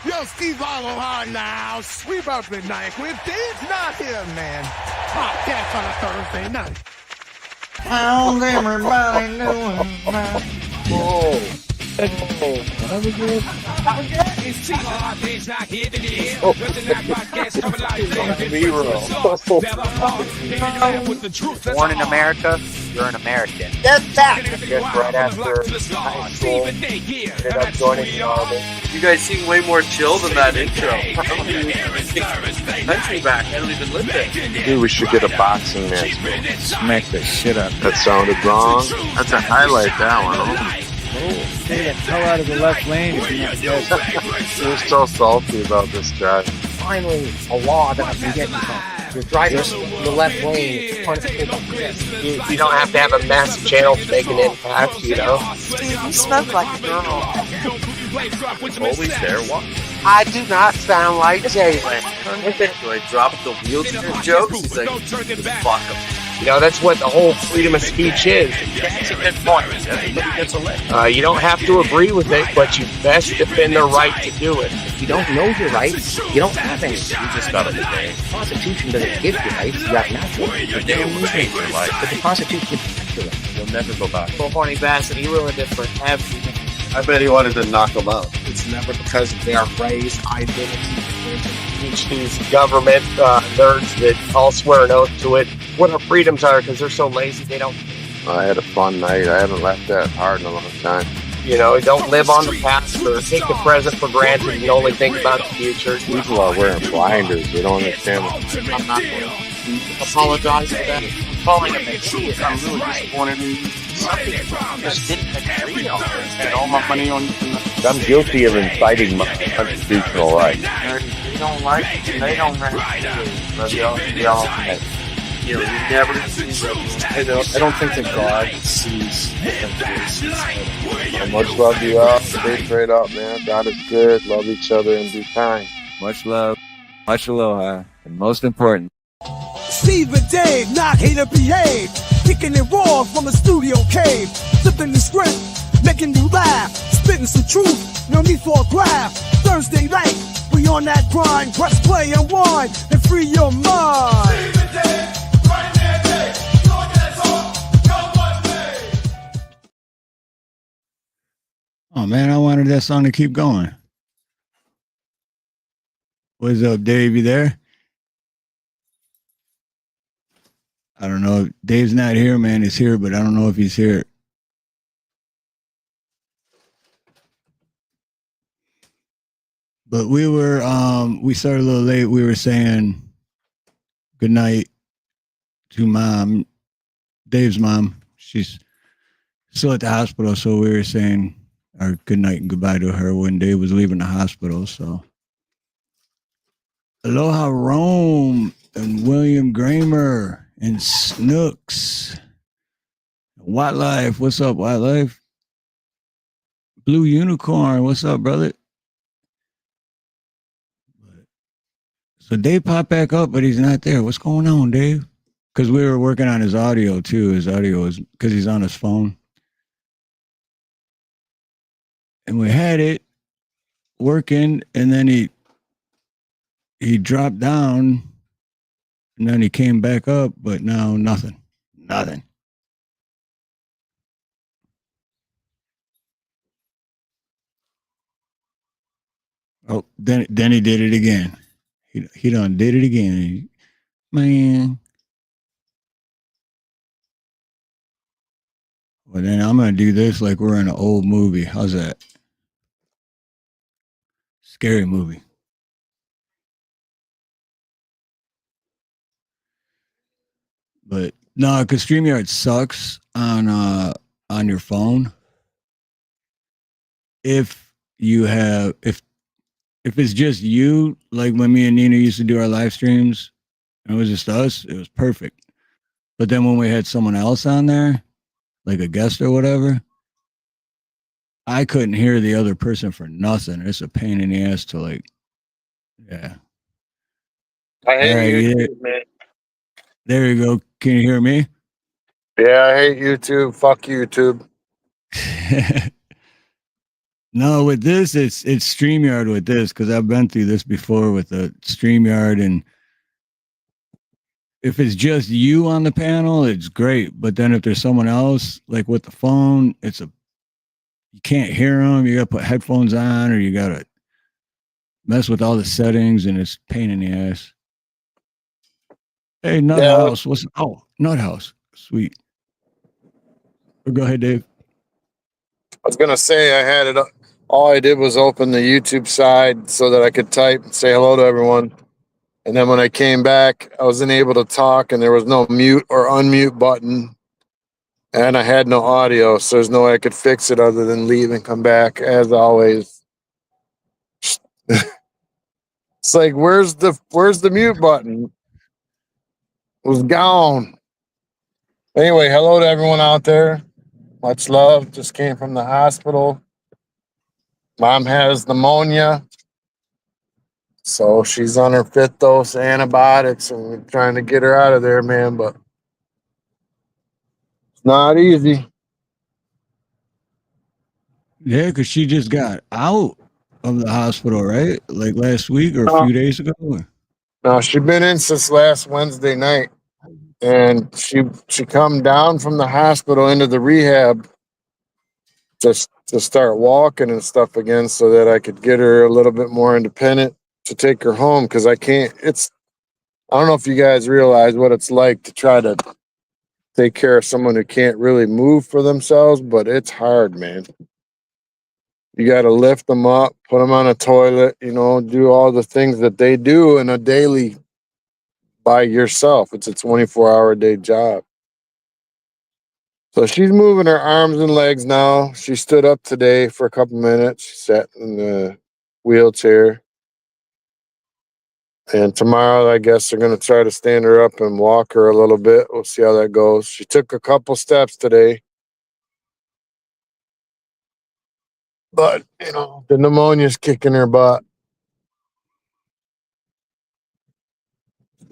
Yo, Steve Aloha now. Sweep up the night. If Dave's not here, man. Podcast on a Thursday night. How's everybody doing, man? Oh. Born in America, you're an American. Get back! I guess right after high school, ended up joining the Army. You guys seem way more chill than that intro. Country back, I don't even live there. Dude, we should get a boxing match. Smack the shit up. That sounded wrong. That's a highlight, that one. Stay the hell out of the left lane if you're not dead. We're so salty about this guy. Finally, a law that I've been getting from. You're driving the left lane, it's punishable. You don't have to have a massive channel to make an impact, you know? Steve, you smoke like a girl. Always there, what? I do not sound like Jalen. So I dropped the wheelchair jokes? He's like, fuck him. You know, that's what the whole freedom of speech is. That's a good point. Everybody gets a lick. You don't have to agree with it, but you best defend the right to do it. If you don't know your rights, you don't have any. You just got it today. The Constitution doesn't give you rights, you have nothing. Your day will change your life. But the Constitution gives you rights. You'll never go back. Little horny bastard, he ruined it for everything. I bet he wanted to knock him out. It's never because of their race, identity, religion. Teach these government nerds that all swear an oath to it what our freedoms are because they're so lazy they don't, I had a fun night. I haven't laughed that hard in a long time. you know, don't live on the past or take the present for granted and only think about the future. People are wearing blinders. They don't understand what I'm not going to apologize for that. I'm calling him an idiot. I'm really disappointed in you. Something just didn't agree on. Spent all my money on I'm guilty of inciting my constitutional rights. you don't like it. They don't have to. Y'all. You know, you never see something. I don't think that God sees Much love to y'all. Stay straight up, man. God is good. Love each other and be kind. much love, much aloha, and most important, Steve and Dave, not here to behave. Kicking it raw from a studio cave. Flipping the script, making you laugh. Spitting some truth, no need for a graph. Thursday night, we on that grind. Press play and wine and free your mind. Oh man, I wanted that song to keep going. What's up, Dave? You there? I don't know. Dave's not here, man. He's here, but I don't know if he's here. But we started a little late. We were saying good night to Mom, Dave's mom. She's still at the hospital, so we were saying our good night and goodbye to her when Dave was leaving the hospital. So, aloha, Rome and William Gramer and Snooks, Wildlife. What's up, Wildlife? Blue Unicorn. What's up, brother? So Dave popped back up, but he's not there. What's going on, Dave? Because we were working on his audio too. His audio is because he's on his phone. And we had it working, and then he dropped down, and then he came back up, but now nothing. Oh, then he did it again. He done did it again. Man. Well, then I'm going to do this like we're in an old movie. How's that? Scary movie. But no, because StreamYard sucks on your phone. If it's just you, like when me and Nina used to do our live streams, and it was just us, it was perfect. But then when we had someone else on there, like a guest or whatever, I couldn't hear the other person for nothing. It's a pain in the ass to like, yeah. I hate All right, YouTube, man. There you go. Can you hear me? Yeah, I hate YouTube. Fuck YouTube. No, with this, it's StreamYard with this because I've been through this before with the StreamYard, and if it's just you on the panel, it's great. But then if there's someone else, like with the phone, you can't hear them. You got to put headphones on, or you got to mess with all the settings, and it's a pain in the ass. Hey, Nut Yeah, House, Nut House, sweet. Go ahead, Dave. I was gonna say I had it. All I did was open the YouTube side so that I could type and say hello to everyone. And then when I came back, I wasn't able to talk, and there was no mute or unmute button, and I had no audio, so there's no way I could fix it other than leave and come back. As always, it's like where's the mute button? It was gone. Anyway, hello to everyone out there. Much love. Just came from the hospital. Mom has pneumonia. So she's on her 5th dose of antibiotics, and we're trying to get her out of there, man, but it's not easy. Yeah, because she just got out of the hospital, right? Like last week or a No, few days ago. no, she's been in since last Wednesday night, and she come down from the hospital into the rehab just to start walking and stuff again, so that I could get her a little bit more independent to take her home, because I can't. I don't know if you guys realize what it's like to try to take care of someone who can't really move for themselves, but it's hard, man. You got to lift them up, put them on a toilet, do all the things that they do in a daily by yourself. It's a 24-hour a day job. So she's moving her arms and legs now. She stood up today for a couple minutes. She sat in the wheelchair. And tomorrow, I guess they're going to try to stand her up and walk her a little bit. We'll see how that goes. She took a couple steps today. But, the pneumonia's kicking her butt.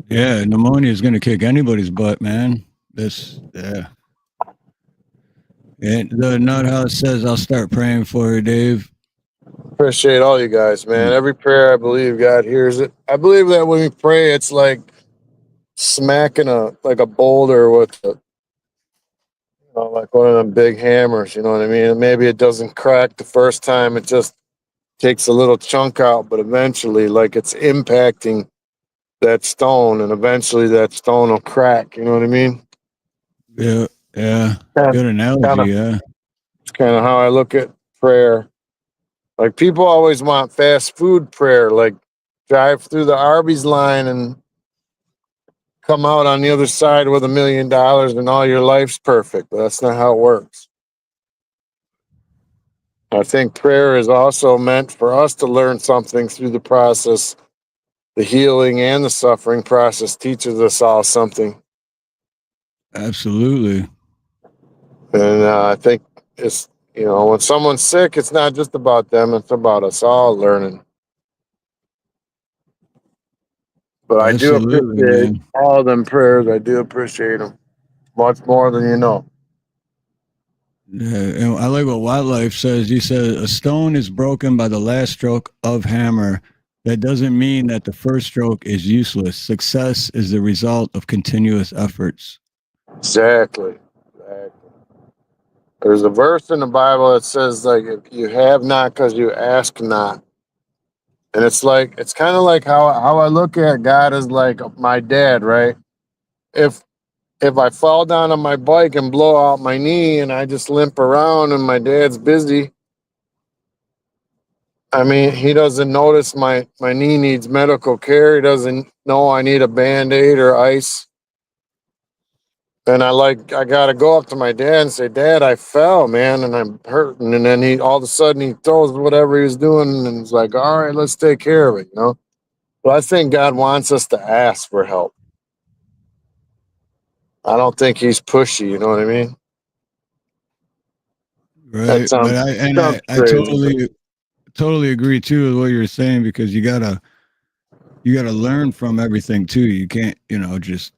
Yeah, pneumonia is going to kick anybody's butt, man. Yeah. And the Nut House says, I'll start praying for her, Dave. Appreciate all you guys, man. Every prayer, I believe God hears it. I believe that when we pray, it's like smacking a boulder with like one of them big hammers. You know what I mean? And maybe it doesn't crack the first time; it just takes a little chunk out. But eventually, like it's impacting that stone, and eventually that stone will crack. You know what I mean? Yeah, yeah. Kind Good analogy, yeah. It's kind of how I look at prayer. Like people always want fast food prayer, like drive through the Arby's line and come out on the other side with $1 million and all your life's perfect. But that's not how it works. I think prayer is also meant for us to learn something through the process. The healing and the suffering process teaches us all something. Absolutely. And I think it's, when someone's sick, it's not just about them, it's about us all learning. But I do Absolutely, appreciate man. all of them prayers. I do appreciate them much more than you know. Yeah, and I like what Wildlife says. He says a stone is broken by the last stroke of hammer. That doesn't mean that the first stroke is useless. Success is the result of continuous efforts. Exactly. There's a verse in the Bible that says, like, if you have not because you ask not. And it's kind of like how I look at God as like my dad, right? If I fall down on my bike and blow out my knee and I just limp around and my dad's busy, I mean, he doesn't notice my knee needs medical care. He doesn't know I need a Band-Aid or ice. And I got to go up to my dad and say, Dad, I fell, man, and I'm hurting. And then he, all of a sudden, he throws whatever he was doing and he's like, all right, let's take care of it, But I think God wants us to ask for help. I don't think he's pushy, you know what I mean? That Right. But sounds, I crazy. But totally agree too with what you're saying because you gotta learn from everything too. You can't, just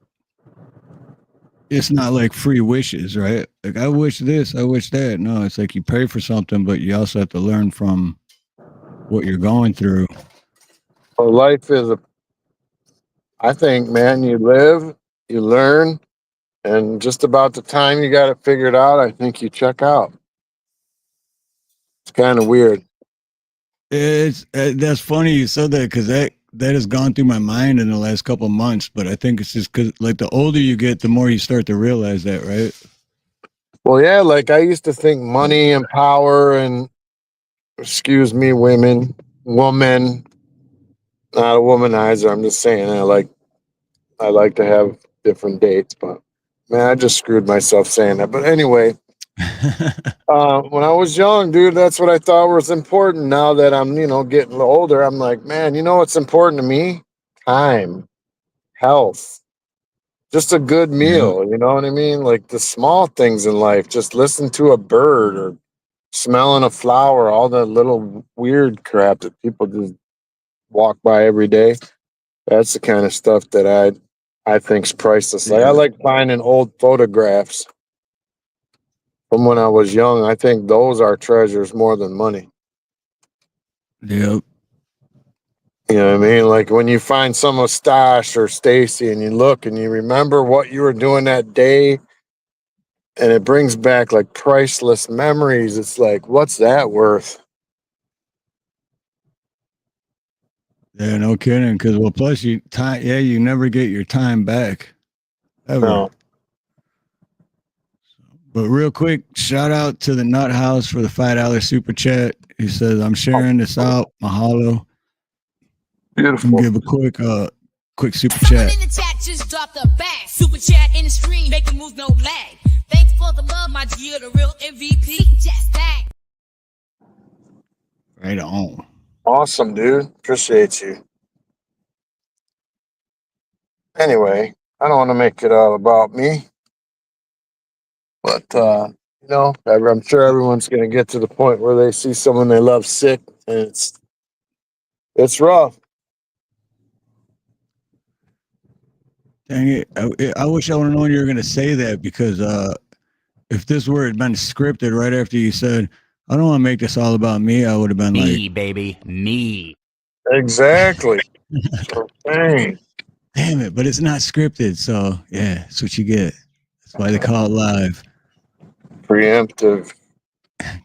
it's not like free wishes, right? Like I wish this, I wish that. No, it's like you pray for something, but you also have to learn from what you're going through. Well, life is I think, man, you live, you learn, and just about the time you got it figured out, I think you check out. It's kind of weird. It's that's funny you said that because that has gone through my mind in the last couple of months. But I think it's just because like the older you get, the more you start to realize that, right? Well, yeah, like I used to think money and power and, excuse me, woman, not a womanizer. I'm just saying I like to have different dates, but man, I just screwed myself saying that. But anyway, when I was young, dude, that's what I thought was important. Now that I'm, getting older, I'm like, man, you know what's important to me? Time, health, just a good Yeah, meal. You know what I mean? Like the small things in life, just listen to a bird or smelling a flower, all the little weird crap that people just walk by every day. That's the kind of stuff that I think's priceless. Like I yeah, like finding old photographs from when I was young. I think those are treasures more than money. yeah. You know what I mean? Like when you find some of Stash or Stacy and you look and you remember what you were doing that day and it brings back like priceless memories. It's like, what's that worth? Yeah, no kidding. Because well, plus you time, yeah, you never get your time back ever. No. But real quick, shout out to the Nut House for the $5 super chat. He says, "I'm sharing this out. Mahalo." And Beautiful. give a quick super chat. In the chat, just drop the bag. Super chat in the stream, make the moves no lag. Thanks for the love, my G, the real MVP. Just that. Right on. Awesome, dude. Appreciate you. Anyway, I don't want to make it all about me, but I'm sure everyone's going to get to the point where they see someone they love sick, and it's rough. Dang it. I wish I would have known you were going to say that because if this were had been scripted right after you said, I don't want to make this all about me, I would have been Me, baby, me. Exactly. Dang. damn it, but it's not scripted. So, yeah, that's what you get. That's why they call it live. Preemptive.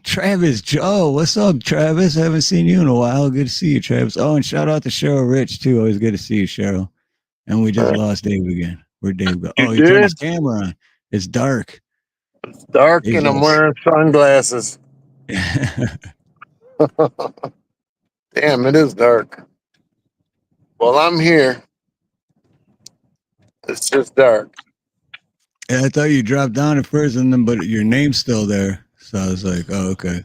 Travis Joe, what's up, Travis? I haven't seen you in a while. Good to see you, Travis. Oh, and shout out to Cheryl Rich, too. Always good to see you, Cheryl. And we just lost Dave again. Where'd Dave go? You Oh, he turned his did? camera on. It's dark. Dark Dave's and I'm got wearing sunglasses. Damn, it is dark. Well, I'm here. It's just dark. Yeah, I thought you dropped down at first, and then but your name's still there. So I was like, oh, okay.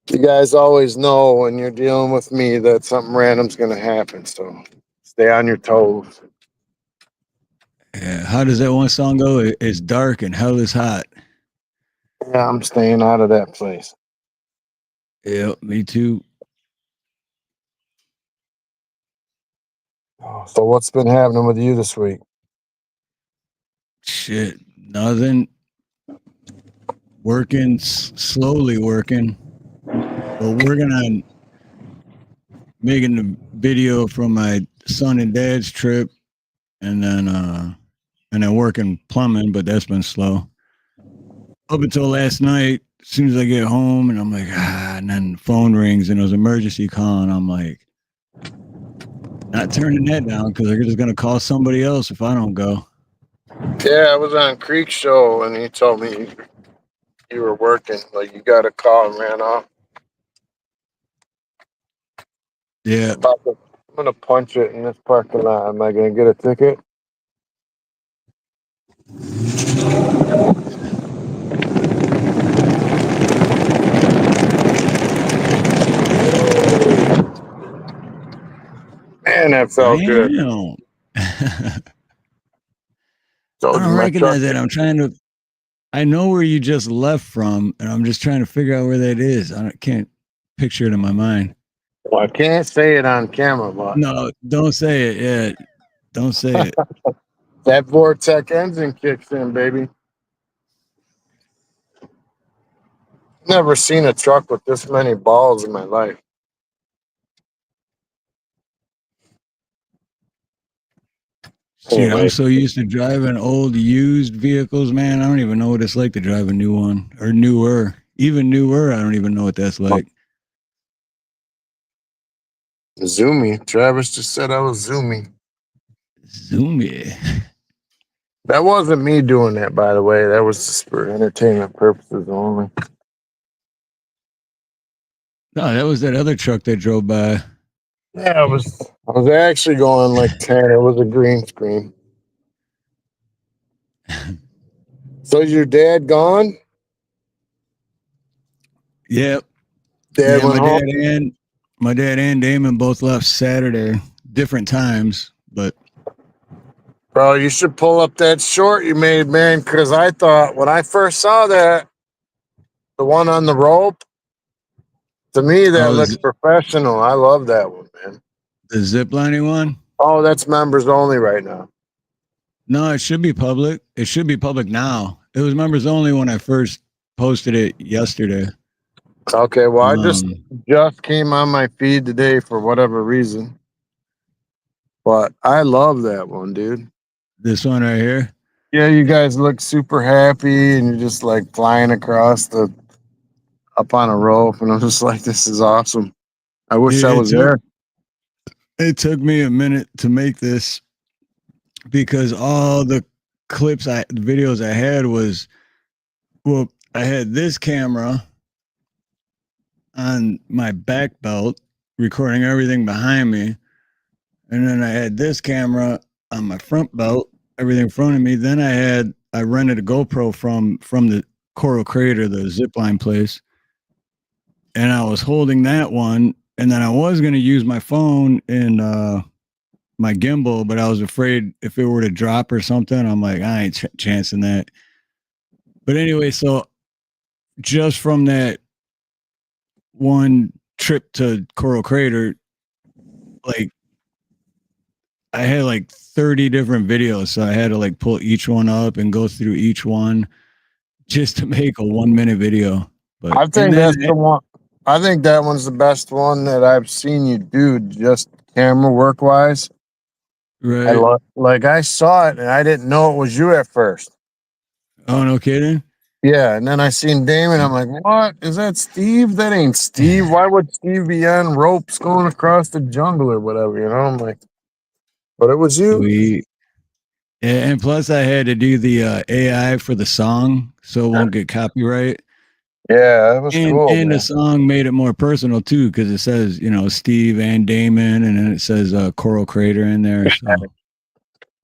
You guys always know when you're dealing with me that something random's going to happen. So stay on your toes. Yeah. How does that one song go? It's dark and hell is hot. Yeah, I'm staying out of that place. Yeah, me too. So what's been happening with you this week? Shit, nothing. Working, slowly working, but working on making the video from my son and dad's trip, and then working plumbing, but that's been slow. Up until last night, as soon as I get home, and I'm like, and then the phone rings and it was emergency call, and I'm like, not turning that down because they're just gonna call somebody else if I don't go. Yeah, I was on Creek Show and he told me you were working. Like you got a call and ran off. Yeah, I'm gonna punch it in this parking lot. Am I gonna get a ticket? Man, that felt good. damn. I Told you don't my truck. recognize it. I'm trying to. I know where you just left from, and I'm just trying to figure out where that is. Can't picture it in my mind. Well, I can't say it on camera, but No, don't say it. Yeah, don't say it. That Vortec engine kicks in, baby. Never seen a truck with this many balls in my life. Shit, I'm Anyway, so used to driving old used vehicles, man. I don't even know what it's like to drive a new one or newer. Even newer, I don't even know what that's like. zoomy. Travis just said I was zoomy. Zoomy. That wasn't me doing that, by the way. That was just for entertainment purposes only. No, that was that other truck that drove by. Yeah, I was actually going like 10. It was a green screen. So is your dad gone? Yep. Dad Yeah, went home? my dad and Damon both left Saturday, different times, but Bro, you should pull up that short you made, man, because I thought when I first saw that, the one on the rope, to me, I that looks was professional. I love that one, man. the ziplining one. Oh, that's members only right now. No, it should be public. It should be public now. It was members only when I first posted it yesterday. Okay, well, I just Um, came on my feed today for whatever reason. But I love that one, dude. this one right here. Yeah, you guys look super happy and you're just like flying across the up on a rope, and I'm just like, this is awesome. I wish I It was took there. it took me a minute to make this because all the videos I had was, well, I had this camera on my back belt recording everything behind me, and then I had this camera on my front belt, everything in front of me. Then I rented a GoPro from the Coral Crater, the zipline place, and I was holding that one, and then I was going to use my phone in my gimbal, but I was afraid if it were to drop or something. I'm like, I ain't chancing that. But anyway, so just from that one trip to Coral Crater, like I had like 30 different videos, so I had to like pull each one up and go through each one just to make a 1 minute video. But I and think then that's the one. I think that one's the best one that I've seen you do, just camera work wise. I right. love, like I saw it and I didn't know it was you at first. Oh, no kidding. Yeah, and then I seen Damon. I'm like, what is that, Steve? That ain't Steve. Why would Steve be on ropes going across the jungle or whatever? You know, I'm like, but it was you. Sweet. And plus, I had to do the AI for the song, so it won't get copyright. Yeah, that was And cool, and the man. song made it more personal too, because it says Steve and Damon, and then it says Coral Crater in there. So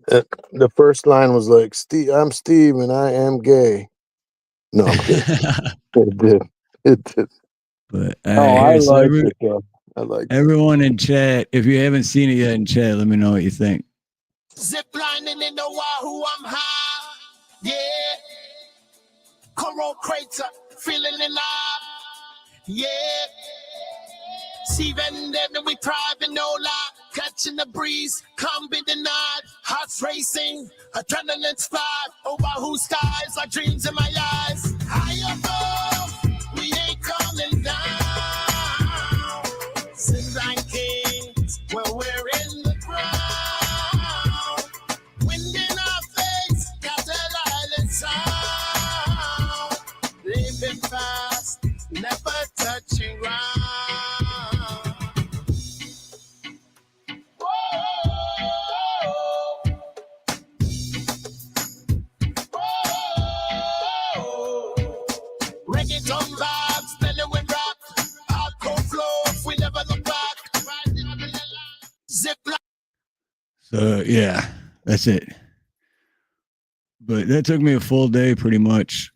The first line was like, "Steve, I'm Steve, and I am gay." No, I'm kidding. It did. It did. but Oh, I here, so liked it though. I liked it. everyone in chat, if you haven't seen it yet in chat, let me know what you think. Ziplining in the Wahoo, I'm high. Yeah. Coral Crater, feeling alive. Yeah. See, then we thriving, no lie. Catching the breeze, come be denied. Hearts racing, adrenaline's fly. Over whose skies are dreams in my eyes. High above, we ain't coming down. Zipline kings, well, we're in the ground. Wind in our face, Castle Island sound. Living fast, never touching ground. Reggaeton vibes, spelling with rap. Hardcore flow, we never look back. Zipline. So yeah, that's it. But that took me a full day, pretty much.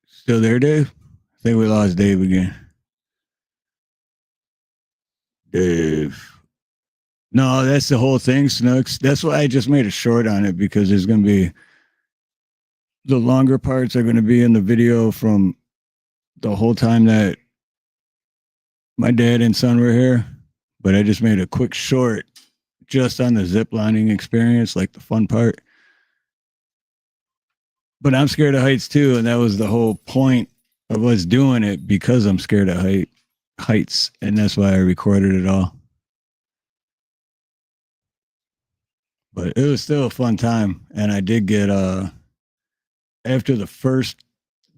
Still there, Dave? I think we lost Dave again. Dave. No, that's the whole thing, Snooks. That's why I just made a short on it, because there's going to be the longer parts are going to be in the video from the whole time that my dad and son were here, but I just made a quick short just on the zip lining experience, like the fun part. But I'm scared of heights too, and that was the whole point of us doing it, because I'm scared of heights, and that's why I recorded it all. But it was still a fun time, and I did get after the first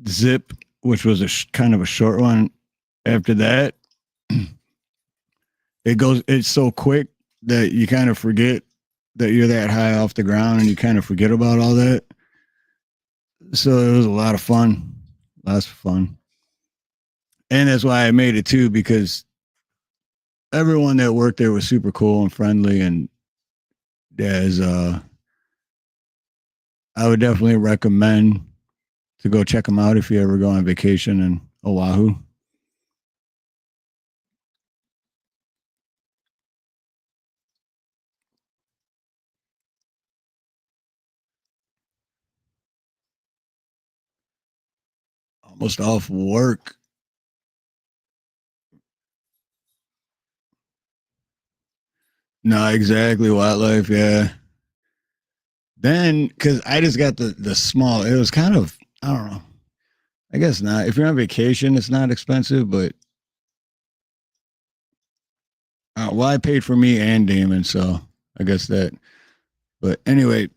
zip, which was a kind of a short one. After that, it's so quick that you kind of forget that you're that high off the ground, and you kind of forget about all that. So it was a lot of fun. Lots of fun. And that's why I made it too, because everyone that worked there was super cool and friendly. And I would definitely recommend to go check them out if you ever go on vacation in Oahu. Almost off work. No, exactly. Wildlife, yeah. Then, because I just got the small, it was kind of, I don't know. I guess not. If you're on vacation, it's not expensive, but well, I paid for me and Damon, so I guess that. But anyway,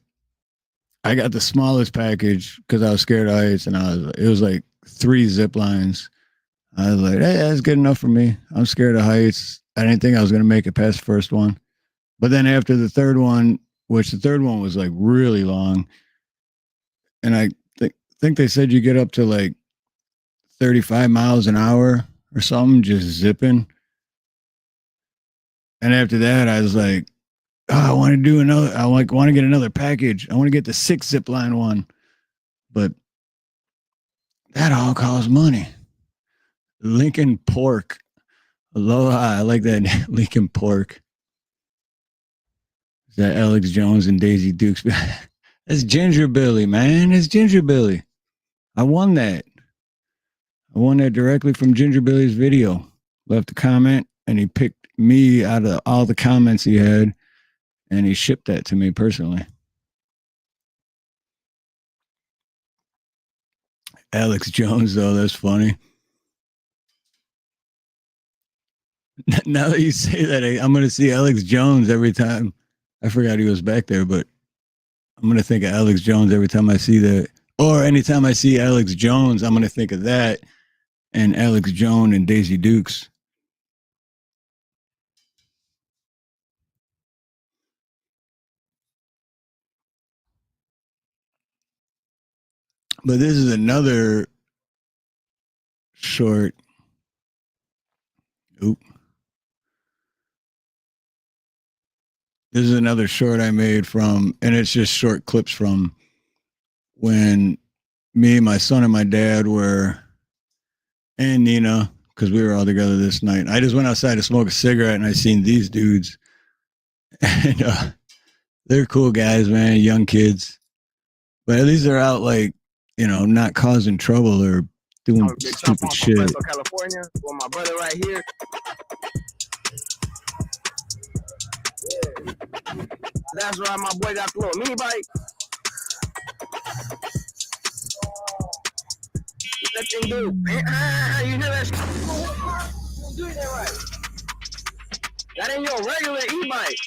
I got the smallest package because I was scared of heights, and it was like 3 zip lines. I was like, hey, that's good enough for me. I'm scared of heights. I didn't think I was going to make it past the first one. But then after the third one, which the third one was like really long, and I think they said you get up to like 35 miles an hour or something, just zipping. And after that, I was like, oh, I want to do another. I want to get another package. I want to get the 6 zip line one. But that all costs money. Lincoln Pork. Aloha. I like that. Lincoln Pork. Is that Alex Jones and Daisy Dukes? That's Ginger Billy, man. It's Ginger Billy. I won that. I won that directly from Ginger Billy's video. Left a comment, and he picked me out of all the comments he had, and he shipped that to me personally. Alex Jones, though, that's funny. Now that you say that, I'm going to see Alex Jones every time. I forgot he was back there, but I'm going to think of Alex Jones every time I see that. Or anytime I see Alex Jones, I'm going to think of that and Alex Jones and Daisy Dukes. But this is another short. This is another short I made from, and it's just short clips from when me, my son, and my dad were, and Nina, because we were all together this night. I just went outside to smoke a cigarette, and I seen these dudes. And they're cool guys, man, young kids. But at least they're out, like, you know, not causing trouble or doing stupid shit. California, with my brother right here. Yeah. That's right, my boy got the little mini bike. What that thing do? You hear that shit? You doing that right. That ain't your regular e-bike.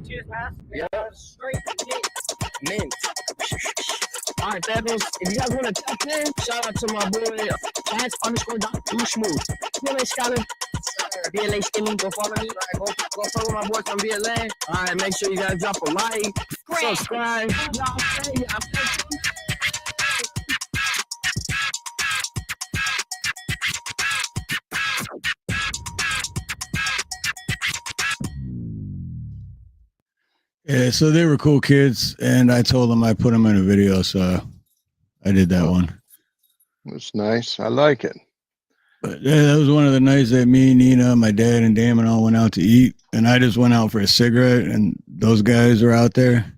Cheers, man. Yeah. Straight mint. All right, Tappers, if you guys want to tap in, shout out to my boy, Chance_.2smooth. BLA Scholar, BLA Skinny, go follow me. Go follow my boy from BLA. All right, make sure you guys drop a like, subscribe. Yeah, so they were cool kids, and I told them I put them in a video, so I did that one. That's nice. I like it. But yeah, that was one of the nights that me, Nina, my dad, and Damon all went out to eat, and I just went out for a cigarette, and those guys were out there.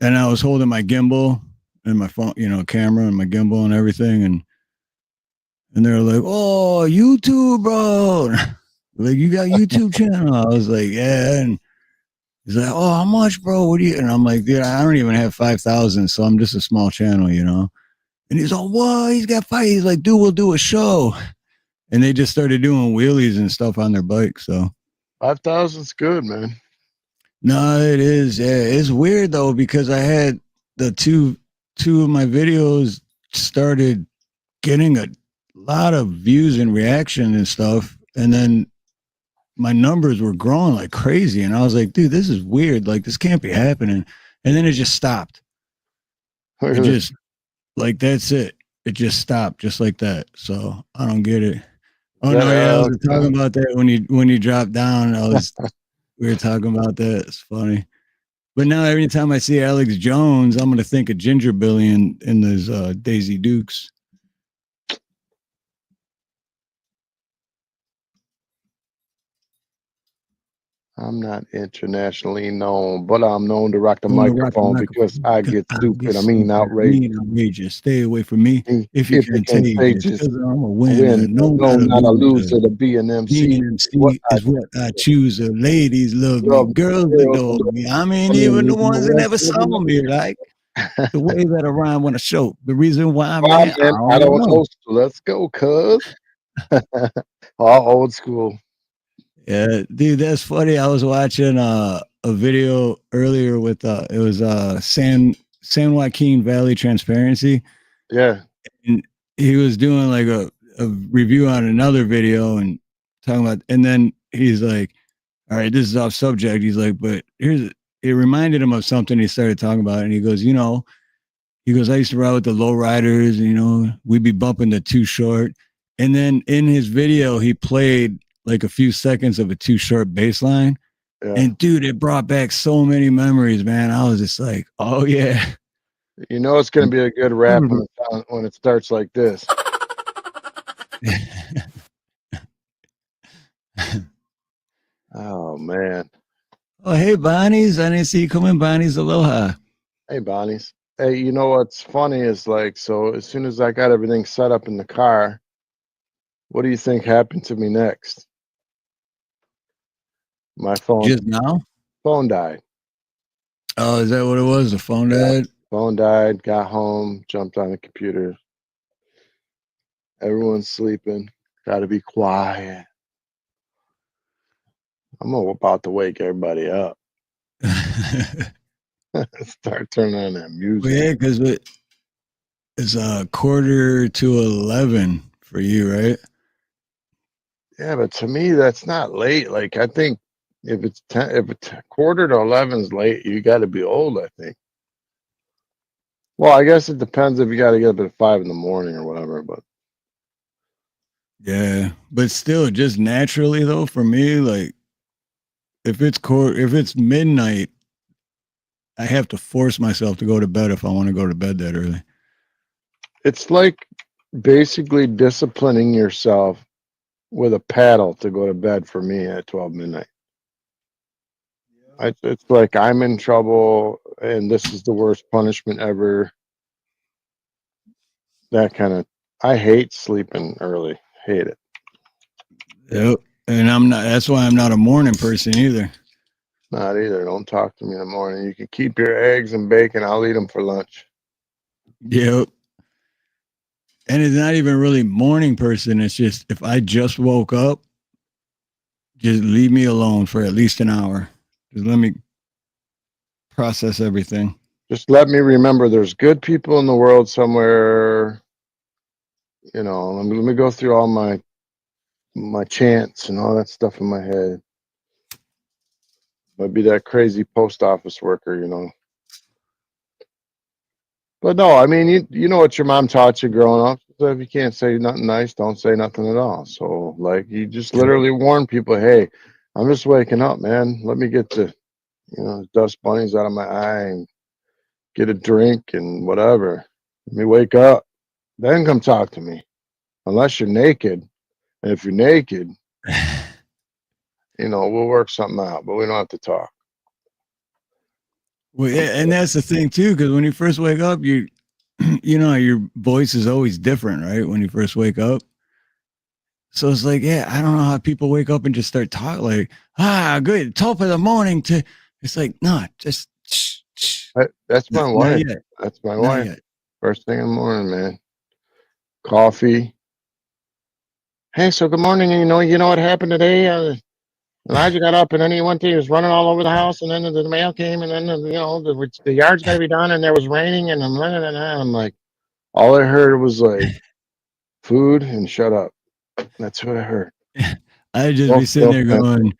And I was holding my gimbal, and my phone, camera and my gimbal and everything, and they're like, "Oh, YouTube, bro! Like, you got YouTube channel?" I was like, "Yeah." And he's like, "Oh, how much, bro? What do you?" And I'm like, "Dude, I don't even have 5,000, so I'm just a small channel, And he's all, "Whoa, he's got 5." He's like, "Dude, we'll do a show." And they just started doing wheelies and stuff on their bike. So 5,000's good, man. no, it is. Yeah, it's weird though because I had the two of my videos started getting a lot of views and reaction and stuff, and then my numbers were growing like crazy, and I was like, dude, this is weird. Like, this can't be happening. And then it just stopped. It just like that's it. It just stopped just like that. So I don't get it. Oh no, yeah, I was talking about that when you dropped down. We were talking about that. It's funny. But now every time I see Alex Jones, I'm gonna think of Ginger Billy in those Daisy Dukes. I'm not internationally known, but I'm known to rock the microphone because I get stupid. Outrageous. Stay away from me if you're contagious. Because I'm a winner. No, not a loser. To be an MC. Being an MC is what I choose. Ladies love me. Girls adore me. I mean, even the ones that never saw me, like the way that I rhyme on a show. The reason why I'm there, I don't know. Let's go, cuz. All old school. Yeah, dude, that's funny. I was watching a video earlier with it was San Joaquin Valley Transparency. Yeah. And he was doing like a review on another video and talking about, and then he's like, all right, this is off subject. He's like, but it reminded him of something he started talking about. And he goes, I used to ride with the low riders, and, we'd be bumping the Too Short. And then in his video, he played like a few seconds of a Too Short bass line. Yeah. And dude, it brought back so many memories, man. I was just like, oh yeah. It's going to be a good rap when it starts like this. Oh, man. Oh, hey, Bonnie's. I didn't see you coming, Bonnie's. Aloha. Hey, Bonnie's. Hey, what's funny is so as soon as I got everything set up in the car, what do you think happened to me next? My phone. Just now? Phone died. Oh, is that what it was? The phone died? Phone died, got home, jumped on the computer. Everyone's sleeping. Got to be quiet. I'm about to wake everybody up. Start turning on that music. Well, yeah, because it's 11:45 for you, right? Yeah, but to me, that's not late. Like, I think if it's 11:45 is late, you got to be old, I think. Well, I guess it depends if you got to get up at 5 in the morning or whatever, but. Yeah, but still, just naturally though, for me, like if it's midnight, I have to force myself to go to bed if I want to go to bed that early. It's like basically disciplining yourself with a paddle to go to bed for me at 12 midnight. It's like I'm in trouble and this is the worst punishment ever. That kind of, I hate sleeping early. Hate it. Yep. And that's why I'm not a morning person either. Not either. Don't talk to me in the morning. You can keep your eggs and bacon. I'll eat them for lunch. Yep. And it's not even really morning person. It's just if I just woke up, just leave me alone for at least an hour. Just let me process everything. Just let me remember there's good people in the world somewhere. Let me go through all my chants and all that stuff in my head. Might be that crazy post office worker, But no, I mean, you know what your mom taught you growing up. So if you can't say nothing nice, don't say nothing at all. So like you just literally warn people, hey, I'm just waking up, man. Let me get the, dust bunnies out of my eye and get a drink and whatever. Let me wake up. Then come talk to me. Unless you're naked. And if you're naked, we'll work something out, but we don't have to talk. Well, yeah, and that's the thing too, because when you first wake up, you know, your voice is always different, right? When you first wake up. So it's like, yeah, I don't know how people wake up and just start talking like, good, top of the morning to. It's like, no, just. That's my Not wife. yet. That's my Not wife. yet. First thing in the morning, man. Coffee. Hey, so good morning. You know what happened today? Elijah got up and then he was running all over the house, and then the mail came, and then the yard's got to be done, and there was raining, and I'm like, all I heard was like food and shut up. That's what I heard. I'd just be sitting there going,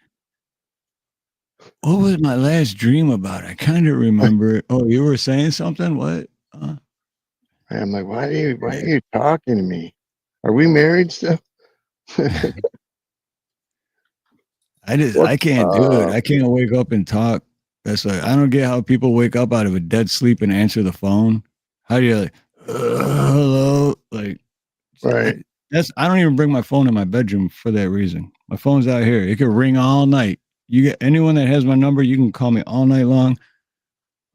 what was my last dream about? I kind of remember it. Oh, you were saying something? What? I'm like, why are you talking to me? Are we married still? I can't do it. I can't wake up and talk. That's like, I don't get how people wake up out of a dead sleep and answer the phone. How do you like, hello? Like, right. I don't even bring my phone in my bedroom for that reason. My phone's out here. It could ring all night. You get anyone that has my number, you can call me all night long.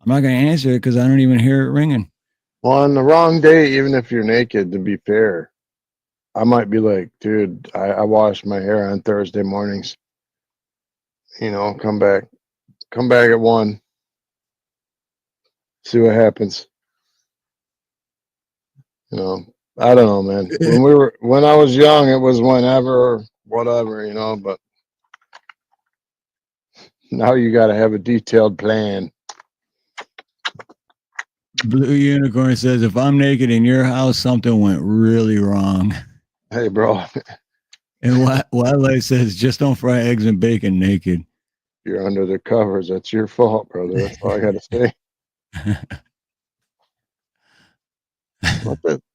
I'm not going to answer it because I don't even hear it ringing. Well, on the wrong day, even if you're naked, to be fair, I might be like, dude, I wash my hair on Thursday mornings. Come back at 1. See what happens. I don't know, man. When I was young, it was whenever, whatever, but now you got to have a detailed plan. Blue Unicorn says, if I'm naked in your house, something went really wrong. Hey, bro. And Wildlife says, just don't fry eggs and bacon naked. You're under the covers. That's your fault, brother. That's all I got to say.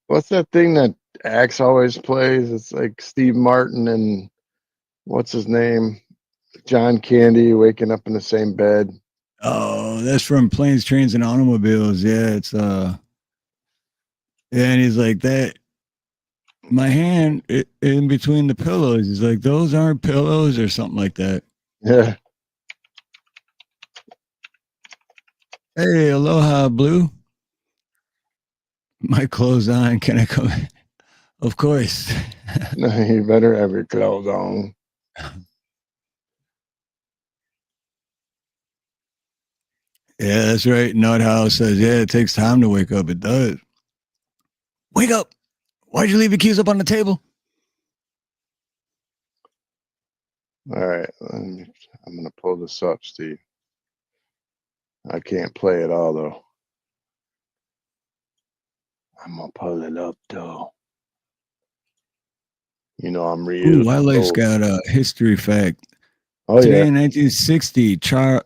What's that thing that Axe always plays? It's like Steve Martin and what's his name? John Candy waking up in the same bed. Oh, that's from Planes, Trains, and Automobiles. Yeah, it's yeah, and he's like that. My hand in between the pillows. He's like, those aren't pillows or something like that. Yeah. Hey, aloha, Blue. My clothes on. Can I come? Of course. No, you better have your clothes on. Yeah, that's right. Nut House says, yeah, it takes time to wake up. It does. Wake up. Why'd you leave your keys up on the table? All right. I'm going to pull this up, Steve. I can't play it all, though. I'm going to pull it up, though. I'm real. Wildlife's got a history fact. Oh, Today yeah. in 1960,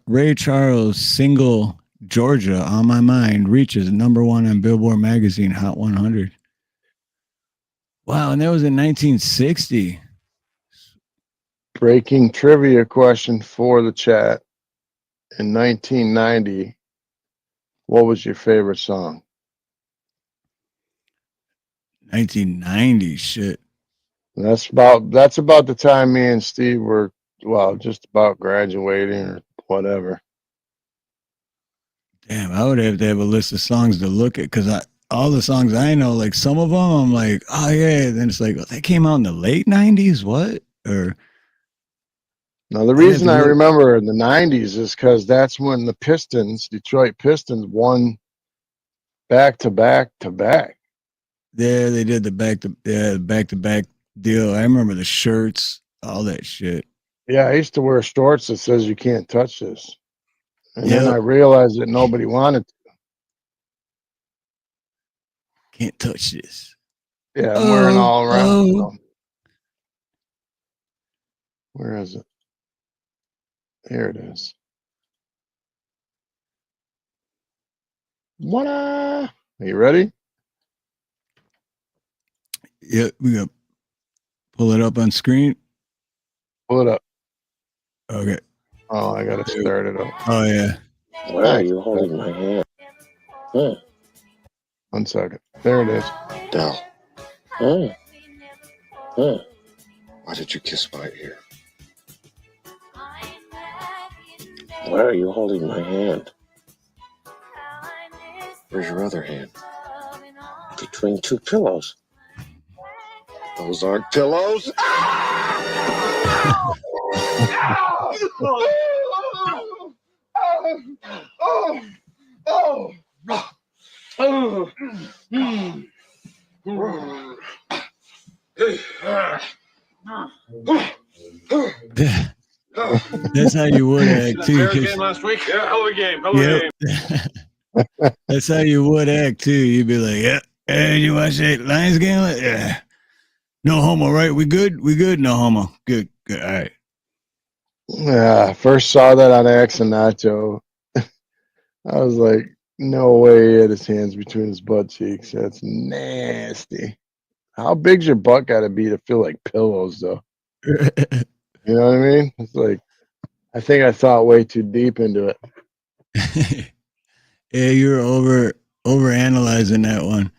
Ray Charles' single Georgia on My Mind reaches #1 on Billboard Magazine Hot 100. Wow, and that was in 1960. Breaking trivia question for the chat. In 1990, what was your favorite song? 1990, shit. That's about the time me and Steve were, just about graduating or whatever. Damn, I would have to have a list of songs to look at because all the songs I know, like some of them, I'm like, oh yeah. Then it's like, they came out in the late 90s. What? Or now the reason I remember the 90s is because that's when the Detroit Pistons, won back to back to back. Yeah, they did the back to back deal. I remember the shirts, all that shit. Yeah, I used to wear shorts that says you can't touch this. And then I realized that nobody wanted to. Can't touch this. Yeah, I'm wearing all around. So. Where is it? Here it is. What? Are you ready? Yeah, we got pull it up on screen. Pull it up. Okay. Oh, I gotta start it up. Oh yeah. Why are you holding my hand? Huh? 1 second. There it is. Dell. Huh? Huh? Why did you kiss my ear? Why are you holding my hand? Where's your other hand? between two pillows. Those aren't pillows. That's how you would act too. Game last week? Yeah, hell of a game. Yep. That's how you would act too. You'd be like, yeah, hey, you watch that Lions game? Yeah. No homo, right? We good? We good? No homo. Good. Good. All right. Yeah, first saw that on accident, Nacho. I was like, no way he had his hands between his butt cheeks. That's nasty. How big's your butt got to be to feel like pillows, though? You know what I mean? It's like, I think I thought way too deep into it. Yeah, you're over analyzing that one.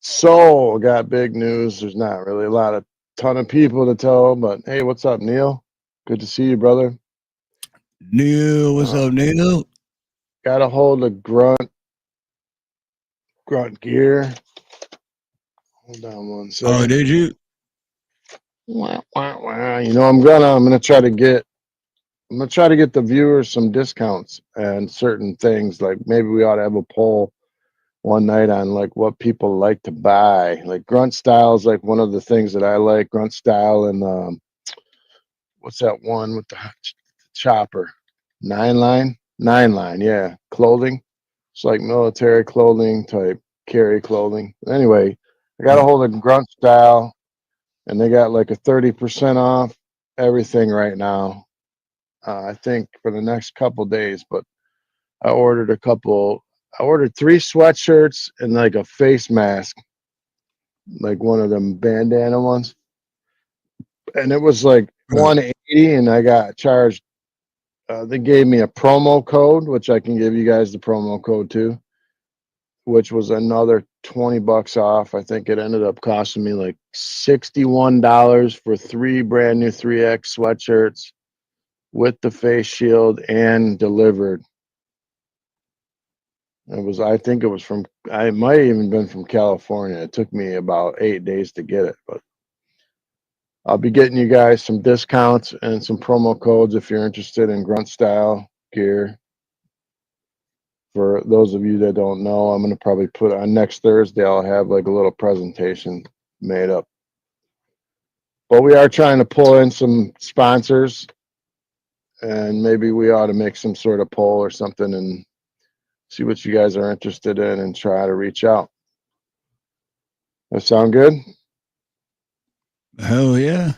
So, got big news. There's not really a ton of people to tell, but hey, what's up, Neil? Good to see you, brother. Neil, what's up, Neil? Got a hold of grunt gear. Hold on one second. Oh, did you? Wow. You know, I'm gonna try to get the viewers some discounts and certain things. Like maybe we ought to have a poll one night on like what people like to buy. Like grunt style is like one of the things that I like. Grunt style and what's that one with the chopper? Nine line, yeah. Clothing. It's like military clothing type carry clothing. Anyway, I got a hold of grunt style and they got like a 30% off everything right now. I think for the next couple days, but I ordered 3 sweatshirts and like a face mask, like one of them bandana ones. And it was like $180 and I got charged. They gave me a promo code, which I can give you guys the promo code too, which was another $20 off. I think it ended up costing me like $61 for 3 brand new 3X sweatshirts with the face shield and delivered. It might have even been from California. It took me about 8 days to get it, but I'll be getting you guys some discounts and some promo codes if you're interested in grunt style gear. For those of you that don't know, I'm going to probably put on next Thursday, I'll have like a little presentation made up. But we are trying to pull in some sponsors and maybe we ought to make some sort of poll or something and see what you guys are interested in and try to reach out. That sound good? Hell yeah.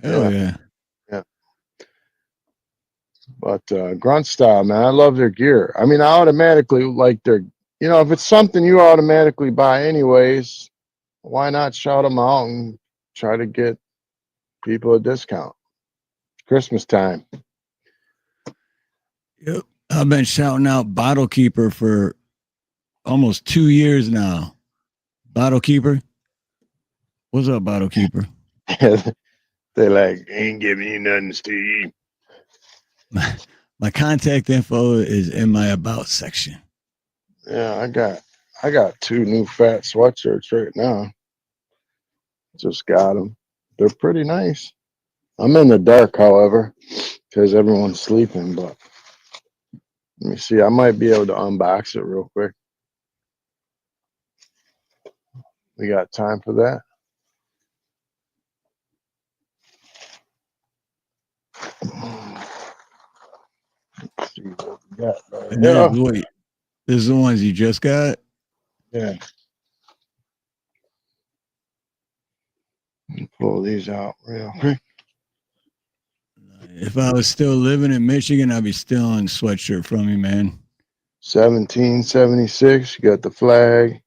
Hell yeah. Yeah. But grunt style, man, I love their gear. I mean, I automatically like their, if it's something you automatically buy anyways, why not shout them out and try to get people a discount? Christmas time. Yep. I've been shouting out Bottle Keeper for almost 2 years now. Bottle Keeper. What's up, Bottle Keeper? They like, ain't giving you nothing, Steve. My contact info is in my about section. Yeah, I got 2 new fat sweatshirts right now. Just got them. They're pretty nice. I'm in the dark, however, because everyone's sleeping, but let me see. I might be able to unbox it real quick. We got time for that? Let's see what we got right here. Wait, this is the ones you just got? Yeah. Pull these out real quick. If I was still living in Michigan, I'd be stealing sweatshirt from you, man. 1776. You got the flag.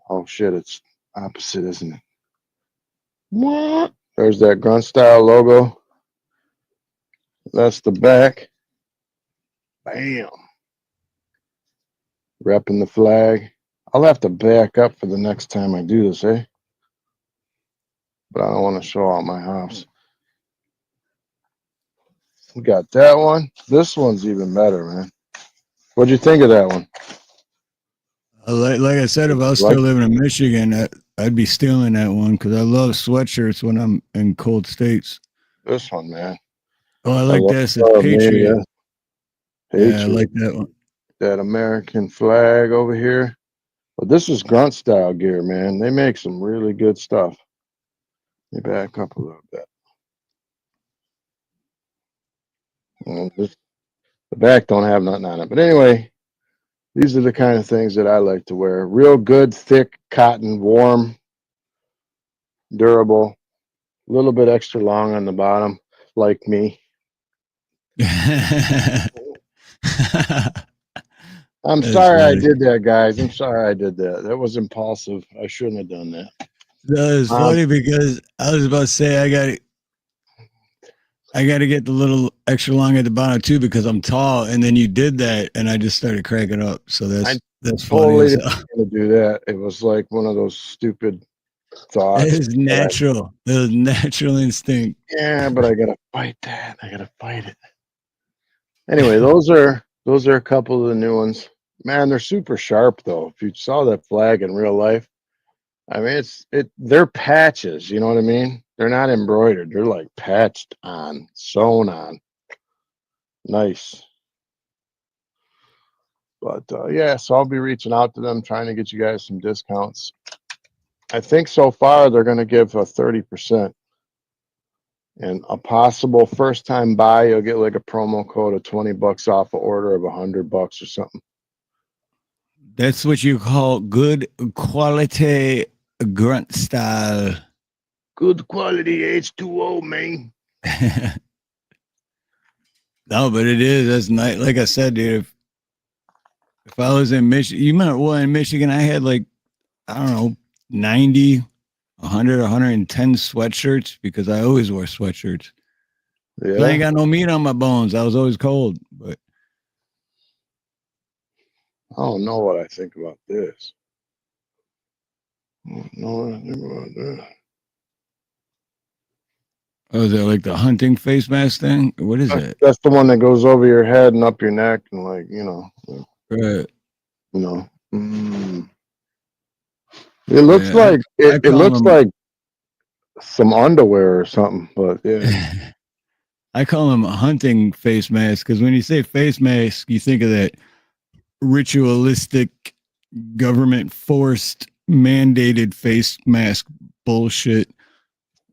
Oh shit, it's opposite, isn't it? What? There's that grunt style logo. That's the back. Bam. Repping the flag. I'll have to back up for the next time I do this, eh? But I don't want to show out my house. We got that one. This one's even better, man. What'd you think of that one? Like I said, if I was still living in Michigan, I'd be stealing that one because I love sweatshirts when I'm in cold states. This one, man. Oh, I like that. It says Patriot. Yeah, I like that one. That American flag over here. But this is grunt style gear, man. They make some really good stuff. Let me back up a little bit. The back don't have nothing on it. But anyway, these are the kind of things that I like to wear. Real good, thick cotton, warm, durable, a little bit extra long on the bottom, like me. I'm sorry I did that, guys. I'm sorry I did that. That was impulsive. I shouldn't have done that. That is funny because I was about to say I got to get the little extra long at the bottom too because I'm tall, and then you did that, and I just started cracking up. So that's totally funny. Didn't want to do that. It was like one of those stupid thoughts. It is natural. It was natural instinct. Yeah, but I gotta fight that. I gotta fight it. Anyway, those are a couple of the new ones. Man, they're super sharp though. If you saw that flag in real life, I mean they're patches, you know what I mean? They're not embroidered, they're like patched on, sewn on. Nice. But yeah, so I'll be reaching out to them, trying to get you guys some discounts. I think so far they're gonna give a 30%. And a possible first time buy, you'll get like a promo code of $20 off an order of $100 or something. That's what you call good quality grunt style. Good quality H2O, man. No, but it is. That's nice. Like I said, dude, if I was in Michigan, you remember, well, in Michigan, I had like, I don't know, 90, 100, 110 sweatshirts because I always wore sweatshirts. Yeah. I ain't got no meat on my bones. I was always cold, but I don't know what I think about this. I don't know what I think about that. Oh, is that like the hunting face mask thing? What is that? That's the one that goes over your head and up your neck and like, you know. Right. You know. It looks like it looks like some underwear or something, but yeah. I call them a hunting face mask because when you say face mask, you think of that ritualistic, government forced, mandated face mask bullshit.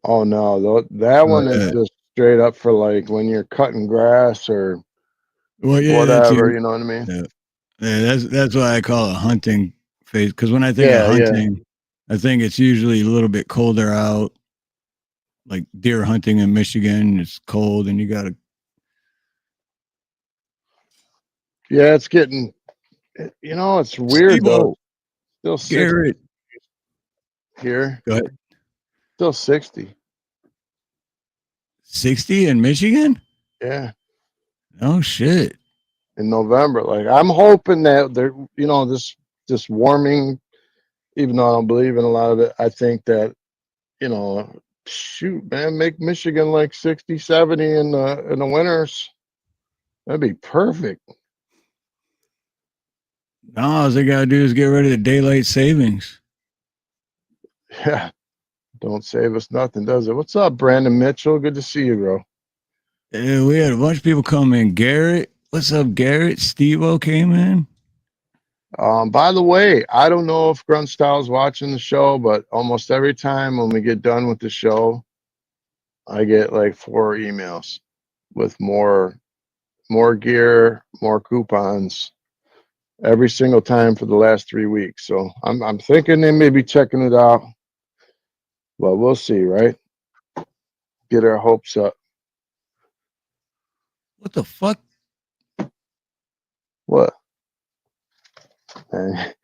Oh no, that one is just straight up for like when you're cutting grass or whatever. You know what I mean? Yeah, that's why I call it hunting face. Because when I think of hunting, I think it's usually a little bit colder out. Like deer hunting in Michigan, it's cold and you gotta. Yeah, it's getting. You know, it's weird though. Still 60 here. Go ahead. Still 60. 60 in Michigan? Yeah. Oh shit. In November, like I'm hoping that there, you know, this warming, even though I don't believe in a lot of it, I think that, you know, shoot, man, make Michigan like 60, 70 in the winters. That'd be perfect. No, all they gotta do is get rid of the daylight savings. Yeah. Don't save us nothing, does it? What's up, Brandon Mitchell? Good to see you, bro. Yeah, we had a bunch of people come in. Garrett, what's up, Garrett? Steve-O came in. By the way, I don't know if Grunt Style's watching the show, but almost every time when we get done with the show, I get like 4 emails with more gear, more coupons every single time for the last 3 weeks. So I'm thinking they may be checking it out. Well, we'll see, right? Get our hopes up. What the fuck? What? And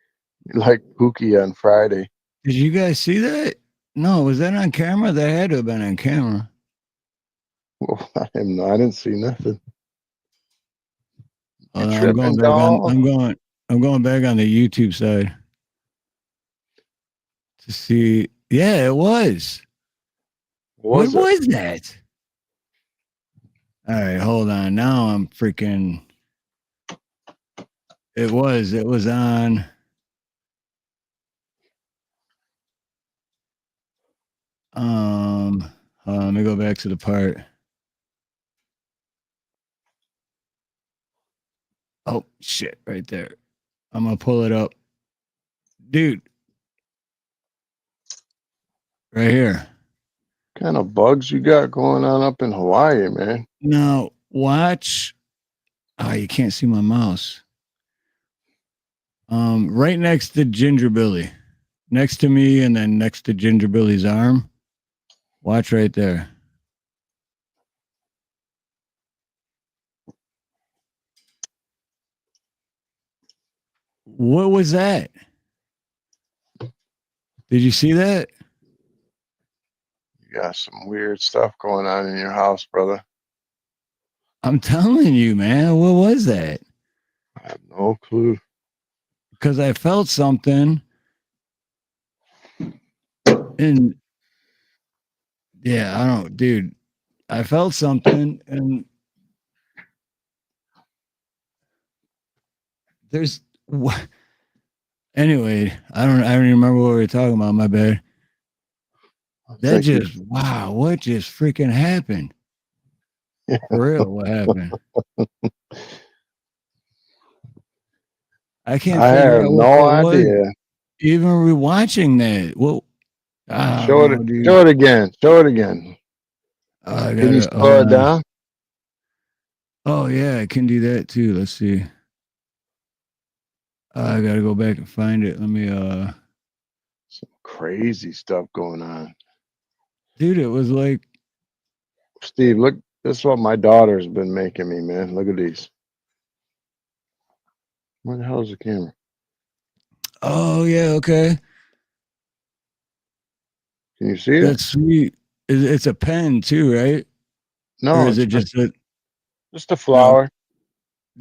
like Pookie on Friday. Did you guys see that? No, was that on camera? That had to have been on camera. Well, I didn't see nothing. I'm going back on the YouTube side to see. Yeah, it was. What was that? All right, hold on. Now I'm freaking. It was on. Let me go back to the part. Oh shit, right there. I'm gonna pull it up. Dude. Right here. What kind of bugs you got going on up in Hawaii, man? Now watch. Oh, you can't see my mouse. Right next to Ginger Billy. Next to me and then next to Ginger Billy's arm. Watch right there. What was that? Did you see that? You got some weird stuff going on in your house, brother. I'm telling you, man. What was that? I have no clue. Because I felt something. And yeah, I don't, dude. I felt something and there's anyway, I don't even remember what we were talking about. My bad. That just wow, what just freaking happened? Yeah. For real, what happened? I can't figure out what that was. Even rewatching that. Well, show it again. Show it again. Can you slow it down? Oh yeah, I can do that too. Let's see. I gotta go back and find it. Let me some crazy stuff going on. Dude, it was like Steve, look, this is what my daughter's been making me, man. Look at these. Where the hell is the camera? Oh yeah, okay. Can you see it? That's sweet. It's a pen too, right? No, or is it just a flower? No.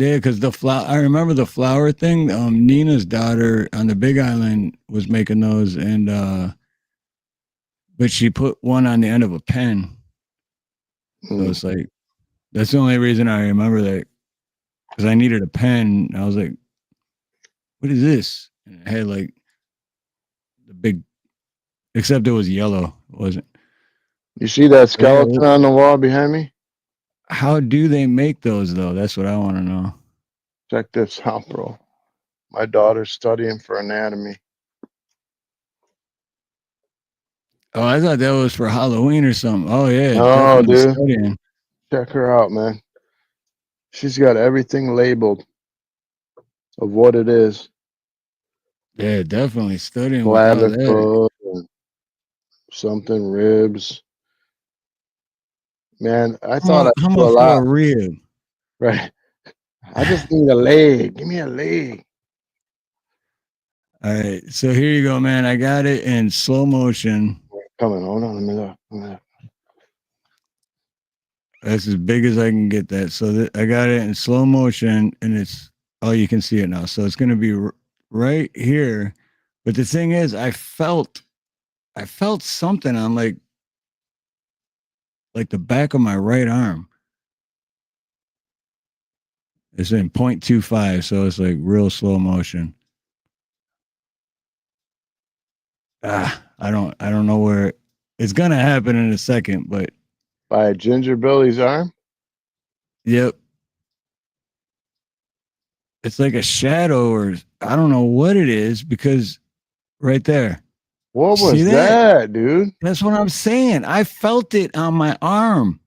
Yeah, because the flower. I remember the flower thing. Nina's daughter on the Big Island was making those, and but she put one on the end of a pen. So it's like that's the only reason I remember that, because I needed a pen. I was like, "What is this?" And it had like the big, except it was yellow. It wasn't. You see that skeleton on the wall behind me? How do they make those though? That's what I want to know. Check this out, bro. My daughter's studying for anatomy. Oh, I thought that was for Halloween or something. Oh yeah, Oh, dude. Studying. Check her out, man. She's got everything labeled of what it is. Yeah, definitely studying. Clavicle, something ribs. Man, I thought how much for a rib? Right. I just need a leg. Give me a leg. All right, so here you go, man. I got it in slow motion. Coming, hold on, let me look. That's as big as I can get that. So I got it in slow motion, and it's you can see it now. So it's going to be right here. But the thing is, I felt something on like the back of my right arm. It's in 0.25, so it's like real slow motion. I don't know where it's gonna happen in a second, but by Ginger Billy's arm. Yep. It's like a shadow, or I don't know what it is, because right there. What was that, dude? That's what I'm saying. I felt it on my arm.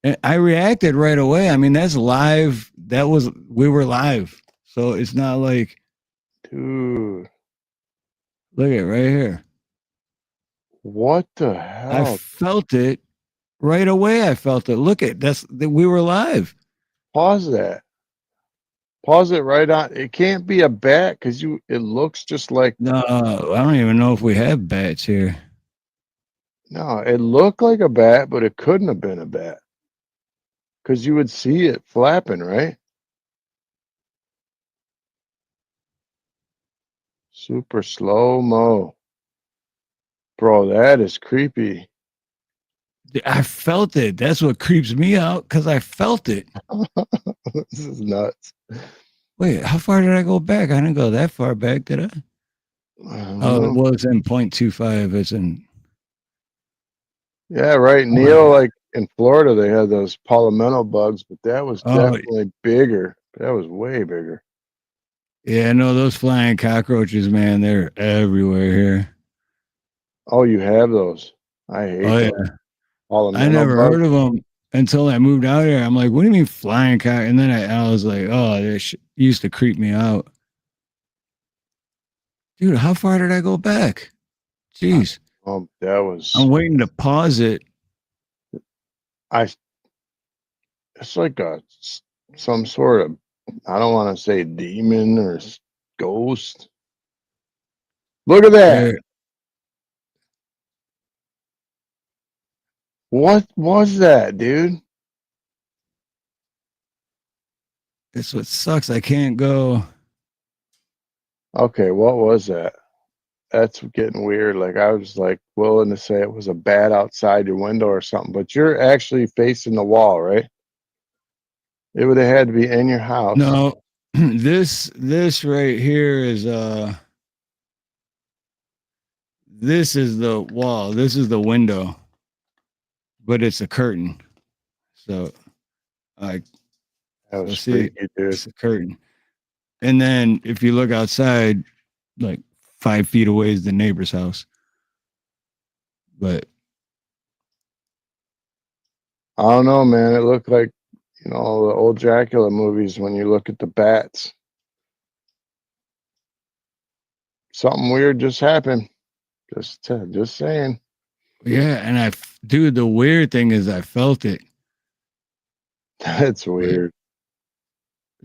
And I reacted right away. I mean, that's live. We were live. So it's not like, dude. Look at right here. What the hell? I felt it right away. I felt it. Look at we were live. Pause that. Pause it right on. It can't be a bat because it looks just like. No, I don't even know if we have bats here. No, it looked like a bat, but it couldn't have been a bat. Because you would see it flapping, right? Super slow-mo. Bro, that is creepy. I felt it. That's what creeps me out, because I felt it. This is nuts. Wait, how far did I go back? I didn't go that far back, did I? Oh, it was in 0.25. It's in. Yeah, right. Neil, like in Florida, they had those palmetto bugs, but that was definitely bigger. That was way bigger. Yeah, no, those flying cockroaches, man, they're everywhere here. Oh, you have those? I hate those. Yeah. I Palmetto never bugs. heard of them until I moved out here. I'm like, what do you mean flying cock? And then I was like, oh, this used to creep me out. Dude, how far did I go back? Jeez. That was. I'm waiting to pause it. It's like some sort of, I don't want to say demon or ghost. Look at that. There. What was that, dude? That's what sucks. I can't go. Okay, what was that? That's getting weird. Like I was like willing to say it was a bat outside your window or something, but you're actually facing the wall, right? It would have had to be in your house. No, this right here is this is the wall. This is the window, but it's a curtain. So like That was see, freaky, dude. it's a curtain. And then if you look outside, like 5 feet away is the neighbor's house. But I don't know, man. It looked like, the old Dracula movies when you look at the bats. Something weird just happened. Just saying. yeah, and dude, the weird thing is I felt it. That's weird.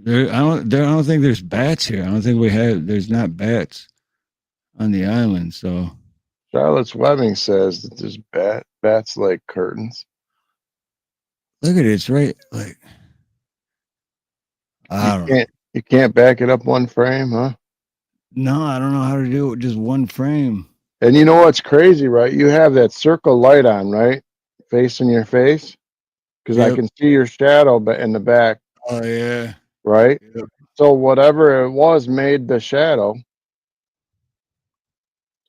I don't think there's bats here. I don't think there's not bats on the island. So Charlotte's Webbing says that there's bats like curtains. look at it. It's right. Like, I don't know. You can't back it up one frame, huh? No, I don't know how to do it with just one frame. And you know what's crazy, right? You have that circle light on, right? Facing your face. Because I can see your shadow in the back. Oh, yeah. Right? Yep. So whatever it was made the shadow.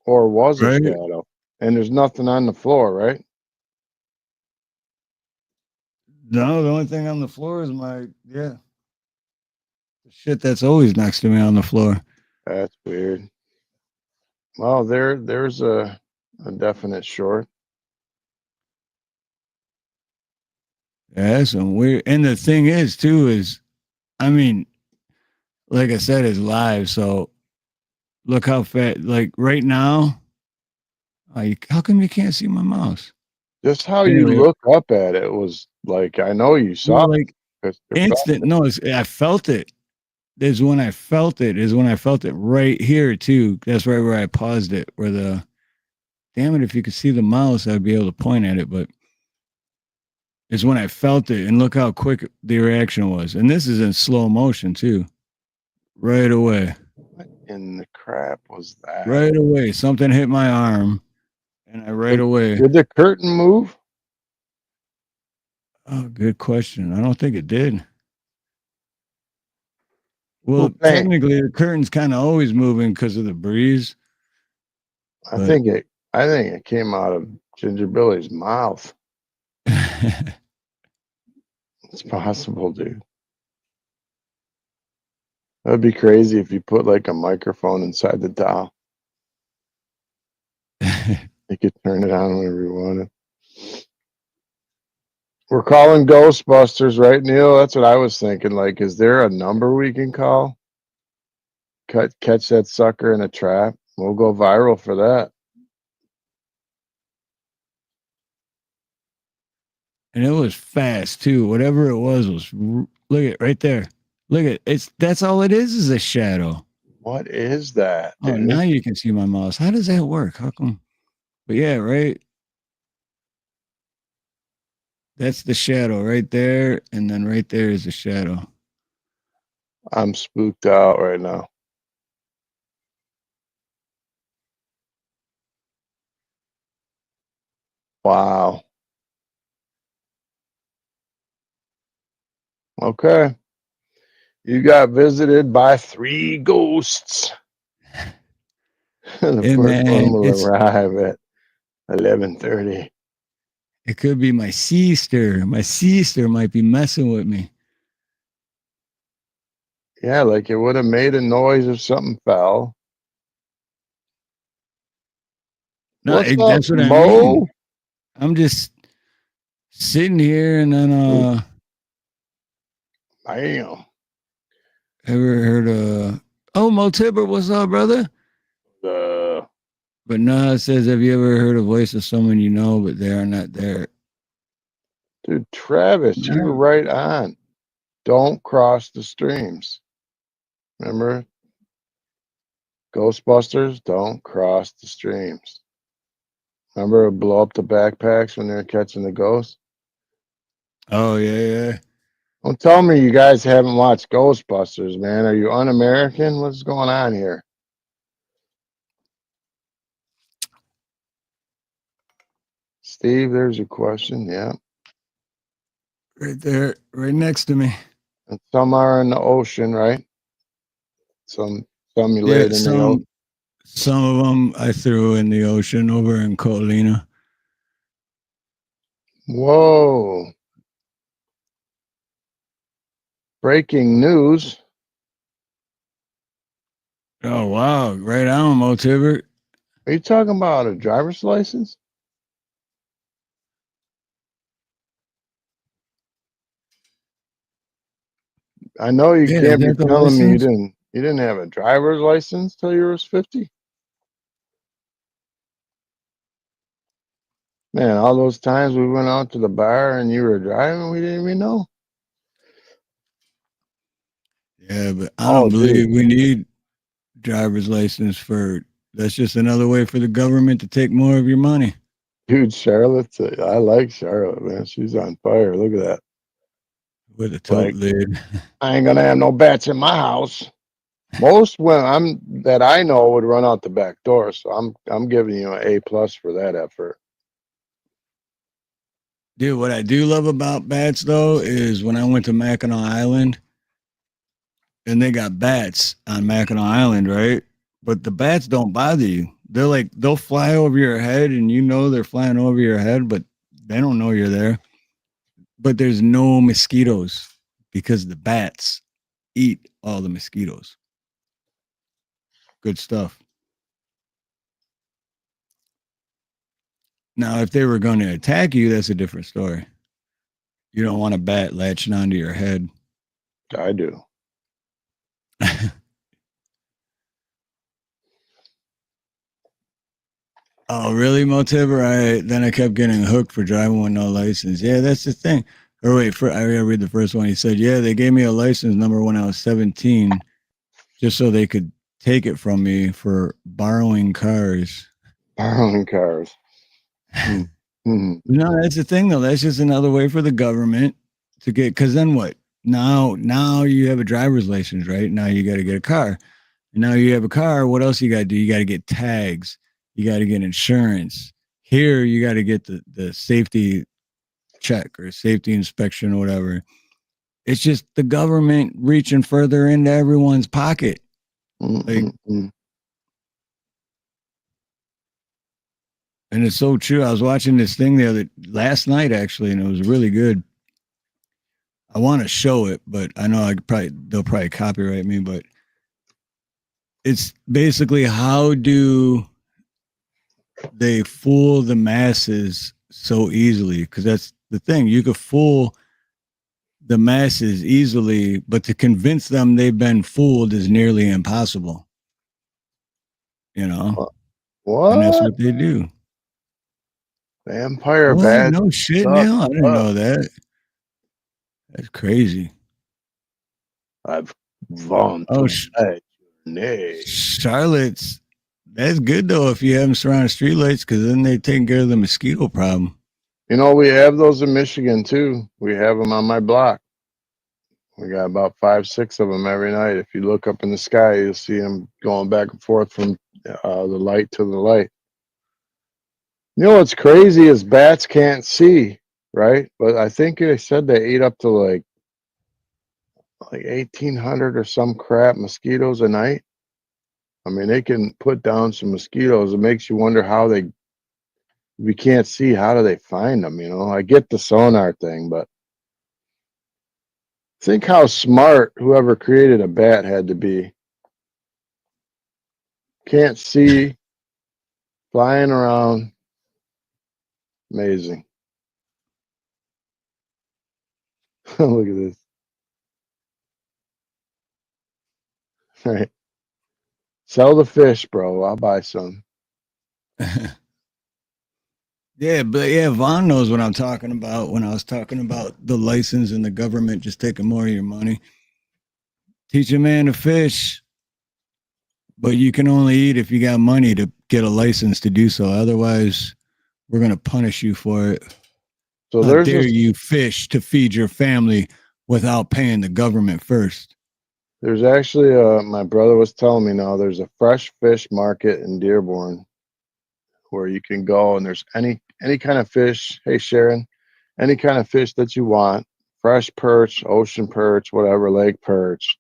Or was a shadow. And there's nothing on the floor, right? No, the only thing on the floor is the shit that's always next to me on the floor. That's weird. Well, there's a definite short. Yeah, that's some weird. And the thing is, too, is, I mean, like I said, it's live. So look how fast, like right now, how come you can't see my mouse? Just how you look up at it was like, I know you saw like instant. No, I felt it. Is when I felt it right here too. That's right where I paused it. Damn it, if you could see the mouse, I'd be able to point at it. But it's when I felt it, and look how quick the reaction was. And this is in slow motion too. Right away. What in the crap was that? Right away, something hit my arm, and away. Did the curtain move? Oh, good question. I don't think it did. Well, technically, the curtain's kind of always moving because of the breeze. I think it came out of Ginger Billy's mouth. It's possible, dude. That'd be crazy if you put like a microphone inside the doll. You could turn it on whenever you wanted. We're calling Ghostbusters, right, Neil? That's what I was thinking. Like, is there a number we can call? Catch that sucker in a trap. We'll go viral for that. And it was fast too. Whatever it was look at right there. Look at that's all it is a shadow. What is that? Oh, dude? Now you can see my mouse. How does that work? How come? But yeah, right. That's the shadow right there, and then right there is the shadow. I'm spooked out right now. Wow. Okay. You got visited by 3 ghosts. The first one will arrive at 11:30. It could be my sister. My sister might be messing with me. Yeah, like it would have made a noise if something fell. No, What's up, that's what I mean. Mo? I'm just sitting here and then Damn. ever heard Mo Tipper, what's up, brother? But no, it says, have you ever heard a voice of someone you know, but they are not there? Dude, Travis, you were right on. Don't cross the streams. Remember? Ghostbusters, don't cross the streams. Remember blow up the backpacks when they were catching the ghosts? Oh, yeah. Don't tell me you guys haven't watched Ghostbusters, man. Are you un-American? What's going on here? Steve, there's your question. Yeah. Right there, right next to me. And some are in the ocean, right? Some you laid in the ocean. Some of them I threw in the ocean over in Colina. Whoa. Breaking news. Oh, wow. Right on, Mo Tibbert. Are you talking about a driver's license? I know you can't be telling me you didn't have a driver's license till you was 50. Man, all those times we went out to the bar and you were driving, we didn't even know. Yeah, but I don't believe we need driver's license for. That's just another way for the government to take more of your money. Dude, Charlotte, I like Charlotte, man. She's on fire. Look at that. With a tote lid. I ain't gonna have no bats in my house. Most women that I know would run out the back door, so I'm giving you an A+ for that effort. Dude, what I do love about bats though is when I went to Mackinac Island, and they got bats on Mackinac Island, right? But the bats don't bother you. They'll fly over your head, and you know they're flying over your head, but they don't know you're there. But there's no mosquitoes because the bats eat all the mosquitoes. Good stuff. Now, if they were going to attack you, that's a different story. You don't want a bat latching onto your head. I do. Oh, really, Motiver? Then I kept getting hooked for driving with no license. Yeah, that's the thing. Or wait, I gotta read the first one. He said, yeah, they gave me a license number when I was 17 just so they could take it from me for borrowing cars. Borrowing cars. No, that's the thing, though. That's just another way for the government to get, because then what? Now you have a driver's license, right? Now you got to get a car. And now you have a car. What else you got to do? You got to get tags. You got to get insurance. Here, you got to get the safety check or safety inspection or whatever. It's just the government reaching further into everyone's pocket. And it's so true. I was watching this thing last night actually, and it was really good. I want to show it, but I know they'll probably copyright me. But it's basically, how do they fool the masses so easily? Because that's the thing. You could fool the masses easily, but to convince them they've been fooled is nearly impossible. You know? What? And that's what they do. Vampire bats. No shit, Neil. I didn't know that. That's crazy. I've vaunted Charlotte's. That's good though if you have them surrounded streetlights, because then they're taking care of the mosquito problem. You know, we have those in Michigan too. We have them on my block. We got about 5, 6 of them every night. If you look up in the sky, you'll see them going back and forth from the light to the light. You know what's crazy is bats can't see, right? But I think they said they ate up to like 1,800 or some crap mosquitoes a night. I mean, they can put down some mosquitoes. It makes you wonder how they we can't see, how do they find them? You know, I get the sonar thing, but think how smart whoever created a bat had to be. Can't see, flying around. Amazing. Look at this. All right. Sell the fish, bro. I'll buy some. Yeah, but yeah, Vaughn knows what I'm talking about when I was talking about the license and the government just taking more of your money. Teach a man to fish, but you can only eat if you got money to get a license to do so. Otherwise, we're going to punish you for it. So How there's dare this, you fish to feed your family without paying the government first? there's actually my brother was telling me now there's a fresh fish market in Dearborn where you can go and there's any kind of fish. Hey Sharon, any kind of fish that you want, fresh perch, ocean perch, whatever, lake perch,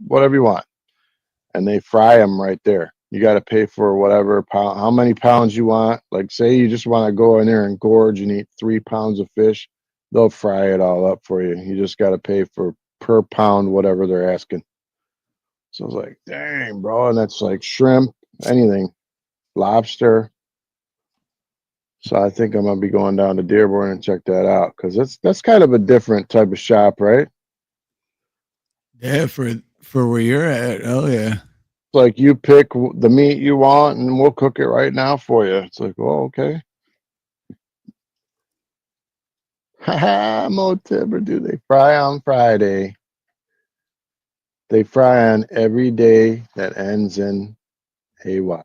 whatever you want. And they fry them right there. You got to pay for whatever pound, how many pounds you want. Like, say you just want to go in there and gorge and eat 3 pounds of fish, they'll fry it all up for you. You just got to pay for per pound whatever they're asking. So I was like, dang, bro. And that's like shrimp, anything, lobster. So I think I'm gonna be going down to Dearborn and check that out because that's kind of a different type of shop, right? Yeah, for where you're at. Oh yeah. It's like you pick the meat you want and we'll cook it right now for you. It's like, oh, okay. Haha, Mo Tibber, do they fry on Friday? They fry on every day that ends in AY.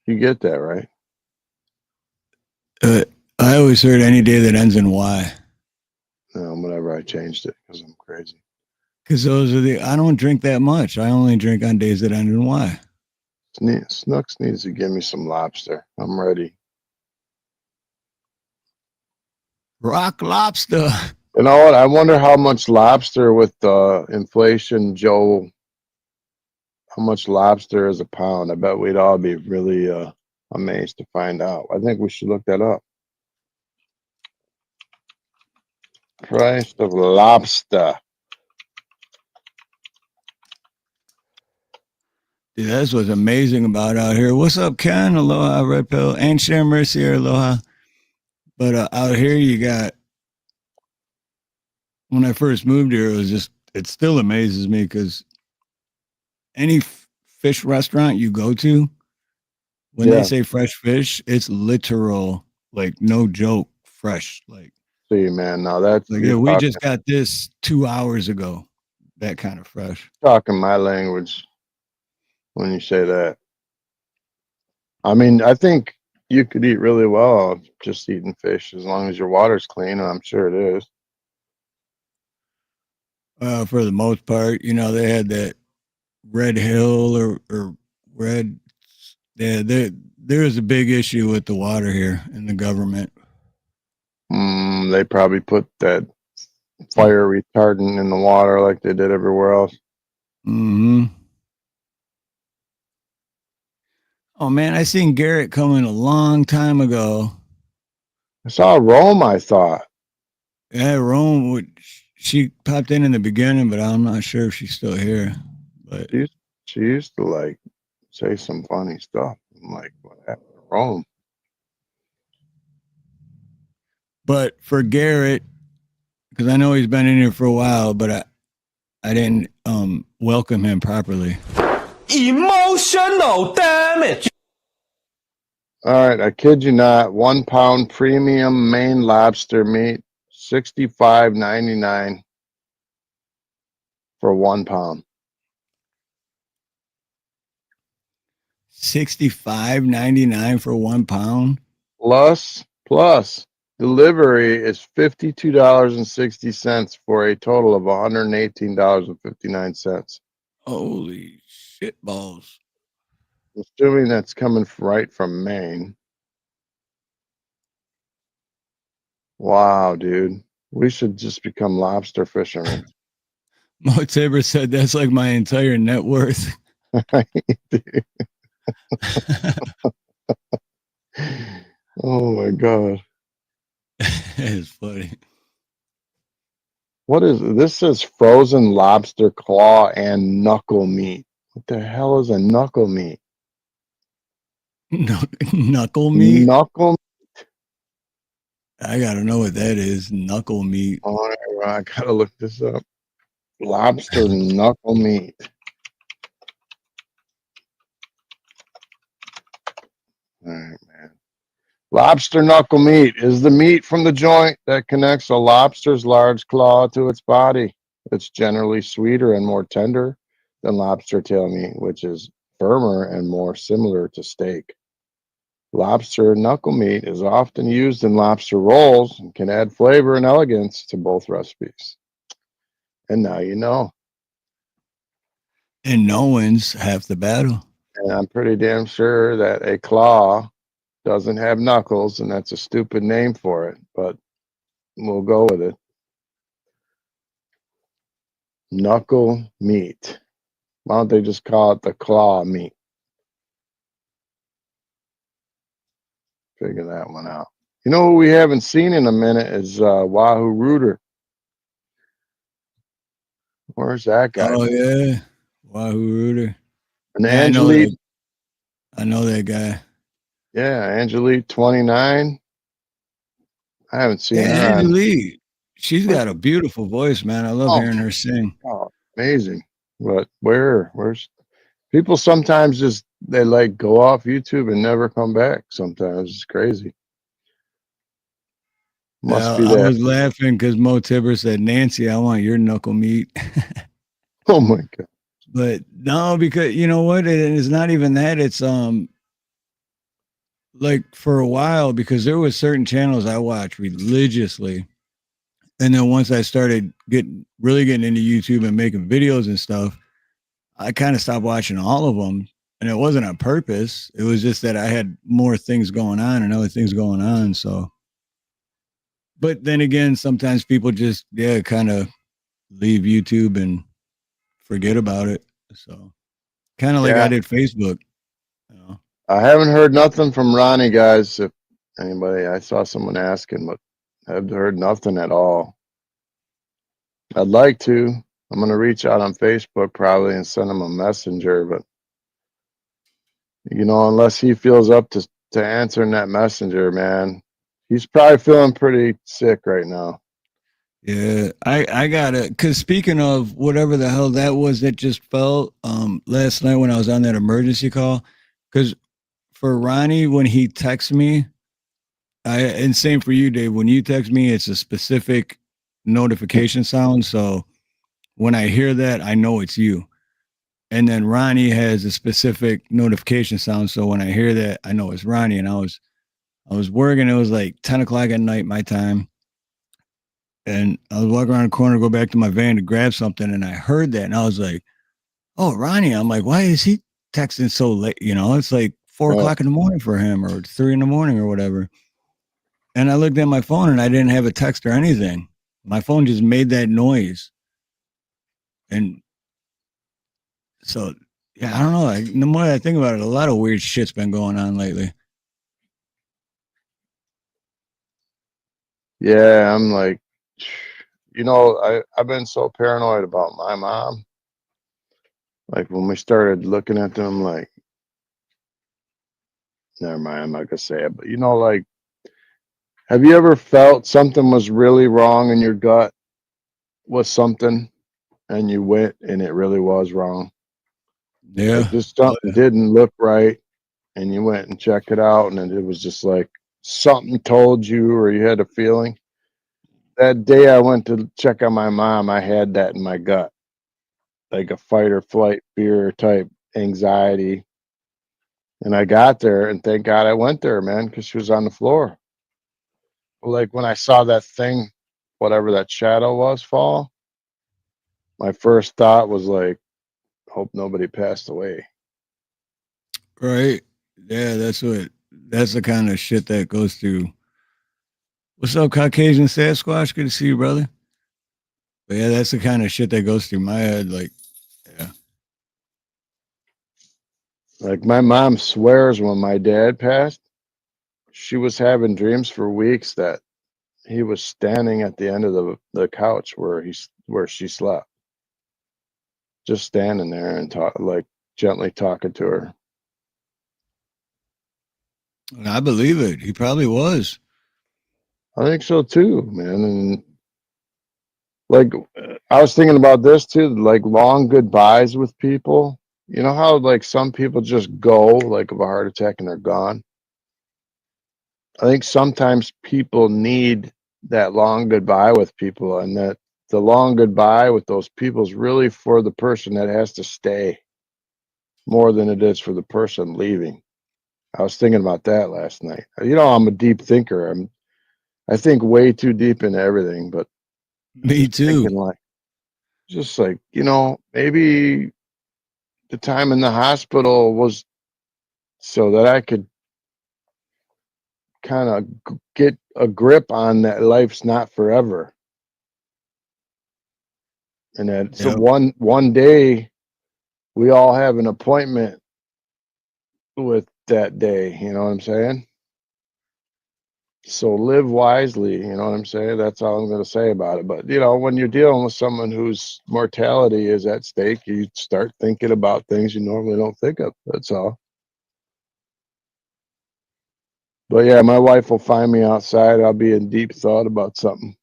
You get that, right? I always heard any day that ends in Y. No, whenever I changed it because I'm crazy. Because those are I don't drink that much. I only drink on days that end in Y. Snooks needs to give me some lobster. I'm ready. Rock lobster. You know what? I wonder how much lobster with inflation, Joe, how much lobster is a pound? I bet we'd all be really amazed to find out. I think we should look that up. Price of lobster. Dude, that's what's amazing about out here. What's up, Ken? Aloha, Red Pill, and Share Mercy here. Aloha. But out here, you got, when I first moved here, it still amazes me because any fish restaurant you go to, when they say fresh fish, it's literal, like no joke, fresh. Like, see, man, now that's like yeah, we just got this 2 hours ago. That kind of fresh. Talking my language when you say that. I mean, I think you could eat really well just eating fish as long as your water's clean, and I'm sure it is. For the most part, they had that Red Hill or Red. Yeah, there is a big issue with the water here in the government. They probably put that fire retardant in the water like they did everywhere else. Mm-hmm. Oh man, I seen Garrett coming a long time ago. I saw Rome, I thought. Yeah, Rome. She popped in the beginning, but I'm not sure if she's still here. But she used to like say some funny stuff. I'm like, what happened to Rome? But for Garrett, because I know he's been in here for a while, but I didn't welcome him properly. Emotional damage. All right, I kid you not. 1 pound premium Maine lobster meat, $65.99 for 1 pound. $65.99 for 1 pound. Plus delivery is $52.60 for a total of $118.59. Holy shit balls. Assuming that's coming right from Maine. Wow, dude. We should just become lobster fishermen. Mo Tabor said that's like my entire net worth. Oh my god. It's funny. What is this? Says frozen lobster claw and knuckle meat. What the hell is a knuckle meat? Knuckle meat? Knuckle. I gotta know what that is. Knuckle meat. Oh, I gotta look this up. Lobster knuckle meat. All right, man. Lobster knuckle meat is the meat from the joint that connects a lobster's large claw to its body. It's generally sweeter and more tender than lobster tail meat, which is firmer and more similar to steak. Lobster knuckle meat is often used in lobster rolls and can add flavor and elegance to both recipes. And now you know. And no one's half the battle. And I'm pretty damn sure that a claw doesn't have knuckles, and that's a stupid name for it, but we'll go with it. Knuckle meat. Why don't they just call it the claw meat? Figure that one out. You know what we haven't seen in a minute is Wahoo Rooter. Where's that guy? Oh yeah, Wahoo Rooter. And Yeah, Angelique. I know that guy. Yeah, Angelique 29. I haven't seen her. Angelique. She's got a beautiful voice, man. I love hearing her sing. Oh, amazing. But where's people sometimes just they like go off YouTube and never come back. Sometimes it's crazy. Must be I that. was laughing because Mo Tibber said, Nancy, I want your knuckle meat. Oh my god. But no, because you know what? It's not even that. It's like for a while, because there was certain channels I watched religiously. And then once I started really getting into YouTube and making videos and stuff, I kind of stopped watching all of them. And it wasn't on purpose. It was just that I had more things going on and other things going on. So, but then again, sometimes people just, kind of leave YouTube and forget about it. So, kind of like I did Facebook. You know? I haven't heard nothing from Ronnie, guys. If anybody, I saw someone asking, but I've heard nothing at all. I'd like to. I'm going to reach out on Facebook probably and send him a messenger, but unless he feels up to answering that messenger, man, he's probably feeling pretty sick right now. Yeah, I gotta, because speaking of whatever the hell that was that just fell last night when I was on that emergency call, because for Ronnie, when he texts me, and same for you, Dave, when you text me, it's a specific notification sound. So when I hear that, I know it's you. And then Ronnie has a specific notification sound. So when I hear that, I know it's Ronnie. And I was working, it was like 10 o'clock at night, my time. And I was walking around the corner, go back to my van to grab something, and I heard that, and I was like, "Oh, Ronnie!" I'm like, "Why is he texting so late? It's like 4 o'clock in the morning for him, or 3 in the morning, or whatever." And I looked at my phone, and I didn't have a text or anything. My phone just made that noise, and so I don't know. The more I think about it, a lot of weird shit's been going on lately. Yeah, I'm like, I've been so paranoid about my mom. Like when we started looking at them, like, never mind, I'm not gonna say it, but like, have you ever felt something was really wrong in your gut with something, and you went and it really was wrong? Yeah, like just something didn't look right, and you went and checked it out, and it was just like something told you, or you had a feeling. That day I went to check on my mom, I had that in my gut, like a fight or flight, fear type anxiety. And I got there, and thank God I went there, man, because she was on the floor. Like when I saw that thing, whatever that shadow was, fall, my first thought was like, hope nobody passed away. right. Yeah, that's the kind of shit that goes through. What's up, Caucasian Sasquatch? Good to see you, brother. But yeah, that's the kind of shit that goes through my head. Like, yeah. Like my mom swears when my dad passed, she was having dreams for weeks that he was standing at the end of the couch where she slept, just standing there and like gently talking to her. And I believe it. He probably was. I think so too, man. And like I was thinking about this too, like long goodbyes with people. You know how like some people just go like of a heart attack and they're gone? I think sometimes people need that long goodbye with people, and that the long goodbye with those people is really for the person that has to stay more than it is for the person leaving. I was thinking about that last night. You know, I'm a deep thinker. I think way too deep into everything, but Me too. thinking like just like, you know, maybe the time in the hospital was so that I could kind of get a grip on that life's not forever. And that so Yep. one day we all have an appointment with that day, you know what I'm saying? So live wisely, you know what I'm saying? That's all I'm going to say about it. But you know, when you're dealing with someone whose mortality is at stake, you start thinking about things you normally don't think of. That's all. But yeah, my wife will find me outside. I'll be in deep thought about something.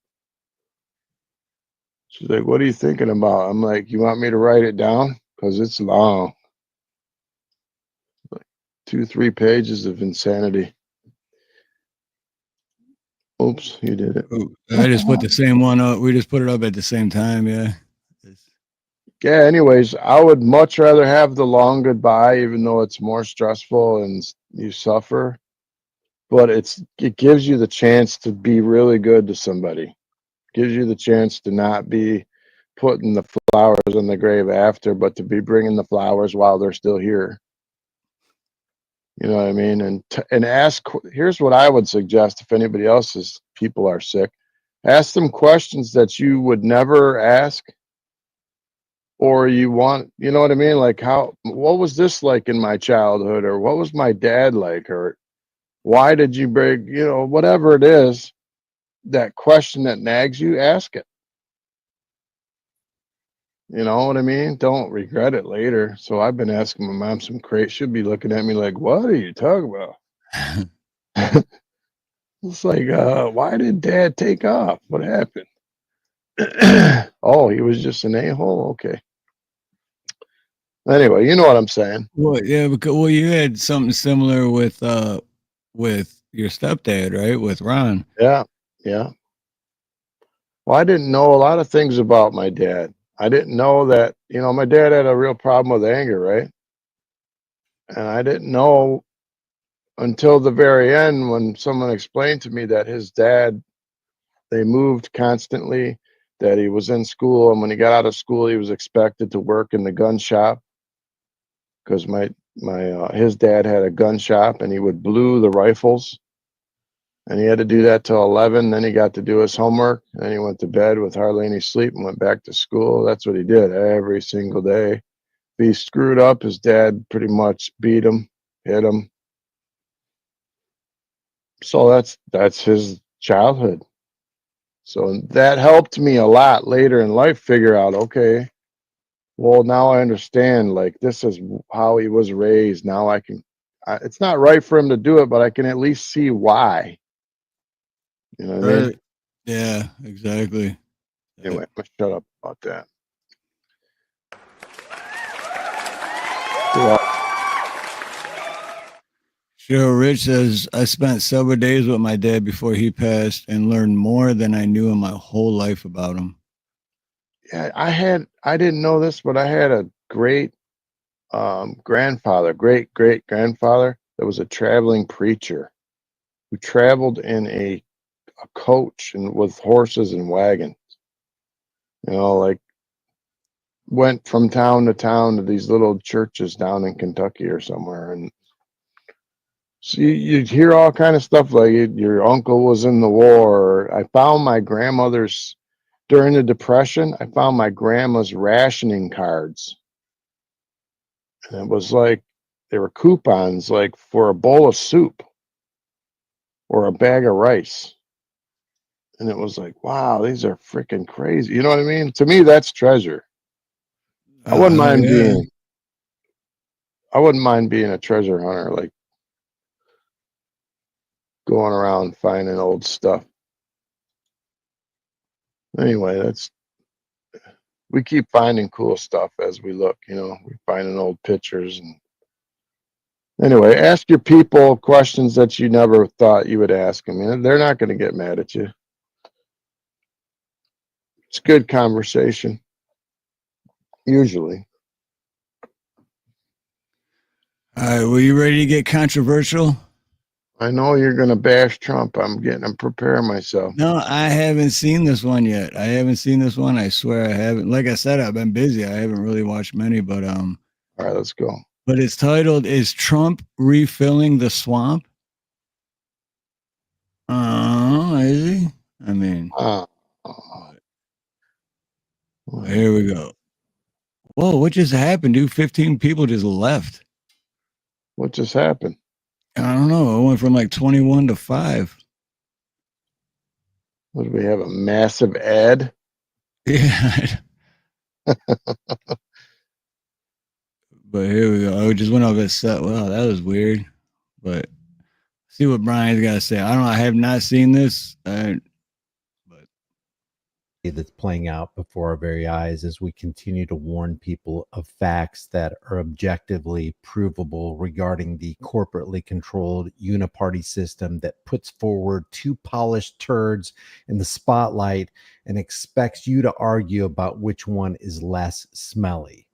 She's like, "What are you thinking about?" I'm like, "You want me to write it down? Because it's long, like 2, 3 pages of insanity." Oops, you did it. Ooh, I just put the same one up. We just put it up at the same time. Yeah. Yeah, anyways, I would much rather have the long goodbye, even though it's more stressful and you suffer. But it gives you the chance to be really good to somebody. Gives you the chance to not be putting the flowers in the grave after, but to be bringing the flowers while they're still here. You know what I mean? And ask. Here's what I would suggest if anybody else's people are sick, ask them questions that you would never ask, or you want. You know what I mean? Like what was this like in my childhood, or what was my dad like, or why did you break? You know, whatever it is, that question that nags you, ask it. You know what I mean? Don't regret it later. So I've been asking my mom some crazy. She'll be looking at me like, "What are you talking about?" It's like, why did Dad take off? What happened? Oh, he was just an a-hole. Okay. Anyway, you know what I'm saying. Well, yeah, because you had something similar with your stepdad, right? With Ron. Yeah, yeah. Well, I didn't know a lot of things about my dad. I didn't know that, you know, my dad had a real problem with anger, right? And I didn't know until the very end when someone explained to me that his dad, they moved constantly, that he was in school, and when he got out of school, he was expected to work in the gun shop because my his dad had a gun shop and he would blue the rifles, and he had to do that till 11. Then he got to do his homework, and then he went to bed with hardly any sleep and went back to school. That's what he did every single day. If he screwed up, his dad pretty much beat him, hit him. So that's his childhood. So that helped me a lot later in life figure out, okay, well, now I understand, like, this is how he was raised. Now it's not right for him to do it, but I can at least see why. You know what I mean? Right. Yeah, exactly. Anyway, I'm gonna shut up about that. Sure, Rich says, I spent several days with my dad before he passed and learned more than I knew in my whole life about him. Yeah, I didn't know this, but I had a great grandfather, great great grandfather that was a traveling preacher who traveled in a coach and with horses and wagons. You know, like went from town to town to these little churches down in Kentucky or somewhere, and so you'd hear all kind of stuff like your uncle was in the war. I found my grandmother's during the Depression, I found my grandma's rationing cards. And it was like, they were coupons like for a bowl of soup or a bag of rice. And it was like, wow, these are freaking crazy. You know what I mean? To me, that's treasure. I wouldn't mind Yeah. being a treasure hunter, like going around finding old stuff. Anyway, we keep finding cool stuff as we look, we're finding old pictures. And anyway, ask your people questions that you never thought you would ask them. They're not going to get mad at you. It's good conversation, usually. All right, were you ready to get controversial? I know you're going to bash Trump. I'm preparing myself. No, I haven't seen this one yet. I swear I haven't. Like I said, I've been busy. I haven't really watched many, but all right, let's go. But it's titled, "Is Trump Refilling the Swamp?" Is he? I mean, here we go. Whoa, what just happened, dude? 15 people just left. What just happened? I don't know. It went from like 21 to 5. What, do we have a massive ad? Yeah. But here we go. I just went off his set. Wow, that was weird. But see what Brian's got to say. I don't know. I have not seen this. That's playing out before our very eyes as we continue to warn people of facts that are objectively provable regarding the corporately controlled uniparty system that puts forward two polished turds in the spotlight and expects you to argue about which one is less smelly.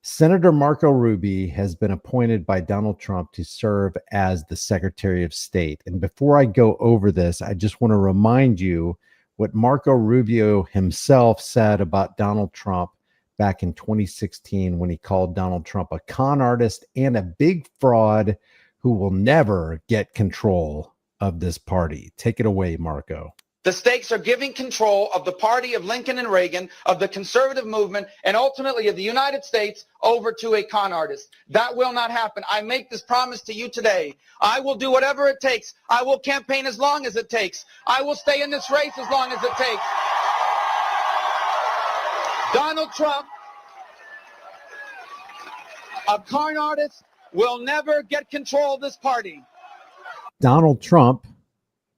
Senator Marco Rubio has been appointed by Donald Trump to serve as the Secretary of State. And before I go over this, I just want to remind you what Marco Rubio himself said about Donald Trump back in 2016 when he called Donald Trump a con artist and a big fraud who will never get control of this party. Take it away, Marco. The stakes are giving control of the party of Lincoln and Reagan, of the conservative movement, and ultimately of the United States over to a con artist. That will not happen. I make this promise to you today. I will do whatever it takes. I will campaign as long as it takes. I will stay in this race as long as it takes. Donald Trump, a con artist, will never get control of this party. Donald Trump,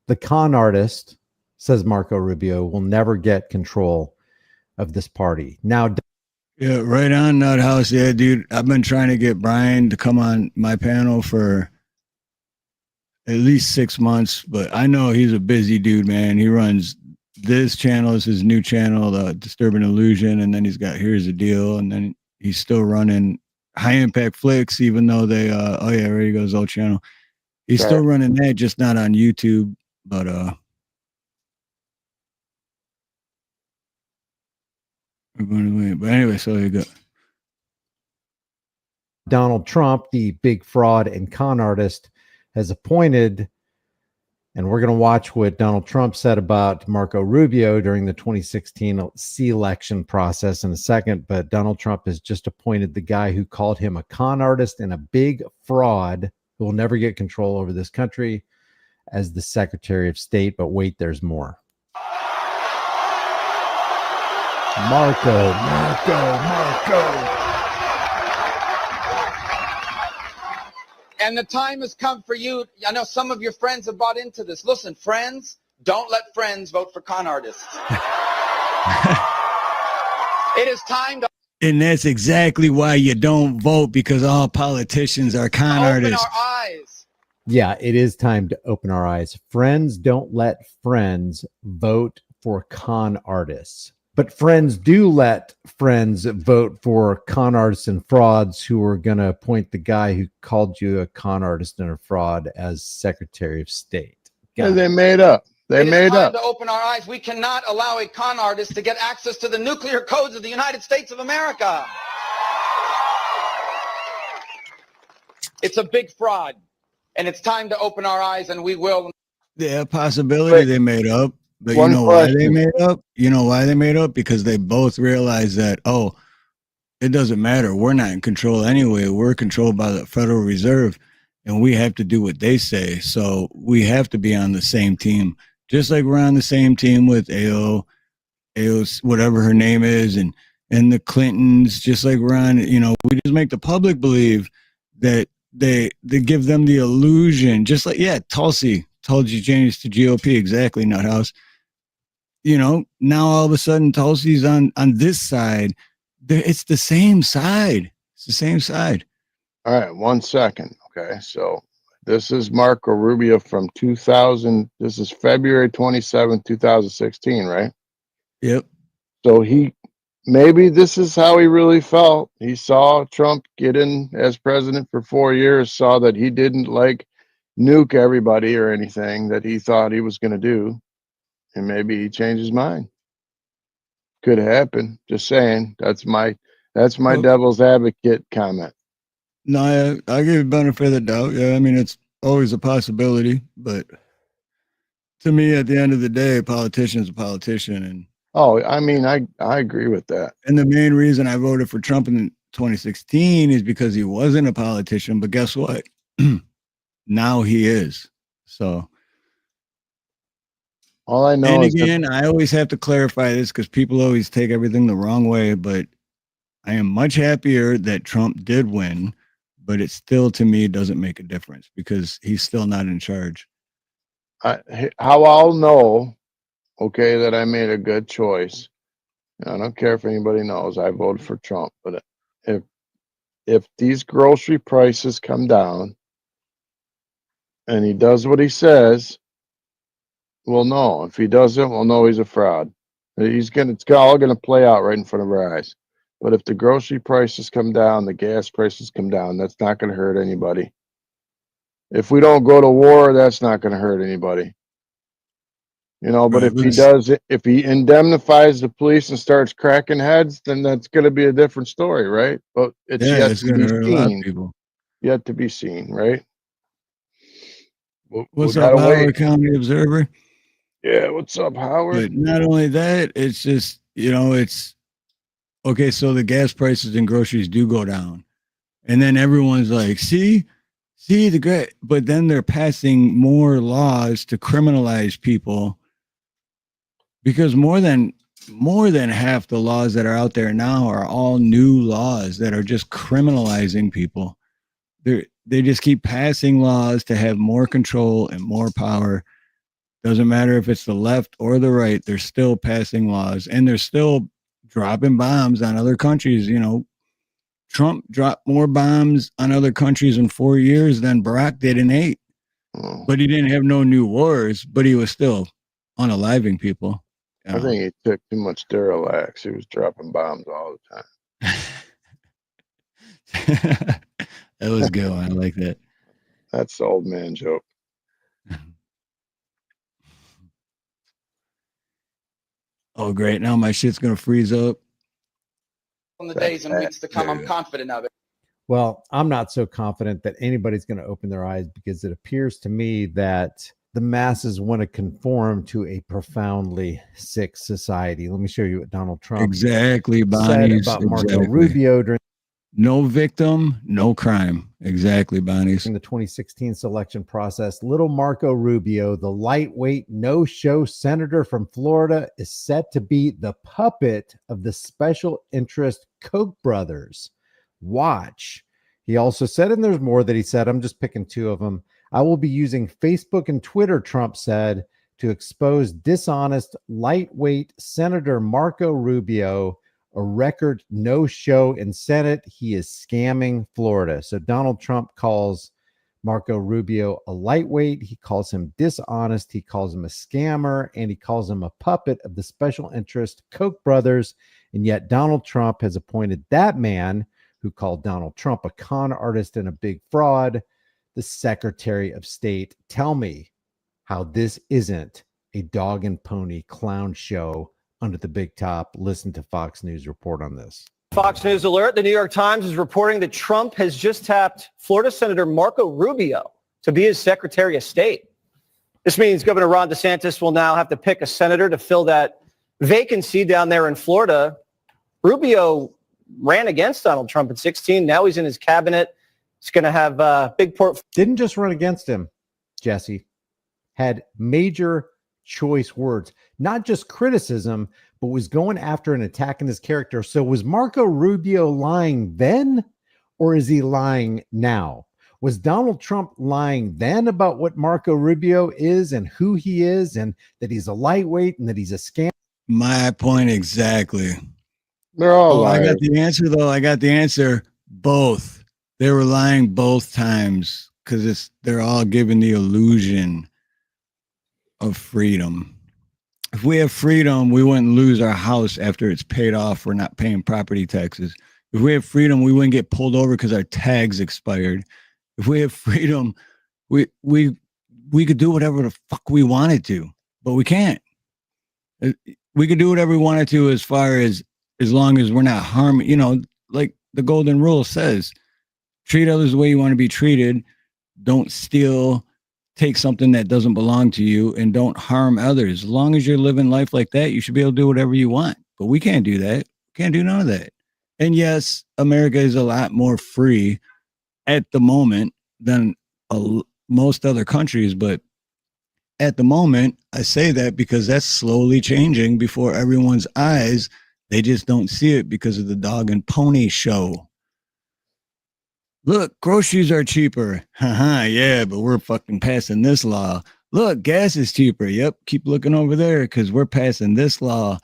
the con artist, says Marco Rubio, will never get control of this party. Now, yeah, right on, Nut House. Yeah, dude, I've been trying to get Brian to come on my panel for at least 6 months, but I know he's a busy dude, man. He runs this channel, is his new channel, the Disturbing Illusion, and then he's got Here's the Deal, and then he's still running High Impact Flicks, even though they, oh yeah, there he goes, old channel. He's still running that, just not on YouTube, but but anyway, so you go. Donald Trump, the big fraud and con artist, has appointed, and we're going to watch what Donald Trump said about Marco Rubio during the 2016 election process in a second, but Donald Trump has just appointed the guy who called him a con artist and a big fraud who will never get control over this country as the Secretary of State. But wait, there's more. Marco. And the time has come for you. I know some of your friends have bought into this. Listen, friends, don't let friends vote for con artists. It is time to... And that's exactly why you don't vote, because all politicians are con artists. Open our eyes. Yeah, it is time to open our eyes. Friends don't let friends vote for con artists. But friends do let friends vote for con artists and frauds who are going to appoint the guy who called you a con artist and a fraud as Secretary of State. Yeah, they made up. It is time to open our eyes. We cannot allow a con artist to get access to the nuclear codes of the United States of America. It's a big fraud, and it's time to open our eyes, and we will. Yeah, possibility they made up. But One you know why they question. made up? You know why they made up? Because they both realized that, oh, it doesn't matter. We're not in control anyway. We're controlled by the Federal Reserve, and we have to do what they say. So we have to be on the same team, just like we're on the same team with AO's whatever her name is, and the Clintons. Just like we're on, we just make the public believe that they give them the illusion. Just like Tulsi told you change to GOP exactly, Nuthouse. Now all of a sudden Tulsi's on this side. It's the same side. It's the same side. All right, 1 second. Okay, so this is Marco Rubio from 2000. This is February 27, 2016, right? Yep. So maybe this is how he really felt. He saw Trump get in as president for 4 years, saw that he didn't nuke everybody or anything that he thought he was going to do. And maybe he changed his mind. Could happen. Just saying. That's my devil's advocate comment. No, I give you benefit of the doubt. Yeah, I mean, it's always a possibility, but to me, at the end of the day, a politician is a politician. And I mean, I agree with that. And the main reason I voted for Trump in 2016 is because he wasn't a politician. But guess what? Now he is. So all I know is again, I always have to clarify this because people always take everything the wrong way. But I am much happier that Trump did win. But it still, to me, doesn't make a difference because he's still not in charge. How I'll know, okay, that I made a good choice. I don't care if anybody knows I voted for Trump, but if these grocery prices come down and he does what he says, we'll know. If he doesn't, we'll know he's a fraud. It's all gonna play out right in front of our eyes. But if the grocery prices come down, the gas prices come down, that's not going to hurt anybody. If we don't go to war, that's not going to hurt anybody. But right, if he indemnifies the police and starts cracking heads, then that's going to be a different story, right? But it's yet to be seen. Yet to be seen, right? What's up, Howard County Observer? Yeah, what's up, Howard? But not only that, it's just, it's okay, so the gas prices and groceries do go down. And then everyone's like, see the great, but then they're passing more laws to criminalize people because more than half the laws that are out there now are all new laws that are just criminalizing people. They just keep passing laws to have more control and more power. Doesn't matter if it's the left or the right, they're still passing laws and they're still dropping bombs on other countries. Trump dropped more bombs on other countries in 4 years than Barack did in 8. But he didn't have no new wars, but he was still unaliving people. I think he took too much Duralax. He was dropping bombs all the time. That was good one. I like that. That's the old man joke. Oh, great. Now my shit's going to freeze up. In the days and weeks to come, I'm confident of it. Well, I'm not so confident that anybody's going to open their eyes because it appears to me that the masses want to conform to a profoundly sick society. Let me show you what Donald Trump said about Marco Rubio during no victim, no crime. Exactly, Bonnie's. In the 2016 selection process, little Marco Rubio, the lightweight no-show senator from Florida, is set to be the puppet of the special interest Koch brothers. Watch. He also said, and there's more that he said, I'm just picking two of them. I will be using Facebook and Twitter, Trump said, to expose dishonest lightweight Senator Marco Rubio, a record no-show in Senate. He is scamming Florida. So Donald Trump calls Marco Rubio a lightweight. He calls him dishonest. He calls him a scammer, and he calls him a puppet of the special interest Koch brothers. And yet Donald Trump has appointed that man who called Donald Trump a con artist and a big fraud, the Secretary of State. Tell me how this isn't a dog and pony clown show under the big top. Listen to Fox News report on this. Fox News alert. The New York Times is reporting that Trump has just tapped Florida Senator Marco Rubio to be his Secretary of State. This means Governor Ron DeSantis will now have to pick a senator to fill that vacancy down there in Florida. Rubio ran against Donald Trump in 2016. Now he's in his cabinet. He's going to have big Didn't just run against him, Jesse. Had major choice words, not just criticism, but was going after and attacking his character. So was Marco Rubio lying then, or is he lying now? Was Donald Trump lying then about what Marco Rubio is and who he is and that he's a lightweight and that he's a scam? My point exactly. They're all liars. I got the answer, though. I got the answer. Both. They were lying both times because they're all giving the illusion of freedom. If we have freedom, we wouldn't lose our house after it's paid off for not paying property taxes. If we have freedom, we wouldn't get pulled over because our tags expired. If we have freedom, we could do whatever the fuck we wanted to, but we can't. We could do whatever we wanted to as long as we're not harming, like the golden rule says, treat others the way you want to be treated. Don't steal, take something that doesn't belong to you, and don't harm others. As long as you're living life like that, you should be able to do whatever you want, but we can't do that. Can't do none of that. And yes, America is a lot more free at the moment than most other countries, but at the moment, I say that because that's slowly changing before everyone's eyes. They just don't see it because of the dog and pony show. Look, groceries are cheaper. Haha, yeah, but we're fucking passing this law. Look, gas is cheaper. Yep, keep looking over there because we're passing this law.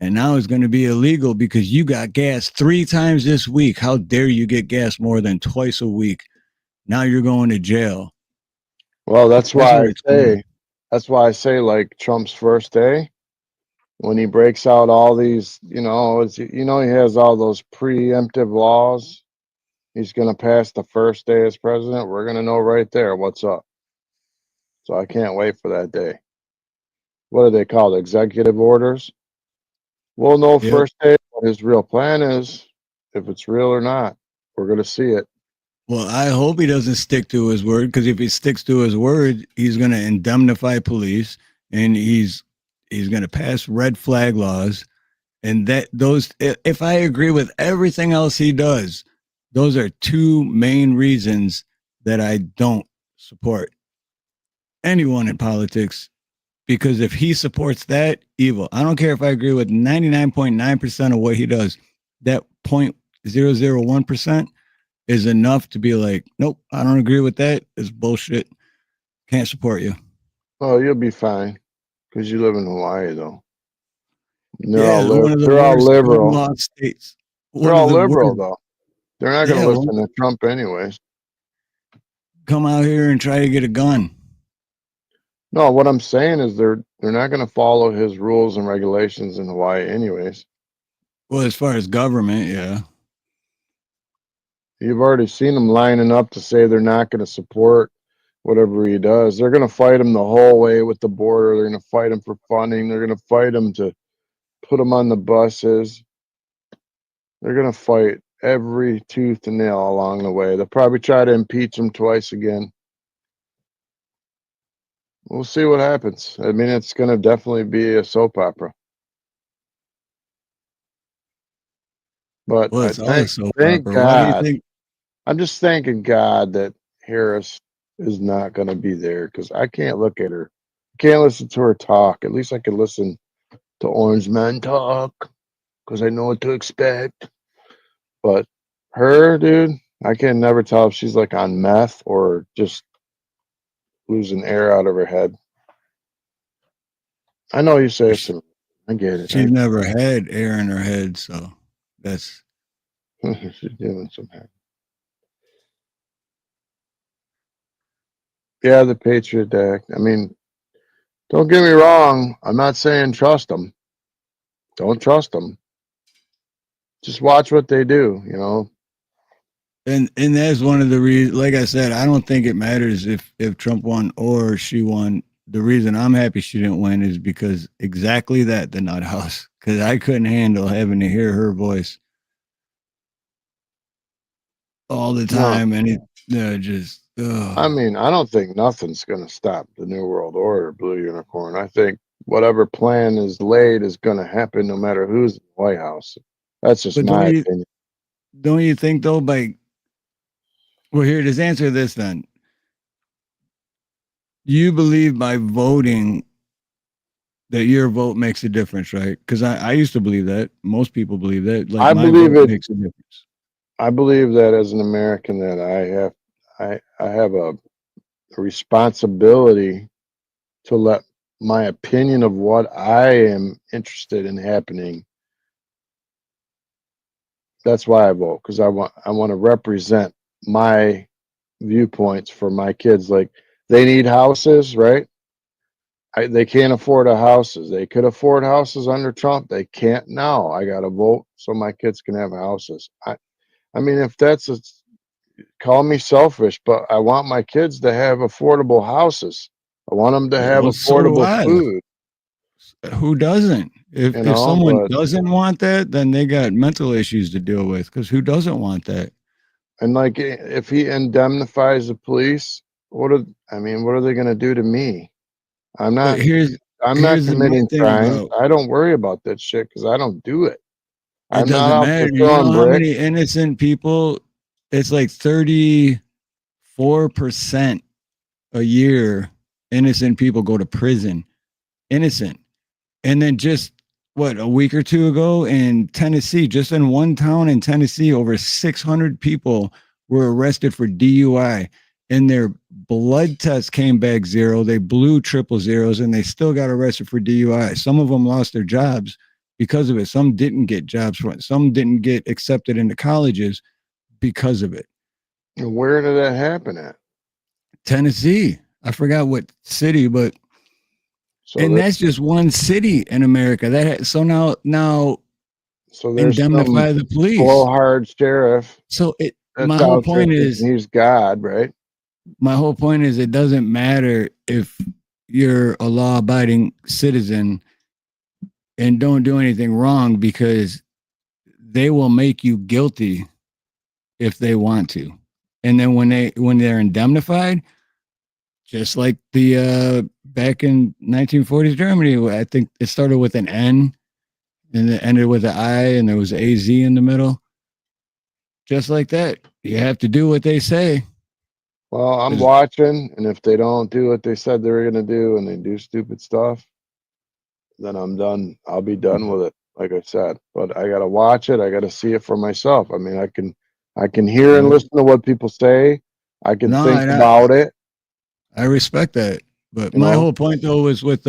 And now it's going to be illegal because you got gas 3 times this week. How dare you get gas more than twice a week? Now you're going to jail. Well, that's why I say like Trump's first day, when he breaks out all these, he has all those preemptive laws. He's going to pass the first day as president. We're going to know right there what's up. So I can't wait for that day. What are they called? Executive orders? We'll know first day what his real plan is, if it's real or not. We're going to see it. Well, I hope he doesn't stick to his word, because if he sticks to his word, he's going to indemnify police, and he's going to pass red flag laws. And if I agree with everything else he does, those are 2 main reasons that I don't support anyone in politics. Because if he supports that, evil. I don't care if I agree with 99.9% of what he does. That 0.001% is enough to be like, nope, I don't agree with that. It's bullshit. Can't support you. Oh, you'll be fine because you live in Hawaii, though. They're all liberal states. They're all liberal, though. They're not going to listen to Trump anyways. Come out here and try to get a gun. No, what I'm saying is they're not going to follow his rules and regulations in Hawaii anyways. Well, as far as government, yeah. You've already seen them lining up to say they're not going to support whatever he does. They're going to fight him the whole way with the border. They're going to fight him for funding. They're going to fight him to put him on the buses. They're going to fight every tooth and nail along the way. They'll probably try to impeach him twice again. We'll see what happens. I mean, it's going to definitely be a soap opera. But thank God. I'm just thanking God that Harris is not going to be there, because I can't look at her. I can't listen to her talk. At least I can listen to Orange Man talk, because I know what to expect. But her, dude, I can never tell if she's like on meth or just losing air out of her head. I know you say it's I get it. She's never had air in her head, so that's she's doing some head. Yeah, the Patriot Act. I mean, don't get me wrong. I'm not saying trust them. Don't trust them. Just watch what they do, And that's one of the reasons, like I said, I don't think it matters if Trump won or she won. The reason I'm happy she didn't win is because exactly that, the nut house, because I couldn't handle having to hear her voice all the time. No. And I mean, I don't think nothing's going to stop the New World Order, Blue Unicorn. I think whatever plan is laid is going to happen no matter who's in the White House. That's just But my opinion. don't you think though, well, here, just answer this then. You believe by voting that your vote makes a difference, right? Because I used to believe that. Most people believe that. Like I my believe vote it makes a difference. I believe that as an American that I have a responsibility to let my opinion of what I am interested in happening. That's why I vote, because I want to represent my viewpoints for my kids. Like, they need houses, right? They can't afford a houses. They could afford houses under Trump. They can't now. I got to vote so my kids can have houses. I mean, if that's call me selfish, but I want my kids to have affordable houses. I want them to have Well, so do affordable I. food. Who doesn't? If someone But doesn't want that, then they got mental issues to deal with. Because who doesn't want that? and like, if he indemnifies the police, what are they going to do to me? I'm But not here's my committing thing crimes. about I don't worry about that shit because I don't do it. it. I'm not Doesn't out there matter. You know throwing how bricks. many innocent people? It's like 34% a year. Innocent people go to prison. Innocent. And then just a week or two ago in Tennessee, just in one town in Tennessee, over 600 people were arrested for DUI, and their blood test came back zero. They blew triple zeros, and they still got arrested for DUI. Some of them lost their jobs because of it. Some didn't get jobs from it. Some didn't get accepted into colleges because of it. And where did that happen at? Tennessee. I forgot what city, but So and that's just one city in America. So now so there's indemnify some the police. blowhard sheriff So my that's whole out there point thinking is he's God, right? my whole point is it doesn't matter if you're a law-abiding citizen and don't do anything wrong, because they will make you guilty if they want to. And then when they're indemnified, just like the back in 1940s Germany, I think it started with an N and it ended with an I, and there was AZ in the middle. Just like that, you have to do what they say. Well, I'm watching, and if they don't do what they said they were going to do and they do stupid stuff, then I'm done. I'll be done with it, like I said. But I got to watch it. I got to see it for myself. I mean, I can hear and listen to what people say. I can think about it. I respect that. But my whole point, though, was with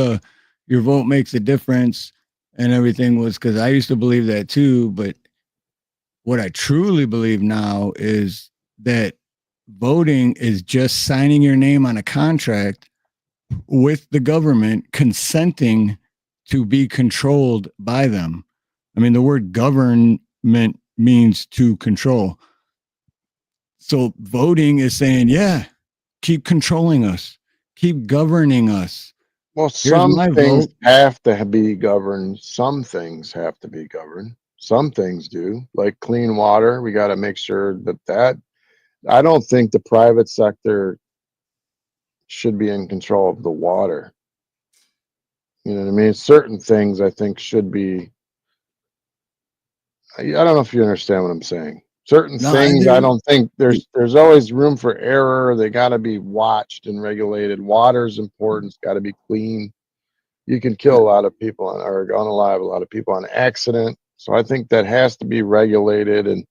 your vote makes a difference and everything, was because I used to believe that too. But what I truly believe now is that voting is just signing your name on a contract with the government, consenting to be controlled by them. I mean, the word government means to control. So voting is saying, yeah, keep controlling us, keep governing us. Well, Here's some my things vote. have to be governed. Some things have to be governed. Some things do, like clean water. We got to make sure that I don't think the private sector should be in control of the water. You know what I mean? Certain things I think should be. I don't know if you understand what I'm saying. Certain No, I things I do. don't think there's always room for error. They got to be watched and regulated. Water's important. It's got to be clean. You can kill a lot of people or unalive a lot of people on accident. So I think that has to be regulated. And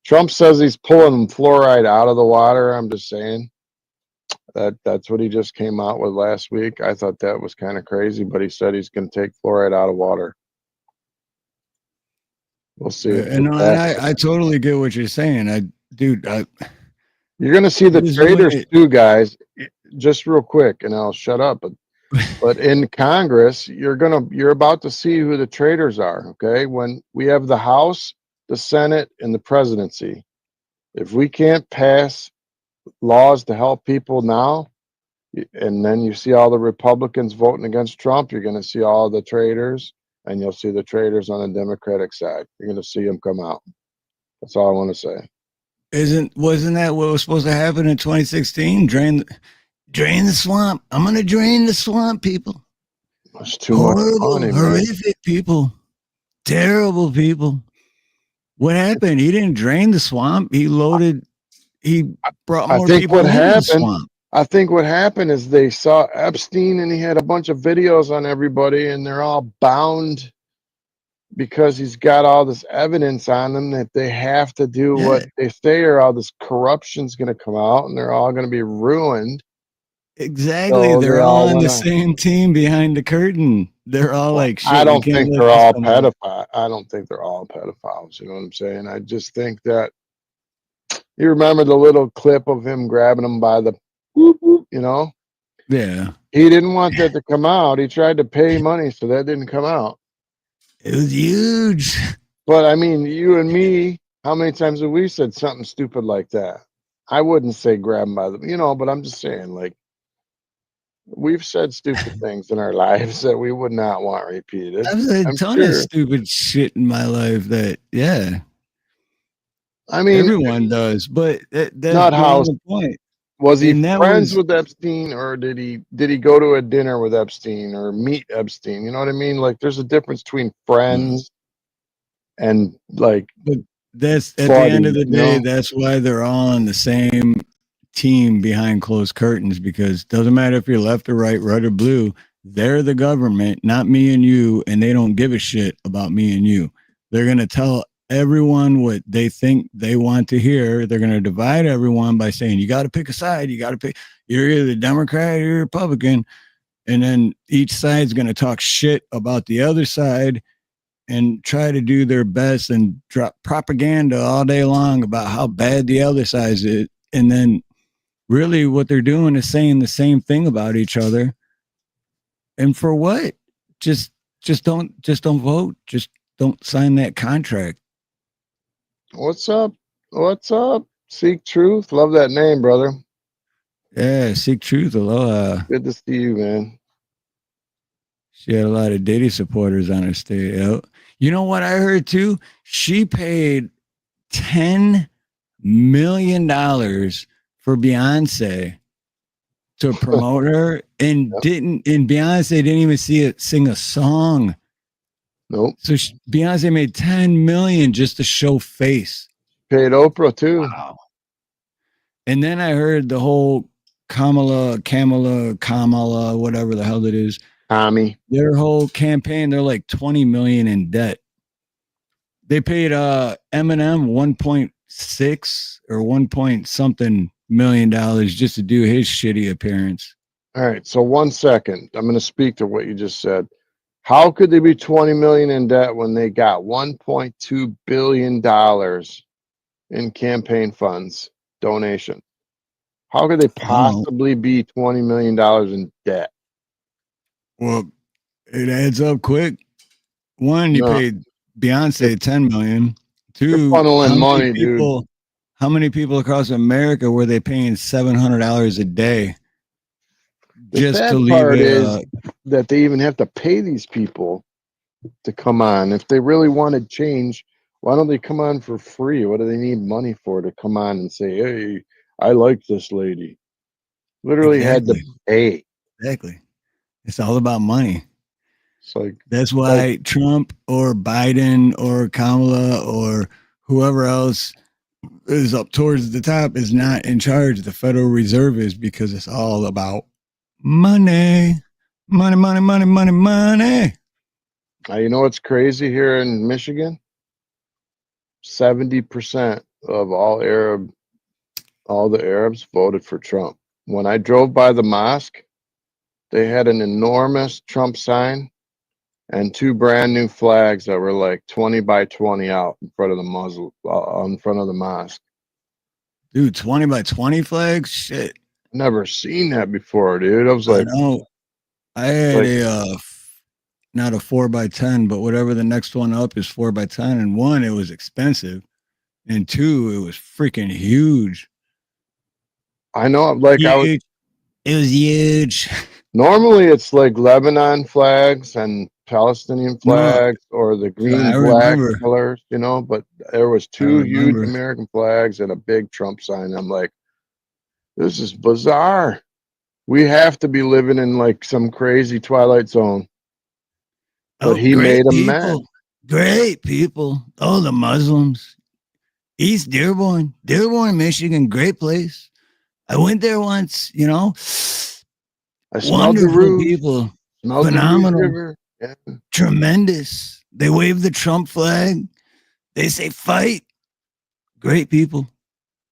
Trump says he's pulling fluoride out of the water. I'm just saying that's what he just came out with last week. I thought that was kind of crazy, but he said he's going to take fluoride out of water. We'll see if And that I totally get what you're saying. You're going to see the traders too, guys. Just real quick, and I'll shut up. But in Congress, you're about to see who the traitors are. Okay, when we have the House, the Senate, and the presidency, if we can't pass laws to help people now, and then you see all the Republicans voting against Trump, you're going to see all the traitors, and you'll see the traitors on the Democratic side. You're going to see them come out. That's all I want to say. Wasn't that what was supposed to happen in 2016? Drain the swamp. I'm gonna drain the swamp, people. That's too much money, man. Horrific people. Terrible people. What happened? He didn't drain the swamp. He brought more people into the swamp. I think what happened is they saw Epstein and he had a bunch of videos on everybody and they're all bound because he's got all this evidence on them that they have to do what they say or all this corruption's going to come out and they're all going to be ruined. Exactly. So they're all on the same team behind the curtain. They're all like, shit, I don't think they're all pedophiles. I don't think they're all pedophiles. You know what I'm saying? I just think that you remember the little clip of him grabbing him by the, you know? Yeah. He didn't want that to come out. He tried to pay money, so that didn't come out. It was huge. But I mean, you and me, how many times have we said something stupid like that? I wouldn't say grab him by the, but I'm just saying, like, we've said stupid things in our lives that we would not want repeated. I've said a ton of stupid shit in my life that, I mean, everyone does, but that's not how the point. Was he friends with Epstein, or did he go to a dinner with Epstein or meet Epstein? You know what I mean? Like, there's a difference between friends and like. But that's at the end of the day. That's why they're all on the same team behind closed curtains, because it doesn't matter if you're left or right, red or blue. They're the government, not me and you, and they don't give a shit about me and you. They're gonna tell everyone what they think they want to hear. They're going to divide everyone by saying, you got to pick a side. You got to pick, you're either Democrat or you're Republican. And then each side's going to talk shit about the other side and try to do their best and drop propaganda all day long about how bad the other side is. And then really what they're doing is saying the same thing about each other. And for what? Just don't vote. Just don't sign that contract. What's up? What's up? Seek Truth. Love that name, brother. Yeah, Seek Truth. Aloha. Good to see you, man. She had a lot of Diddy supporters on her stage. You know what I heard too? She paid $10 million for Beyonce to promote her, and Beyonce didn't even sing a song. Nope. So Beyonce made $10 million just to show face. Paid Oprah too. Wow. And then I heard the whole Kamala, whatever the hell it is. Tommy. Their whole campaign, they're like $20 million in debt. They paid Eminem 1.6 or 1 point something million dollars just to do his shitty appearance. All right. So 1 second. I'm going to speak to what you just said. How could they be 20 million in debt when they got $1.2 billion in campaign funds donation? How could they possibly be $20 million in debt? Well, it adds up quick. One, you paid Beyonce $10 million. Two, funneling money, dude. How many people across America were they paying $700 a day? The sad part is that they even have to pay these people to come on. If they really wanted change, why don't they come on for free? What do they need money for to come on and say, hey, I like this lady? Literally had to pay. Exactly. It's all about money. It's like, that's why Trump or Biden or Kamala or whoever else is up towards the top is not in charge. The Federal Reserve is, because it's all about money. You know what's crazy here in Michigan? 70% of all the Arabs voted for Trump. When I drove by the mosque, they had an enormous Trump sign and 2 brand new flags that were like 20 by 20 out in front of the in front of the mosque. Dude, 20 by 20 flags? Shit. Never seen that before, dude. I was like, I had not a 4 by 10, but whatever the next one up is 4 by 10. And 1, it was expensive. And 2, it was freaking huge. I know, like it was huge. Normally it's like Lebanon flags and Palestinian No, flags or the I green black remember. colors, you know, but there was I 2 huge remember. American flags and a big Trump sign. I'm like, this is bizarre. We have to be living in like some crazy Twilight Zone. But Oh, he great made people. amends. Great people. Oh, the Muslims. East Dearborn, Michigan, great place. I went there once, you know. I smelled the Wonderful Rouge, people. smelled the Rouge Phenomenal. River. Yeah, Tremendous. They wave the Trump flag. They say fight. Great people.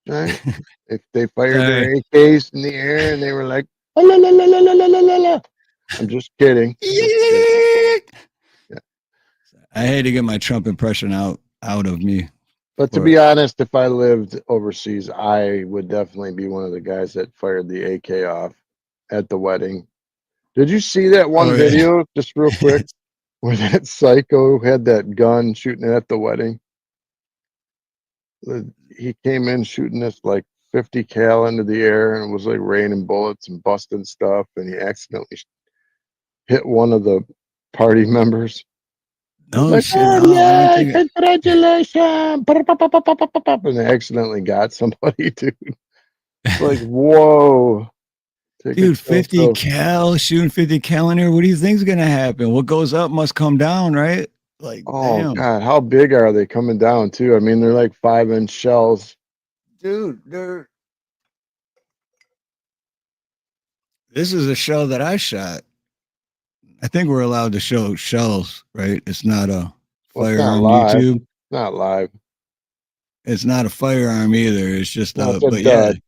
right. If they fired Sorry. their AKs in the air and they were like, "Ah, la, la, la, la, la, la, la, la." I'm just kidding. I'm just kidding. Yeah. I had to get my Trump impression out of me. But to be honest, if I lived overseas, I would definitely be one of the guys that fired the AK off at the wedding. Did you see that one Oh, yeah. video, just real quick, where that psycho had that gun shooting it at the wedding? He came in shooting this like 50 cal into the air, and it was like raining bullets and busting stuff, and he accidentally hit one of the party members. He's No like, shit. "Oh No, I don't yeah, think. congratulations!" And they accidentally got somebody, dude. It's like, whoa. Take a Dude, chill 50 pill. cal, shooting 50 cal in here. What do you think's gonna happen? What goes up must come down, right? Like, Oh damn. God, how big are they coming down too? I mean, they're like 5-inch shells. Dude, this is a shell that I shot. I think we're allowed to show shells, right? It's not a Well, it's not firearm live. YouTube. It's not live. It's not a firearm either. It's just No, it's a but yeah. dud.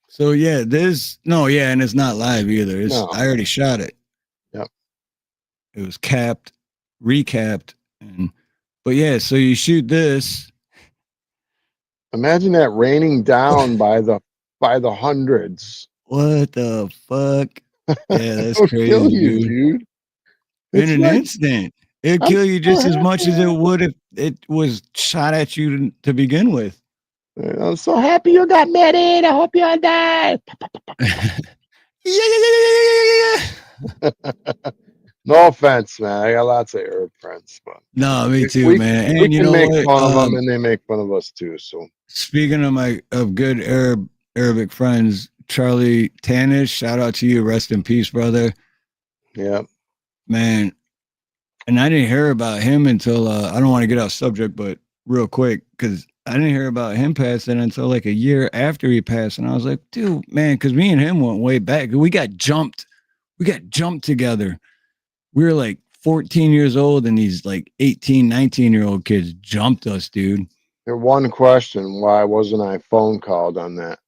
So yeah, and it's not live either. I No. already shot it. Yep. It was capped, recapped, but yeah, so you shoot this. Imagine that raining down by the hundreds. What the fuck? Yeah, that's It'll kill crazy, you, dude. dude. In It's an like, instant. It'd I'm kill you so just as much as it happy. would if it was shot at you to begin with. I'm so happy you got married. I hope you all die. No offense, man. I got lots of Arab friends, but No, me too, we man. we And you can know make what? fun of them, and they make fun of us too. So Speaking of good Arabic friends, Charlie Tanish, shout out to you. Rest in peace, brother. yeah, Man. And I didn't hear about him until I don't want to get off subject, but real quick, because I didn't hear about him passing until like a year after he passed. And I was like, dude, man, because me and him went way back. We got jumped. We got jumped together. We were like 14 years old, and these like 18, 19-year-old kids jumped us, dude. one question: why wasn't I phone called on that?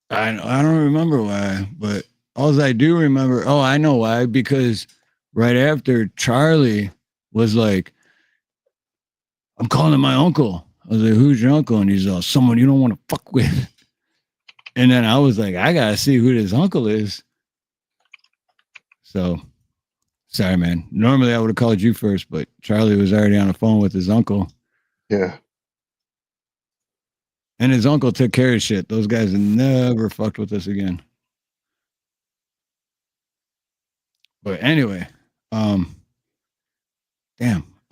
I don't remember why, but all I do remember, I know why, because right after Charlie was like, I'm calling my uncle. I was like, who's your uncle? And he's someone you don't want to fuck with. And then I was like, I gotta see who this uncle is. So sorry, man. Normally I would have called you first, but Charlie was already on the phone with his uncle. Yeah. And his uncle took care of shit. Those guys never fucked with us again. But anyway, damn.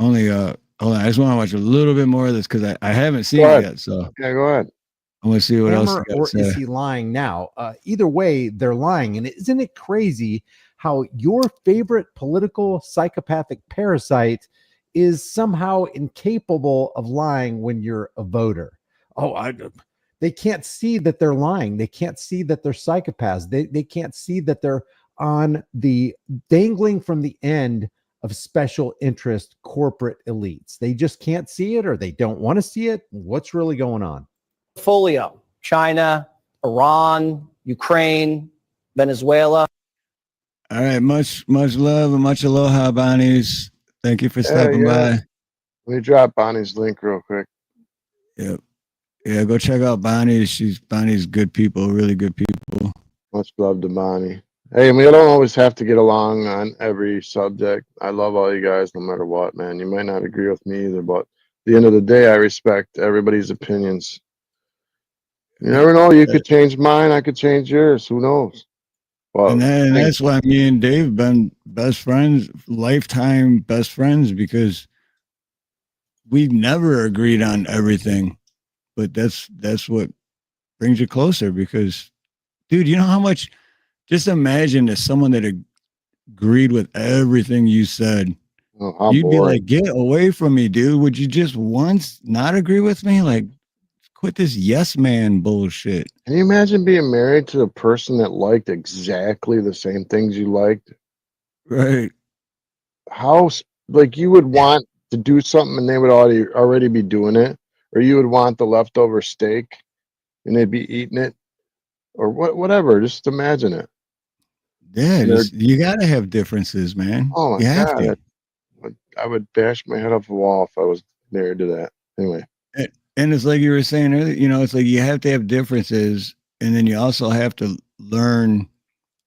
Only hold on. I just want to watch a little bit more of this because I haven't seen it yet. So yeah, go ahead. I want to see what else. Or is he lying now? Either way, they're lying. And isn't it crazy how your favorite political psychopathic parasite is somehow incapable of lying when you're a voter? They can't see that they're lying. They can't see that they're psychopaths. They can't see that they're on the dangling from the end of special interest corporate elites. They just can't see it, or they don't want to see it. What's really going on? Portfolio: China, Iran, Ukraine, Venezuela. All right, much love and much aloha, Bonnies. Thank you for stopping by. Let me drop Bonnie's link real quick. Yep. Yeah, go check out Bonnie. Bonnie's good people, really good people. Much love to Bonnie. Hey, we don't always have to get along on every subject. I love all you guys, no matter what, man. You might not agree with me either, but at the end of the day, I respect everybody's opinions. You never know. You could change mine. I could change yours. Who knows? Well, and that's why me and Dave been best friends, lifetime best friends, because we never agreed on everything. But that's what brings you closer because, dude, you know how much, just imagine that someone that agreed with everything you said. how You'd be boring. like, get away from me, dude. Would you just once not agree with me? Like, quit this yes man bullshit. Can you imagine being married to a person that liked exactly the same things you liked? Right. How, like, you would want to do something and they would already be doing it, or you would want the leftover steak and they'd be eating it, or whatever. Just imagine it. Yeah, And they're, you gotta have differences, man. oh my You have God, to. I would bash my head off the wall if I was married to that. Anyway, And it's like you were saying earlier, it's like you have to have differences, and then you also have to learn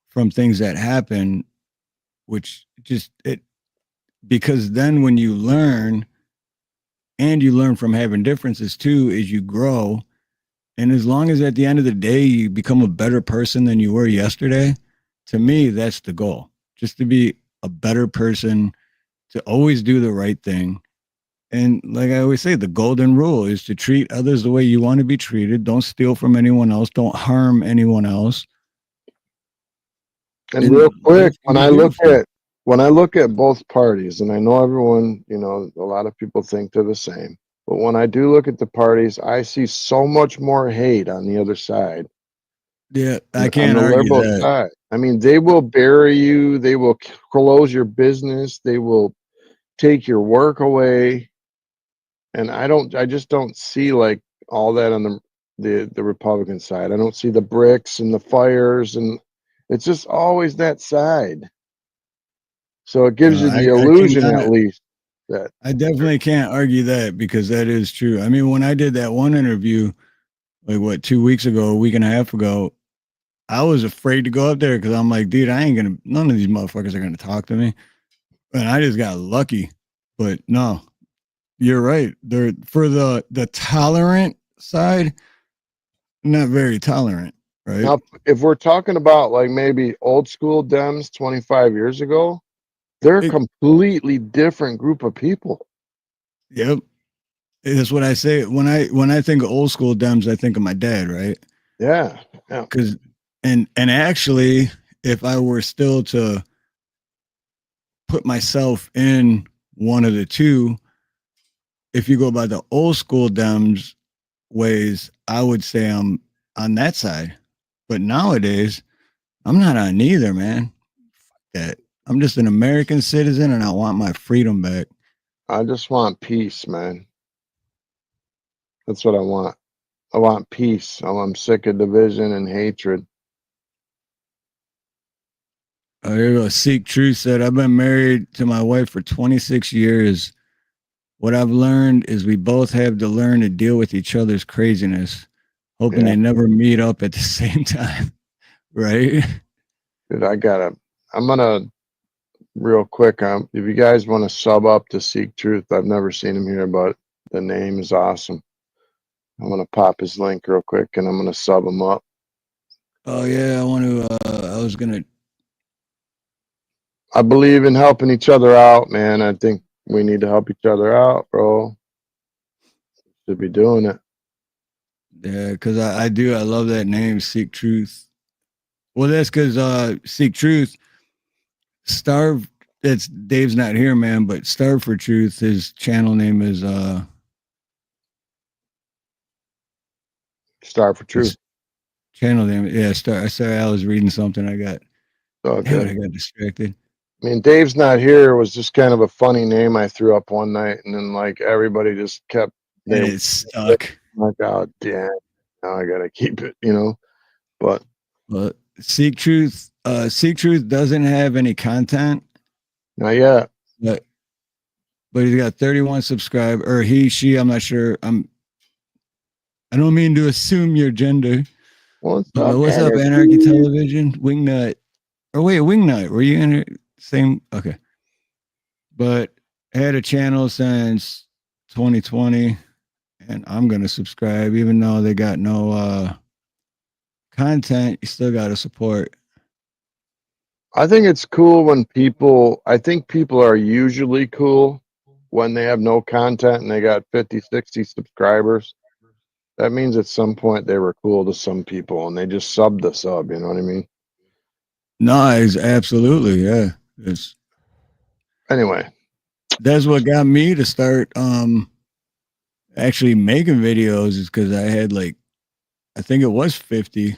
from things that happen, which just it because then when you learn and you learn from having differences too, as you grow, and as long as at the end of the day you become a better person than you were yesterday, to me that's the goal. Just to be a better person, to always do the right thing. And like I always say, the golden rule is to treat others the way you want to be treated. Don't steal from anyone else. Don't harm anyone else. and real quick, when I beautiful. look at both parties, and I know everyone, a lot of people think they're the same, but when I do look at the parties, I see so much more hate on the other side. Yeah, I On can't the argue liberal that. side. I mean, they will bury you, they will close your business, they will take your work away. And I just don't see like all that on the Republican side. I don't see the bricks and the fires, and it's just always that side. So it gives you the I illusion, at cannot. least, that I definitely can't argue that because that is true. I mean, when I did that one interview, like what, 2 weeks ago, a week and a half ago, I was afraid to go up there because I'm like, dude, I ain't gonna. None of these motherfuckers are gonna talk to me, and I just got lucky. But no, you're right. They're for the tolerant side, not very tolerant, right? now, if we're talking about like maybe old school Dems 25 years ago, they're a completely different group of people. Yep. That's what I say. When I think of old school Dems, I think of my dad, right? Yeah. Yeah. Because and actually, if I were still to put myself in one of the two, if you go by the old school Dems ways, I would say I'm on that side. But nowadays, I'm not on neither, man. That I'm just an American citizen and I want my freedom back. I just want peace, man. That's what I want. I want peace. I'm sick of division and hatred. Here you go. Seek Truth said, I've been married to my wife for 26 years. What I've learned is we both have to learn to deal with each other's craziness, hoping they never meet up at the same time. Right? Dude, I'm gonna real quick. If you guys want to sub up to Seek Truth, I've never seen him here, but the name is awesome. I'm gonna pop his link real quick and I'm gonna sub him up. Oh yeah, I believe in helping each other out, man. I think we need to help each other out, bro. Should be doing it. Yeah, because I do. I love that name, Seek Truth. Well, that's because Seek Truth, Starve. That's Dave's not here, man. But Starve for Truth. His channel name is Starve for Truth. Channel name, yeah. Sorry, I was reading something. I got distracted. I mean, Dave's not here was just kind of a funny name I threw up one night, and then like everybody just kept. It stuck. Like, oh damn! Now I gotta keep it, But Seek Truth. Seek Truth doesn't have any content. Not yet. But he's got 31 subscribers, or he, she. I'm not sure. I don't mean to assume your gender. What's up, Anarchy Television? Wingnut. Or wait, Wingnut. Were you in it? Same? Okay. But I had a channel since 2020, and I'm going to subscribe. Even though they got no content, you still got to support. I think it's cool when I think people are usually cool when they have no content and they got 50, 60 subscribers. That means at some point they were cool to some people and they just subbed the sub, you know what I mean? No, it's absolutely, yeah. It's Anyway, that's what got me to start actually making videos is because I had like I think it was 50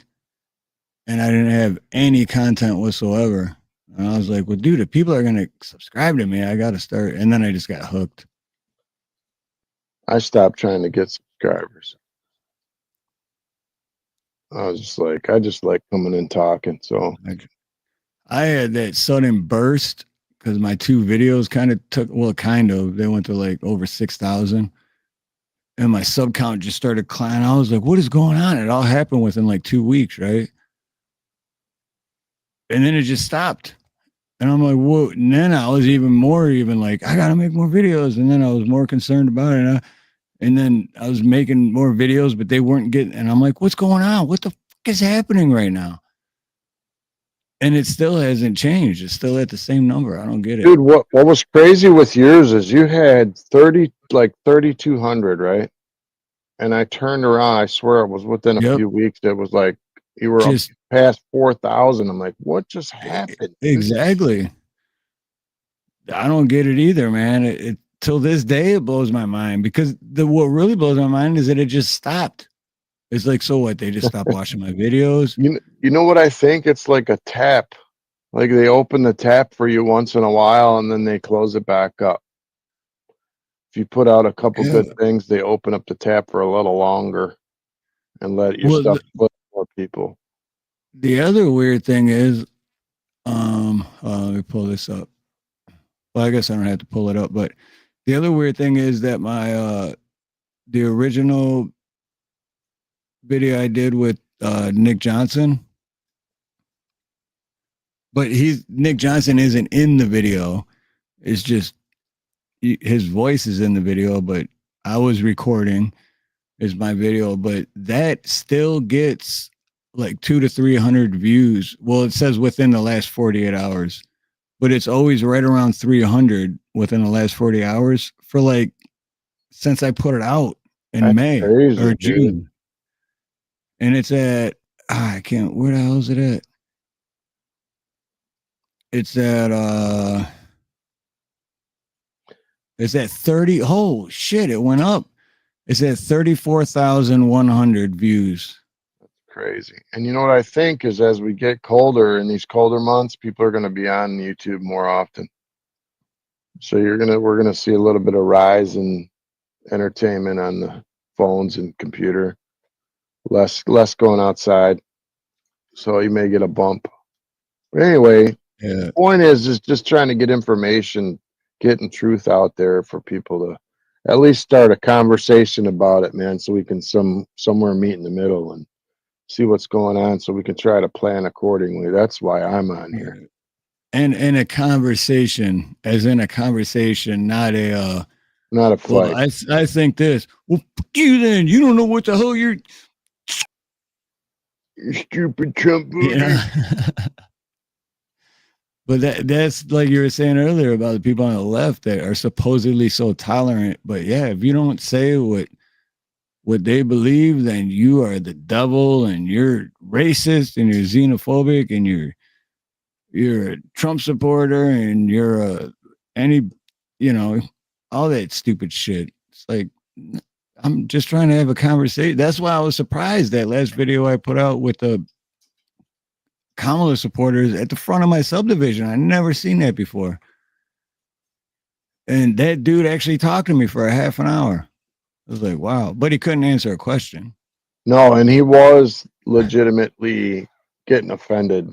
and I didn't have any content whatsoever. And I was like, well, dude, if people are gonna subscribe to me, I gotta start. And then I just got hooked. I stopped trying to get subscribers. I just like coming and talking. So I had that sudden burst because my 2 videos they went to like over 6,000. And my sub count just started climbing. I was like, what is going on? It all happened within like 2 weeks, right? And then it just stopped. And I'm like, whoa. And then I was even like, I got to make more videos. And then I was more concerned about it. And then I was making more videos, but they weren't getting, and I'm like, what's going on? What the fuck is happening right now? And it still hasn't changed. It's still at the same number. I don't get it. Dude, what was crazy with yours is you had 3,200, right? And I turned around, I swear it was within a few weeks. It was like you were Just up past 4,000. I'm like, what just happened? Exactly. I don't get it either, man. It till this day it blows my mind because what really blows my mind is that it just stopped. It's like, so what? They just stopped watching my videos. You know what I think? It's like a tap. Like they open the tap for you once in a while and then they close it back up. If you put out a couple good things, they open up the tap for a little longer and let your stuff flip more people. The other weird thing is, let me pull this up. Well, I guess I don't have to pull it up, but the other weird thing is that my the original video I did with Nick Johnson, but Nick Johnson isn't in the video. It's just his voice is in the video, but I was recording is my video, but that still gets like 200 to 300 views. Well, it says within the last 48 hours, but it's always right around 300 within the last 40 hours for like since I put it out in May or June. Dude. And it's at I can't, where the hell is it at? It's at 30. Oh shit, it went up. It's at 34,100 views. That's crazy. And you know what I think is as we get colder in these colder months, people are going to be on YouTube more often. So we're going to see a little bit of rise in entertainment on the phones and computer. Less going outside. So you may get a bump. But anyway, the point is just trying to get information, getting truth out there for people to at least start a conversation about it, man, so we can somewhere meet in the middle and see what's going on so we can try to plan accordingly. That's why I'm on here. And in a conversation, as in a conversation, not a fight. Well, I think this. Well, fuck you then. You don't know what the hell you're stupid Trump voter. Yeah. But that's like you were saying earlier about the people on the left that are supposedly so tolerant. But yeah, if you don't say what they believe, then you are the devil and you're racist and you're xenophobic and you're a Trump supporter and you're all that stupid shit. It's like, I'm just trying to have a conversation. That's why I was surprised that last video I put out with the Kamala supporters at the front of my subdivision. I never seen that before. And that dude actually talked to me for a half an hour. I was like, wow. But he couldn't answer a question. No, and he was legitimately getting offended.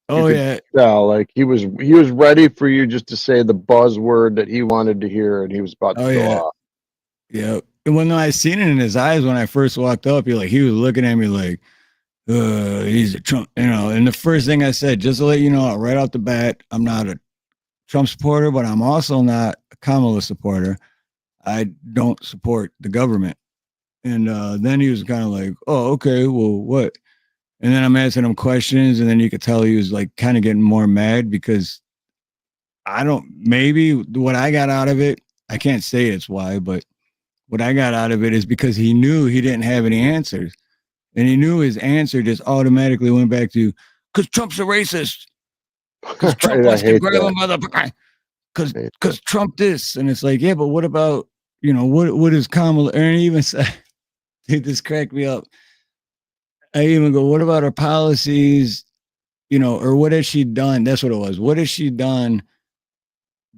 Oh yeah. Like he was ready for you just to say the buzzword that he wanted to hear and he was about to go off. Yeah. And when I seen it in his eyes when I first walked up, he was looking at me like, he's a Trump, and the first thing I said, just to let you know, right off the bat, I'm not a Trump supporter, but I'm also not a Kamala supporter. I don't support the government. And then he was kind of like, oh, okay, well, what? And then I'm asking him questions, and then you could tell he was like kind of getting more mad because maybe what I got out of it, I can't say it's why, but what I got out of it is because he knew he didn't have any answers. And he knew his answer just automatically went back to, because Trump's a racist. Because Trump wants to grab him by the, because Trump this. And it's like, yeah, but what about, what is Kamala? And he even said, dude, this cracked me up. I even go, what about her policies, or what has she done? That's what it was. What has she done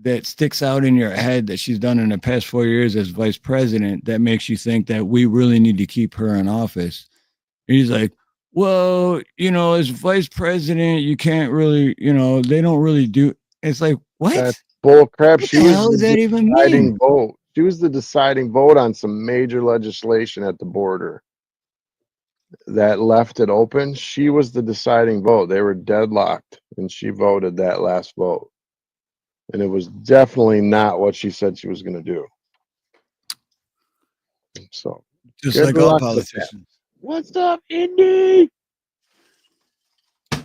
that sticks out in your head that she's done in the past 4 years as vice president that makes you think that we really need to keep her in office? And he's like, well, as vice president, you can't really, they don't really do. It's like, what? That's bull crap. What the hell does that even mean? Vote. She was the deciding vote on some major legislation at the border that left it open. She was the deciding vote. They were deadlocked, and she voted that last vote. And it was definitely not what she said she was going to do. So, just like all politicians. What's up, Indy?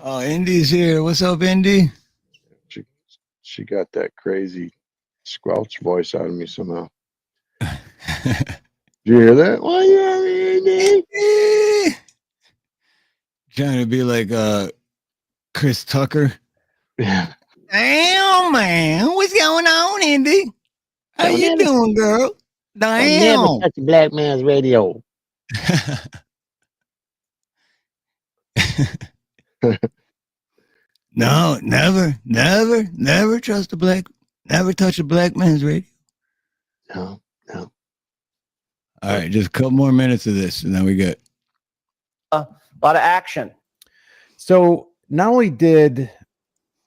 Oh, Indy's here. What's up, Indy? She got that crazy squelch voice out of me somehow. Did you hear that? Why you Indy? Trying to be like Chris Tucker. Yeah. Damn, man. What's going on, Indy? How you doing, girl? Damn. Never touch a black man's radio. No, never trust never touch a black man's radio. No. All right, just a couple more minutes of this, and then we get a lot of action. So not only did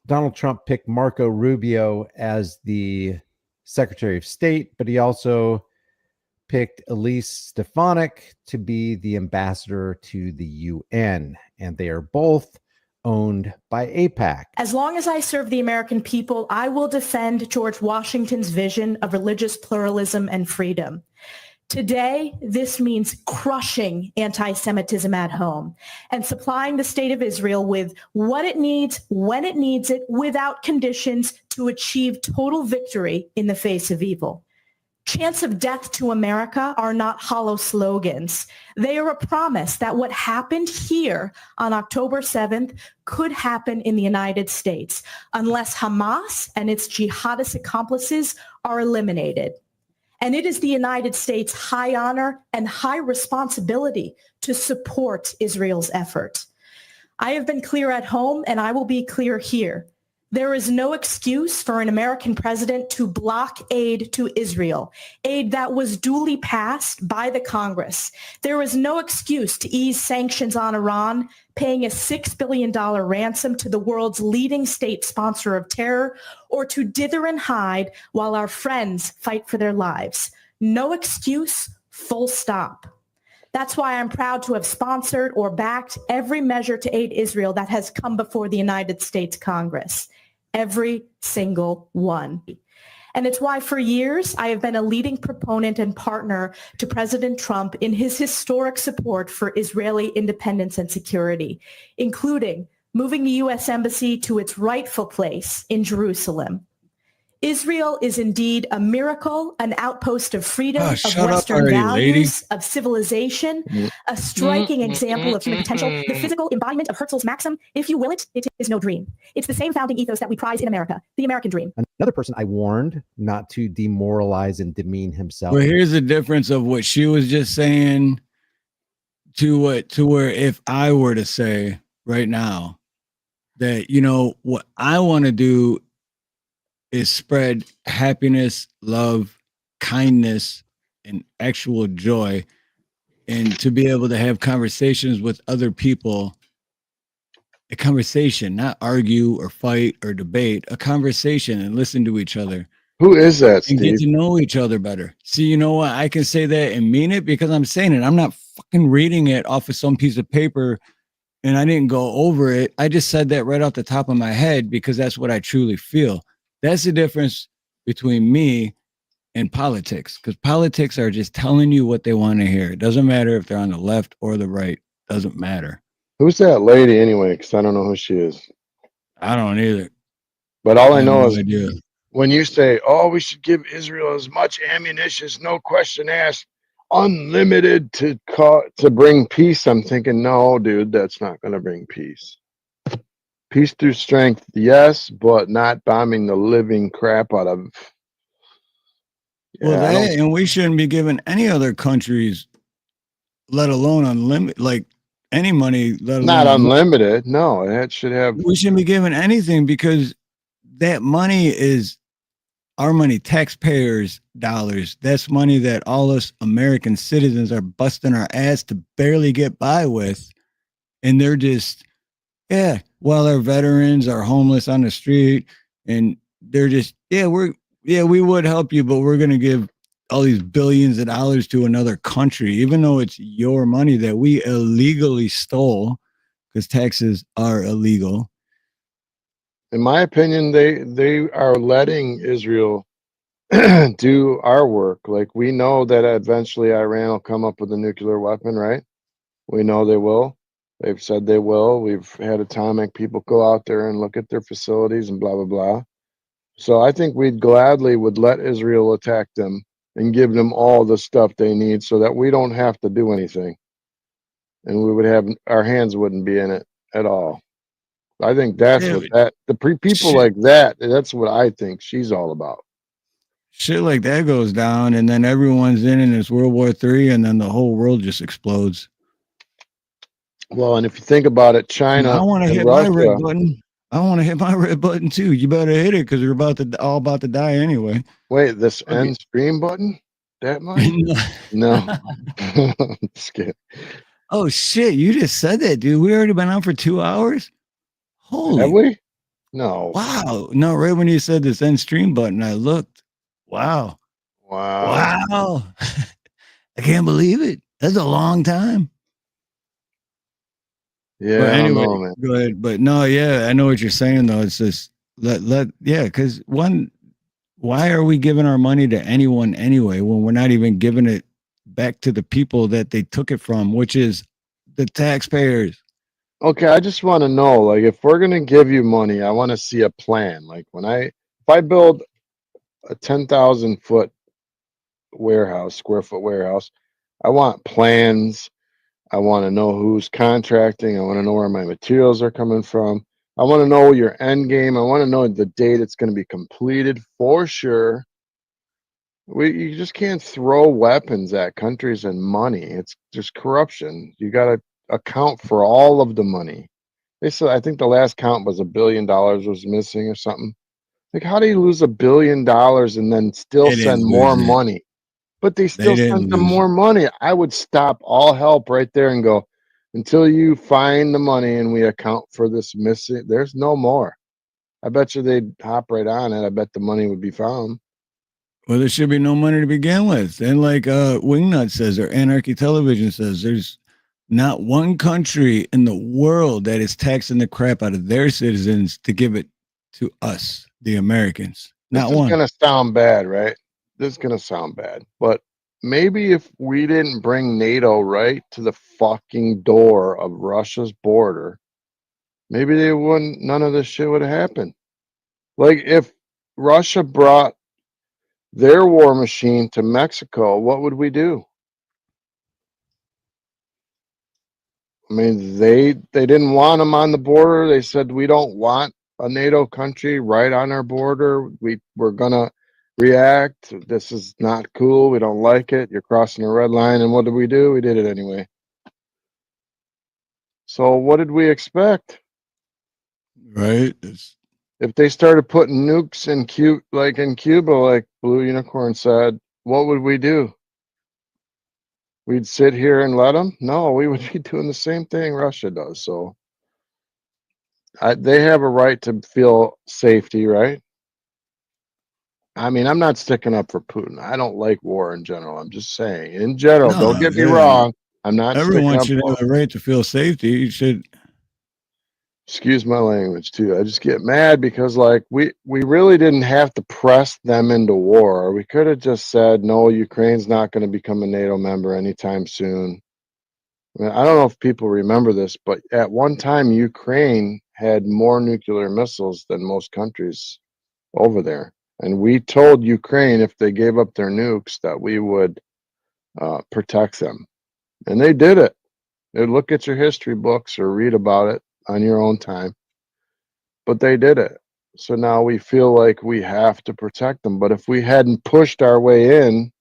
Donald Trump pick Marco Rubio as the Secretary of State, but he also picked Elise Stefanik to be the ambassador to the UN, and they are both owned by AIPAC. As long as I serve the American people, I will defend George Washington's vision of religious pluralism and freedom. Today, this means crushing anti-Semitism at home and supplying the state of Israel with what it needs, when it needs it, without conditions to achieve total victory in the face of evil. Chants of death to America are not hollow slogans. They are a promise that what happened here on October 7th could happen in the United States unless Hamas and its jihadist accomplices are eliminated. And it is the United States' high honor and high responsibility to support Israel's effort. I have been clear at home, and I will be clear here. There is no excuse for an American president to block aid to Israel, aid that was duly passed by the Congress. There is no excuse to ease sanctions on Iran, paying a $6 billion ransom to the world's leading state sponsor of terror, or to dither and hide while our friends fight for their lives. No excuse, full stop. That's why I'm proud to have sponsored or backed every measure to aid Israel that has come before the United States Congress. Every single one. And it's why for years I have been a leading proponent and partner to President Trump in his historic support for Israeli independence and security, including moving the U.S. Embassy to its rightful place in Jerusalem. Israel is indeed a miracle, an outpost of freedom, of Western values, of civilization, a striking example of human potential, the physical embodiment of Herzl's maxim, if you will it, it is no dream. It's the same founding ethos that we prize in America, the American dream. Another person I warned not to demoralize and demean himself. Well, here's the difference of what she was just saying to where if I were to say right now that, what I want to do is spread happiness, love, kindness, and actual joy, and to be able to have conversations with other people, a conversation, not argue or fight or debate, a conversation and listen to each other. Who is that, Steve? And get to know each other better. See, you know what? I can say that and mean it because I'm saying it. I'm not fucking reading it off of some piece of paper and I didn't go over it. I just said that right off the top of my head because that's what I truly feel. That's the difference between me and politics, because politics are just telling you what they want to hear. It doesn't matter if they're on the left or the right. Doesn't matter. Who's that lady anyway? Because I don't know who she is. I don't either. But all I have know no is idea. when you say, "Oh, we should give Israel as much ammunition, no question asked, unlimited to bring peace," I'm thinking, no, dude, that's not going to bring peace. Peace through strength, yes, but not bombing the living crap out of. Well, Yeah, I don't. and we shouldn't be giving any other countries, let alone unlimited, like any money, let Not alone unlimited. No, that should have. we shouldn't be giving anything because that money is our money, taxpayers' dollars. That's money that all us American citizens are busting our ass to barely get by with. And they're just, yeah, while our veterans are homeless on the street and they're just, we would help you, but we're going to give all these billions of dollars to another country, even though it's your money that we illegally stole because taxes are illegal. In my opinion, they are letting Israel do our work. Like, we know that eventually Iran will come up with a nuclear weapon, right? We know they will. They've said they will. We've had atomic people go out there and look at their facilities and blah, blah, blah. So I think we'd gladly would let Israel attack them and give them all the stuff they need so that we don't have to do anything. And we would have, our hands wouldn't be in it at all. I think that's what people like that's what I think she's all about. Shit like that goes down, and then everyone's in it's World War III, and then the whole world just explodes. Well, and if you think about it, China I want to hit Russia, my red button. I want to hit my red button too. You better hit it because we're all about to die anyway. Wait, this end stream button? That much? No. Just kidding. Oh shit! You just said that, dude. We already been on for 2 hours. Holy! Have we? No. Wow! No, right when you said this end stream button, I looked. Wow! Wow! I can't believe it. That's a long time. Yeah, But anyway, I don't know, man. go ahead. But no, yeah, I know what you're saying though. It's just because why are we giving our money to anyone anyway when we're not even giving it back to the people that they took it from, which is the taxpayers? Okay, I just want to know, like, if we're gonna give you money, I want to see a plan. Like, if I build a 10,000 foot square foot warehouse, I want plans. I want to know who's contracting. I want to know where my materials are coming from. I want to know your end game. I want to know the date it's going to be completed for sure. You just can't throw weapons at countries and money. It's just corruption. You got to account for all of the money. They said, I think the last count was $1 billion was missing or something. Like, how do you lose $1 billion and then still send more money? But they still sent them more money. I would stop all help right there and go, until you find the money and we account for this missing, there's no more. I bet you they'd hop right on it. I bet the money would be found. Well, there should be no money to begin with. And like Wingnut says, or Anarchy Television says, there's not one country in the world that is taxing the crap out of their citizens to give it to us, the Americans. Not This is one. going to sound bad, right? This is going to sound bad. But maybe if we didn't bring NATO right to the fucking door of Russia's border, maybe none of this shit would have happened. Like, if Russia brought their war machine to Mexico, what would we do? I mean, they didn't want them on the border. They said, we don't want a NATO country right on our border. We're gonna react. This is not cool. We don't like it. You're crossing a red line. And what did we do? We did it anyway. So what did we expect? Right. If they started putting nukes in Cuba, like Blue Unicorn said, what would we do? We'd sit here and let them? No, we would be doing the same thing Russia does. So they have a right to feel safety, right? I mean, I'm not sticking up for Putin. I don't like war in general. I'm just saying, in general, don't get me wrong. I'm not Everyone sticking should up have a right to feel safety. You should. Excuse my language too. I just get mad because, like, we really didn't have to press them into war. We could have just said, no, Ukraine's not going to become a NATO member anytime soon. I don't know if people remember this, but at one time, Ukraine had more nuclear missiles than most countries over there. And we told Ukraine if they gave up their nukes that we would protect them. And they did it. They look at your history books or read about it on your own time. But they did it. So now we feel like we have to protect them. But if we hadn't pushed our way in,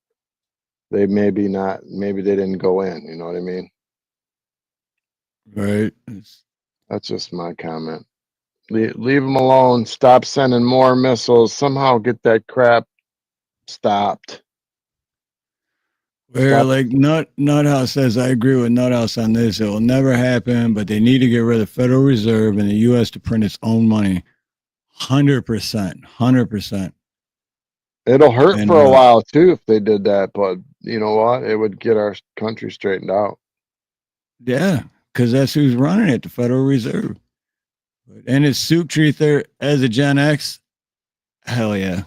maybe they didn't go in. You know what I mean? Right. That's just my comment. Leave them alone. Stop sending more missiles. Somehow get that crap stopped. Where like Nuthouse says, I agree with Nuthouse on this. It will never happen, but they need to get rid of the Federal Reserve and the U.S. to print its own money. 100%. 100%. It'll hurt for a while too if they did that, but you know what? It would get our country straightened out. Yeah, because that's who's running it, the Federal Reserve. And it's Soup Treather as a Gen X. Hell yeah.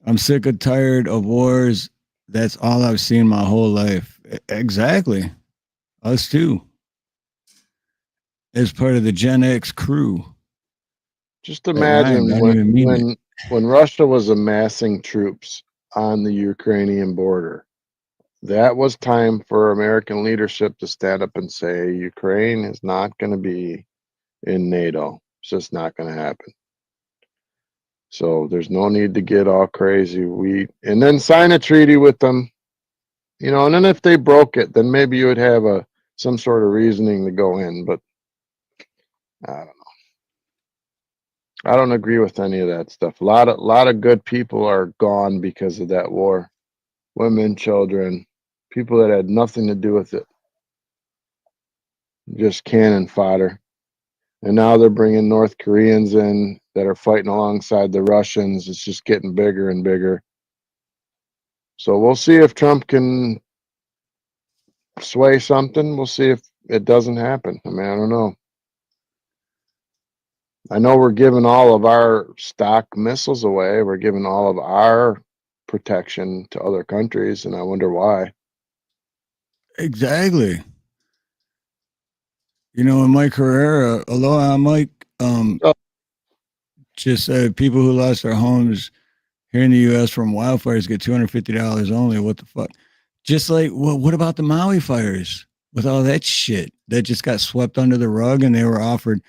I'm sick and tired of wars. That's all I've seen my whole life. Exactly. Us too. As part of the Gen X crew. Just imagine when Russia was amassing troops on the Ukrainian border. That was time for American leadership to stand up and say, Ukraine is not going to be in NATO. It's just not going to happen. So there's no need to get all crazy. And then sign a treaty with them, you know, and then if they broke it, then maybe you would have some sort of reasoning to go in, but I don't know. I don't agree with any of that stuff. A lot of good people are gone because of that war. Women, children, people that had nothing to do with it. Just cannon fodder. And now they're bringing North Koreans in that are fighting alongside the Russians. It's just getting bigger and bigger. So we'll see if Trump can sway something. We'll see if it doesn't happen. I mean, I don't know. I know we're giving all of our stock missiles away. We're giving all of our protection to other countries, and I wonder why. Exactly. You know, in Mike Herrera, aloha, Mike, just said people who lost their homes here in the U.S. from wildfires get $250 only. What the fuck? Just like, what about the Maui fires with all that shit that just got swept under the rug and they were offered,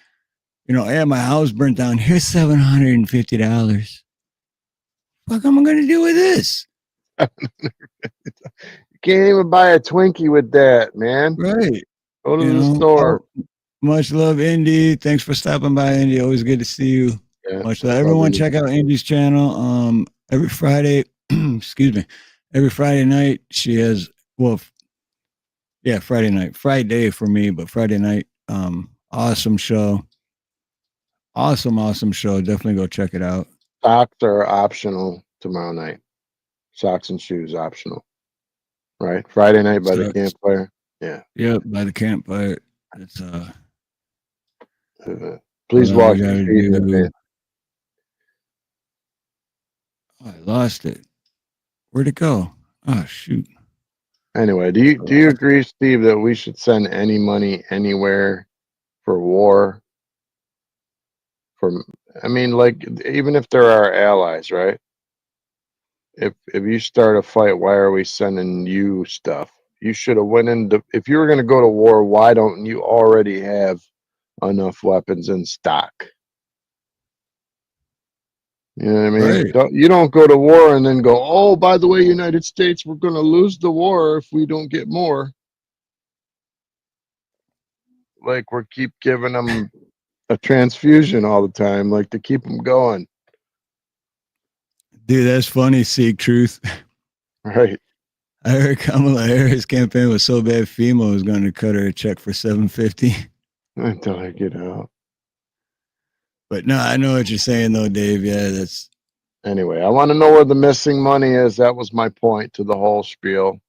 you know, hey, my house burnt down. Here's $750. What am I going to do with this? You can't even buy a Twinkie with that, man. Right. Go to the store. Much love, Indy. Thanks for stopping by, Indy. Always good to see you. Yeah, much love. Everyone check out Indy's channel. Every Friday, excuse me, every Friday night she has, Friday night. Friday for me, but Friday night. Awesome show. Awesome show. Definitely go check it out. Socks are optional tomorrow night. Socks and shoes optional. Right? Friday night by the campfire. Yeah. Yep, by the campfire. It's please wash your feet in advance. Oh, I lost it. Where'd it go? Oh shoot. Anyway, do you agree, Steve, that we should send any money anywhere for war? I mean, like, even if they're our allies, right? If you start a fight, why are we sending you stuff? You should have went into, if you were going to go to war, why don't you already have enough weapons in stock? You know what I mean? Right. You don't go to war and then go, oh, by the way, United States, we're going to lose the war if we don't get more. Like we keep giving them a transfusion all the time, like to keep them going. Dude, that's funny, Seek Truth. Right. I heard Kamala Harris' campaign was so bad FEMA was going to cut her a check for $750 until I get out. But no, I know what you're saying though, Dave. Yeah, that's anyway. I want to know where the missing money is. That was my point to the whole spiel.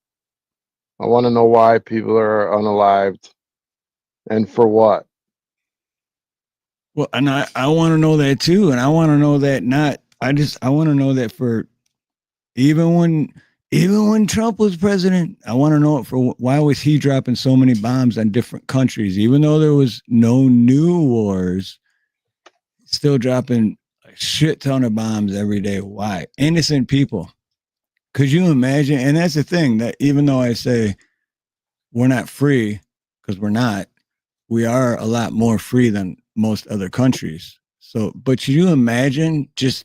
I want to know why people are unalived and for what. Well, and I want to know that too, and I want to know that I want to know that for even Even when Trump was president, I want to know why was he dropping so many bombs on different countries, even though there was no new wars, still dropping a shit ton of bombs every day. Why? Innocent people. Could you imagine? And that's the thing, that even though I say we're not free, because we're not, we are a lot more free than most other countries. So, but could you imagine just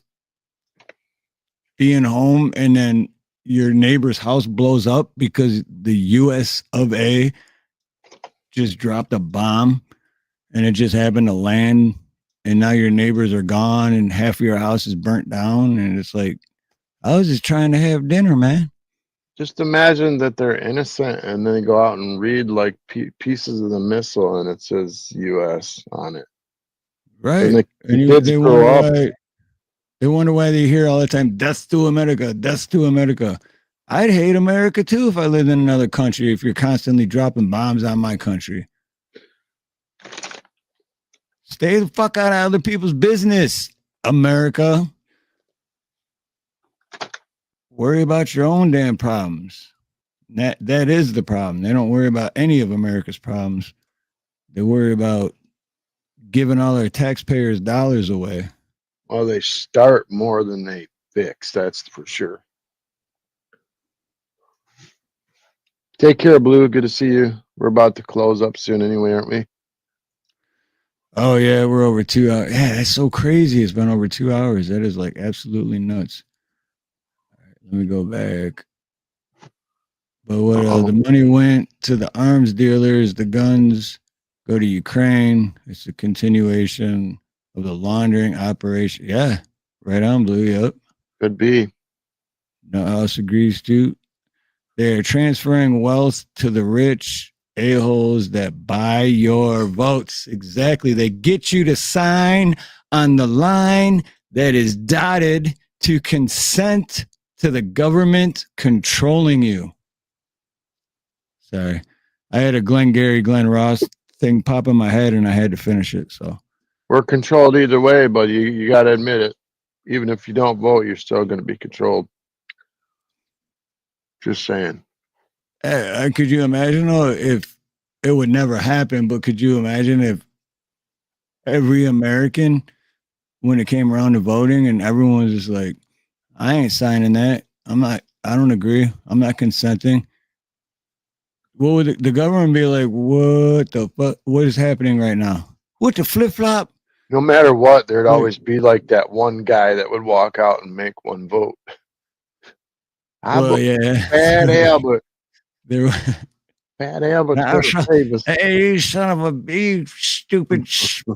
being home and then your neighbor's house blows up because the US of A just dropped a bomb and it just happened to land, and now your neighbors are gone and half of your house is burnt down, and it's like, I was just trying to have dinner, man. Just imagine that they're innocent and then they go out and read like pieces of the missile and it says US on it. Right. And the And kids they grow wonder up. why they wonder why they hear all the time, death to America, death to America. I'd hate America too if I lived in another country, if you're constantly dropping bombs on my country. Stay the fuck out of other people's business, America. Worry about your own damn problems. That is the problem. They don't worry about any of America's problems. They worry about giving all their taxpayers' dollars away. Well, they start more than they fix. That's for sure. Take care, Blue. Good to see you. We're about to close up soon anyway, aren't we? Oh, yeah, we're over 2 hours. Yeah, that's so crazy. It's been over 2 hours. That is like absolutely nuts. All right, let me go back. But what the money went to the arms dealers, the guns go to Ukraine. It's a continuation of the laundering operation. Yeah, right on, Blue. Yep. Could be. No house agrees to. They're transferring wealth to the rich a-holes that buy your votes. Exactly. They get you to sign on the line that is dotted to consent to the government controlling you. Sorry. I had a Glenn Ross thing pop in my head and I had to finish it. So we're controlled either way, but you got to admit it. Even if you don't vote, you're still going to be controlled. Just saying. Could you imagine if it would never happen, but could you imagine if every American, when it came around to voting and everyone was just like, I ain't signing that. I don't agree. I'm not consenting. What would the government be like? What the fuck? What is happening right now? What the flip flop? No matter what, there'd always be like that one guy that would walk out and make one vote. Well, yeah. Bad Albert. There. Bad Albert. Hey, son of a bitch, stupid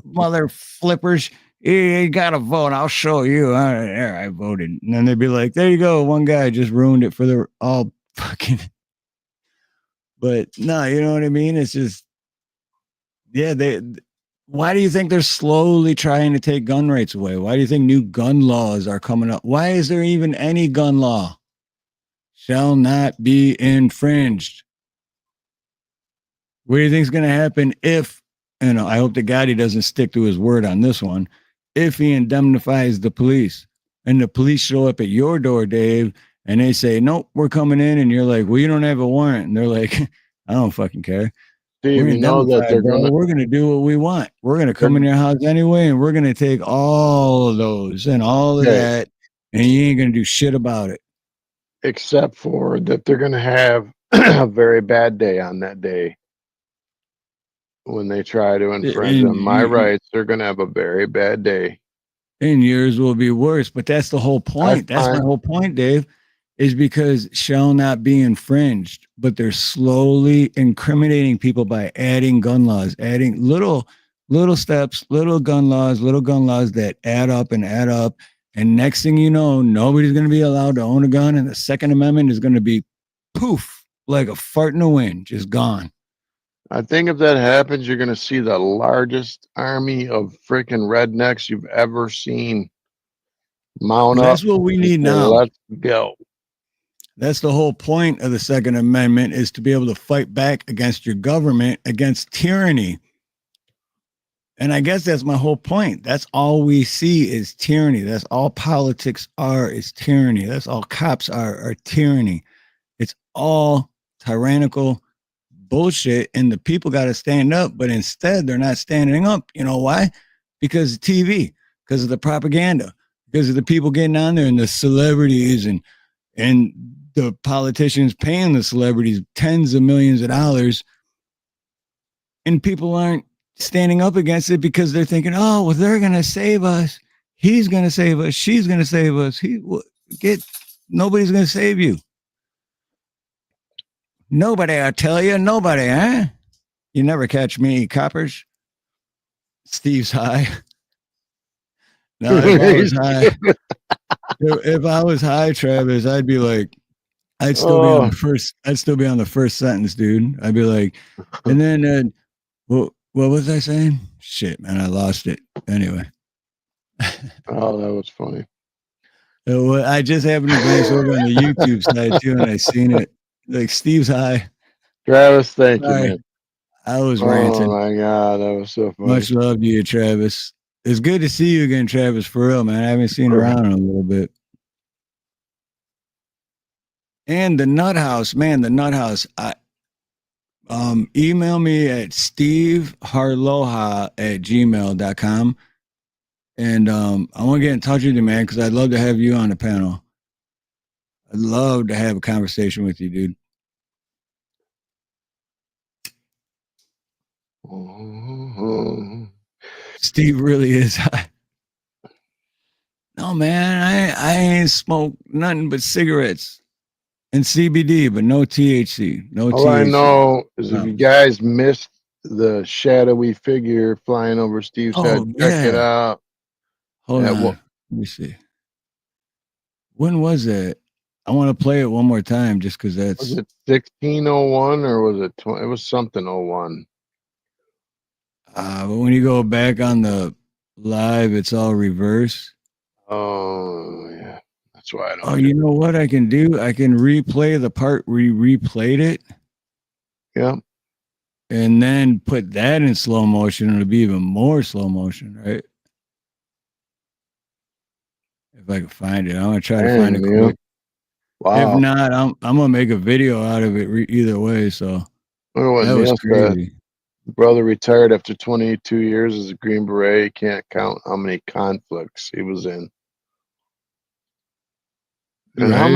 mother flippers. You got to vote. I'll show you. There, I voted. And then they'd be like, there you go. One guy just ruined it for the all fucking. But no, you know what I mean? It's just, yeah, why do you think they're slowly trying to take gun rights away? Why do you think new gun laws are coming up? Why is there even any gun law? Shall not be infringed. What do you think is going to happen if, I hope to God he doesn't stick to his word on this one, if he indemnifies the police and the police show up at your door, Dave, and they say, nope, we're coming in. And you're like, well, you don't have a warrant. And they're like, I don't fucking care. Steve, you know that we're going to do what we want. We're going to come in your house anyway. And we're going to take all of those and all of that. And you ain't going to do shit about it. Except for that they're going to have a very bad day on that day. When they try to infringe on my rights, they're going to have a very bad day. And yours will be worse. But that's the whole point. That's my whole point, Dave, is because shall not be infringed. But they're slowly incriminating people by adding gun laws, adding little steps, little gun laws that add up. And next thing you know, nobody's going to be allowed to own a gun. And the Second Amendment is going to be poof, like a fart in the wind, just gone. I think if that happens, you're going to see the largest army of freaking rednecks you've ever seen mount up. That's what we need now. Let's go. That's the whole point of the Second Amendment, is to be able to fight back against your government, against tyranny. And I guess that's my whole point. That's all we see is tyranny. That's all politics are, is tyranny. That's all cops are tyranny. It's all tyrannical bullshit, and the people got to stand up. But instead, they're not standing up. You know why? Because of TV, because of the propaganda, because of the people getting on there and the celebrities and the politicians paying the celebrities tens of millions of dollars, and people aren't standing up against it because they're thinking, oh, well, they're going to save us. He's going to save us. She's going to save us. Nobody's going to save you. Nobody, I tell you, nobody, huh? You never catch me, coppers. Steve's high. No, if I was high, if I was high, Travis, I'd be like, I'd still be on the first. I'd still be on the first sentence, dude. I'd be like, and then, what was I saying? Shit, man, I lost it. Anyway. Oh, that was funny. I just happened to glance over on the YouTube side too, and I seen it. Like Steve's high. Travis, thank you, man. I was ranting. Oh my God, that was so funny. Much love to you, Travis. It's good to see you again, Travis. For real, man. I haven't seen you around in a little bit. And the Nut House, man, the Nut House. Email me at steveharloha@gmail.com. And I want to get in touch with you, man, because I'd love to have you on the panel. I'd love to have a conversation with you, dude. Steve really is high. No, man, I ain't smoked nothing but cigarettes and CBD, but no THC. No All THC. I know is if you guys missed the shadowy figure flying over Steve's head, check it out. Hold on. Let me see. When was that? I want to play it one more time just because that's. Was it 1601 or was it 20? It was something 01. But when you go back on the live, it's all reverse. Oh, yeah. That's why I don't. Oh, you know what I can do? I can replay the part where you replayed it. Yeah. And then put that in slow motion. It'll be even more slow motion, right? If I can find it. I'm going to try to find it quick. Wow. If not, I'm gonna make a video out of it either way. So that was crazy. Brother retired after 22 years as a Green Beret. He can't count how many conflicts he was in, and how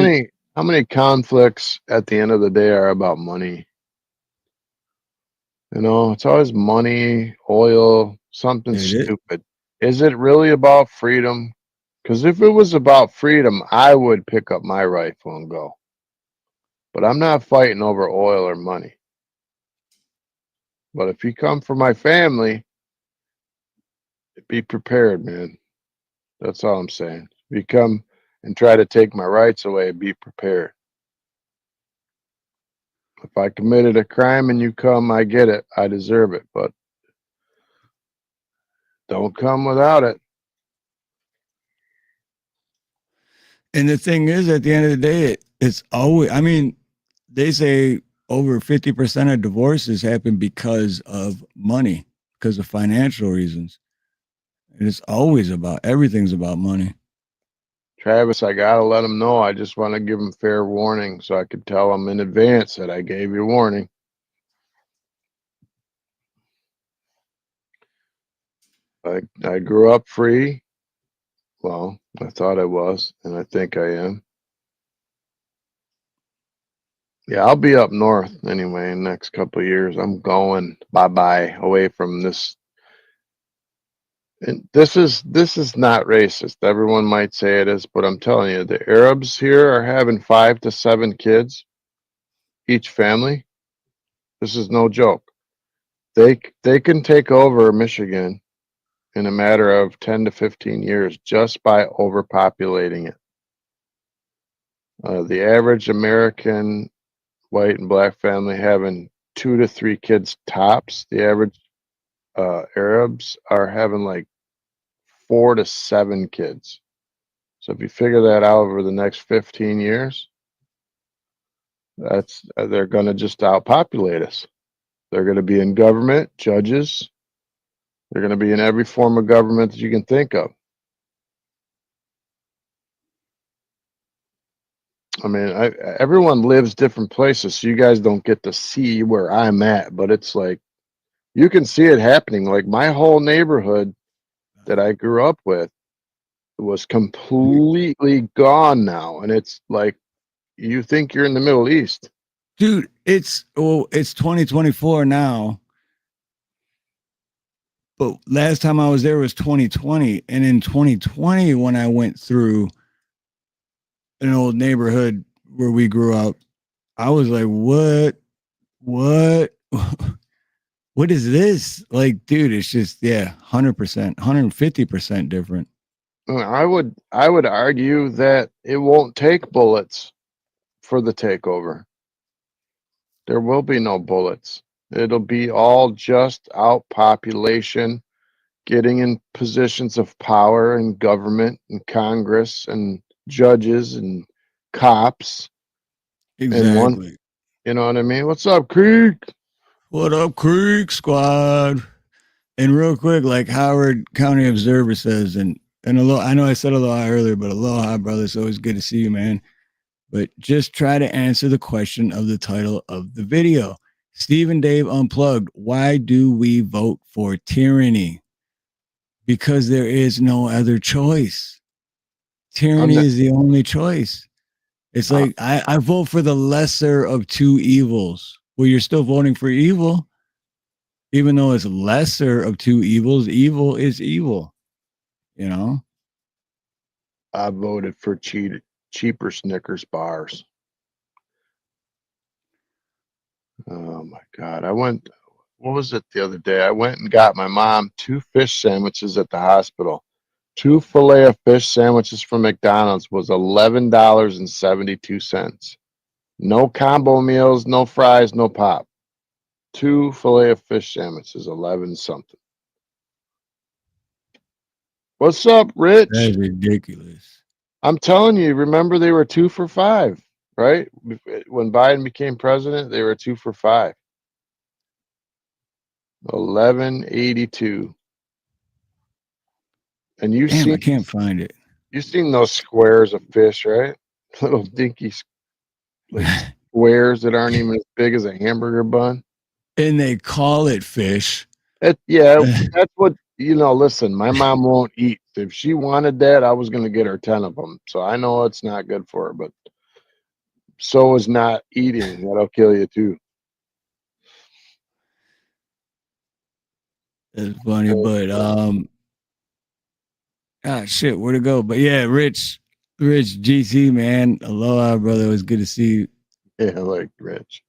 many conflicts at the end of the day are about money. You know, it's always money, oil, something stupid. Is it really about freedom? Because if it was about freedom, I would pick up my rifle and go. But I'm not fighting over oil or money. But if you come for my family, be prepared, man. That's all I'm saying. If you come and try to take my rights away, be prepared. If I committed a crime and you come, I get it. I deserve it. But don't come without it. And the thing is, at the end of the day, it's always, I mean, they say over 50% of divorces happen because of money, because of financial reasons. And it's always everything's about money. Travis, I got to let them know. I just want to give them fair warning so I could tell them in advance that I gave you warning. I grew up free. Well, I thought I was, and I think I am. Yeah, I'll be up north anyway in the next couple of years. I'm going bye-bye away from this. And this is not racist. Everyone might say it is, but I'm telling you, the Arabs here are having 5 to 7 kids each family. This is no joke. They can take over Michigan in a matter of 10 to 15 years just by overpopulating it. The average American white and black family having 2 to 3 kids tops. The average Arabs are having like 4 to 7 kids. So if you figure that out over the next 15 years, they're going to just outpopulate us. They're going to be in government, judges. They're going to be in every form of government that you can think of. I mean, everyone lives different places, so you guys don't get to see where I'm at, but it's like you can see it happening. Like my whole neighborhood that I grew up with was completely gone now, and it's like you think you're in the Middle East. Dude, it's 2024 now. But last time I was there was 2020. And in 2020, when I went through an old neighborhood where we grew up, I was like, what? What is this? Like, dude, it's just, 100%, 150% different. I would argue that it won't take bullets for the takeover. There will be no bullets. It'll be all just out population getting in positions of power in government and Congress and judges and cops. Exactly. You know what I mean? What's up, Creek? What up, Creek Squad? And real quick, like Howard County Observer says, and aloha, I know I said aloha earlier, but aloha, brother. It's always good to see you, man. But just try to answer the question of the title of the video. Steve and Dave Unplugged. Why do we vote for tyranny? Because there is no other choice. Tyranny is the only choice. It's like I vote for the lesser of two evils. Well, you're still voting for evil. Even though it's lesser of two evils, evil is evil. You know? I voted for cheaper Snickers bars. Oh my God. What was it the other day? I went and got my mom 2 fish sandwiches at the hospital. 2 filet of fish sandwiches from McDonald's was $11.72. No combo meals, no fries, no pop. 2 filet of fish sandwiches, 11 something. What's up, Rich? That's ridiculous. I'm telling you, remember they were 2 for $5, right? When Biden became president, they were 2 for $5. 11.82. And I can't find it. You've seen those squares of fish, right? Little dinky like squares that aren't even as big as a hamburger bun. And they call it fish. That's what, listen, my mom won't eat. If she wanted that, I was going to get her 10 of them. So I know it's not good for her, but so is not eating. That'll kill you too. It's funny, but shit, where to go? But yeah, Rich GT, man. Aloha, brother. It was good to see you. Yeah, like Rich.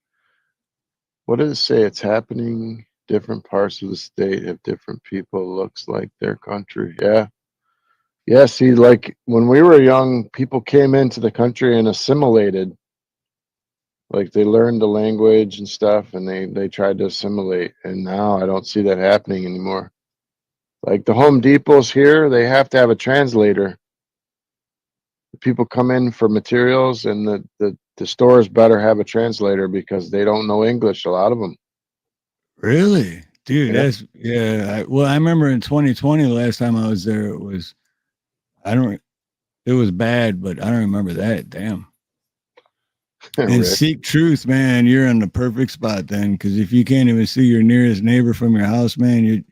What does it say? It's happening. Different parts of the state have different people. Looks like their country. Yeah. Yeah, see, like when we were young, people came into the country and assimilated. Like they learned the language and stuff and they tried to assimilate. And now I don't see that happening anymore. Like the Home Depots here, they have to have a translator. People come in for materials and the stores better have a translator because they don't know English, a lot of them. Really? Dude, that's I remember in 2020, the last time I was there, it was bad, but I don't remember that. Damn. And seek truth, man. You're in the perfect spot then, because if you can't even see your nearest neighbor from your house, man,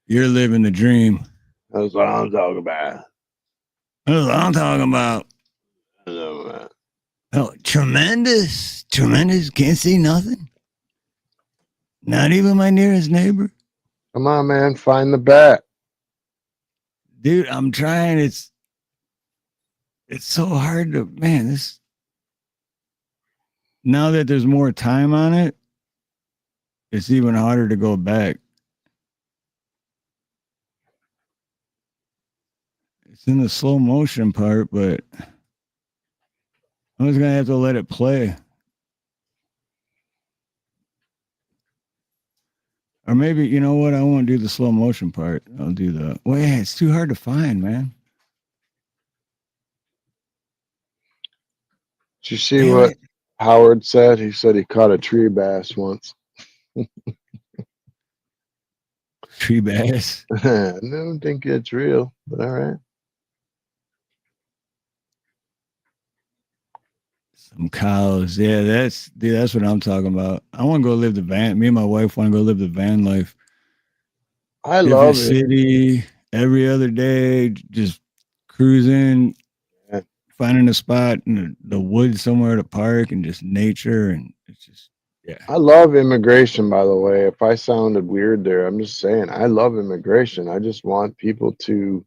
you're living the dream. That's what I'm talking about. That's what I'm talking about. Oh, tremendous. Can't see nothing. Not even my nearest neighbor. Come on, man. Find the bat. Dude, I'm trying. It's so hard to, man, now that there's more time on it, it's even harder to go back. It's in the slow motion part, but I'm just going to have to let it play. Or maybe, you know what? I won't do the slow motion part. I'll do the, it's too hard to find, man. Did you see what Howard said? He said he caught a tree bass once. Tree bass? I don't think it's real, but all right. Some cows. Yeah, that's what I'm talking about. I want to go live the van. Me and my wife want to go live the van life. I Different love it. city every other day, just cruising, finding a spot in the woods somewhere to park and just nature. And it's just, yeah. I love immigration, by the way. If I sounded weird there, I'm just saying I love immigration. I just want people to,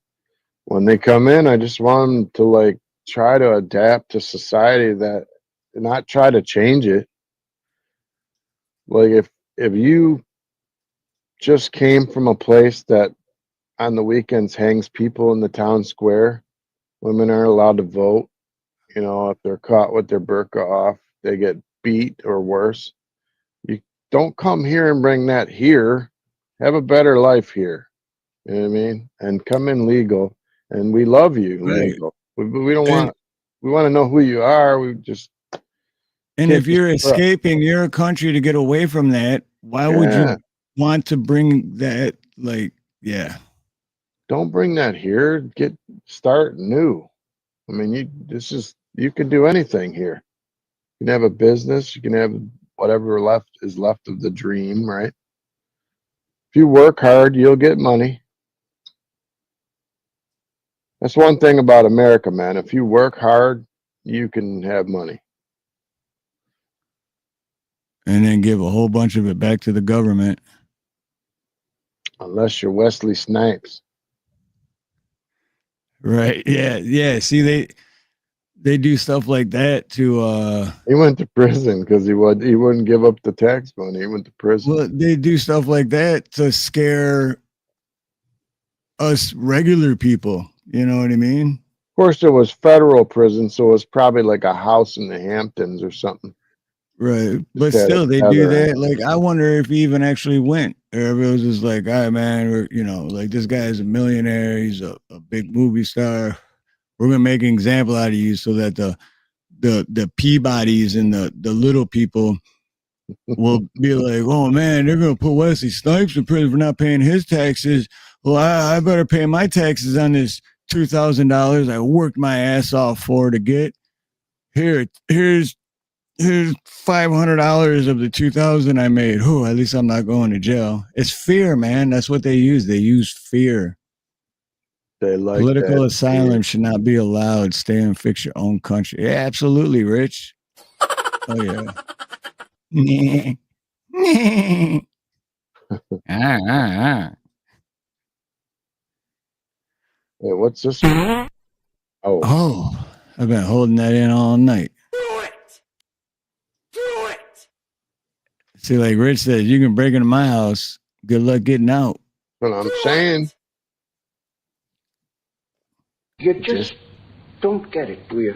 when they come in, I just want them to like try to adapt to society, that not try to change it. Like if you just came from a place that on the weekends hangs people in the town square, women aren't allowed to vote. You know, if they're caught with their burqa off, they get beat or worse. You don't come here and bring that here. Have a better life here. You know what I mean? And come in legal. And we love you Right. legal. We don't want. We want to know who you are. We just. And if you're escaping your country to get away from that, why would you want to bring that? Like, yeah. Don't bring that here. Start new. I mean, you can do anything here. You can have a business. You can have whatever is left of the dream, right? If you work hard, you'll get money. That's one thing about America, man. If you work hard, you can have money. And then give a whole bunch of it back to the government. Unless you're Wesley Snipes. Right. Yeah. See, they do stuff like that to He went to prison because he wouldn't give up the tax money. He went to prison. Well, they do stuff like that to scare us regular people. You know what I mean? Of course, it was federal prison, so it was probably like a house in the Hamptons or something. Right. But still, they do that. Like, I wonder if he even actually went. Or if it was just like, all right, man, like this guy is a millionaire. He's a big movie star. We're going to make an example out of you so that the Peabodys and the little people will be like, oh, man, they're going to put Wesley Snipes in prison for not paying his taxes. Well, I better pay my taxes on this $2,000 I worked my ass off for to get. Here's $500 of the $2,000 I made. Oh, at least I'm not going to jail. It's fear, man. That's what they use. They use fear. They like political asylum should not be allowed. Stay and fix your own country. Yeah, absolutely, Rich. Oh yeah. Wait, what's this one? Oh, I've been holding that in all night. See, like Rich said, you can break into my house. Good luck getting out. What I'm saying. You just don't get it, do you?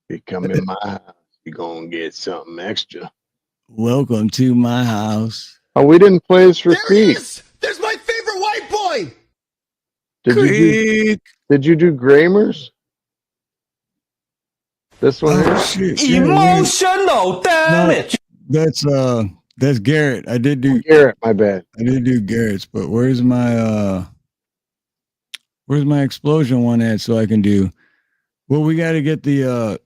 You come in my house, you're going to get something extra. Welcome to my house. Oh, we didn't play this for Creek. There's my favorite white boy. Did you do Gramers? This one here? Shit. Emotional damage. No, that's Garrett. I did do Garrett, my bad. I did do Garrett's, but where's my explosion one at so I can do? Well, we got to get the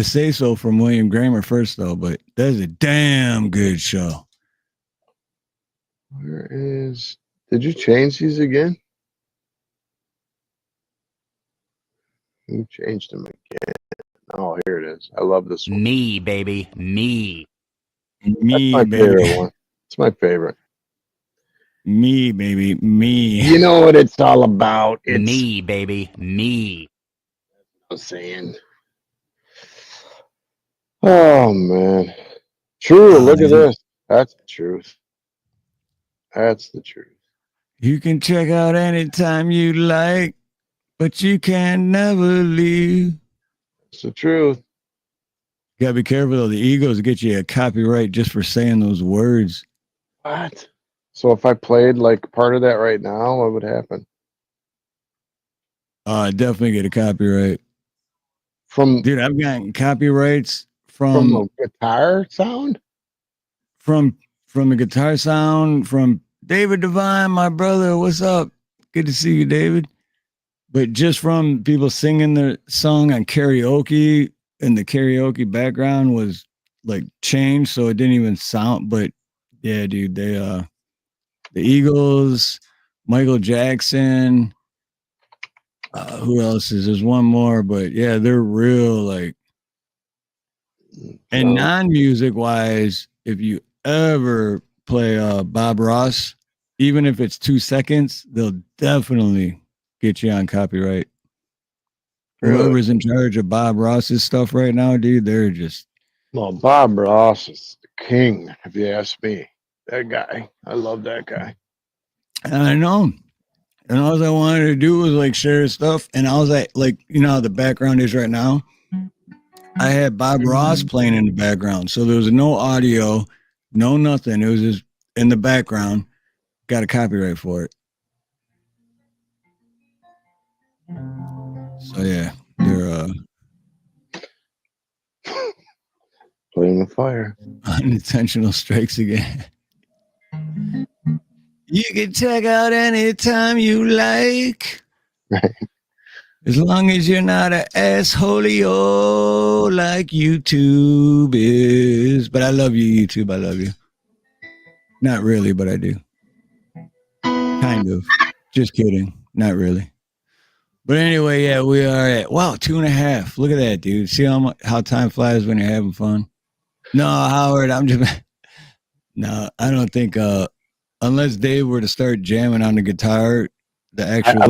say so from William Gramer first though, but that's a damn good show. Did you change these again? Who changed them again? Oh, here it is. I love this one. Me, baby. Me. That's my favorite one. It's my favorite. Me, baby. Me. You know what it's all about. It's me, baby. Me. I'm saying. Oh, man. True. Look at this. That's the truth. That's the truth. You can check out anytime you like, but you can never leave. It's the truth. You gotta be careful though. The egos get you a copyright just for saying those words. What? So if I played like part of that right now, what would happen? Definitely get a copyright. Dude, I've gotten copyrights from a guitar sound? From the guitar sound, from David Devine, my brother. What's up? Good to see you, David. But just from people singing their song on karaoke and the karaoke background was like changed, so it didn't even sound. But yeah, dude, they the Eagles, Michael Jackson. Who else is? There's one more, but yeah, they're real like. And non-music wise, if you ever play Bob Ross, even if it's 2 seconds, they'll definitely get you on copyright. Really? Whoever's in charge of Bob Ross's stuff right now, dude, they're just. No, Bob Ross is the king, if you ask me. That guy. I love that guy. I know. And all I wanted to do was like share stuff. And I was like, you know how the background is right now? I had Bob Ross playing in the background. So there was no audio, no nothing. It was just in the background. Got a copyright for it. So yeah, they're playing with fire. Unintentional strikes again. You can check out anytime you like. Right. As long as you're not an assholeo like YouTube is. But I love you, YouTube. I love you. Not really, but I do. Kind of. Just kidding. Not really. But anyway, yeah, we are at, wow, 2.5. Look at that, dude. See how time flies when you're having fun? No, Howard, I'm just... No, I don't think... unless Dave were to start jamming on the guitar, the actual...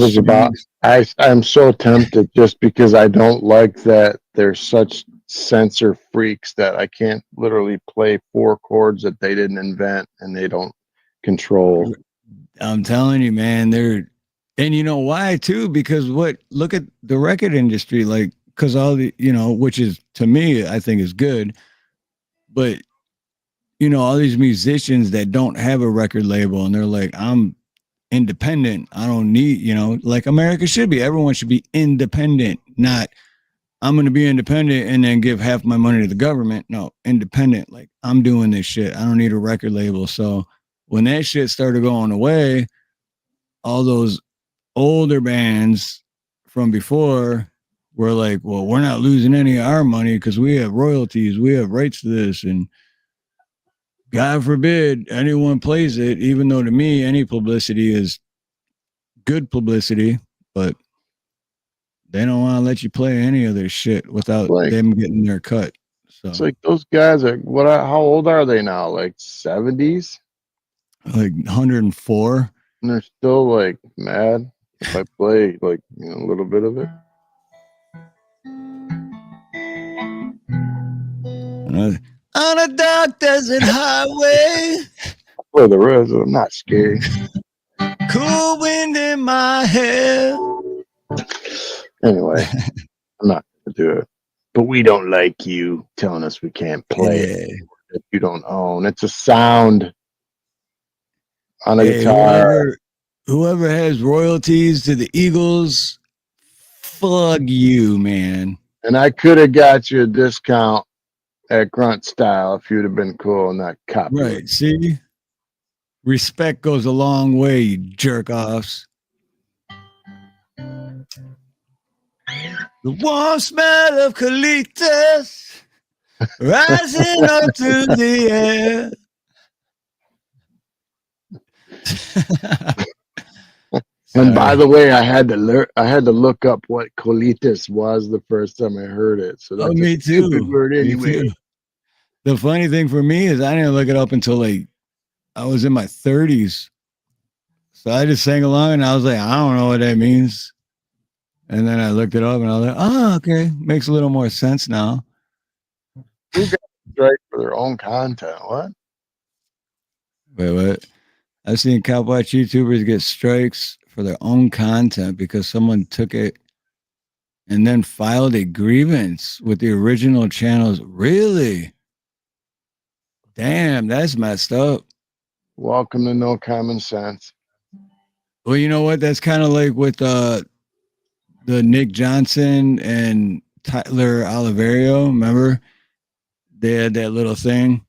I'm so tempted just because I don't like that they're such censor freaks that I can't literally play 4 chords that they didn't invent and they don't control. I'm telling you, man, they're... And you know why, too? Because look at the record industry, like, because all the, which is, to me, I think is good. But, all these musicians that don't have a record label and they're like, I'm independent. I don't need, like America should be. Everyone should be independent, not I'm going to be independent and then give half my money to the government. No, independent. Like, I'm doing this shit. I don't need a record label. So when that shit started going away, all those older bands from before were like, well, we're not losing any of our money because we have royalties, we have rights to this, and God forbid anyone plays it, even though to me any publicity is good publicity, but they don't want to let you play any of their shit without them getting their cut. So it's like those guys are how old are they now? Like 70s? Like 104. And they're still like mad if I play like a little bit of it. On a dark desert highway. For the rest, I'm not scared. Cool wind in my hair. Anyway, I'm not gonna do it. But we don't like you telling us we can't play it that you don't own. It's a sound on a guitar. Whoever has royalties to the Eagles, fuck you, man. And I could have got you a discount at Grunt Style if you'd have been cool and not copy. Right, see? Respect goes a long way, you jerk-offs. The warm smell of colitas rising up to the air. And by the way, I had to look up what colitas was the first time I heard it. So that's me too. Stupid word anyway. Me too. The funny thing for me is I didn't look it up until like I was in my 30s. So I just sang along and I was like, I don't know what that means. And then I looked it up and I was like, oh, okay. Makes a little more sense now. Who got strike for their own content? What? Wait, what? I've seen cowboy YouTubers get strikes for their own content because someone took it and then filed a grievance with the original channels. Really? Damn, that's messed up. Welcome to No Common Sense. Well, you know what? That's kind of like with the Nick Johnson and Tyler Oliverio. Remember? They had that little thing.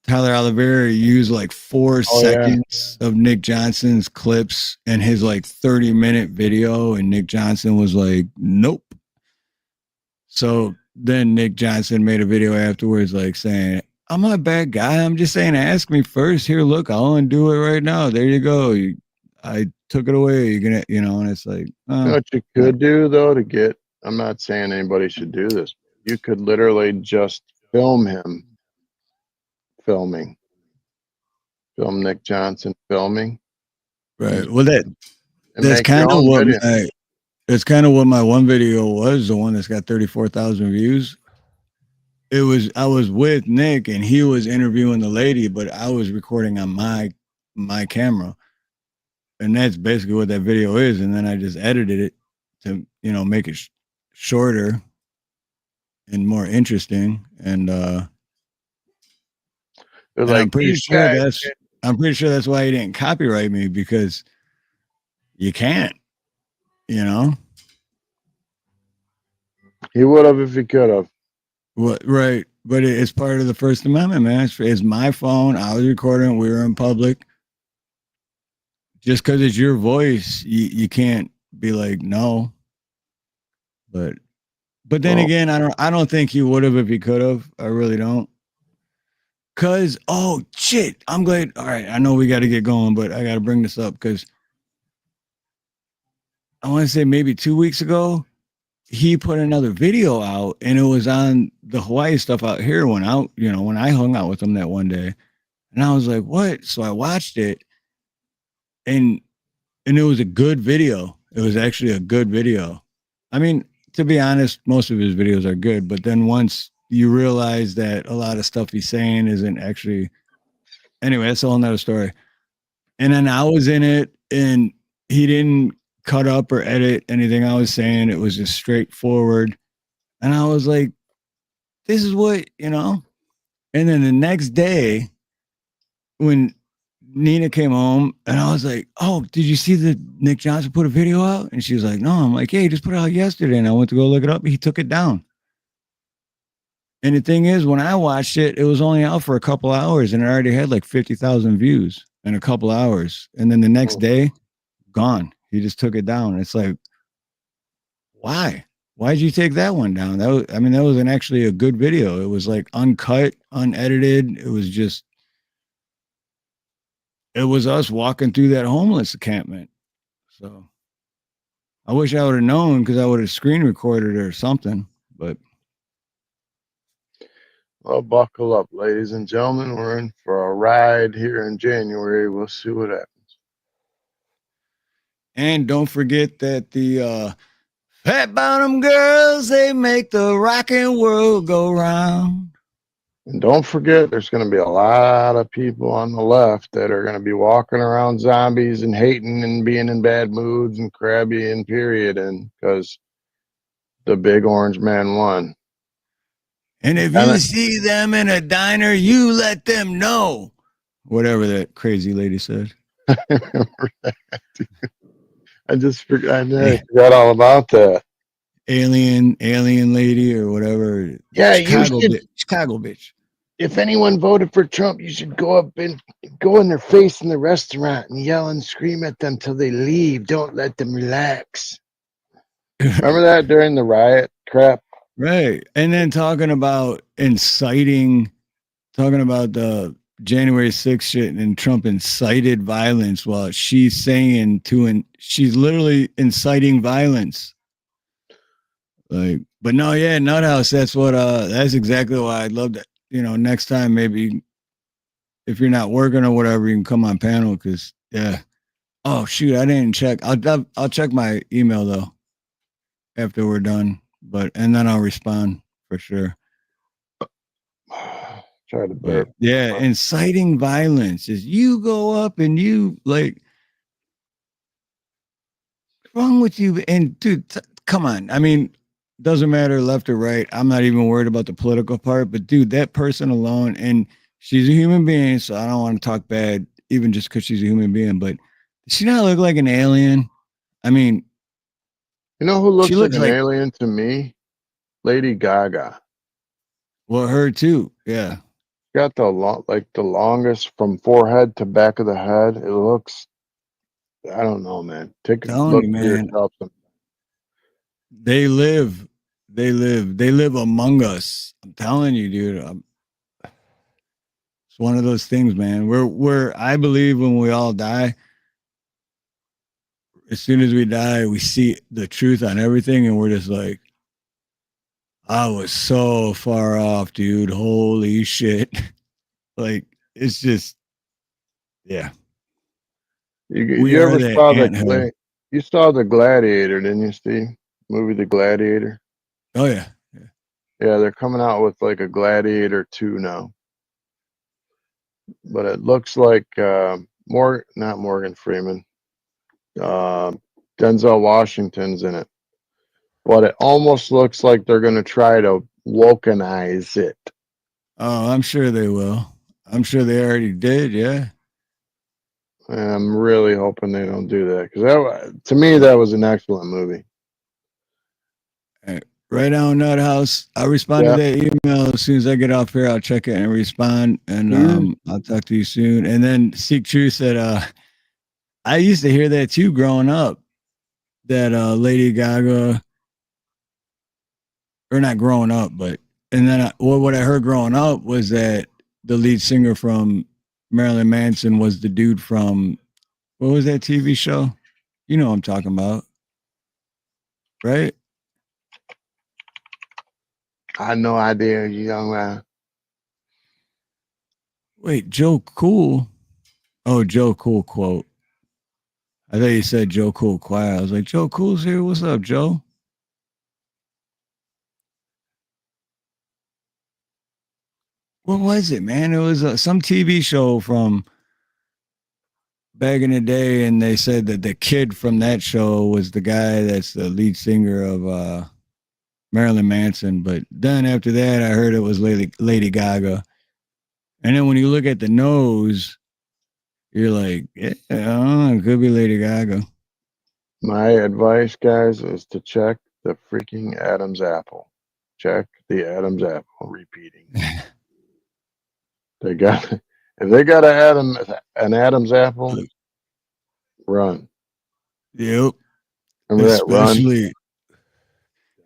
Tyler Oliveira used like 4 seconds of Nick Johnson's clips in his like 30-minute video, and Nick Johnson was like, nope. So then Nick Johnson made a video afterwards, like saying, "I'm not a bad guy. I'm just saying, ask me first. Here, look, I'll undo it right now. There you go. I took it away. You're gonna, and it's like, You know what you could do though to get. I'm not saying anybody should do this. You could literally just film him filming. Film Nick Johnson filming. right. Well, And that's make your kind of own what video. it's kind of what my one video was, the one that's got 34,000 views. I was with Nick and he was interviewing the lady, but I was recording on my camera. And that's basically what that video is. And then I just edited it to, make it shorter and more interesting. And They're I'm like, pretty these sure guys. that's why he didn't copyright me, because you can't, He would have if he could have. What, right. But it's part of the First Amendment, man. It's my phone. I was recording. We were in public. Just because it's your voice, you can't be like, no. But then again, I don't think he would have if he could have. I really don't. Cause oh shit, I'm glad. All right, I know we got to get going, but I got to bring this up because I want to say maybe 2 weeks ago, he put another video out, and it was on the Hawaii stuff out here when I hung out with him that one day, and I was like, what? So I watched it, and it was a good video. It was actually a good video. I mean, to be honest, most of his videos are good, but then once you realize that a lot of stuff he's saying isn't actually, anyway, that's a whole nother story. And then I was in it, and he didn't cut up or edit anything I was saying. It was just straightforward. And I was like, this is what, And then the next day, when Nina came home, and I was like, oh, did you see that Nick Johnson put a video out? And she was like, no. I'm like, yeah, he just put it out yesterday. And I went to go look it up. He took it down. And the thing is, when I watched it, it was only out for a couple hours, and it already had like 50,000 views in a couple hours. And then the next day, gone. He just took it down. It's like, why? Why'd you take that one down? That was actually a good video. It was like uncut, unedited. It was us walking through that homeless encampment. So I wish I would have known, because I would have screen recorded or something. But Well, buckle up, ladies and gentlemen. We're in for a ride here in January. We'll see what happens. And don't forget that the fat bottom girls, they make the rockin' world go round. And don't forget, there's going to be a lot of people on the left that are going to be walking around zombies and hating and being in bad moods and crabby and period. And because the big orange man won. And if you see them in a diner, you let them know. Whatever that crazy lady said. I forgot all about that. Alien lady or whatever. Yeah, Chicago bitch. If anyone voted for Trump, you should go up and go in their face in the restaurant and yell and scream at them till they leave. Don't let them relax. Remember that during the riot crap? Right. And then talking about the January 6th shit, and Trump incited violence while she's saying she's literally inciting violence. Like, but no, yeah, Nuthouse, that's exactly why I'd love that. Next time, maybe if you're not working or whatever, you can come on panel, because yeah. Oh shoot, I didn't check. I'll check my email though after we're done, and then I'll respond for sure. Try to burp. Yeah, inciting violence is you go up and you like, what's wrong with you? And dude, come on. I mean, doesn't matter left or right. I'm not even worried about the political part, but dude, that person alone, and she's a human being, so I don't want to talk bad, even just because she's a human being, but does she not look like an alien? I mean, you know who looks like an alien to me? Lady Gaga. Well, her too. Yeah. Got the longest from forehead to back of the head. It looks, I don't know, man. Take a look for yourself. They live They live among us. I'm telling you, dude. It's one of those things, man. I believe when we all die, as soon as we die, we see the truth on everything, and we're just like, I was so far off, dude. Holy shit. Like, it's just, yeah. We You are ever that saw anthill. you saw the Gladiator, didn't you, Steve? Movie The Gladiator. Oh yeah. Yeah, they're coming out with like a Gladiator 2 now. But it looks like not Morgan Freeman. Denzel Washington's in it. But it almost looks like they're gonna try to wokenize it. Oh, I'm sure they will. I'm sure they already did, yeah. And I'm really hoping they don't do that because to me that was an excellent movie. Right on Nut House. I'll respond to that email as soon as I get off here. I'll check it and respond. And I'll talk to you soon. And then Seek Truth said, I used to hear that too growing up. That Lady Gaga, or not growing up, but and then what I heard growing up was that the lead singer from Marilyn Manson was the dude from what was that TV show? You know what I'm talking about, right? I had no idea, you young man. Wait, Joe Cool. Oh, Joe Cool quote. I thought you said Joe Cool Choir. I was like, Joe Cool's here. What's up, Joe? What was it, man? It was some TV show from back in the day, and they said that the kid from that show was the guy that's the lead singer of Marilyn Manson. But then after that, I heard it was Lady Gaga. And then when you look at the nose, you're like, yeah, it could be Lady Gaga. My advice, guys, is to check the freaking Adam's apple. Check the Adam's apple. Repeating. If they got an Adam's apple, run. Yep. Remember that run? Especially,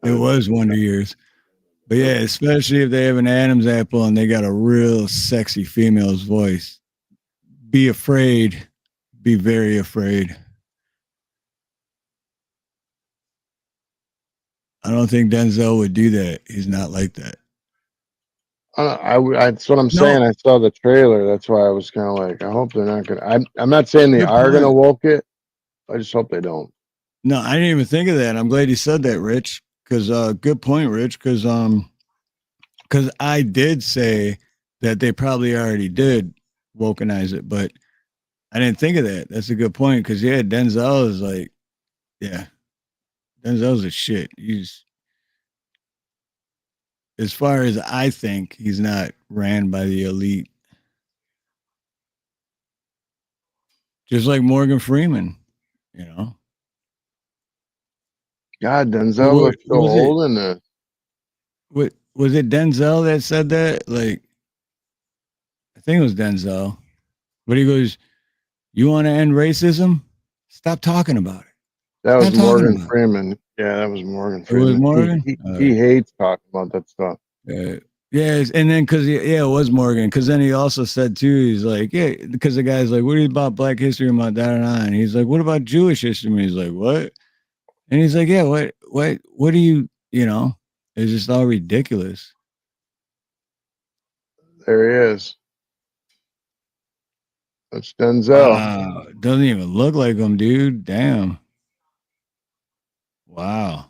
it was Wonder Years. But yeah, especially if they have an Adam's apple and they got a real sexy female's voice. Be afraid. Be very afraid. I don't think Denzel would do that. He's not like that. That's what I'm saying. I saw the trailer. That's why I was kind of like, I hope they're not gonna. I'm not saying they are gonna woke it. I just hope they don't. No, I didn't even think of that. I'm glad you said that, Rich. Because good point, Rich. Because I did say that they probably already did wokenize it, but I didn't think of that. That's a good point. Because yeah, Denzel is like, yeah, Denzel's a shit. He's, as far as I think, he's not ran by the elite. Just like Morgan Freeman, you know. God, Denzel looks so old in this. What was it? Denzel that said that? Like, I think it was Denzel, but he goes, "You want to end racism? Stop talking about it." That was Morgan Freeman. Yeah, that was Morgan Freeman. It was Morgan. He hates talking about that stuff. Yeah, and then because it was Morgan. Because then he also said too, he's like, yeah, because the guy's like, what are you about Black History Month? And he's like, what about Jewish history? And he's like, what? And he's like, yeah, what do you, you know? It's just all ridiculous. There he is. That's Denzel. Wow, doesn't even look like him, dude. Damn. Wow.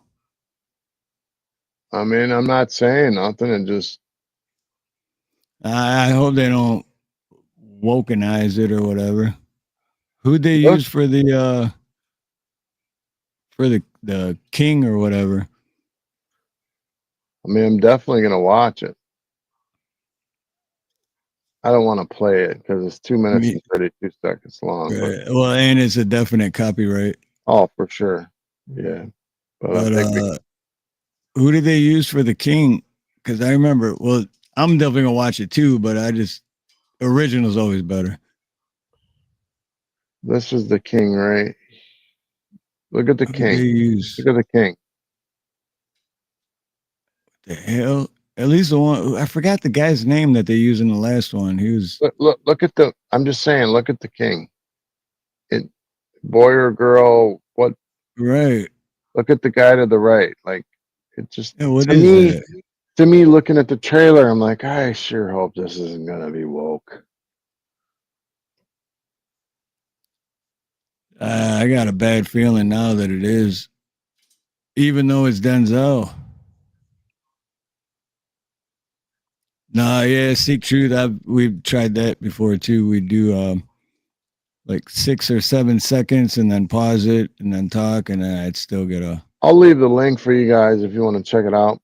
I mean, I'm not saying nothing. And just, I hope they don't wokenize it or whatever. Who'd they use for the king or whatever? I mean, I'm definitely gonna watch it. I don't want to play it because it's 2 minutes and 32 seconds long. But, Well, and it's a definite copyright. Oh, for sure. Yeah. But who did they use for the king? Because I remember, well, I'm definitely gonna watch it too, but original's always better. This is the king, right? Look at the king. Look at the king. The hell? At least the one I forgot the guy's name that they used in the last one. He was Look at the. I'm just saying. Look at the king. It, boy or girl? What? right. Look at the guy to the right. Like it just Yeah, what to is me. that? To me, looking at the trailer, I'm like, I sure hope this isn't gonna be woke. I got a bad feeling now that it is, even though it's Denzel. Nah, yeah, Seek Truth. We've tried that before too. We do like 6 or 7 seconds and then pause it and then talk, and then I'd still get a. I'll leave the link for you guys if you want to check it out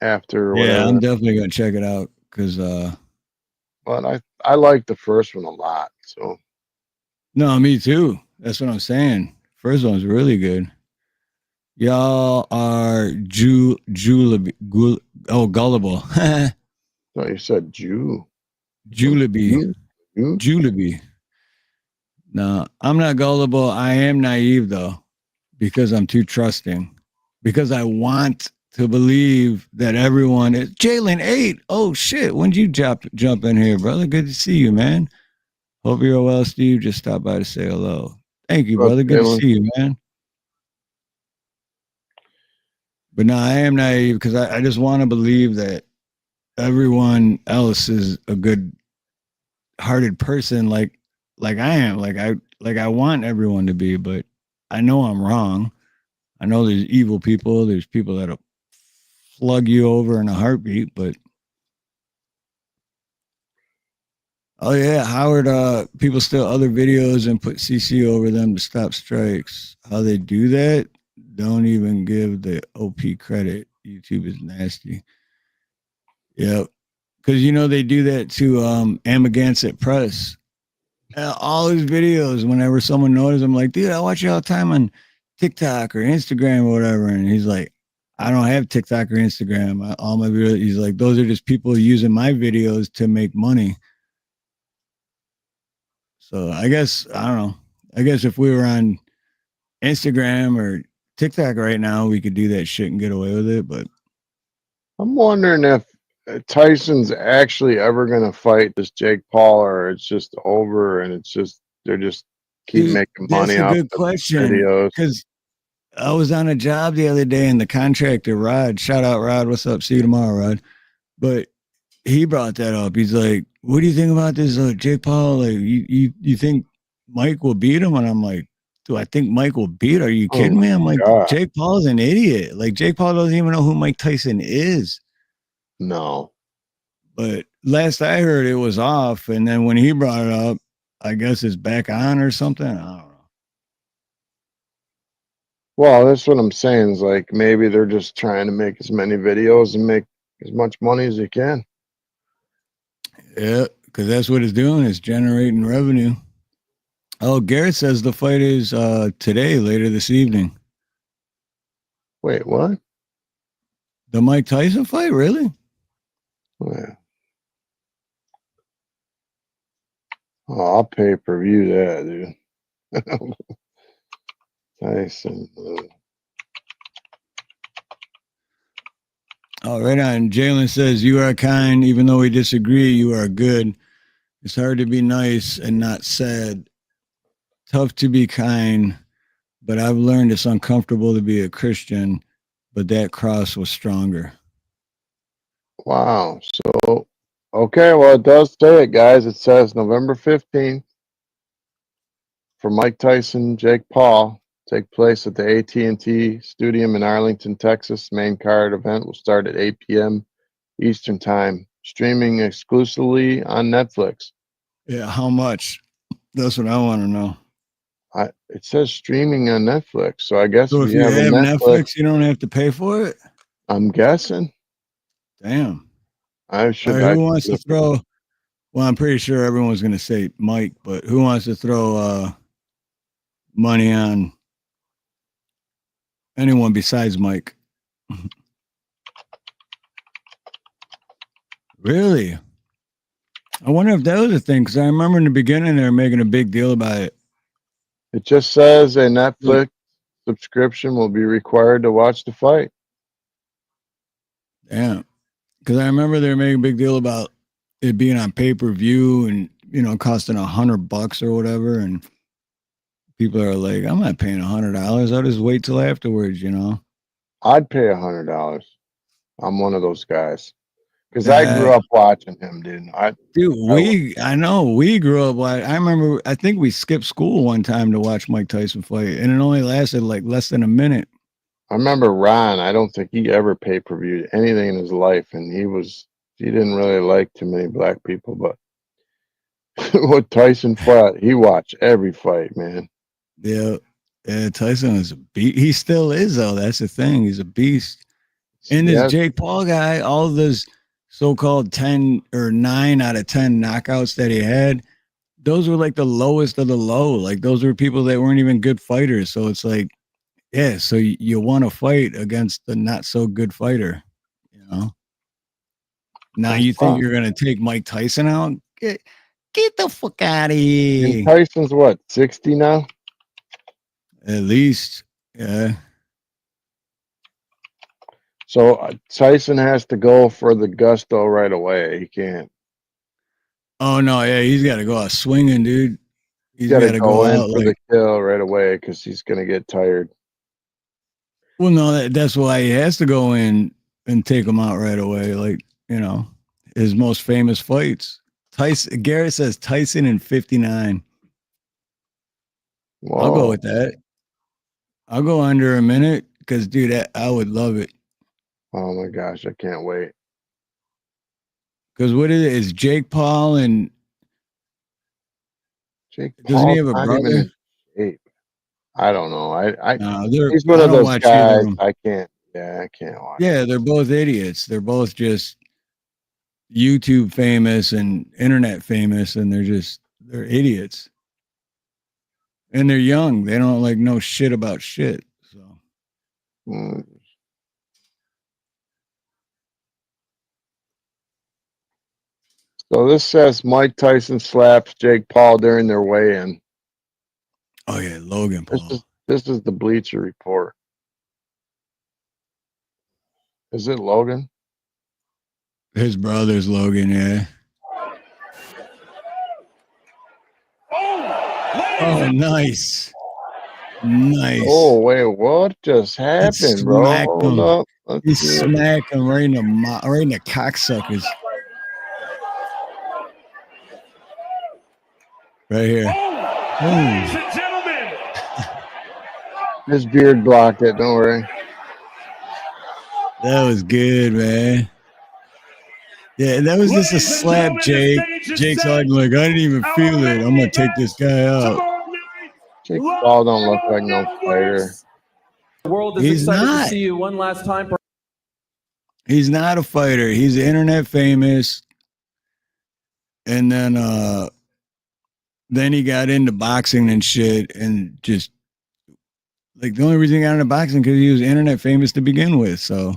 after or Yeah, I'm whatever. definitely gonna check it out because But I like the first one a lot. So no, me too. That's what I'm saying. First one's really good. Y'all are gullible. no, you said Jew. Julebi. Jew? Julebi. No, I'm not gullible. I am naive though, because I'm too trusting. Because I want to believe that everyone is Jalen 8. Oh shit. When did you jump in here, brother? Good to see you, man. Hope you're well, Steve. Just stopped by to say hello. Thank you, What's up, brother. Good to Jalen? see you, man. But no, I am naive because I just want to believe that everyone else is a good hearted person like I am. I want everyone to be, but I know I'm wrong. I know there's evil people, there's people that'll plug you over in a heartbeat, but oh yeah, Howard people steal other videos and put CC over them to stop strikes. How they do that? Don't even give the OP credit. YouTube is nasty. Yep. Because they do that to Amagansett Press. All his videos, whenever someone notices, I'm like, dude, I watch you all the time on TikTok or Instagram or whatever. And he's like, I don't have TikTok or Instagram. All my videos, he's like, those are just people using my videos to make money. So I guess, I don't know. I guess if we were on Instagram or TikTok right now, we could do that shit and get away with it. But I'm wondering if Tyson's actually ever going to fight this Jake Paul, or it's just over and it's just they're just keep making that's money a off good the question. videos. Because I was on a job the other day and the contractor, Rod, shout out Rod, what's up? See you tomorrow, Rod. But he brought that up. He's like, what do you think about this Jake Paul? Like, you think Mike will beat him? And I'm like, do I think Mike will beat? Are you Oh kidding me? my I'm like, God. Jake Paul's an idiot. Like, Jake Paul doesn't even know who Mike Tyson is. No. But last I heard, it was off. And then when he brought it up, I guess it's back on or something. I don't know. Well, that's what I'm saying is like maybe they're just trying to make as many videos and make as much money as they can. Yeah, because that's what it's doing. It's generating revenue. Oh, Garrett says the fight is today, later this evening. Wait, what? The Mike Tyson fight, really? Oh, yeah. Oh, I'll pay per view that, dude. Tyson. Oh, right on. Jalen says, you are kind, even though we disagree, you are good. It's hard to be nice and not sad. Tough to be kind, but I've learned it's uncomfortable to be a Christian, but that cross was stronger. Wow. So, okay, well, it does say it, guys. It says November 15th for Mike Tyson, Jake Paul, take place at the AT&T Stadium in Arlington, Texas. Main card event will start at 8 p.m. Eastern Time, streaming exclusively on Netflix. Yeah, how much? That's what I want to know. It says streaming on Netflix, so I guess So if if you you have a have Netflix, Netflix, you don't have to pay for it? I'm guessing. Damn. I All should. right, who wants to throw? Well, I'm pretty sure everyone's going to say Mike, but who wants to throw money on anyone besides Mike? Really? I wonder if that was a thing, because I remember in the beginning they were making a big deal about it. It just says a Netflix subscription will be required to watch the fight. Yeah. Because I remember they were making a big deal about it being on pay-per-view and, costing $100 or whatever. And people are like, I'm not paying $100. I'll just wait till afterwards, I'd pay $100. I'm one of those guys. Because I grew up watching him, dude. I know we grew up. I remember, I think we skipped school one time to watch Mike Tyson fight, and it only lasted like less than a minute. I remember Ron. I don't think he ever pay-per-viewed anything in his life, and he didn't really like too many black people, but what Tyson fought, he watched every fight, man. Yeah. Tyson is a beast. He still is, though. That's the thing. He's a beast. And this Jake Paul guy, all of those so-called 10 or 9 out of 10 knockouts that he had, those were like the lowest of the low. Like those were people that weren't even good fighters. So it's like, yeah, so you want to fight against the not so good fighter, Now you think you're gonna take Mike Tyson out? Get the fuck out of here. And Tyson's what, 60 now? At least, yeah. So Tyson has to go for the gusto right away. He can't. Oh no, yeah, he's got to go out swinging, dude. He's got got to go in out for the kill right away because he's gonna get tired. Well, no, that's why he has to go in and take him out right away. Like, his most famous fights. Garrett says Tyson in 59. Whoa. I'll go with that. I'll go under a minute because, dude, I would love it. Oh my gosh, I can't wait. Because what is it? It's Jake Paul and Doesn't he have a brother? I don't know. He's one of those guys. I can't. Yeah, I can't watch. Yeah, they're both idiots. They're both just YouTube famous and internet famous, and they're idiots. And they're young. They don't know shit about shit. So. So this says Mike Tyson slaps Jake Paul during their weigh-in. Oh yeah, Logan Paul. This is the Bleacher Report. Is it Logan? His brother's Logan, yeah. Oh, nice. Nice. Oh, wait, what just happened, bro? Hold up. He smacked him right in the cocksuckers. Right here. Ladies and gentlemen. His beard blocked it, don't worry. That was good, man. Yeah, that was just a slap, Jake. Jake's like, I didn't even feel it. I'm going to take this guy out. Jake Paul don't look like no fighter. The world is excited to see you one last time. He's not a fighter. He's internet famous. And then he got into boxing and shit, and just the only reason he got into boxing because he was internet famous to begin with. So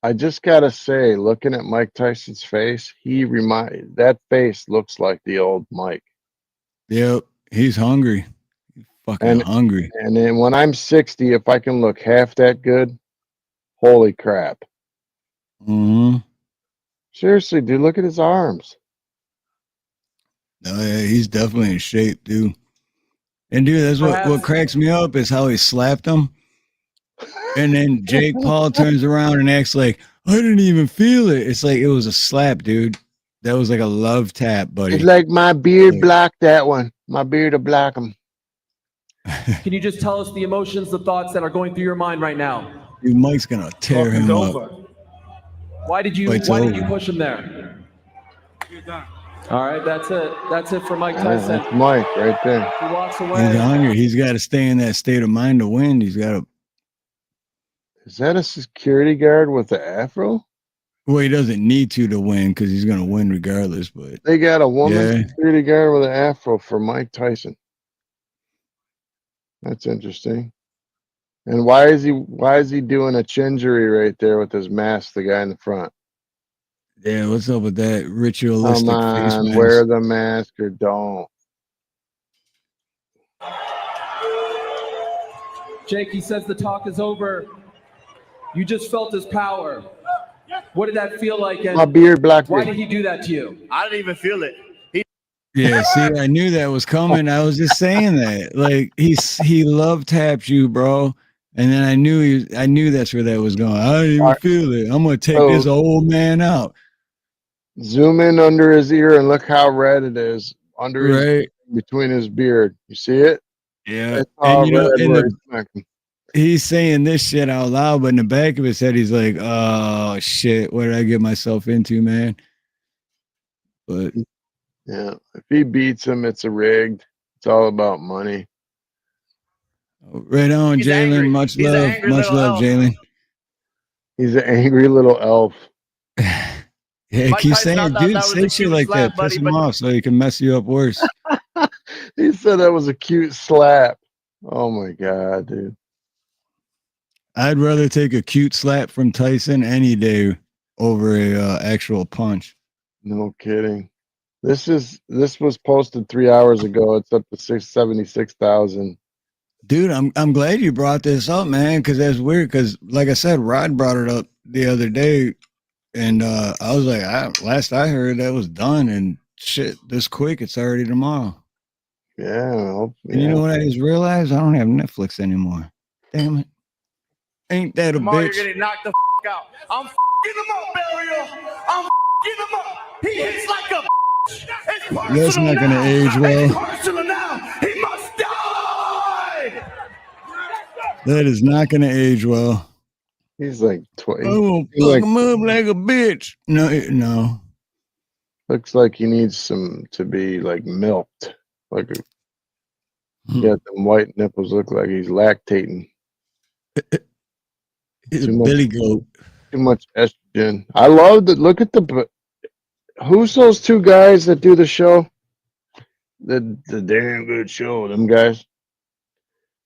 I just gotta say, looking at Mike Tyson's face, that face looks like the old Mike. Yep, he's hungry. He's fucking hungry. And then when I'm 60, if I can look half that good, holy crap. Mm-hmm. Seriously, dude, look at his arms. No, yeah, he's definitely in shape, dude. And dude, that's what cracks me up is how he slapped him. And then Jake Paul turns around and acts like, I didn't even feel it. It's like it was a slap, dude. That was like a love tap, buddy. It's like my beard blocked that one. My beard will block him. Can you just tell us the emotions, the thoughts that are going through your mind right now? Dude, Mike's gonna tear him up. Why did you push him there? All right, that's it. That's it for Mike Tyson. That's Mike right there. He walks away. He's hungry. He's got to stay in that state of mind to win. He's got to. Is that a security guard with the afro? Well, he doesn't need to win because he's going to win regardless. But they got a woman security guard with an afro for Mike Tyson. That's interesting. And why is he doing a chingery right there with his mask? The guy in the front. Yeah, what's up with that ritualistic Come on, face mask? wear the mask or don't. Jake, he says the talk is over. You just felt his power. What did that feel like? And My beard, black why beard. did he do that to you? I didn't even feel it. Yeah, see, I knew that was coming. I was just saying that. Like he love tapped you, bro. And then I knew that's where that was going. I didn't even feel it. I'm gonna take this old man out. Zoom in under his ear and look how red it is under his between his beard. You see it? Yeah. It's And all you know, red and where he's smacking. he's saying this shit out loud, but in the back of his head, he's like, "Oh shit, what did I get myself into, man?" But yeah, if he beats him, it's a rigged. It's all about money. Right on, Jalen. Much love, Jalen. He's an angry little elf. Yeah, keep saying, dude, say shit like that, piss him off, so he can mess you up worse. He said that was a cute slap. Oh my god, dude. I'd rather take a cute slap from Tyson any day over a actual punch. No kidding. This was posted 3 hours ago. It's up to 676,000. Dude, I'm glad you brought this up, man, because that's weird. Because like I said, Rod brought it up the other day, and I was like, last I heard that was done, and shit, this quick, it's already tomorrow. Yeah, And you know what I just realized? I don't have Netflix anymore. Damn it! Ain't that a Tomorrow bitch? you're getting knocked the out. I'm him up, Burial. I'm him up. He hits like a. It's personal That's not gonna now. age well. It's personal now. He must die. That is not gonna age well. He's like 20. Oh, fuck him up like a bitch. No. Looks like he needs to be like milked. Like yeah, them white nipples look like he's lactating. He's a billy goat. Too much estrogen. I love that. Look at the. Who's those two guys that do the show? The damn good show. Them guys.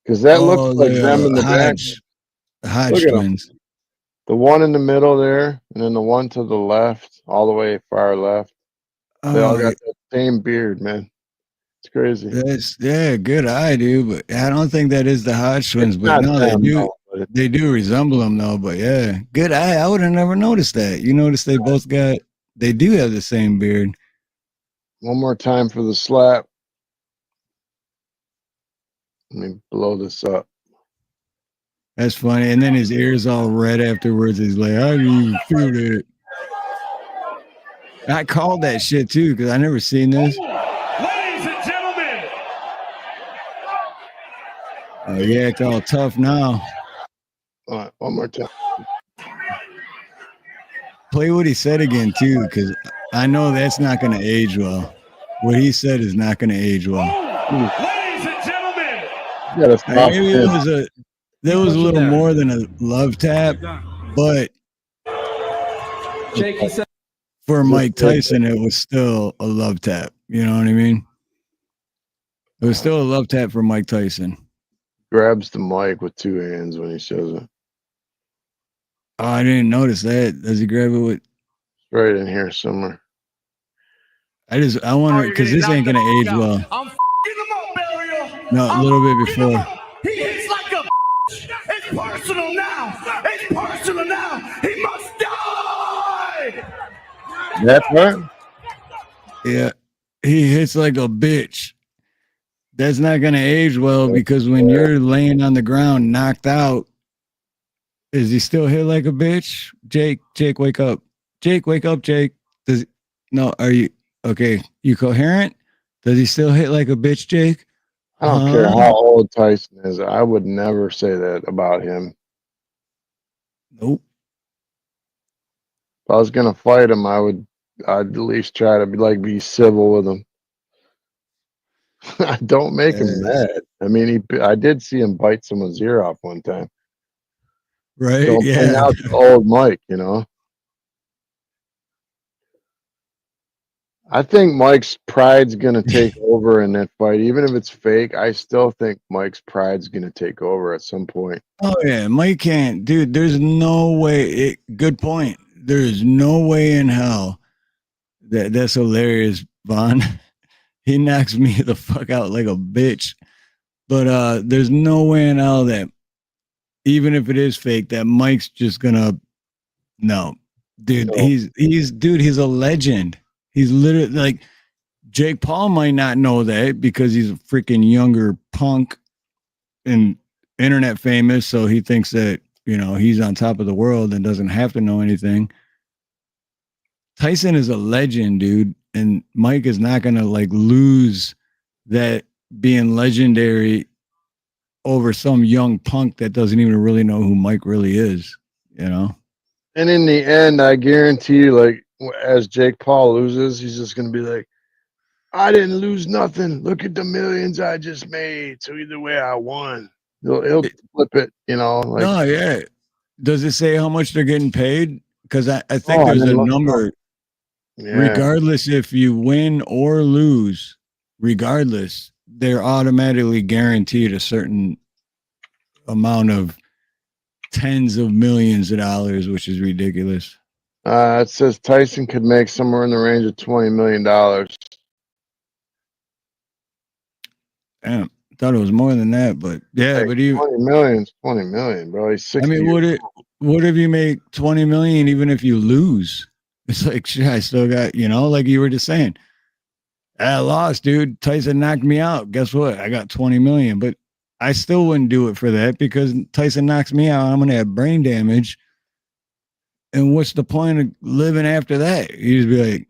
Because that looks like them in the back. Hodge twins. The one in the middle there, and then the one to the left, all the way far left. They all got that same beard, man. It's crazy. That's good eye, dude. But I don't think that is the Hodge twins. But no, they do resemble them though. But yeah, good eye. I would have never noticed that. You notice they do have the same beard. One more time for the slap. Let me blow this up. That's funny. And then his ears all red afterwards. He's like, I didn't even feel that. I called that shit too because I never seen this. Ladies and gentlemen. Oh, you act all tough now. All right, one more time. Play what he said again too, because I know that's not going to age well. What he said is not going to age well. Ladies and gentlemen. Maybe there was a little more than a love tap, but Jake, he said for Mike Tyson, it was still a love tap. You know what I mean? It was still a love tap for Mike Tyson. Grabs the mic with two hands when he says it. Oh, I didn't notice that. Does he grab it with? Right in here somewhere. I wonder because this ain't gonna age well. I'm him up, Burial. No, a little bit before. He hits like a. It's personal now. It's personal now. He must die. That's right. Yeah, he hits like a bitch. That's not gonna age well because when you're laying on the ground knocked out, is he still hit like a bitch? Jake, wake up. Jake, wake up, Jake. Are you okay? You coherent? Does he still hit like a bitch, Jake? I don't care how old Tyson is. I would never say that about him. Nope. If I was gonna fight him, I'd at least try to be civil with him. Don't make him mad. I mean, I did see him bite someone's ear off one time. Right? Don't bring out the old Mike, you know. I think Mike's pride's gonna take over in that fight, even if it's fake. I still think Mike's pride's gonna take over at some point. Oh yeah, Mike can't, dude. There's no way. Good point. There's no way in hell. That's hilarious, Vaughn. He knocks me the fuck out like a bitch. But there's no way in hell that even if it is fake, that Mike's just gonna no. Dude, So, he's a legend. He's literally like Jake Paul might not know that because he's a freaking younger punk and internet famous, so he thinks that, he's on top of the world and doesn't have to know anything. Tyson is a legend, dude, and Mike is not going to like lose that being legendary over some young punk that doesn't even really know who Mike really is, and in the end, I guarantee you, like, as Jake Paul loses, he's just going to be like, I didn't lose nothing. Look at the millions I just made. So either way, I won. He'll flip it, like. No, yeah. Does it say how much they're getting paid? Because I think Oh, I there's a didn't look it up. number. Yeah. Regardless if you win or lose, regardless, they're automatically guaranteed a certain amount of tens of millions of dollars, which is ridiculous. It says Tyson could make somewhere in the range of $20 million. Damn, I thought it was more than that, but yeah, Hey, but even 20 million is 20 million, bro. He's 60 I mean, what if you make 20 million even if you lose? It's like shit, I still got, like you were just saying. I lost, dude. Tyson knocked me out. Guess what? I got 20 million, but I still wouldn't do it for that because Tyson knocks me out. I'm going to have brain damage. And what's the point of living after that? You just be like,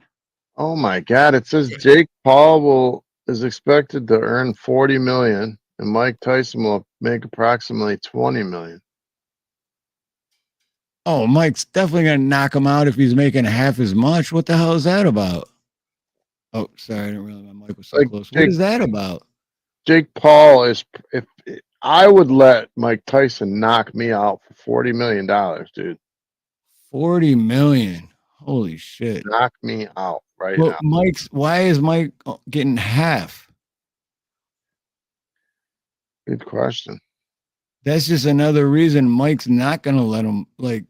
Oh my God! It says Jake Paul is expected to earn 40 million, and Mike Tyson will make approximately 20 million. oh, Mike's definitely going to knock him out if he's making half as much. What the hell is that about? Oh, sorry, I didn't realize my mic was so close. What is that about? Jake Paul is. If I would let Mike Tyson knock me out for $40 million, dude. 40 million. Holy shit. Knock me out right Well, now. why is Mike getting half? Good question. That's just another reason Mike's not going to let him, like,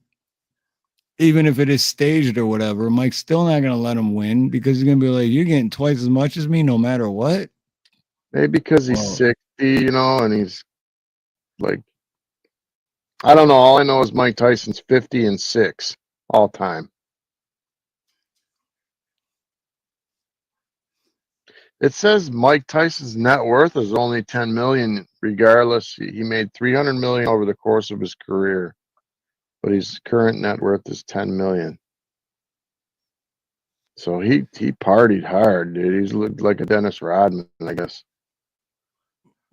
even if it is staged or whatever, Mike's still not going to let him win because he's going to be like, you're getting twice as much as me no matter what. Maybe because he's 60, and he's like, I don't know. All I know is Mike Tyson's 50-6 all time. It says Mike Tyson's net worth is only 10 million. Regardless, he made 300 million over the course of his career, but his current net worth is 10 million. So he partied hard, dude. He's looked like a Dennis Rodman, I guess.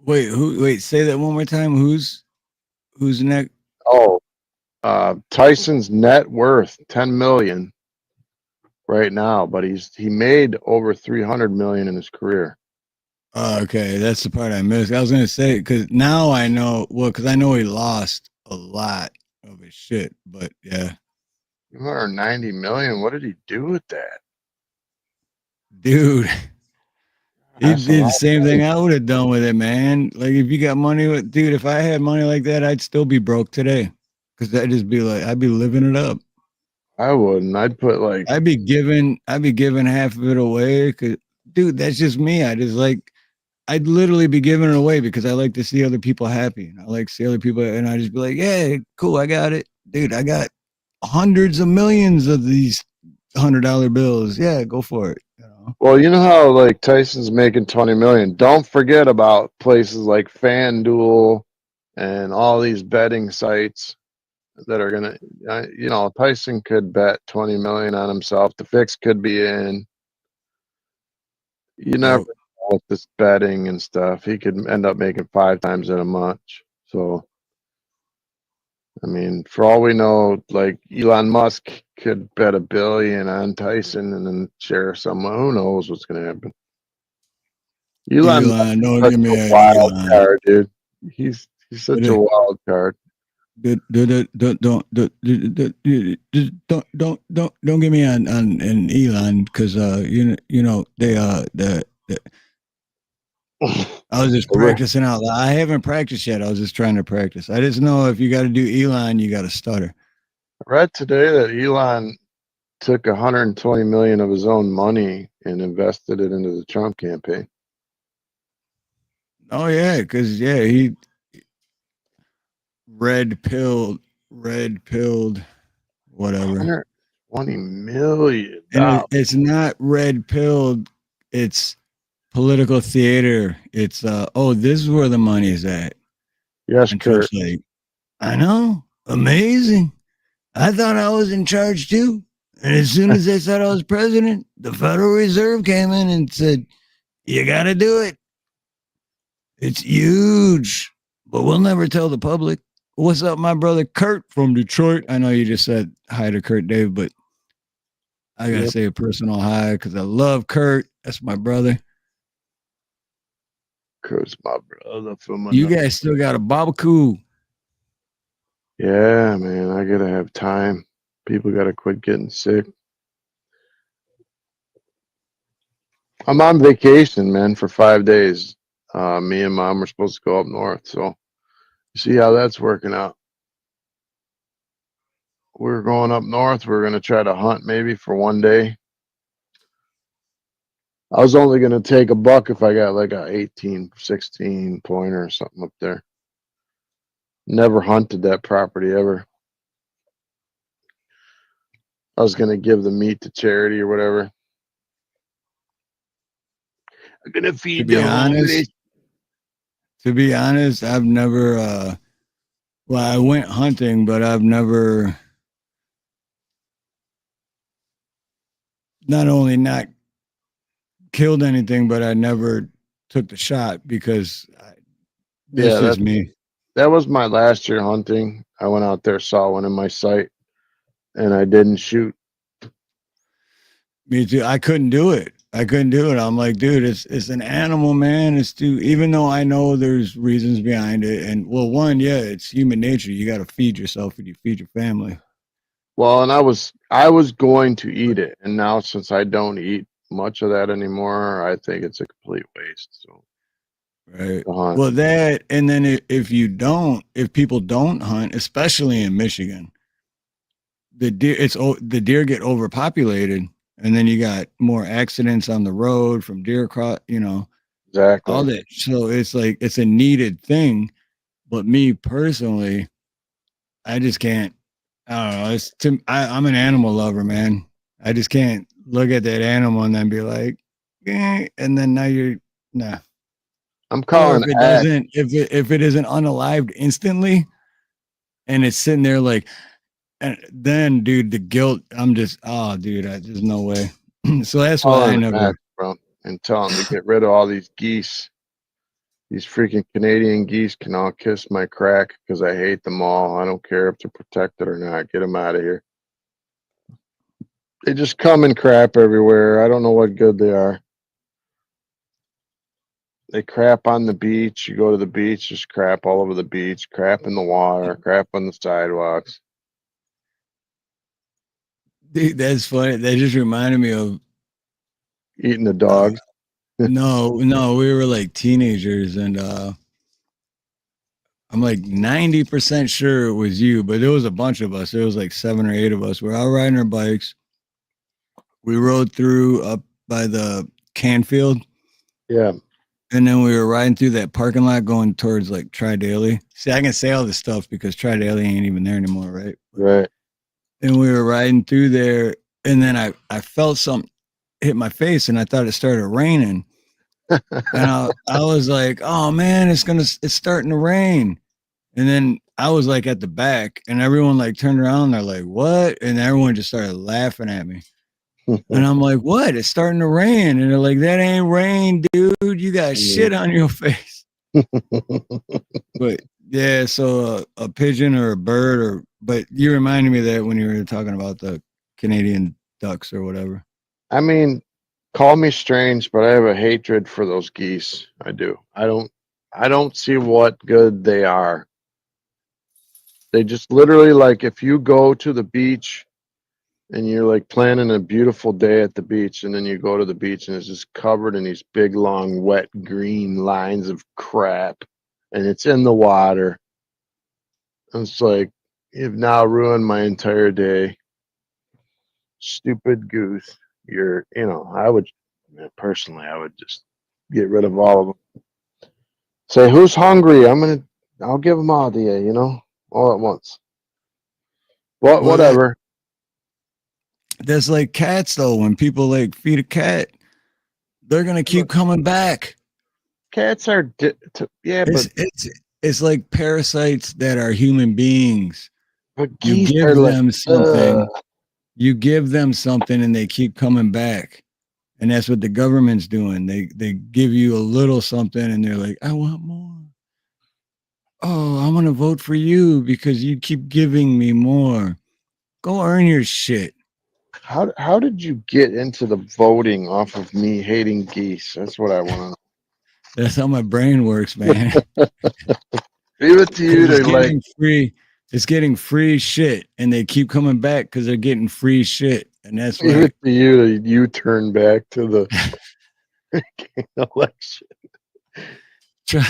Wait, say that one more time. Who's neck? Oh, Tyson's net worth 10 million right now, but he made over 300 million in his career. Okay, that's the part I missed. I was going to say, because now I know, because I know he lost a lot of his shit, but yeah. 290 million. What did he do with that? Dude, he That's a did lot the of same money. thing I would have done with it, man. Like, if you got money, dude, if I had money like that, I'd still be broke today. Because I'd just be like, I'd be living it up. I wouldn't. I'd put like, I'd be giving half of it away. Cause, dude, that's just me. I'd literally be giving it away because I like to see other people happy. I like to see other people, and I just be like, yeah, cool, I got it. Dude, I got hundreds of millions of these $100 bills. Yeah, go for it. well, you know how like Tyson's making 20 million. Don't forget about places like FanDuel and all these betting sites that are gonna, Tyson could bet 20 million on himself. The fix could be in. You never know with this betting and stuff. He could end up making 5 times that much. So, I mean, for all we know, like Elon Musk could bet $1 billion on Tyson and then share some. Who knows what's gonna happen? Elon Musk Don't is give me such a an wild Elon. card, dude. He's such a wild card. Don't get me on an Elon because I was just practicing out loud. I haven't practiced yet. I was just trying to practice. I just know if you got to do Elon, you got to stutter. I read today that Elon took 120 million of his own money and invested it into the Trump campaign. Oh yeah, because he red pilled whatever. $20 million. And it's not red pilled. It's political theater. It's this is where the money's at. Yes, and Kurt. Trump's like, I know, amazing. I thought I was in charge too. And as soon as they said I was president, the Federal Reserve came in and said, you got to do it. It's huge, but we'll never tell the public. What's up, my brother Kurt from Detroit? I know you just said hi to Kurt Dave, but I got to say a personal hi because I love Kurt. That's my brother. Kurt's my brother from You another. guys still got a barbecue. Yeah, man, I got to have time. People got to quit getting sick. I'm on vacation, man, for 5 days. Me and Mom are supposed to go up north, so you see how that's working out. We're going up north. We're going to try to hunt maybe for 1 day. I was only going to take a buck if I got like a 18, 16 pointer or something up there. Never hunted that property ever. I was going to give the meat to charity or whatever. I'm going to feed the homeless. To be honest, I've never, I went hunting, but I've never, not only not killed anything, but I never took the shot because that's just me. That was my last year hunting. I went out there, saw one in my sight, and I didn't shoot. Me too. I couldn't do it. I'm like, dude, it's an animal, man. It's too, even though I know there's reasons behind it. And well, one, yeah, it's human nature. You got to feed yourself and you feed your family. Well, and I was going to eat it. And now since I don't eat much of that anymore, I think it's a complete waste. So right. Well, that, and then if people don't hunt, especially in Michigan, the deer get overpopulated. And then you got more accidents on the road from deer cross, exactly all that. So it's like, it's a needed thing. But me personally, I just can't, I don't know. I'm an animal lover, man. I just can't look at that animal and then be like, and then now nah. I'm calling if it isn't unalived instantly and it's sitting there like, and then, dude, the guilt, dude, there's no way. So that's why I never. Bro, and tell them to get rid of all these geese. These freaking Canadian geese can all kiss my crack because I hate them all. I don't care if they're protected or not. Get them out of here. They just come and crap everywhere. I don't know what good they are. They crap on the beach. You go to the beach, just crap all over the beach, crap in the water, crap on the sidewalks. Dude, that's funny. That just reminded me of eating the dogs. No, we were like teenagers, and I'm like 90% sure it was you, but there was a bunch of us. There was like 7 or 8 of us. We're out riding our bikes. We rode through up by the Canfield. Yeah. And then we were riding through that parking lot going towards like Tri-Daily. See, I can say all this stuff because Tri-Daily ain't even there anymore, right? Right. And we were riding through there, and then I felt something hit my face, and I thought it started raining. And I was like, oh man, it's starting to rain. And then I was like at the back, and everyone like turned around, and they're like, what? And everyone just started laughing at me. And I'm like, what? It's starting to rain. And they're like, that ain't rain, dude. You got shit on your face. But yeah, so a pigeon or a bird but you reminded me of that when you were talking about the Canadian ducks or whatever. I mean, call me strange, but I have a hatred for those geese. I do. I don't see what good they are. They just literally, like, if you go to the beach and you're like planning a beautiful day at the beach, and then you go to the beach and it's just covered in these big, long, wet, green lines of crap, and it's in the water. And it's like, you've now ruined my entire day. Stupid goose. I would just get rid of all of them. Say, who's hungry? I'll give them all to you, all at once. Whatever. That's like cats, though. When people like feed a cat, they're gonna keep coming back. Cats are, It's like parasites that are human beings. but You geese give are like, them something, and they keep coming back. And that's what the government's doing. They give you a little something, and they're like, I want more. Oh, I'm gonna vote for you because you keep giving me more. Go earn your shit. how did you get into the voting off of me hating geese? That's what I want to know. That's how my brain works, man. Leave it to you It's to like. getting free. It's getting free shit, and they keep coming back because they're getting free shit, and that's Leave right. it to you to turn back to the election.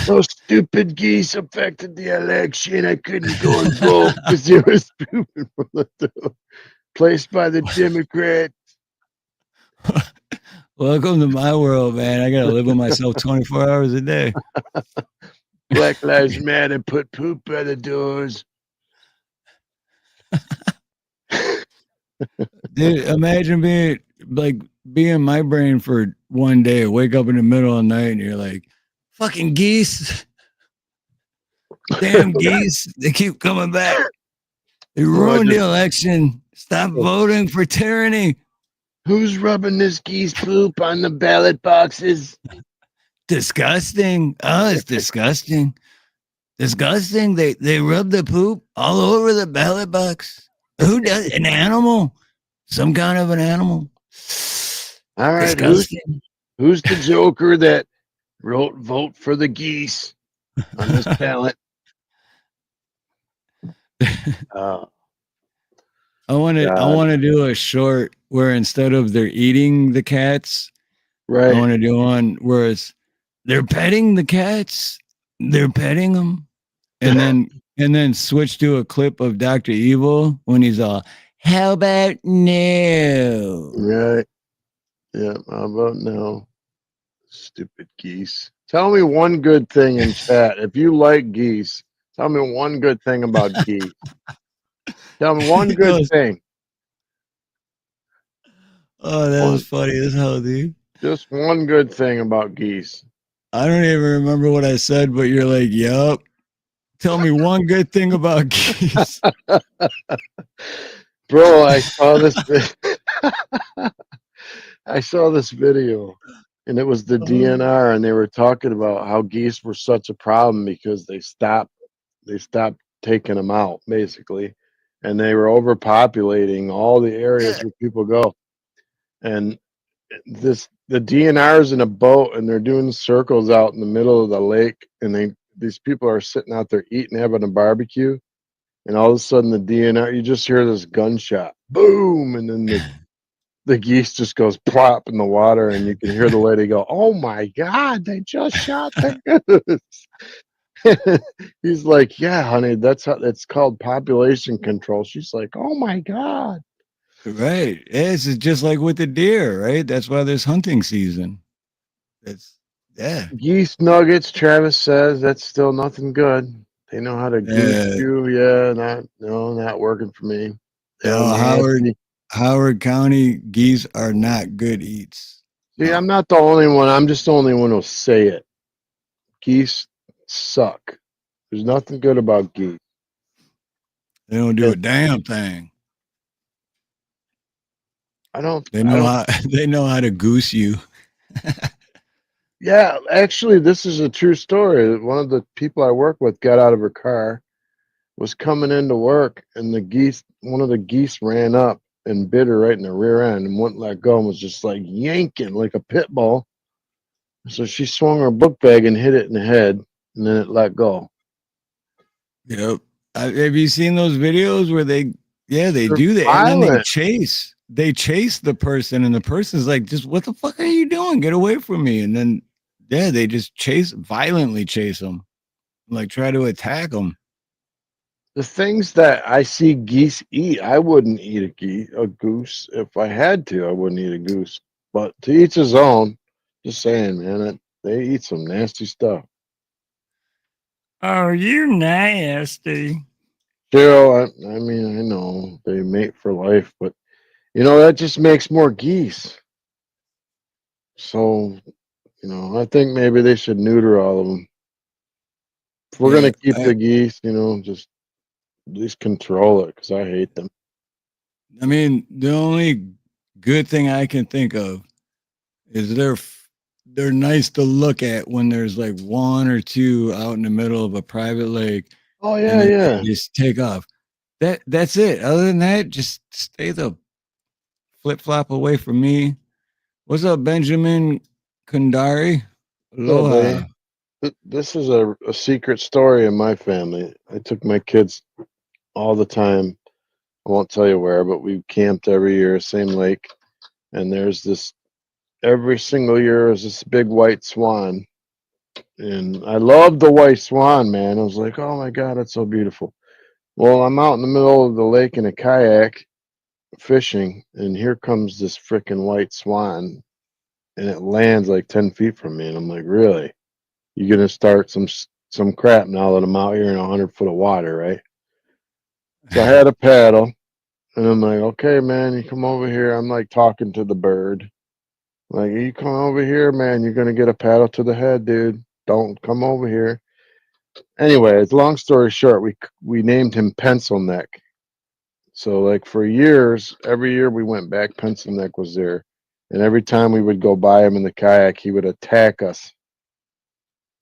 Those stupid geese affected the election. I couldn't go and vote because they were stupid for the placed by the Democrat. Welcome to my world, man. I gotta live with myself 24 hours a day. Black Lives Matter put poop by the doors. Dude, imagine being my brain for one day. Wake up in the middle of the night and you're like, fucking geese. Damn geese. They keep coming back. They ruined the election. Stop voting for tyranny. Who's rubbing this geese poop on the ballot boxes? Disgusting. Oh, it's disgusting. Disgusting. They rub the poop all over the ballot box. Who does? An animal? Some kind of an animal. All right, Disgusting. who's the joker that wrote "Vote for the Geese" on this ballot? I want to do a short where instead of they're eating the cats, right? I want to do one where they're petting the cats, they're petting them, and then switch to a clip of Dr. Evil when he's all, "How about no?" Right. Yeah. How about no? Stupid geese. Tell me one good thing in chat. If you like geese, tell me one good thing about geese. Tell me one good thing. Oh, that was funny as hell, dude. Just one good thing about geese. I don't even remember what I said, but you're like, "Yup." Tell me one good thing about geese. Bro, I saw this. I saw this video, and it was the DNR, and they were talking about how geese were such a problem because they stopped taking them out, basically, and they were overpopulating all the areas where people go. And the DNR's in a boat, and they're doing circles out in the middle of the lake, and these people are sitting out there eating, having a barbecue, and all of a sudden the DNR, you just hear this gunshot, boom, and then the geese just goes plop in the water, and you can hear the lady go, "Oh my God, they just shot the goose." He's like, "Yeah, honey, that's how it's called population control." She's like, "Oh my God." Right. It's just like with the deer, right? That's why there's hunting season. Yeah. Geese nuggets, Travis says that's still nothing good. They know how to goose you. Yeah, not working for me. Howard County geese are not good eats. See, I'm not the only one. I'm just the only one who'll say it. Geese suck. There's nothing good about geese. They don't do a damn thing. They know how to goose you. Yeah, actually, this is a true story. One of the people I work with got out of her car, was coming into work, and one of the geese ran up and bit her right in the rear end and wouldn't let go and was just like yanking like a pit bull. So she swung her book bag and hit it in the head, and then it let go. Yep. Have you seen those videos where they do that, and then they chase the person, and the person's like, "Just what the fuck are you doing? Get away from me!" And then they just violently chase them, like try to attack them. The things that I see geese eat, I wouldn't eat a goose if I had to. I wouldn't eat a goose, but to each his own. Just saying, man, they eat some nasty stuff. Oh, you nasty. Cheryl, I mean, I know they mate for life, but That just makes more geese. So, I think maybe they should neuter all of them. If we're Yeah, gonna keep the geese, just at least control it because I hate them. I mean, the only good thing I can think of is they're nice to look at when there's like one or two out in the middle of a private lake, Oh and yeah, then yeah. they just take off. That's it. Other than that, just stay the flip flop away from me. What's up, Benjamin Kundari? What's up, Aloha. buddy? This is a secret story in my family. I took my kids all the time. I won't tell you where, but we camped every year, same lake. And there's this every single year is this big white swan. And I love the white swan, man. I was like, oh my God, it's so beautiful. Well, I'm out in the middle of the lake in a kayak fishing, and here comes this freaking white swan, and it lands like 10 feet from me. And I'm like, really? You're gonna start some crap now that I'm out here in 100 foot of water, right? So I had a paddle, and I'm like, okay, man, you come over here. I'm like talking to the bird, like, you come over here, man. You're gonna get a paddle to the head, dude. Don't come over here. Anyways, long story short, we named him Pencil Neck. So like for years, every year we went back, Pencil Neck was there, and every time we would go by him in the kayak, he would attack us.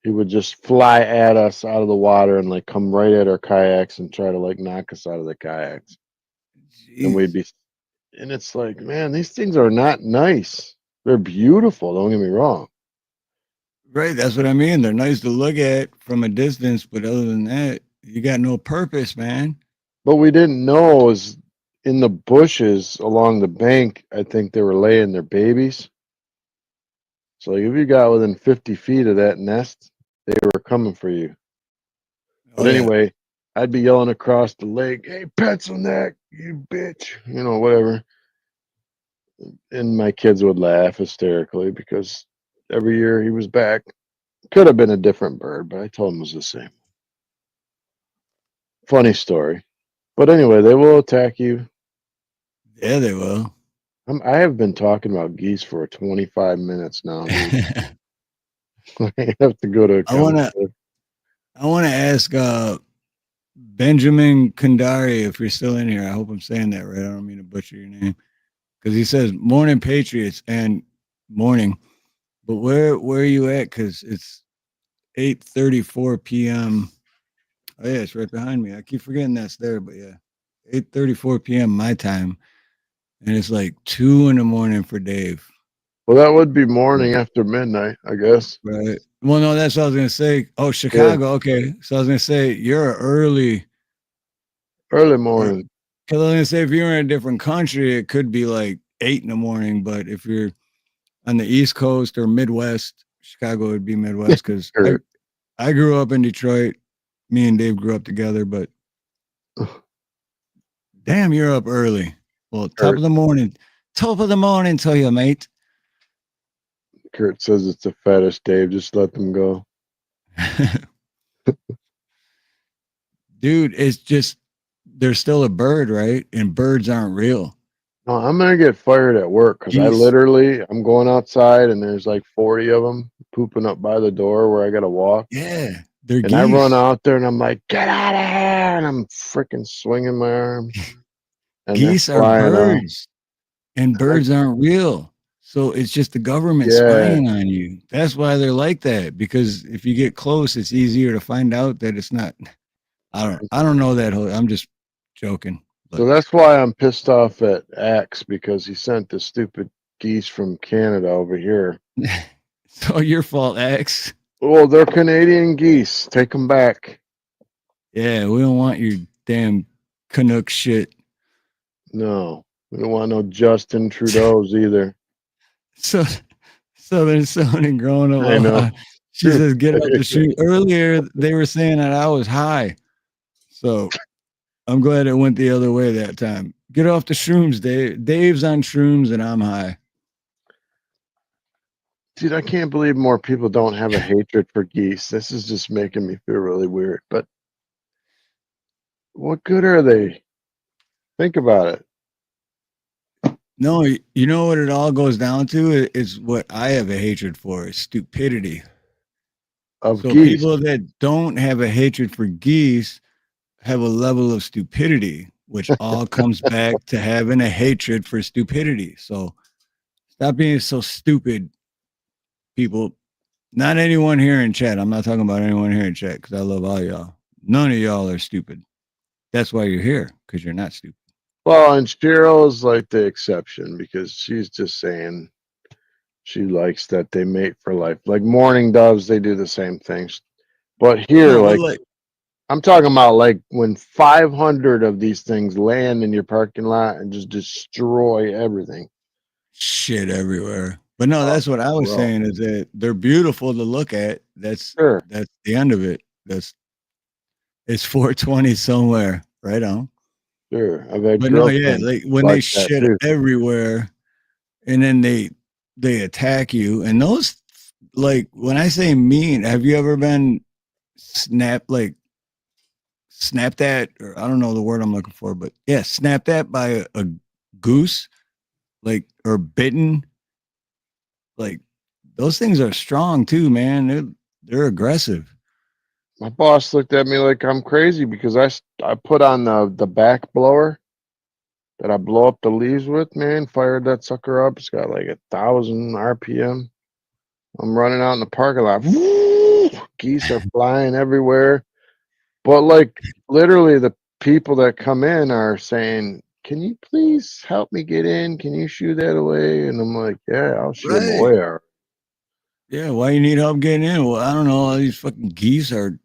He would just fly at us out of the water and like come right at our kayaks and try to like knock us out of the kayaks. And we'd be, and it's like, man, these things are not nice. They're beautiful. Don't get me wrong. Right, that's what I mean. They're nice to look at from a distance, but other than that, you got no purpose, man. But we didn't know is in the bushes along the bank. I think they were laying their babies. So like, if you got within 50 feet of that nest, they were coming for you. But Oh yeah. anyway, I'd be yelling across the lake, "Hey, Pencil Neck, you bitch!" Whatever. And my kids would laugh hysterically because every year he was back. Could have been a different bird, but I told him it was the same. Funny story. But anyway, they will attack you. Yeah, they will. I have been talking about geese for 25 minutes now, dude. I have to go to a I wanna counselor. I wanna ask Benjamin Kundari if you're still in here. I hope I'm saying that right. I don't mean to butcher your name. Because he says morning Patriots and morning. But where are you at? Because it's 8:34 p.m. Oh yeah, it's right behind me. I keep forgetting that's there, but yeah. 8:34 p.m. my time. And it's like 2 in the morning for Dave. Well, that would be morning after midnight, I guess. Right. Well, no, that's what I was gonna say. Oh, Chicago. Yeah. Okay. So I was gonna say you're Early morning. because I was gonna say if you're in a different country, it could be like 8 in the morning. But if you're on the East Coast or Midwest, Chicago would be Midwest because I grew up in Detroit. Me and Dave grew up together, but damn, you're up early. Well, top of the morning to you, mate. Kurt says it's a fetish, Dave. Just let them go. Dude, it's just they're still a bird, right? And birds aren't real. No, I'm gonna get fired at work because I'm going outside and there's like 40 of them pooping up by the door where I gotta walk. Yeah, they're And geese. I run out there and I'm like, get out of here! And I'm freaking swinging my arms. And Geese are birds, and birds aren't real. So it's just the government spying on you. That's why they're like that. Because if you get close, it's easier to find out that it's not. I don't know that whole. I'm just joking. So that's why I'm pissed off at Axe because he sent the stupid geese from Canada over here. So your fault, X. Well, they're Canadian geese. Take them back. Yeah, we don't want your damn Canuck shit. No, we don't want no Justin Trudeau's either. So there's someone growing up. I know. She says, "Get up the street." Earlier, they were saying that I was high, so I'm glad it went the other way that time. Get off the shrooms, Dave. Dave's on shrooms, and I'm high. Dude, I can't believe more people don't have a hatred for geese. This is just making me feel really weird. But what good are they? Think about it. No, you know what it all goes down to is what I have a hatred for is stupidity. Of So geese. people that don't have a hatred for geese have a level of stupidity, which all comes back to having a hatred for stupidity. So stop being so stupid, people. Not anyone here in chat. I'm not talking about anyone here in chat because I love all y'all. None of y'all are stupid. That's why you're here, because you're not stupid. Well, and Cheryl's like the exception because she's just saying she likes that they mate for life. Like mourning doves, they do the same things. But here, No, but like I'm talking about like when 500 of these things land in your parking lot and just destroy everything. Shit everywhere. But no, Oh, that's what I was bro. saying is that they're beautiful to look at. That's Sure. that's the end of it. It's 420 somewhere. Right on. Sure. I've had But no, yeah, girlfriends like when they like that shit too. everywhere and then they attack you. And those, like when I say mean, have you ever been snapped at, or I don't know the word I'm looking for, but yeah, snapped at by a goose, like, or bitten? Like those things are strong too, man. They're aggressive. My boss looked at me like I'm crazy because I put on the back blower that I blow up the leaves with, man, fired that sucker up. It's got like 1,000 RPM. I'm running out in the parking lot. Geese are flying everywhere. But like literally the people that come in are saying, "Can you please help me get in? Can you shoo that away?" And I'm like, "Yeah, I'll shoo them Right. away." All right. Yeah, why you need help getting in? Well, I don't know. All these fucking geese are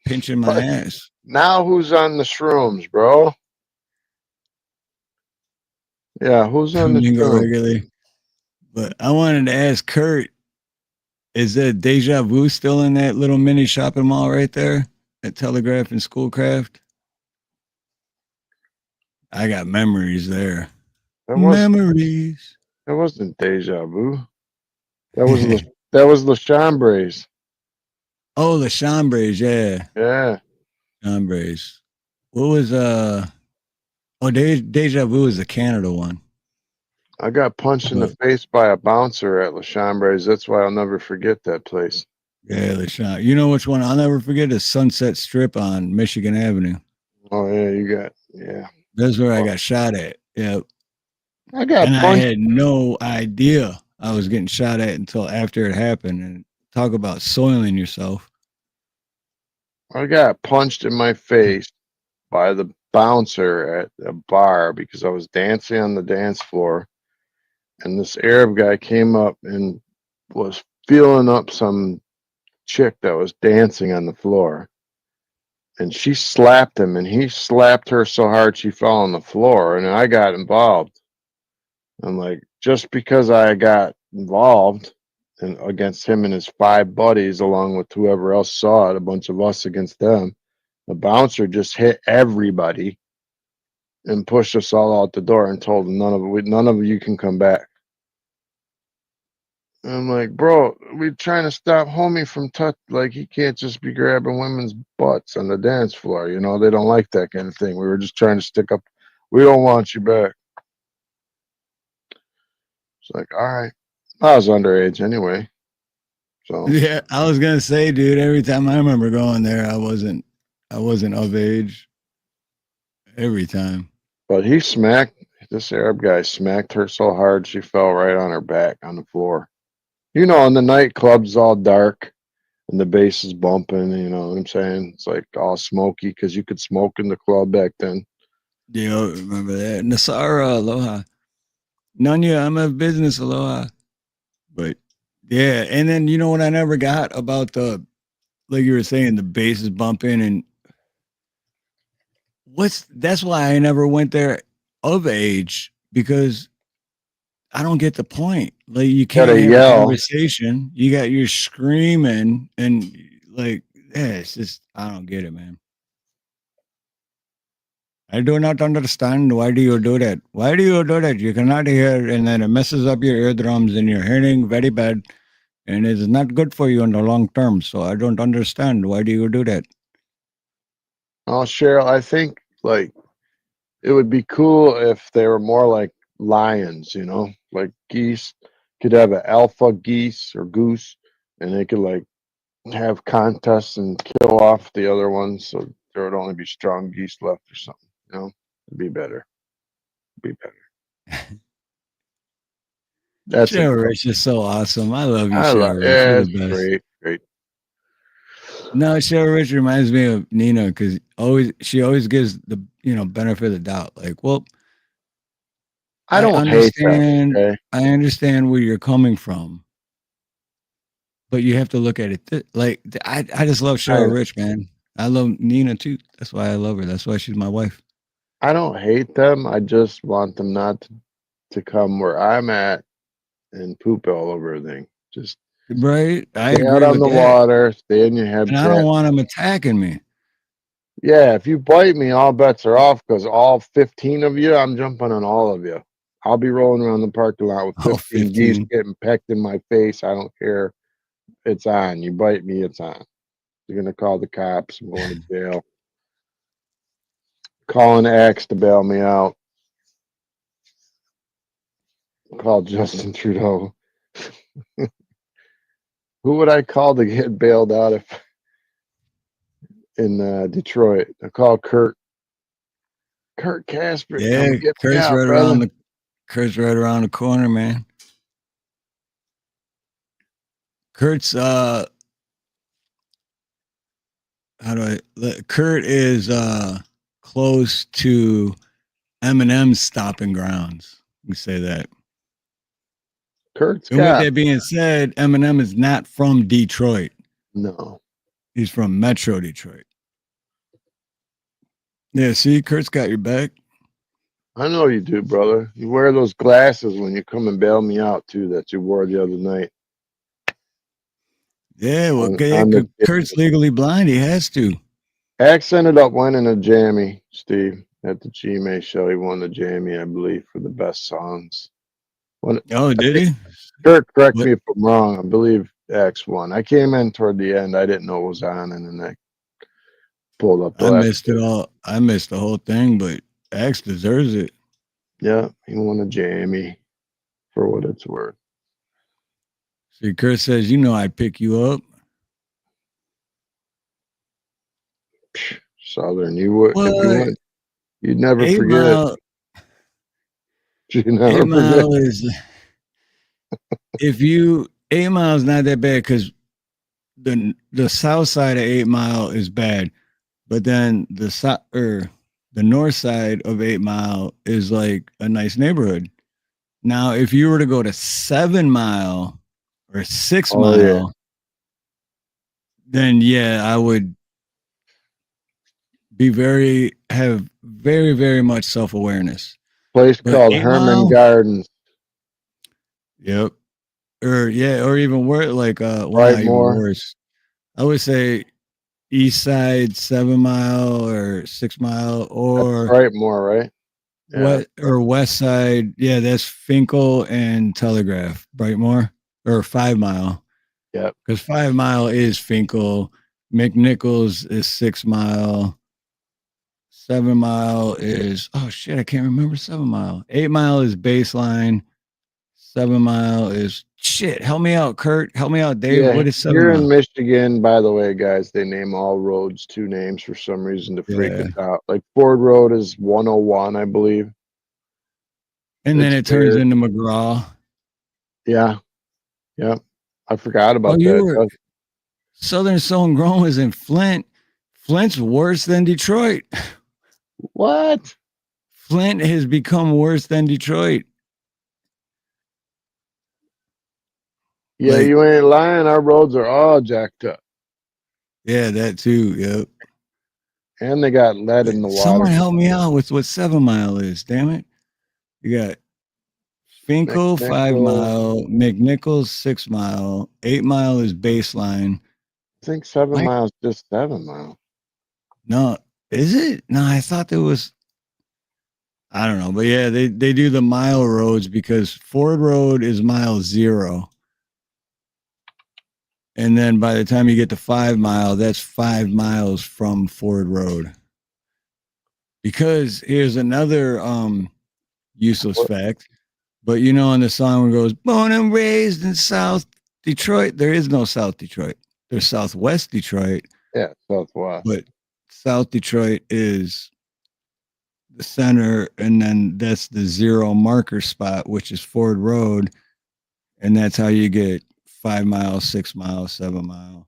pinching my But ass. now who's on the shrooms, bro? Yeah, who's on the Flamingo shrooms? regularly. But I wanted to ask Kurt, is that Deja Vu still in that little mini shopping mall right there at Telegraph and Schoolcraft? I got memories there. That Memories. wasn't deja vu. That was that was the Chambres. Oh, the Chambres, yeah. Yeah. Chambres. What was Deja Vu is the Canada one. I got punched in the face by a bouncer at La Chambres. That's why I'll never forget that place. Yeah, the Chambres. You know which one I'll never forget is Sunset Strip on Michigan Avenue. Oh yeah, you got That's where I got shot at. Yep. I got And I punched. had no idea I was getting shot at until after it happened. And talk about soiling yourself. I got punched in my face by the bouncer at a bar because I was dancing on the dance floor, and this Arab guy came up and was feeling up some chick that was dancing on the floor, and she slapped him, and he slapped her so hard she fell on the floor, and I got involved. I'm like, just because I got involved and against him and his 5 buddies, along with whoever else saw it, a bunch of us against them, the bouncer just hit everybody and pushed us all out the door and told them none of you can come back. And I'm like, bro, we're trying to stop homie from touch. Like, he can't just be grabbing women's butts on the dance floor. You know, they don't like that kind of thing. We were just trying to stick up. We don't want you back. It's like, all right. I was underage anyway. So yeah, I was gonna say, dude, every time I remember going there, I wasn't of age. Every time. But this Arab guy smacked her so hard she fell right on her back on the floor. You know, and the nightclub's all dark and the bass is bumping, you know what I'm saying? It's like all smoky because you could smoke in the club back then. Yeah, remember that. Nasara, aloha. Nanya, I'm of business, aloha. But yeah, and then you know what I never got about like you were saying, the bass is bumping and that's why I never went there of age because I don't get the point. Like you can't Gotta have a yell. conversation. You're screaming and like yeah, it's just I don't get it, man. I do not understand why do you do that? Why do you do that? You cannot hear and then it messes up your eardrums and you're hearing very bad and it's not good for you in the long term. So I don't understand why do you do that? Oh, Cheryl, I think like it would be cool if they were more like lions, like geese. Could have an alpha geese or goose, and they could like have contests and kill off the other ones, so there would only be strong geese left or something. It'd be better. That's Cheryl Rich is so awesome. I love you, I love. Cheryl Rich. Yeah, You're it's the best. great. No, Cheryl Rich reminds me of Nina because she always gives the benefit of the doubt. Like, well, I don't hate that. Okay? I understand where you're coming from, but you have to look at it. I just love Cheryl Rich, man. I love Nina too. That's why I love her. That's why she's my wife. I don't hate them. I just want them not to come where I'm at and poop all over everything. Just right. I stay agree out on with the that. water. Stay in your habitat. And I don't want them attacking me. Yeah, if you bite me, all bets are off because all 15 of you, I'm jumping on all of you. I'll be rolling around the parking lot with 15 geese getting pecked in my face. I don't care. It's on. You bite me, it's on. You're going to call the cops. I'm going to jail. Calling X to bail me out. Call Justin Trudeau. Who would I call to get bailed out if in Detroit? I call Kurt. Kurt Casper. Yeah, Come get me Kurt's out, right brother. Kurt's right around the corner, man. Kurt's Kurt is close to Eminem's stopping grounds. We say that. Kurt's and with that being said, Eminem is not from Detroit. No. He's from Metro Detroit. Yeah, see, Kurt's got your back. I know you do, brother. You wear those glasses when you come and bail me out too that you wore the other night. Yeah, well, Kurt's legally blind. He has to. X ended up winning a Jammy, Steve, at the GMA show. He won the Jammy, I believe, for the best songs. Did he? Kurt, correct me if I'm wrong. I believe X won. I came in toward the end. I didn't know it was on, and then I pulled up the I last missed it all. I missed the whole thing, but X deserves it. Yeah, he won a Jammy for what it's worth. See, Kurt says, I'd pick you up. Southern, you would if you went, you'd never 8 forget Mile, it. You'd never 8 Mile forget. is 8 Mile is not that bad because the south side of 8 Mile is bad, but then the north side of 8 Mile is like a nice neighborhood. Now, if you were to go to 7 Mile or 6 Mile, then I would have very, very much self-awareness. Place called Herman Gardens. Yep. Or even worse, like not even worse. I would say east side 7 Mile or 6 Mile or Brightmoor, right? Yeah. West side. Yeah, that's Finkel and Telegraph. Brightmoor or 5 Mile. Yep. Because 5 Mile is Finkel. McNichols is 6 Mile. 7 Mile is I can't remember 7 Mile. 8 Mile is Baseline. 7 Mile is help me out, Kurt. Help me out, Dave. What is 7 Here Mile? in Michigan, by the way, guys, they name all roads 2 names for some reason to freak us out. Like Ford Road is 101, I believe. And then it turns into McGraw. Yeah. Yep. I forgot about that. Southern Soul and Grown is in Flint. Flint's worse than Detroit. What? Flint has become worse than Detroit. Yeah, you ain't lying. Our roads are all jacked up. Yeah, that too. Yep. And they got lead in the water. Someone help me out with what 7 Mile is. Damn it. You got Finkel, 5 Mile, McNichols, 6 Mile, 8 Mile is Baseline. I think 7 Mile is just 7 Mile. No, is it? No, I thought there was. I don't know, but yeah, they do the mile roads because Ford Road is mile 0. And then by the time you get to 5 Mile, that's 5 miles from Ford Road. Because here's another Useless fact. But you know, in the song where it goes, born and raised in South Detroit, there is no South Detroit. There's Southwest Detroit. Yeah, Southwest. But South Detroit is the center, and then that's the zero marker spot, which is Ford Road. And that's how you get 5 miles, 6 miles, 7 mile,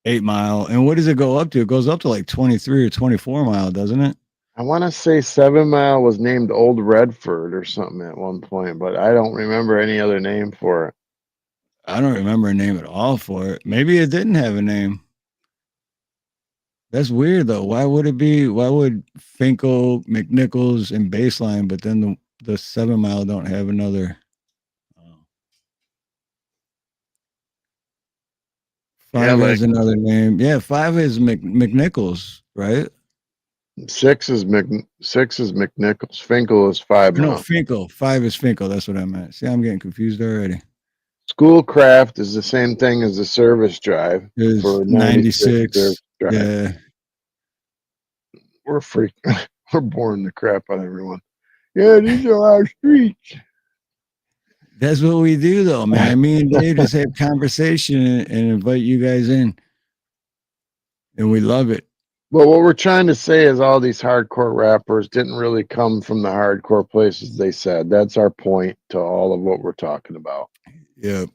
8 mile. And what does it go up to? It goes up to like 23 or 24 mile, doesn't it? I want to say 7 Mile was named Old Redford or something at one point, but I don't remember any other name for it. I don't remember a name at all for it. Maybe it didn't have a name. That's weird though. Why would it be? Why would Finkel, McNichols, and Baseline, but then the 7 Mile don't have another? Five has another name. Yeah, 5 is McNichols, right? 6 is McNichols. Finkel is 5 Mile. No, Finkel. 5 is Finkel. That's what I meant. See, I'm getting confused already. Schoolcraft is the same thing as the service drive for 96. Yeah. We're we're boring the crap out of everyone. Yeah, these are our streets. That's what we do, though, man. Me and Dave just have conversation and invite you guys in, and we love it. Well, what we're trying to say is all these hardcore rappers didn't really come from the hardcore places they said. That's our point to all of what we're talking about. Yeah.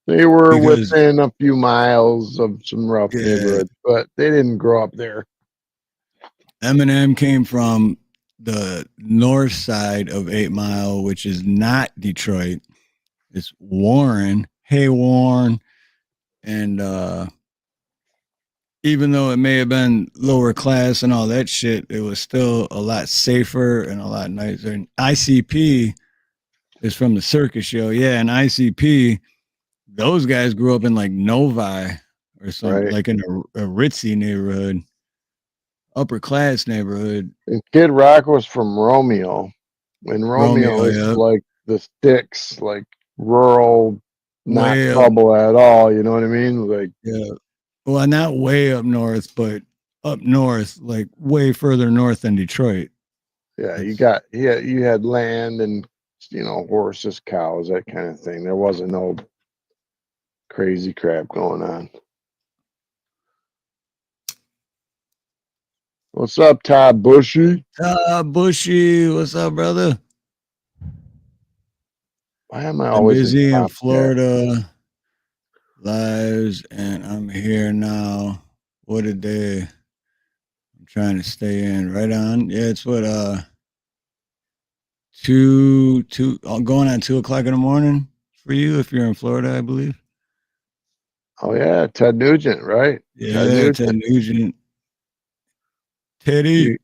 They were within a few miles of some rough neighborhoods, but they didn't grow up there. Eminem came from the north side of 8 Mile, which is not Detroit. It's Warren. Hey, Warren. And even though it may have been lower class and all that shit, it was still a lot safer and a lot nicer. And ICP is from the circus show. Yeah, and ICP, those guys grew up in like Novi or something, like in a ritzy neighborhood, upper class neighborhood. And Kid Rock was from Romeo. And Romeo is like the sticks, like rural, not trouble at all. You know what I mean? Like, yeah. Well, not way up north, but up north, like way further north than Detroit. Yeah, you had land and, you know, horses, cows, that kind of thing. There wasn't no crazy crap going on. What's up, Todd Bushy? Todd Bushy, what's up, brother? Why am I always busy in Florida? Lives, and I'm here now. What a day. I'm trying to stay in. Right on. Yeah, it's what going on 2 o'clock in the morning for you if you're in Florida, I believe. Oh yeah, Ted Nugent, right? Yeah, Ted Nugent. Teddy.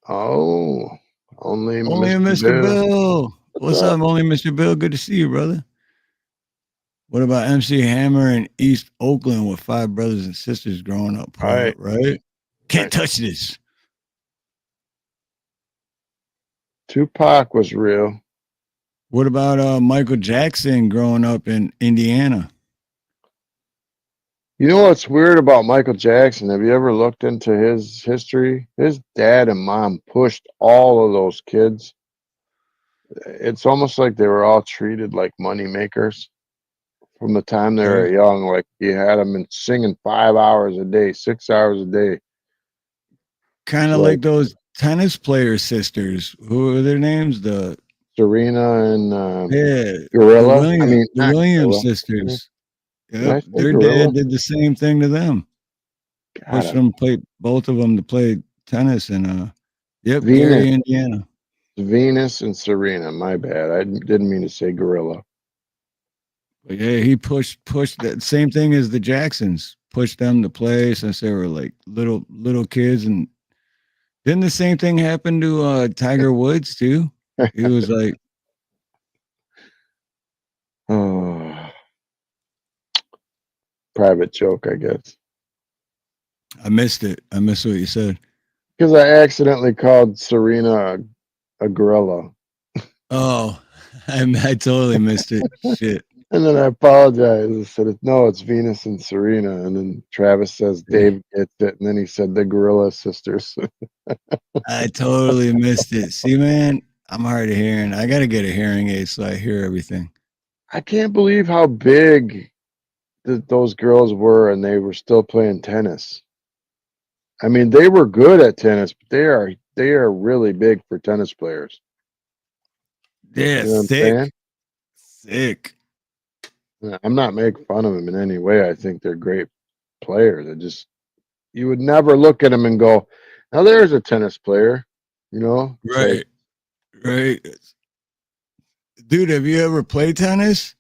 Oh, only Mr. Bill. What's up, only Mr. Bill? Good to see you, brother. What about MC Hammer in East Oakland with 5 brothers and sisters growing up? Right? Can't touch this. Tupac was real. What about Michael Jackson growing up in Indiana? You know what's weird about Michael Jackson? Have you ever looked into his history? His dad and mom pushed all of those kids. It's almost like they were all treated like money makers. From the time they were young, like you had them singing 5 hours a day, 6 hours a day. Kind of like those tennis player sisters. Who are their names? The Serena and Gorilla. Gorilla. The Williams sisters. Yep, their dad did the same thing to them. Pushed them, both of them to play tennis in Gary, Indiana. Venus and Serena. My bad. I didn't mean to say Gorilla. But yeah, he pushed that same thing as the Jacksons. Pushed them to play since they were like little kids. And didn't the same thing happen to Tiger Woods too? He was like, private joke, I guess. I missed it. I missed what you said. Because I accidentally called Serena a gorilla. Oh, I totally missed it. Shit. And then I apologized. I said, no, it's Venus and Serena. And then Travis says Dave gets it. And then he said the Gorilla Sisters. I totally missed it. See, man, I'm hard of hearing. I got to get a hearing aid so I hear everything. I can't believe how big those girls were, and they were still playing tennis. I mean, they were good at tennis, but they are really big for tennis players. Yeah, You know what I'm thick. saying? Thick. I'm not making fun of them in any way. I think they're great players. You would never look at them and go, now there's a tennis player. You know? It's Right. Right. Dude, have you ever played tennis?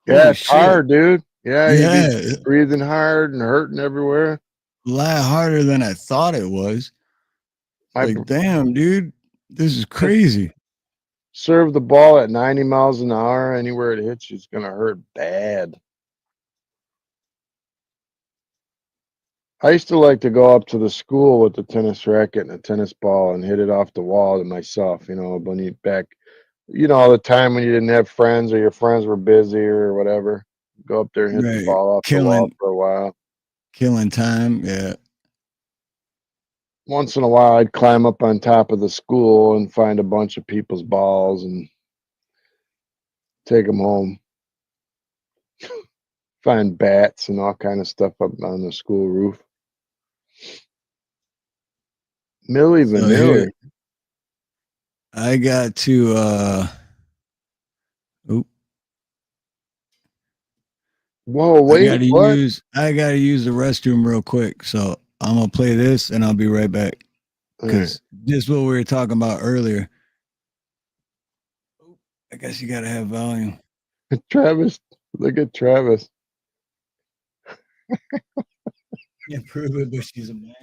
Yeah, Holy it's shit. hard, dude. Yeah, you'd Yeah. be breathing hard and hurting everywhere. A lot harder than I thought it was. Like, damn, dude, this is crazy. Serve the ball at 90 miles an hour, anywhere it hits you, it's going to hurt bad. I used to like to go up to the school with the tennis racket and a tennis ball and hit it off the wall to myself, when you all the time when you didn't have friends or your friends were busy or whatever. Go up there and hit the Right. ball off the wall for a while. Killing time, yeah. Once in a while, I'd climb up on top of the school and find a bunch of people's balls and take them home. Find bats and all kind of stuff up on the school roof. Milli So Vanilli. here, I got to Whoa, wait, what? I gotta use the restroom real quick. So I'm gonna play this and I'll be right back. Because this is what we were talking about earlier. I guess you gotta have volume. Travis, look at Travis. Can't prove it, but she's a man.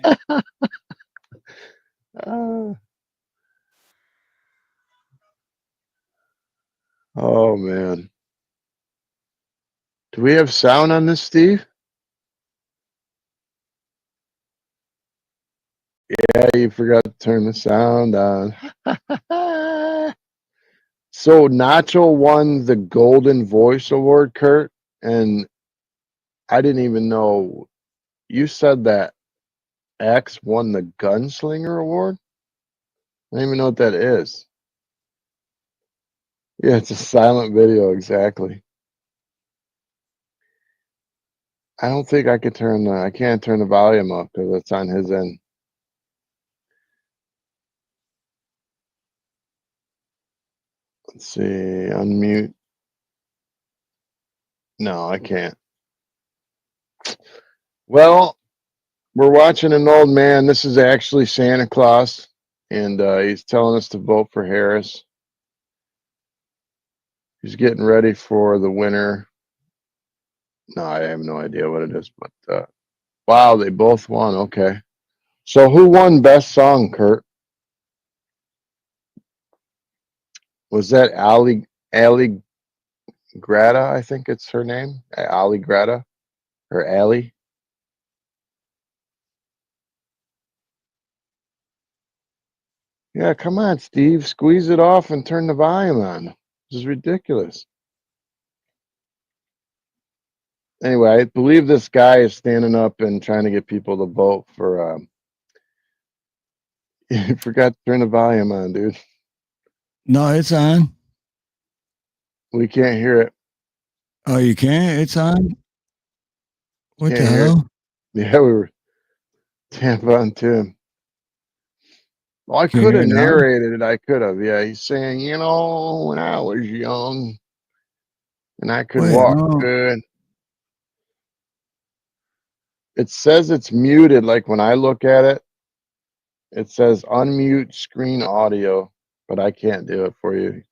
Oh man. Do we have sound on this, Steve? Yeah, you forgot to turn the sound on. So Nacho won the Golden Voice Award, Kurt, and I didn't even know. You said that X won the Gunslinger Award? I don't even know what that is. Yeah, it's a silent video, exactly. I don't think I can't turn the volume up because it's on his end. Let's see, unmute. No, I can't. Well, we're watching an old man. This is actually Santa Claus, and he's telling us to vote for Harris. He's getting ready for the winner. No, I have no idea what it is, but wow, they both won. Okay. So who won Best Song, Kurt? Was that Ali Grata? I think it's her name. Ali Grata or Ali? Yeah, come on, Steve. Squeeze it off and turn the volume on. This is ridiculous. Anyway, I believe this guy is standing up and trying to get people to vote for. You forgot to turn the volume on, dude. No, it's on. We can't hear it. Oh, you can't? It's on? What Can't the hear hell? it. Yeah, we were Tampa on Tim. Well, I Can you could hear have it now? narrated it. I could have. Yeah, he's saying, when I was young and I could Wait, walk no. good. It says it's muted. Like when I look at it, it says unmute screen audio, but I can't do it for you.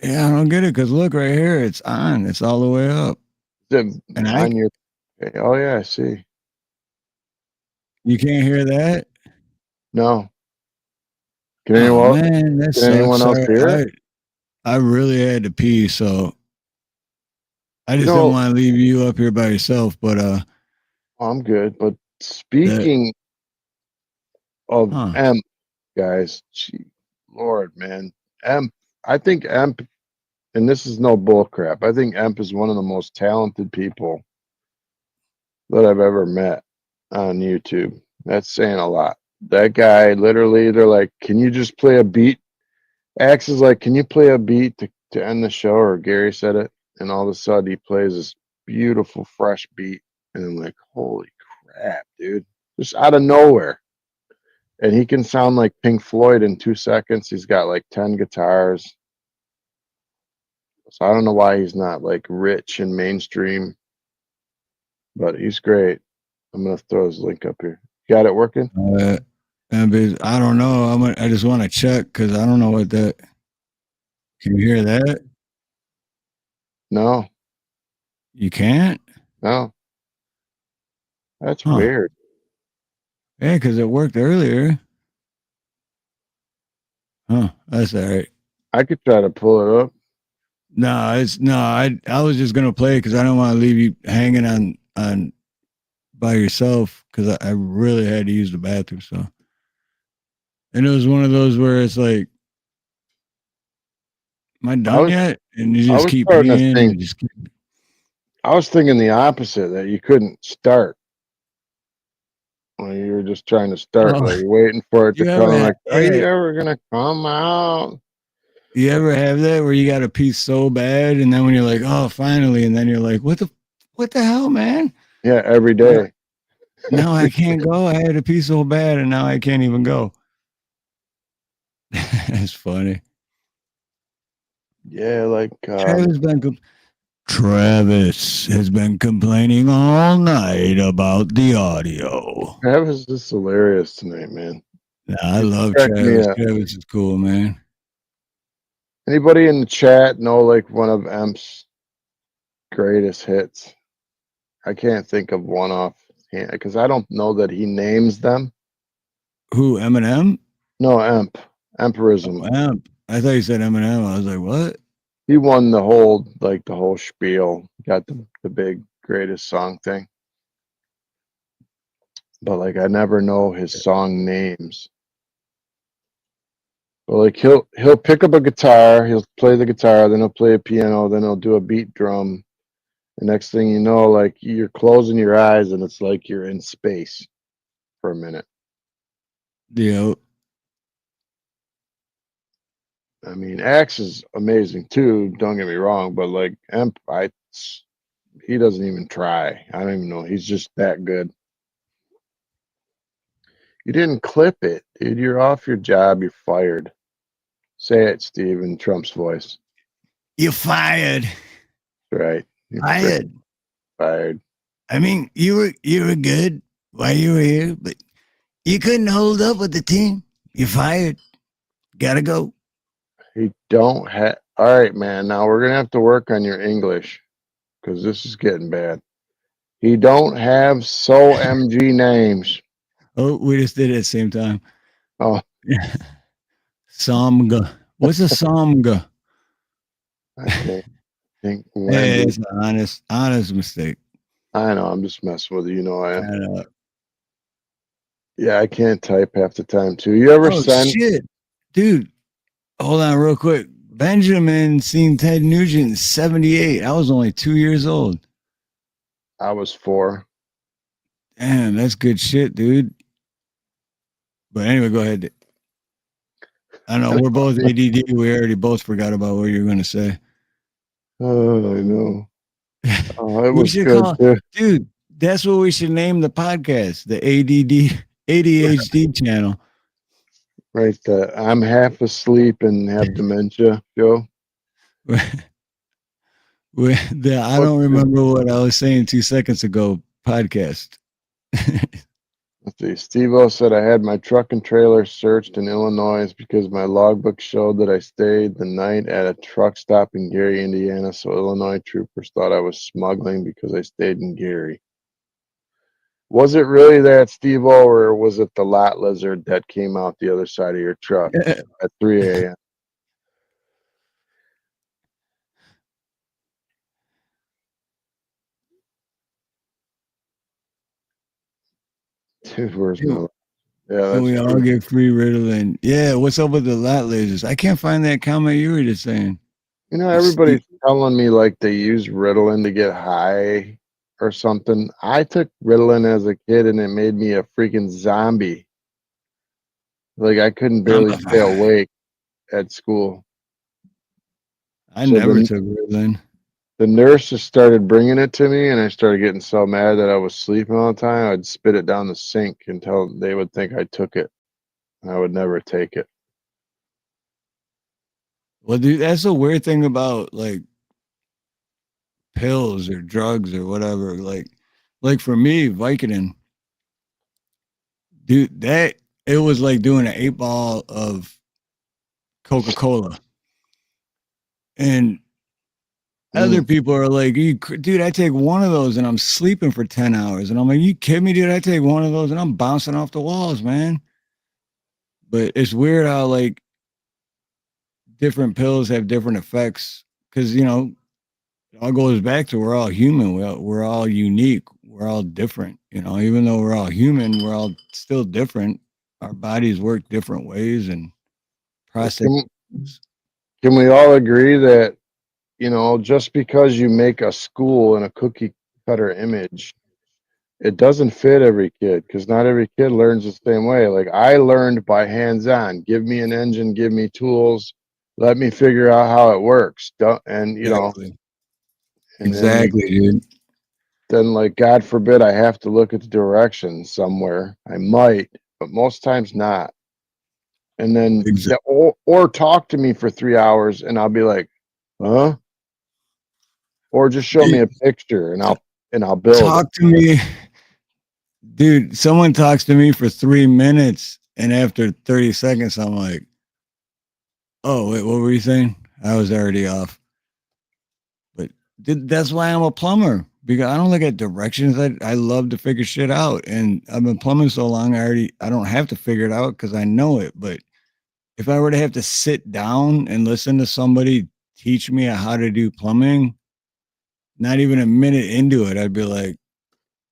Yeah, I don't get it because look right here, it's on. It's all the way up. And oh yeah, I see. You can't hear that? No. Oh man, that Can sucks. anyone else Sorry, hear it? I really had to pee, so I You just know- didn't want to leave you up here by yourself. But I'm good. But speaking of Emp, guys, Lord, man, Emp. I think Emp, and this is no bull crap. I think Emp is one of the most talented people that I've ever met on YouTube. That's saying a lot. that guy literally, they're like, "Can you just play a beat?" Axe is like, "Can you play a beat to end the show?" Or Gary said it, and all of a sudden he plays this beautiful, fresh beat, and I'm like, "Holy crap, dude!" Just out of nowhere, and he can sound like Pink Floyd in 2 seconds. He's got like 10 guitars, so I don't know why he's not like rich and mainstream, but he's great. I'm gonna throw his link up here. Got it working? I don't know. I just want to check because I don't know what that. Can you hear that? No, You can't? no. That's Huh. weird. Yeah, because it worked earlier. Huh. That's all right. I could try to pull it up. I was just gonna play it because I don't want to leave you hanging on by yourself because I really had to use the bathroom. So, and it was one of those where it's like, am I done yet? And you I just was keep starting to peeing. think. And just keep, I was thinking the opposite, that you couldn't start. Well, you were just trying to start, oh, like waiting for it to you come. ever Like, are you yeah, ever gonna come out? you ever have that where you got to pee so bad, and then when you're like, oh, finally, and then you're like, what the hell, man? Yeah, every day. Now I can't go. I had to pee so bad, and now I can't even go. That's funny. Yeah, like Travis has been complaining all night about the audio. Travis is hilarious tonight, man. Nah, I He's love cracked me Travis. up. Travis is cool, man. Anybody in the chat know like one of Emp's greatest hits? I can't think of one off because I don't know that he names them. Who, Eminem? No, Empirism. Emp. I thought you said Eminem. I was like, what? He won the whole spiel. Got the big greatest song thing. But like I never know his song names. But like he'll pick up a guitar, he'll play the guitar, then he'll play a piano, then he'll do a beat drum. The next thing you know, like you're closing your eyes and it's like you're in space for a minute. Yeah. I mean, Axe is amazing too. Don't get me wrong, but like Emp, he doesn't even try. I don't even know. He's just that good. You didn't clip it, dude. You're off your job. You're fired. Say it, Steve, in Trump's voice. You're fired. Right. You're Fired. Fired. I mean, you were good while you were here, but you couldn't hold up with the team. You're fired. Gotta go. He don't have. All right, man. Now we're gonna have to work on your English because this is getting bad. He don't have so MG names. Oh, we just did it at the same time. Oh, Samga. What's a Samga? I can't think. Hey, it's an honest mistake. I know. I'm just messing with you. You know I am. I know. Yeah, I can't type half the time too. You ever send? Shit, dude. Hold on, real quick. Benjamin seen Ted Nugent in '78. I was only 2 years old. I was 4. Damn, that's good shit, dude. But anyway, go ahead. I know we're both ADD. We already both forgot about what you were going to say. Oh, I know. Oh, it We was should good too. dude. That's what we should name the podcast, the ADHD channel. Right. I'm half asleep and have dementia, Joe. I don't remember what I was saying 2 seconds ago. Podcast. Let's see. Steve-O said I had my truck and trailer searched in Illinois because my logbook showed that I stayed the night at a truck stop in Gary, Indiana. So Illinois troopers thought I was smuggling because I stayed in Gary. Was it really that, Steve-O, or was it the lot lizard that came out the other side of your truck at 3 a.m.? Dude, where's my... Yeah, that's we all get free Ritalin. Yeah, what's up with the lot lasers? I can't find that comment you were just saying. You know, everybody's telling me like they use Ritalin to get high or something. I took Ritalin as a kid and it made me a freaking zombie. Like I couldn't I'm barely a- stay awake at school. I So never took Ritalin. the nurses started bringing it to me, and I started getting so mad that I was sleeping all the time. I'd spit it down the sink until they would think I took it. I would never take it. Well, dude, that's a weird thing about like pills or drugs or whatever. Like for me, Vicodin, dude, that it was like doing an 8 ball of Coca-Cola. And other people are like, dude, I take one of those and I'm sleeping for 10 hours. And I'm like, you kidding me, dude? I take one of those and I'm bouncing off the walls, man. But it's weird how like different pills have different effects. Cause you know, it all goes back to we're all human. We're all unique. We're all different. You know, even though we're all human, we're all still different. Our bodies work different ways and process. Can we all agree that, you know, just because you make a school in a cookie cutter image, it doesn't fit every kid, because not every kid learns the same way. Like I learned by hands-on. Give me an engine, give me tools, let me figure out how it works. And you know, and Exactly, dude. then like God forbid I have to look at the directions somewhere. I might, but most times not. And then or talk to me for 3 hours and I'll be like, huh? Or just show me a picture and I'll build it. Talk to me. Dude, someone talks to me for 3 minutes and after 30 seconds, I'm like, oh, wait, what were you saying? I was already off. But that's why I'm a plumber, because I don't look at directions. I love to figure shit out. And I've been plumbing so long, I don't have to figure it out because I know it. But if I were to have to sit down and listen to somebody teach me how to do plumbing, not even a minute into it, I'd be like,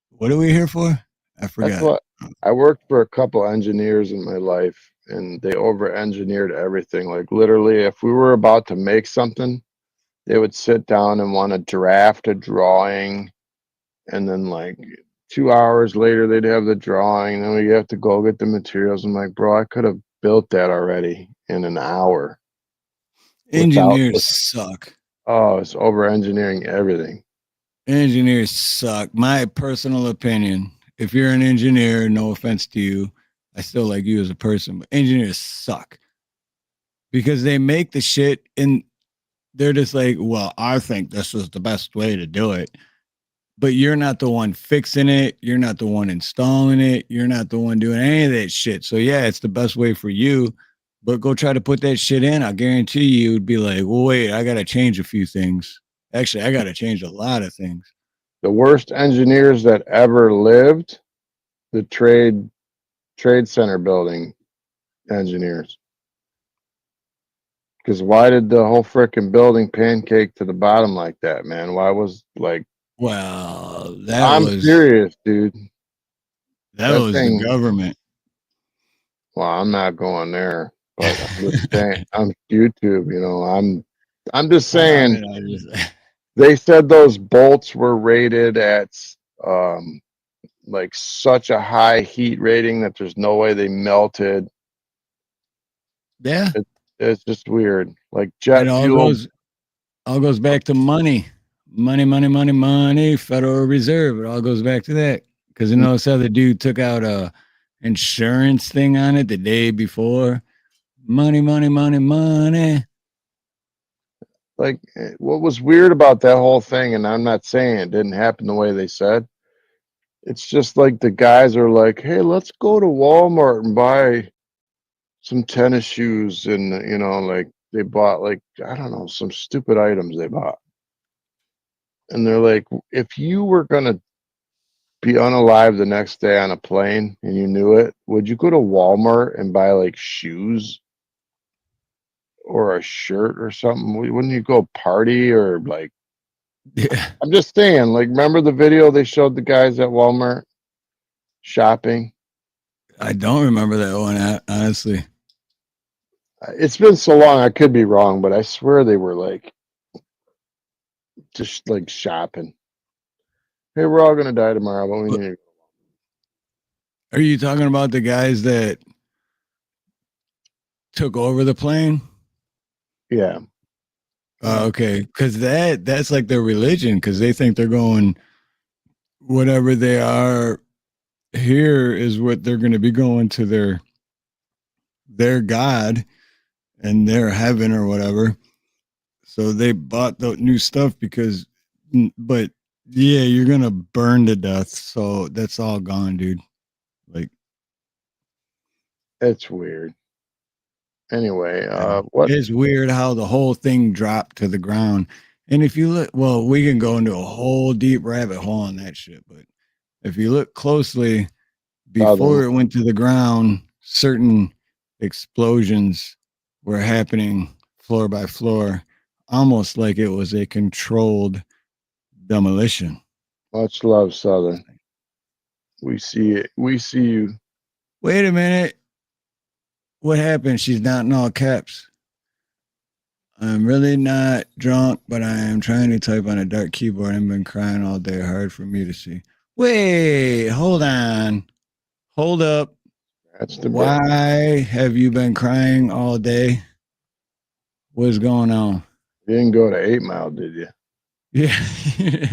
what are we here for? I forgot. That's what I worked for a couple engineers in my life, and they over engineered everything. Like literally, if we were about to make something, they would sit down and want to draft a drawing, and then like 2 hours later they'd have the drawing, then we have to go get the materials. I'm like, bro, I could have built that already in an hour. Engineers suck. Oh, it's over engineering everything. Engineers suck. My personal opinion. If you're an engineer, no offense to you, I still like you as a person, but engineers suck because they make the shit and they're just like, well, I think this is the best way to do it. But you're not the one fixing it. You're not the one installing it. You're not the one doing any of that shit. So yeah, it's the best way for you, but go try to put that shit in. I guarantee you would be like, well, wait, I got to change a few things. Actually, I got to change a lot of things. The worst engineers that ever lived, the trade center building engineers. Because why did the whole freaking building pancake to the bottom like that, man? Why was like? Well, I'm serious, dude. That was the government. Well, I'm not going there, but I'm just saying, I'm YouTube. You know, I'm just saying. They said those bolts were rated at like such a high heat rating that there's no way they melted. Yeah, it's just weird. Like jet fuel. All goes back to money. Federal Reserve. It all goes back to that. Because you notice how the dude took out a insurance thing on it the day before. Money. Like what was weird about that whole thing, and I'm not saying it didn't happen the way they said. It's just like the guys are like, hey, let's go to Walmart and buy some tennis shoes, and you know, like they bought like, I don't know, some stupid items they bought. And they're like, if you were gonna be unalive the next day on a plane and you knew it, would you go to Walmart and buy like shoes or a shirt or something? Wouldn't you go party or like? Yeah. I'm just saying, like, remember the video they showed the guys at Walmart shopping? I don't remember that one, honestly. It's been so long, I could be wrong, but I swear they were like just like shopping. Hey, we're all gonna die tomorrow, but we need to. Are you talking about the guys that took over the plane? Yeah. Okay, because that's like their religion, because they think they're going whatever they are here is what they're going to be going to their God and their heaven or whatever. So they bought the new stuff because, but yeah, you're gonna burn to death. So that's all gone, dude. Like It's weird. Anyway, what? it's weird how the whole thing dropped to the ground. And if you look, well, we can go into a whole deep rabbit hole on that shit. But if you look closely, before it went to the ground, certain explosions were happening floor by floor, almost like it was a controlled demolition. Much love, Southern. We see it. We see you. Wait a minute. What happened? She's not in all caps. I'm really not drunk, but I am trying to type on a dark keyboard and been crying all day. Hard for me to see. Wait, hold on. Hold up. That's the Why have you been crying all day? What's going on? You didn't go to 8 Mile, did you? Yeah.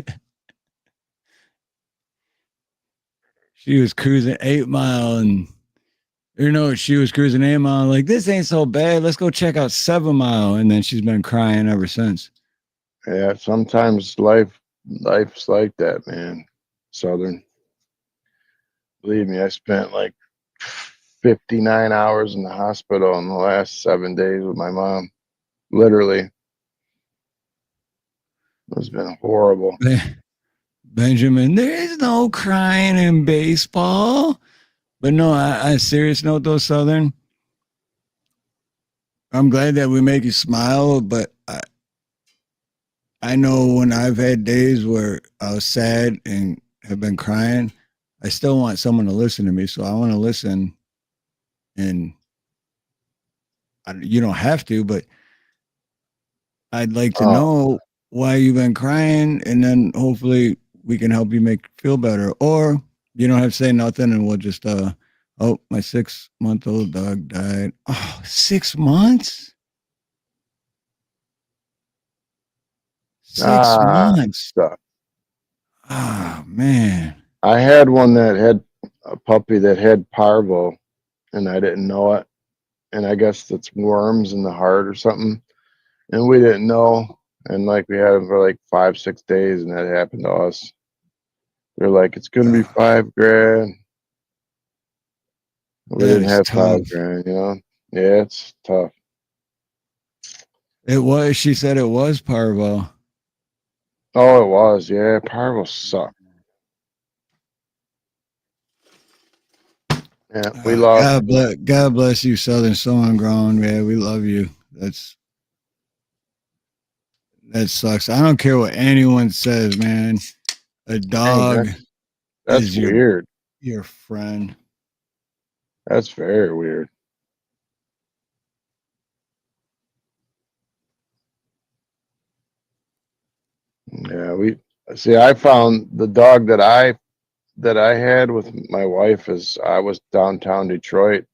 She was cruising 8 Mile and she was cruising 8 Mile like, this ain't so bad. Let's go check out 7 Mile. And then she's been crying ever since. Yeah, sometimes life's like that, man. Southern. Believe me, I spent like 59 hours in the hospital in the last 7 days with my mom. Literally. It's been horrible. Benjamin, there is no crying in baseball. But no, I serious note though, Southern. I'm glad that we make you smile, but I know when I've had days where I was sad and have been crying, I still want someone to listen to me. So I want to listen, and you don't have to, but I'd like to know why you've been crying, and then hopefully we can help you make feel better. Or you don't have to say nothing, and we'll just oh, my 6-month-old dog died. Oh, 6 months? 6 months. Oh man. I had one that had a puppy that had parvo, and I didn't know it. And I guess it's worms in the heart or something. And we didn't know. And like we had him for like 5-6 days, and that happened to us. They're like, it's gonna be $5,000. We didn't have $5,000, you know? Yeah, it's tough. It was, she said it was parvo. Oh, it was, yeah. Parvo sucked. Yeah, we lost. God bless you, Southern Song Grown, man. We love you. That sucks. I don't care what anyone says, man. A dog That's is weird. Your friend. That's very weird. Yeah, I found the dog that I had with my wife is I was downtown Detroit,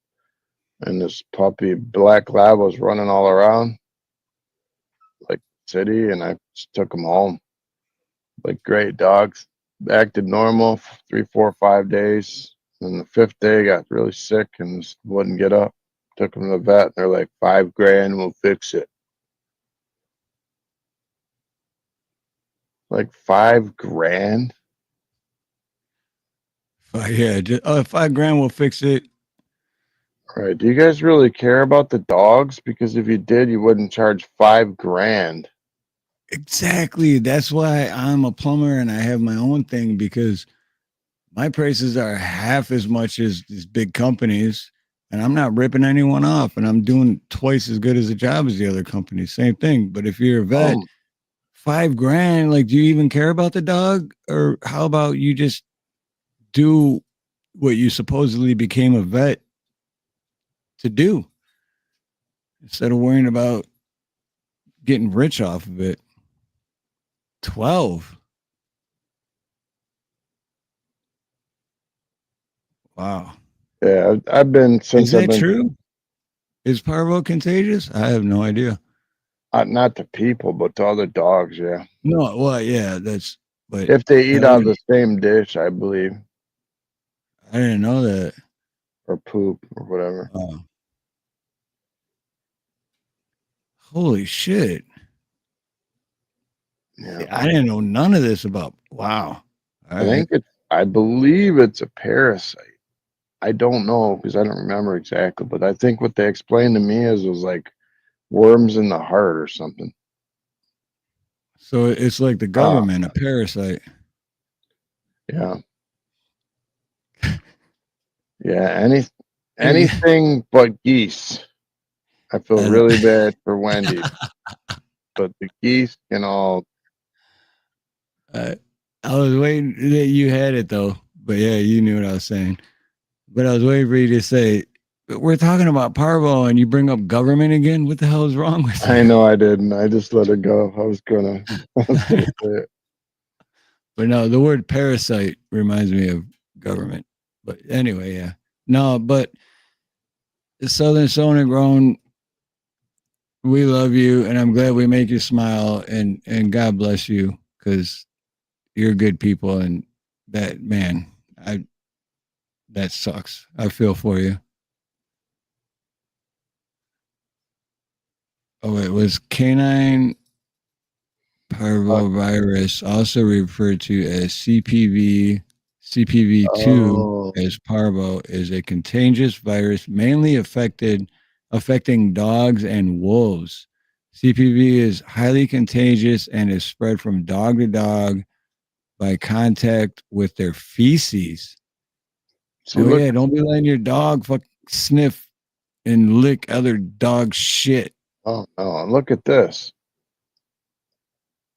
and this puppy black lab was running all around like city, and I just took him home. Like great dogs, acted normal for 3, 4, 5 days. And the 5th day got really sick and just wouldn't get up. Took him to the vet, and they're like, $5,000, we'll fix it. Like $5,000. Yeah, just, $5,000 will fix it. Right. Do you guys really care about the dogs? Because if you did, you wouldn't charge $5,000. Exactly. That's why I'm a plumber and I have my own thing, because my prices are half as much as these big companies, and I'm not ripping anyone off, and I'm doing twice as good as a job as the other companies. Same thing. But if you're a vet, $5,000, like, do you even care about the dog? Or how about you just do what you supposedly became a vet to do instead of worrying about getting rich off of it? 12. Wow. Yeah, I've been since Is that I've been true? Is parvo contagious? I have no idea. Not to people, but to other dogs, yeah. No, well, yeah, that's. But if they eat out of the same dish, I believe. I didn't know that. Or poop or whatever. Oh. Holy shit. Yeah. I didn't know none of this about. Wow. I believe it's a parasite. I don't know because I don't remember exactly, but I think what they explained to me is it was like worms in the heart or something. So it's like the government, a parasite. Yeah. Yeah. Anything but geese. I feel really bad for Wendy. But the geese can all. I was waiting that you had it though, but yeah, you knew what I was saying. But I was waiting for you to say, we're talking about parvo and you bring up government again. What the hell is wrong with you? I know I didn't. I just let it go. I was gonna say it. But no, the word parasite reminds me of government. But anyway, yeah. No, but Southern Sown and Grown, we love you, and I'm glad we make you smile, and God bless you, because you're good people, and that, man, that sucks. I feel for you. Oh, it was canine parvovirus, also referred to as CPV2 as parvo, is a contagious virus mainly affecting dogs and wolves. CPV is highly contagious and is spread from dog to dog by contact with their feces. Yeah, don't be letting your dog sniff and lick other dog shit. Oh, no, look at this.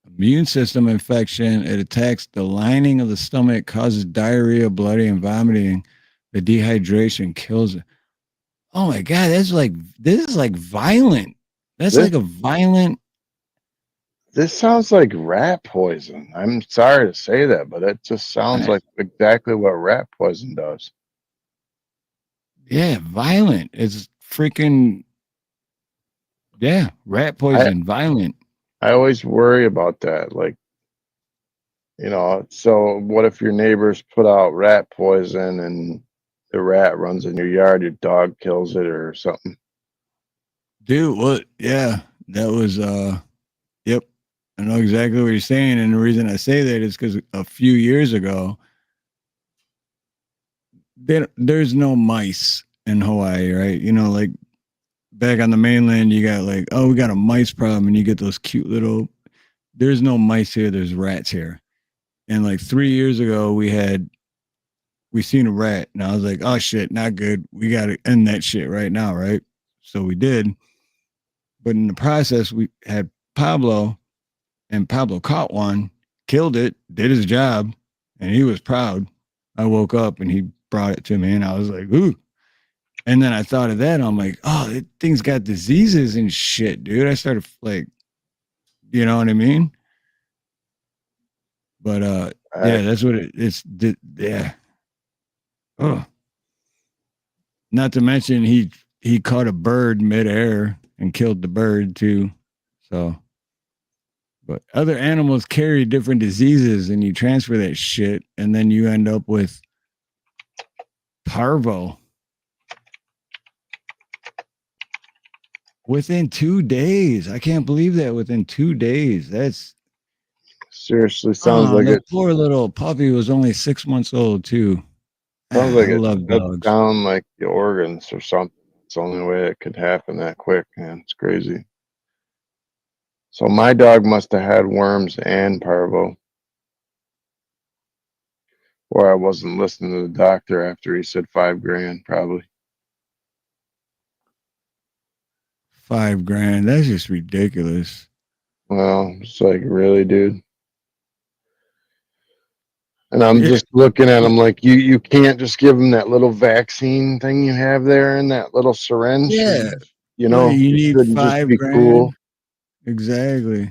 Immune system infection. It attacks the lining of the stomach, causes diarrhea, bloody, and vomiting. The dehydration kills it. Oh my God, this is like violent. That's like a violent. This sounds like rat poison. I'm sorry to say that, but it just sounds like exactly what rat poison does. Yeah, violent. It's freaking. Yeah, rat poison, violent. I always worry about that. Like, so what if your neighbors put out rat poison and the rat runs in your yard, your dog kills it or something? Dude, what? Yeah, that was, yep. I know exactly what you're saying. And the reason I say that is because a few years ago, there's no mice in Hawaii, right? Like back on the mainland, you got like, oh, we got a mice problem, and you get those cute little. There's no mice here. There's rats here. And like 3 years ago, we seen a rat, and I was like, oh shit, not good. We got to end that shit right now, right? So we did. But in the process, we had Pablo, and Pablo caught one, killed it, did his job, and he was proud. I woke up and he brought it to me, and I was like, ooh. And then I thought of that. And I'm like, oh, that thing's got diseases and shit, dude. I started like, you know what I mean? But yeah, that's what it's. Yeah. Oh. Not to mention he caught a bird midair and killed the bird too. So, but other animals carry different diseases, and you transfer that shit, and then you end up with parvo. Within 2 days. I can't believe that within 2 days. That's seriously sounds like it. Poor little puppy was only 6 months old too. Sounds like I it love dogs. down like the organs or something. It's the only way it could happen that quick, man. It's crazy. So my dog must have had worms and parvo. Or I wasn't listening to the doctor after he said $5,000, probably. $5,000. That's just ridiculous. Well, it's like, really, dude? And I'm just looking at him like, you can't just give him that little vaccine thing you have there in that little syringe. Yeah. You need $5,000. Cool. Exactly.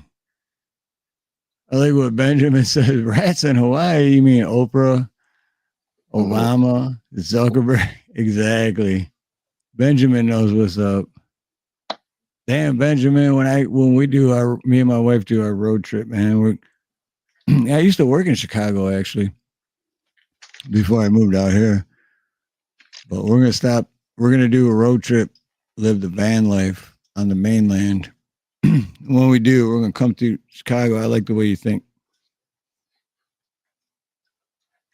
I like what Benjamin says. Rats in Hawaii. You mean Oprah, Obama, Zuckerberg? Exactly. Benjamin knows what's up. Damn, Benjamin, when we do me and my wife do our road trip, man, I used to work in Chicago actually before I moved out here. But we're gonna stop. We're gonna do a road trip, live the van life on the mainland. When we do, we're gonna come to Chicago. I like the way you think.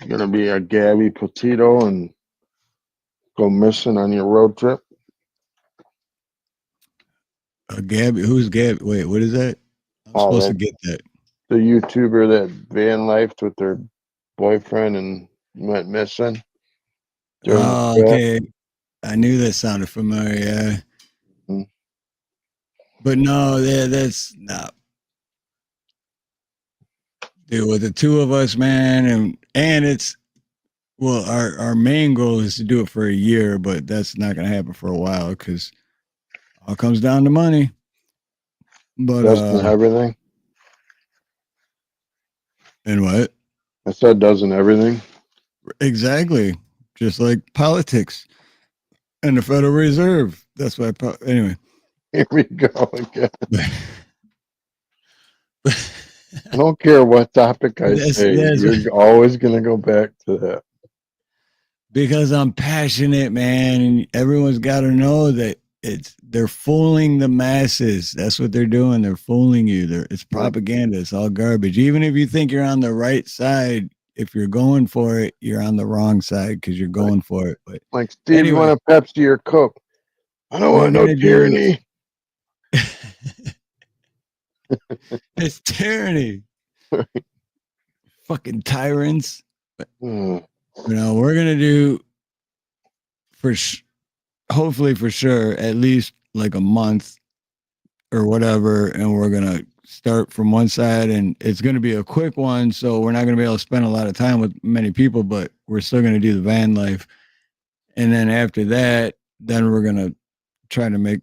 You're gonna be a Gabby Petito and go missing on your road trip. Gabby, who's Gabby? Wait, what is that? I'm supposed to get that. The YouTuber that van lifed with their boyfriend and went missing. Oh, okay. I knew that sounded familiar. Yeah. Mm-hmm. But no, that's not. Dude, with the two of us, man, and it's our main goal is to do it for a year, but that's not gonna happen for a while because all comes down to money. But doesn't everything. And what? I said doesn't everything. Exactly. Just like politics and the Federal Reserve. That's why anyway. Here we go again. I don't care what topic I say. You're always going to go back to that. Because I'm passionate, man. And everyone's got to know that they're fooling the masses. That's what they're doing. They're fooling you. It's propaganda. It's all garbage. Even if you think you're on the right side, if you're going for it, you're on the wrong side because you're going for it. But like, Steve, anyway, you want a Pepsi or Coke? I don't want no tyranny. It's tyranny. Fucking tyrants. But, we're going to do hopefully for sure, at least like a month or whatever. And we're going to start from one side and it's going to be a quick one. So we're not going to be able to spend a lot of time with many people, but we're still going to do the van life. And then after that, then we're going to try to make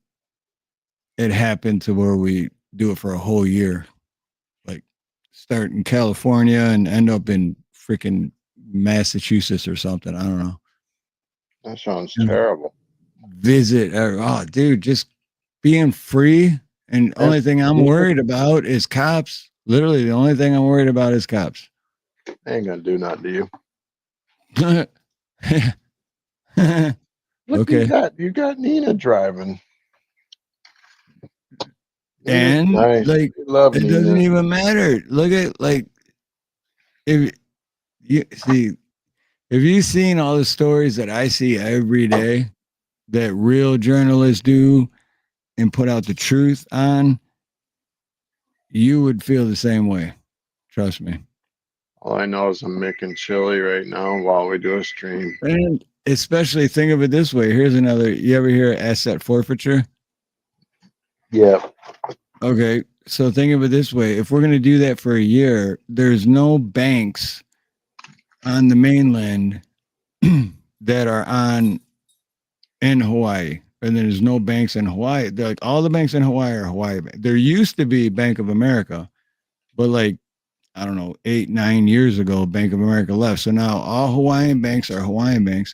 it happen to where we do it for a whole year. Like start in California and end up in freaking Massachusetts or something. I don't know. That sounds terrible. Visit. Oh, dude, just being free. And only thing I'm worried about is cops. Literally, the only thing I'm worried about is cops. They ain't going to do nothing to you. Look, okay. You got Nina driving. And nice. Like love it Nina. Doesn't even matter. Look at like if you've seen all the stories that I see every day that real journalists do and put out the truth on, you would feel the same way. Trust me. All I know is I'm making chili right now while we do a stream. And especially think of it this way. Here's another. You ever hear asset forfeiture? Yeah. Okay. So think of it this way. If we're going to do that for a year, there's no banks on the mainland that are in Hawaii. And there's no banks in Hawaii. They're like all the banks in Hawaii are Hawaii. There used to be Bank of America, but like, I don't know, 8-9 years ago, Bank of America left. So now all Hawaiian banks are Hawaiian banks.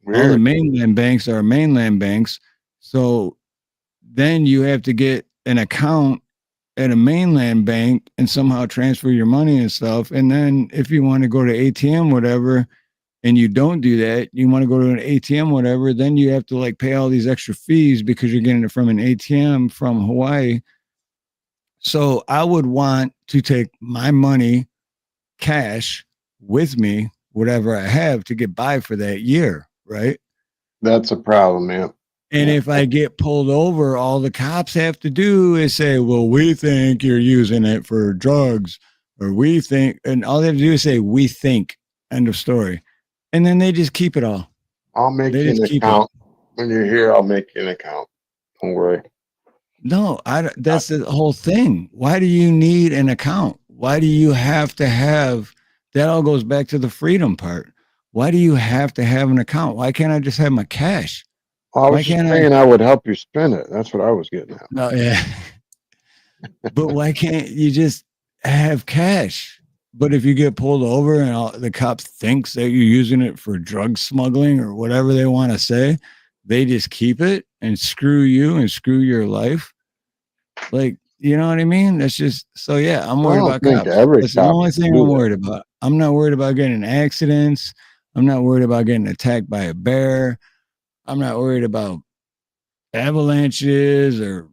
Weird. All the mainland banks are mainland banks. So then you have to get an account at a mainland bank and somehow transfer your money and stuff. And then if you want to go to ATM, whatever, and you don't do that, you want to go to an ATM, whatever, then you have to like pay all these extra fees because you're getting it from an ATM from Hawaii. So I would want to take my money, cash with me, whatever I have to get by for that year, right? That's a problem, man. And if I get pulled over, all the cops have to do is say, well, we think you're using it for drugs, or we think, and all they have to do is say, we think, end of story. And then they just keep it all. I'll make you an account. When you're here, I'll make you an account. Don't worry. No, that's the whole thing. Why do you need an account? Why do you have to have, that all goes back to the freedom part. Why do you have to have an account? Why can't I just have my cash? I was just saying I would help you spend it. That's what I was getting at. No, yeah. But why can't you just have cash? But if you get pulled over and the cop thinks that you're using it for drug smuggling or whatever they want to say, they just keep it and screw you and screw your life. Like, you know what I mean? That's just so. Yeah, I'm I worried don't about think cops. every That's the cop only would thing do I'm that. worried about. I'm not worried about getting in accidents. I'm not worried about getting attacked by a bear. I'm not worried about avalanches or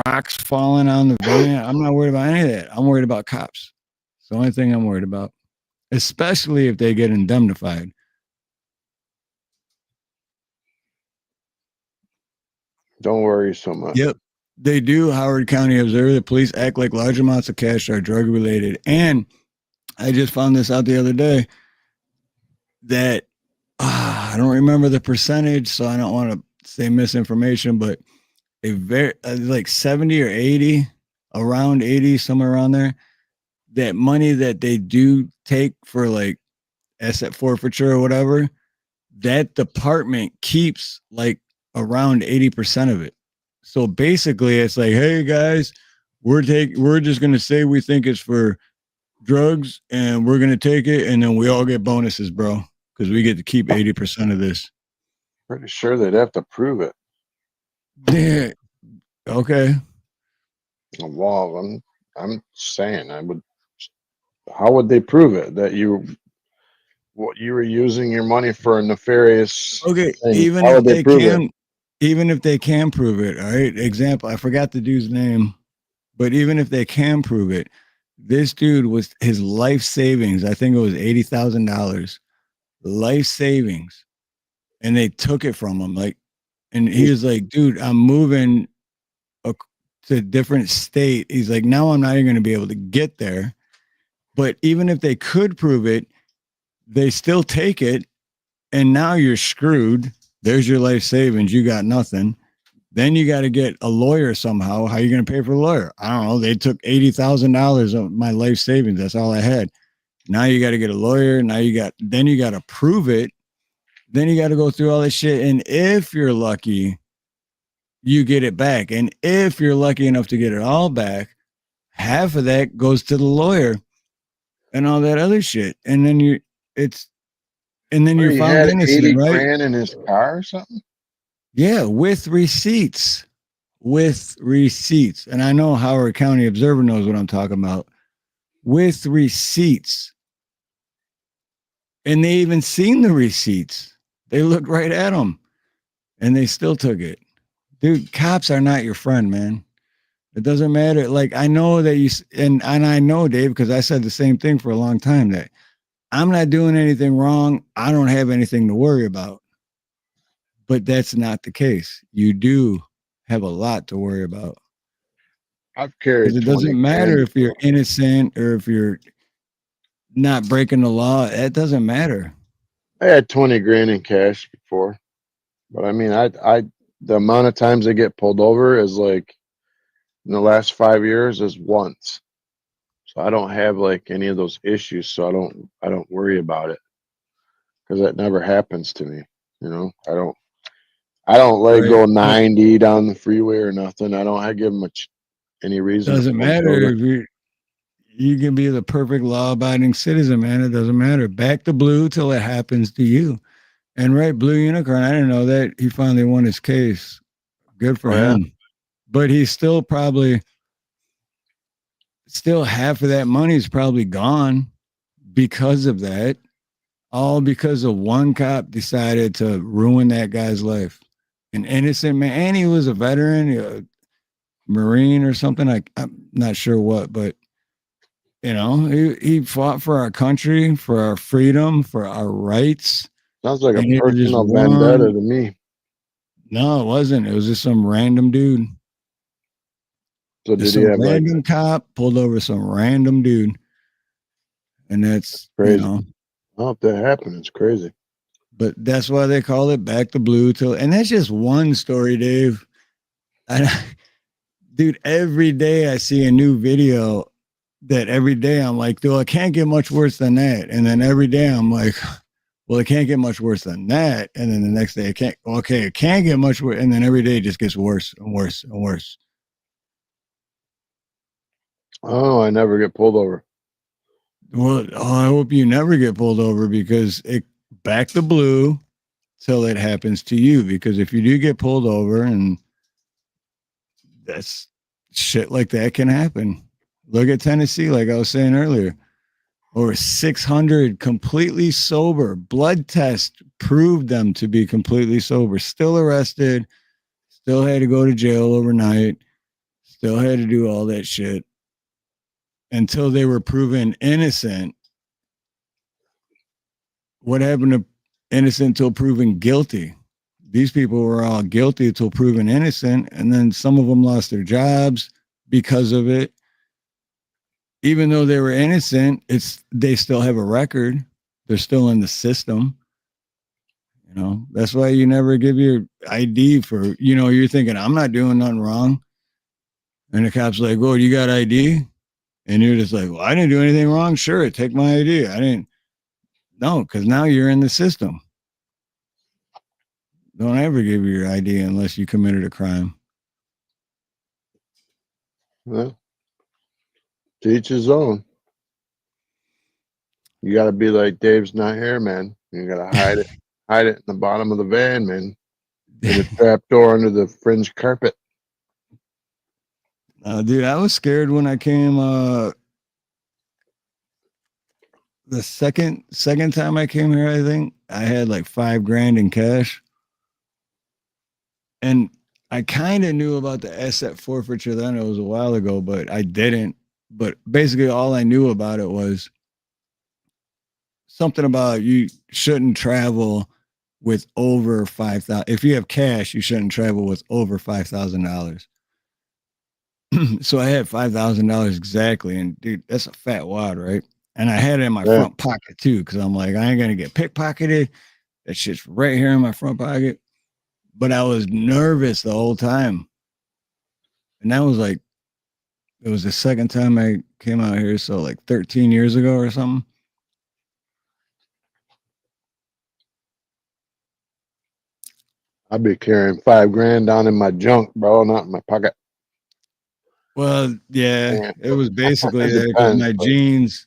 rocks falling on the van. I'm not worried about any of that. I'm worried about cops. It's the only thing I'm worried about, especially if they get indemnified. Don't worry so much. Yep. They do. Howard County Observer. The police act like large amounts of cash are drug related. And I just found this out the other day that I don't remember the percentage, so I don't want to say misinformation, but a very like 70 or 80, around 80, somewhere around there, that money that they do take for like asset forfeiture or whatever, that department keeps like around 80% of it. So basically it's like, hey guys, we're just gonna say we think it's for drugs and we're gonna take it and then we all get bonuses, bro. Because we get to keep 80% of this. Pretty sure they'd have to prove it. Yeah. Okay. Well, I'm saying I would. How would they prove it that you were using your money for a nefarious Okay. thing? Even How if would they they prove it? can, even if they can prove it, all right. Example, I forgot the dude's name, but even if they can prove it, this dude was his life savings. I think it was $80,000 life savings, and they took it from him. Like, and he was like, "Dude, I'm moving to a different state." He's like, "Now I'm not even going to be able to get there." But even if they could prove it, they still take it, and now you're screwed. There's your life savings. You got nothing. Then you got to get a lawyer somehow. How are you going to pay for a lawyer? I don't know. They took $80,000 of my life savings. That's all I had. Now you got to get a lawyer. Now you got to prove it. Then you got to go through all this shit. And if you're lucky, you get it back. And if you're lucky enough to get it all back, half of that goes to the lawyer and all that other shit. And then you're He found had innocent, 80 right? grand in his car or something. Yeah, with receipts. With receipts. And I know Howard County Observer knows what I'm talking about. With receipts. And they even seen the receipts. They looked right at them and they still took it. Dude, cops are not your friend, man. It doesn't matter. Like, I know that and I know, Dave, because I said the same thing for a long time, that I'm not doing anything wrong. I don't have anything to worry about. But that's not the case. You do have a lot to worry about. I've carried. Because it doesn't matter if you're innocent or if you're not breaking the law. It doesn't matter. I had 20 grand in cash before, but I mean, the amount of times I get pulled over is like in the last 5 years is once. So I don't have like any of those issues. So I don't worry about it because that never happens to me. You know, I don't like Right. go 90 down the freeway or nothing. I don't give much any reason. Doesn't matter if you can be the perfect law-abiding citizen, man. It doesn't matter. Back to blue till it happens to you. And right, Blue Unicorn, I didn't know that. He finally won his case. Good for him. But he's still half of that money is probably gone because of that. All because of one cop decided to ruin that guy's life. An innocent man. And he was a veteran, a Marine or something. I'm not sure what, but you know, he fought for our country, for our freedom, for our rights. Sounds like a And he just personal won. vendetta to me. No, it wasn't. It was just some random dude. So Just did he some have random cop pulled over some random dude. And that's crazy? You know. Oh, if that happened, it's crazy. But that's why they call it back to blue till, and that's just one story, Dave. Dude, every day I see a new video that every day I'm like, dude, it can't get much worse than that. And then every day I'm like, well, it can't get much worse than that. And then the next day it can't get much worse. And then every day it just gets worse and worse and worse. Oh, I never get pulled over. Well, I hope you never get pulled over because it back to blue till it happens to you. Because if you do get pulled over, and that's shit like that can happen. Look at Tennessee, like I was saying earlier. Over 600 completely sober. Blood test proved them to be completely sober. Still arrested. Still had to go to jail overnight. Still had to do all that shit until they were proven innocent. What happened to innocent until proven guilty? These people were all guilty until proven innocent, and then some of them lost their jobs because of it. Even though they were innocent, they still have a record. They're still in the system. You know, that's why you never give your ID for, you're thinking, I'm not doing nothing wrong. And the cop's like, "Oh, you got ID?" And you're just like, "Well, I didn't do anything wrong. Sure, take my ID. I didn't." No, because now you're in the system. Don't ever give your ID unless you committed a crime. Well, to each his own. You got to be like Dave's not here, man. You got to hide it in the bottom of the van, man. In a trap door under the fringe carpet. Dude, I was scared when I came. The second time I came here, I think I had like $5,000 in cash, and I kind of knew about the asset forfeiture then. It was a while ago, but I didn't. But basically, all I knew about it was something about you shouldn't travel with over 5,000. If you have cash, you shouldn't travel with over $5,000. So I had $5,000 exactly, and dude, that's a fat wad, right? And I had it in my front pocket too, because I'm like, I ain't gonna get pickpocketed. That shit's right here in my front pocket. But I was nervous the whole time, and that was like, it was the second time I came out here, so like 13 years ago or something. I'd be carrying $5,000 down in my junk, bro, not in my pocket. Well, yeah, it was basically It that because depends, my but- jeans,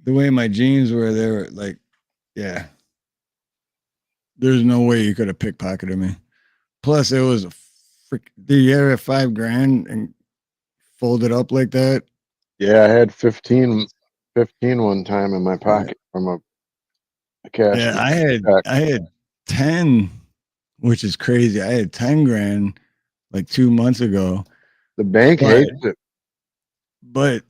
the way my jeans were, they were like, yeah. There's no way you could have pickpocketed me. Plus, it was a freak. Did you ever have $5,000 and fold it up like that? Yeah, I had 15 one time in my pocket from a cash. Yeah, I had 10, which is crazy. I had 10 grand like 2 months ago. The bank hates it. But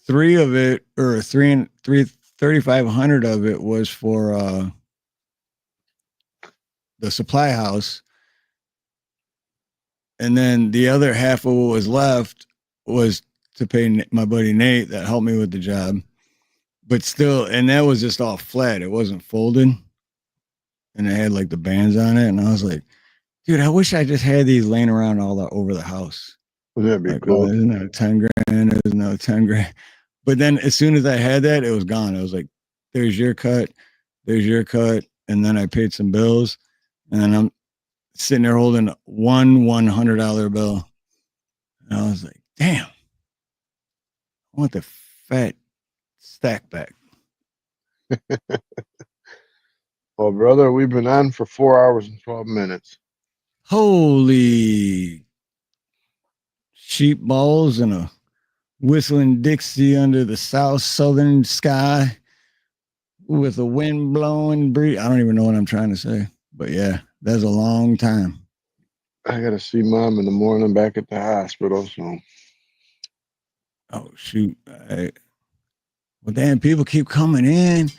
3 of it, or 3,500 of it was for the supply house. And then the other half of what was left was to pay my buddy Nate that helped me with the job. But still, and that was just all flat. It wasn't folded. And it had like the bands on it. And I was like, dude, I wish I just had these laying around all over the house. Wouldn't that be like, cool? Oh, there's another 10 grand. There's another 10 grand. But then as soon as I had that, it was gone. I was like, there's your cut. There's your cut. And then I paid some bills. And then I'm sitting there holding one $100 bill. And I was like, damn, I want the fat stack back. Well, brother, we've been on for 4 hours and 12 minutes. Holy sheep balls and a whistling Dixie under the southern sky with a wind blowing breeze. I don't even know what I'm trying to say, but yeah, that's a long time. I got to see mom in the morning back at the hospital. So, oh shoot! Well, damn, people keep coming in,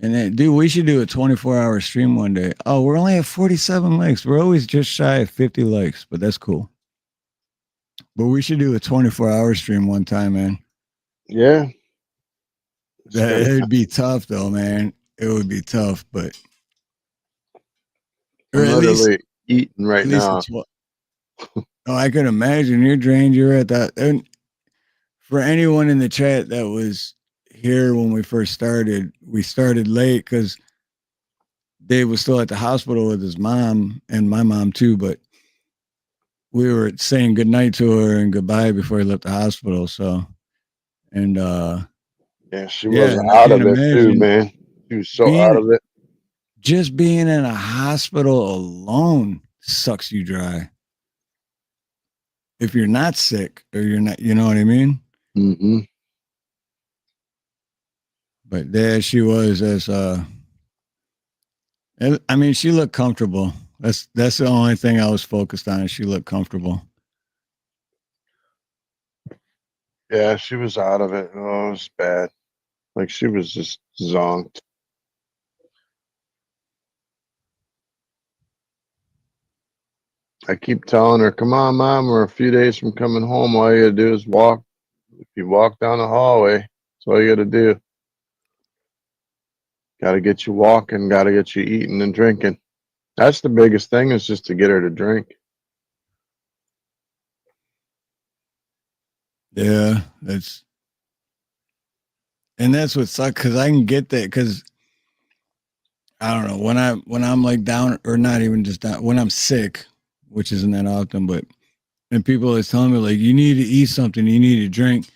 and then, dude, we should do a 24-hour stream one day. Oh, we're only at 47 likes. We're always just shy of 50 likes, but that's cool. But we should do a 24-hour stream one time, man. Yeah, it'd be tough though, man. It would be tough, but I'm literally eating right now. Oh, I can imagine you're drained. You're at that. And for anyone in the chat that was here when we first started, we started late because Dave was still at the hospital with his mom and my mom too. But we were saying goodnight to her and goodbye before he left the hospital. So, and yeah, she was out of it too, man. She was so out of it. Just being in a hospital alone sucks you dry. if you're not sick or you're not, you know what I mean? Mm-hmm. But there she was as I mean, she looked comfortable. That's the only thing I was focused on. Is she looked comfortable. Yeah, she was out of it. Oh, it was bad. Like she was just zonked. I keep telling her, "Come on, Mom, we're a few days from coming home. All you gotta do is walk. If you walk down the hallway, that's all you gotta do. Gotta get you walking. Gotta get you eating and drinking. That's the biggest thing is just to get her to drink." Yeah, that's what sucks because I can get that because I don't know when I'm like down or not even just down when I'm sick, which isn't that often, but and people is telling me like you need to eat something, you need to drink,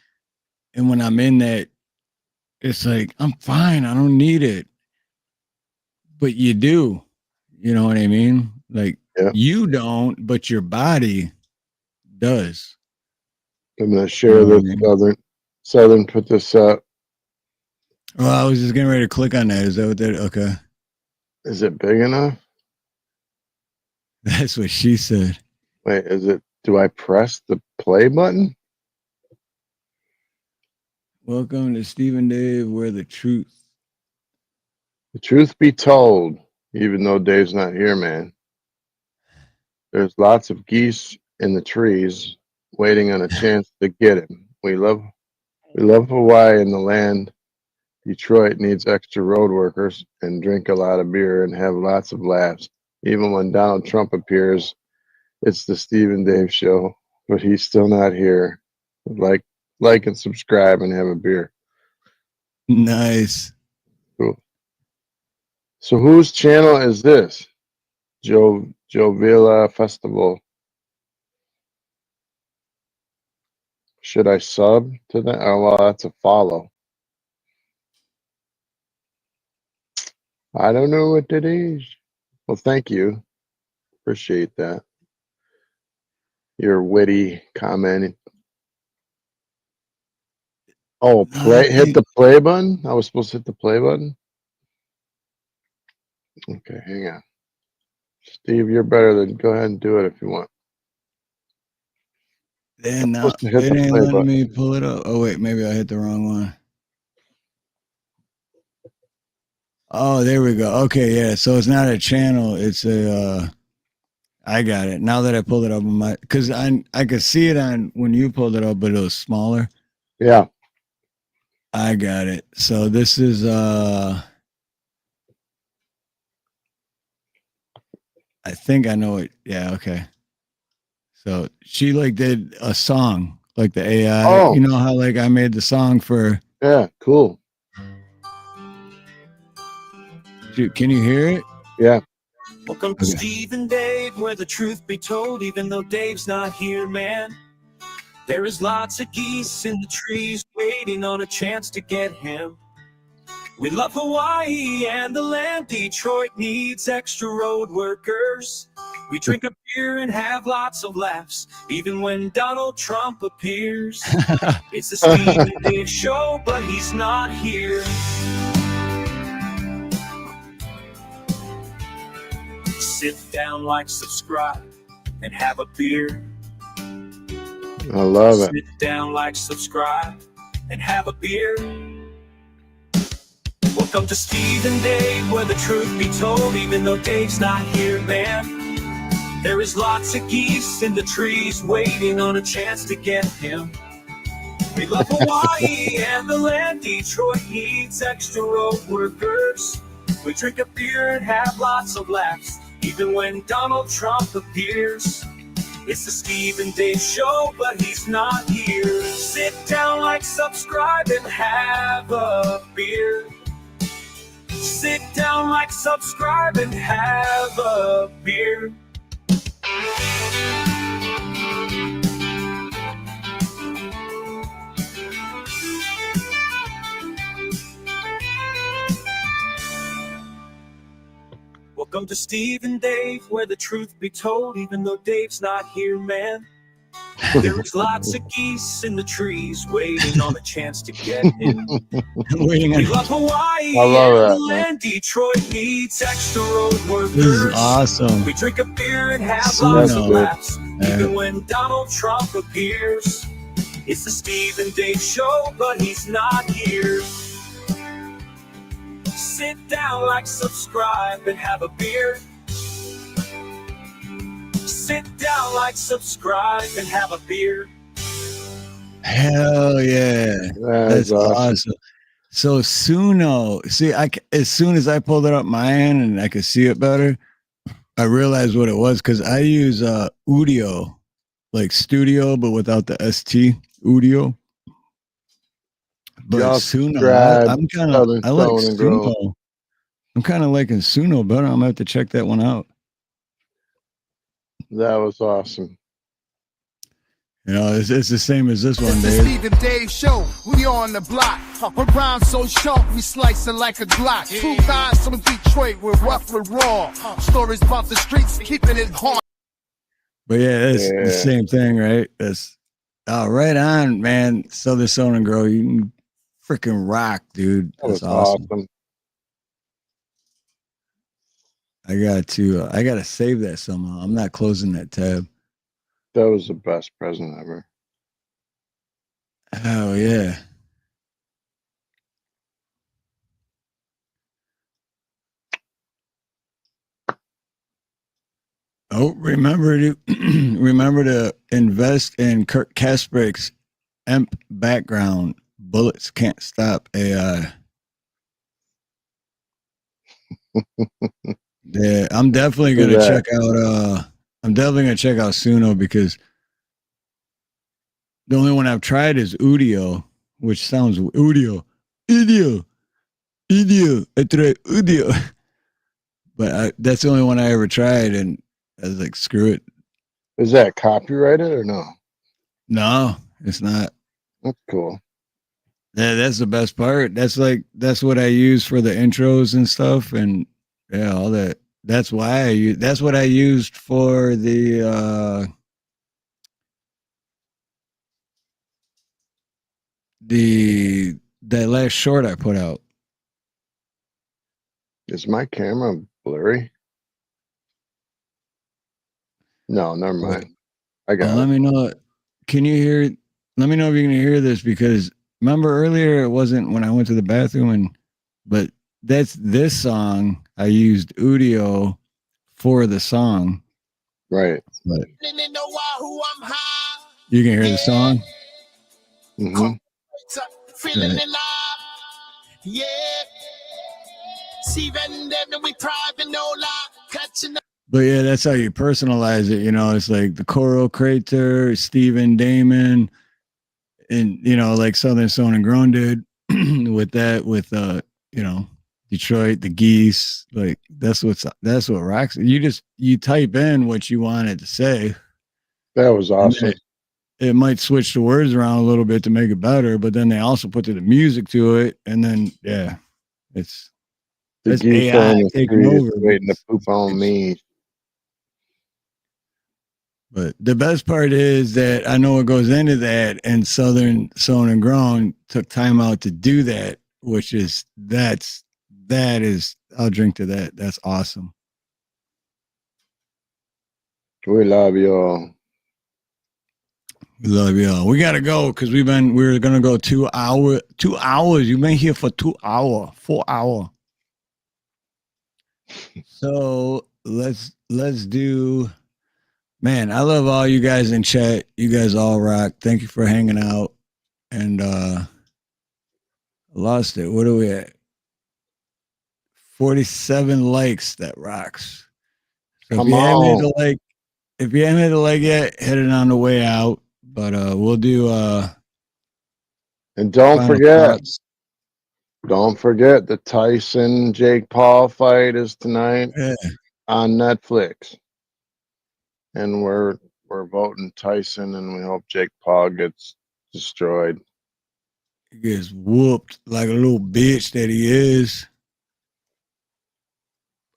and when I'm in that, it's like I'm fine, I don't need it, but you do, you know what I mean? Like you don't, but your body does. I'm gonna share this Southern put this up. Well, I was just getting ready to click on that. Is that what that? Okay. Is it big enough? That's what she said. Wait, is it? Do I press the play button? Welcome to Stephen Dave, where the truth be told, even though Dave's not here, man, there's lots of geese in the trees waiting on a chance to get him. We love Hawaii and the land. Detroit needs extra road workers and drink a lot of beer and have lots of laughs. Even when Donald Trump appears, it's the Stephen Dave show, but he's still not here. Like and subscribe and have a beer. Nice. Cool. So whose channel is this? Jovila Festival. Should I sub to that? Oh, well, that's a follow. I don't know what it is. Well, thank you. Appreciate that. Your witty comment. Oh, hit the play button? I was supposed to hit the play button? Okay, hang on. Steve, you're better than go ahead and do it if you want. Then now it ain't letting me pull it up. Oh wait, maybe I hit the wrong one. Oh, there we go. Okay, yeah. So it's not a channel. It's a. I got it now that I pulled it up on my because I could see it on when you pulled it up, but it was smaller. Yeah. I got it. So this is I think I know it. Yeah. Okay. So she like did a song like the AI. Oh. You know how like I made the song for. Yeah. Cool. Dude, can you hear it? Yeah. Welcome to Steve and Dave, where the truth be told, even though Dave's not here, man. There is lots of geese in the trees waiting on a chance to get him. We love Hawaii and the land. Detroit needs extra road workers. We drink a beer and have lots of laughs, even when Donald Trump appears. It's the Steve and Dave show, but he's not here. Sit down, like, subscribe, and have a beer. I love it. Sit down, like, subscribe, and have a beer. Welcome to Steve and Dave, where the truth be told, even though Dave's not here, man. There is lots of geese in the trees waiting on a chance to get him. We love Hawaii and the land. Detroit needs extra road workers. We drink a beer and have lots of laughs, even when Donald Trump appears. It's the Steve and Dave show, but he's not here. Sit down, like, subscribe, and have a beer. Sit down, like, subscribe, and have a beer. Welcome to Steve and Dave, where the truth be told, even though Dave's not here, man. There's lots of geese in the trees waiting on a chance to get him. Waiting We love Hawaii I love and that, the man. land Detroit needs extra road workers. This is awesome. We drink a beer and have Suno. lots of laughs, Yeah. even when Donald Trump appears. It's the Steve and Dave show, but he's not here. Sit down, like, subscribe, and have a beer. Sit down, like, subscribe, and have a beer. Hell yeah. That's awesome. So Suno, see, as soon as I pulled it up my end and I could see it better, I realized what it was because I use Udio, like studio, but without the ST, Udio. But Suno, I'm kind of, I like Suno. I'm kind of liking Suno better. I'm going to have to check that one out. That was awesome. You know, it's the same as this one, It's the Dave. Steve and Dave show. We on the block. Her rhymes so sharp, we slice it like a Glock. Two guys from Detroit, we're rough and raw. Stories about the streets, keeping it hard. But yeah, it's the same thing, right? That's right on, man. Southern Southern Girl, you freaking rock, dude. That's awesome. I got to save that somehow. I'm not closing that tab. That was the best present ever. Oh yeah. Oh, remember to invest in Kurt Kasparik's EMP background. Bullets can't stop AI. Yeah, I'm definitely gonna check out. I'm definitely gonna check out Suno because the only one I've tried is Udio, which sounds Udio. I tried Udio, but that's the only one I ever tried, and I was like, screw it. Is that copyrighted or no? No, it's not. That's cool. Yeah, that's the best part. That's what I use for the intros and stuff, and yeah, all that. That's why that's what I used for the that last short I put out. Is my camera blurry? No, never mind. I got it. Let me know. Can you hear? Let me know if you can hear this because remember earlier it wasn't when I went to the bathroom but that's this song. I used Udio for the song. Right. But you can hear the song. Mm-hmm. Feeling alive. Yeah. We thriving, no lie. Catching up. But yeah, that's how you personalize it. You know, it's like the Choral Crater, Stephen Damon, and you know, like Southern Stone and Grown did with that, with Detroit, the Geese. Like that's what rocks. You type in what you wanted to say. That was awesome. It might switch the words around a little bit to make it better, but then they also put the music to it, and then it's geese AI taking over, waiting to poop on me. But the best part is that I know what goes into that, and Southern Sown and Grown took time out to do that, which is that is I'll drink to that. That's awesome. We love y'all. We love y'all. We gotta go because we're gonna go 2 hours. 2 hours. You've been here for 2 hours, 4 hours. So let's do. Man, I love all you guys in chat. You guys all rock. Thank you for hanging out. And lost it. What are we at? 47 likes. That rocks. So if you haven't hit the like yet, head it on the way out. But we'll do and don't forget the Tyson Jake Paul fight is tonight on Netflix. And we're voting Tyson, and we hope Jake Paul gets destroyed. He gets whooped like a little bitch that he is.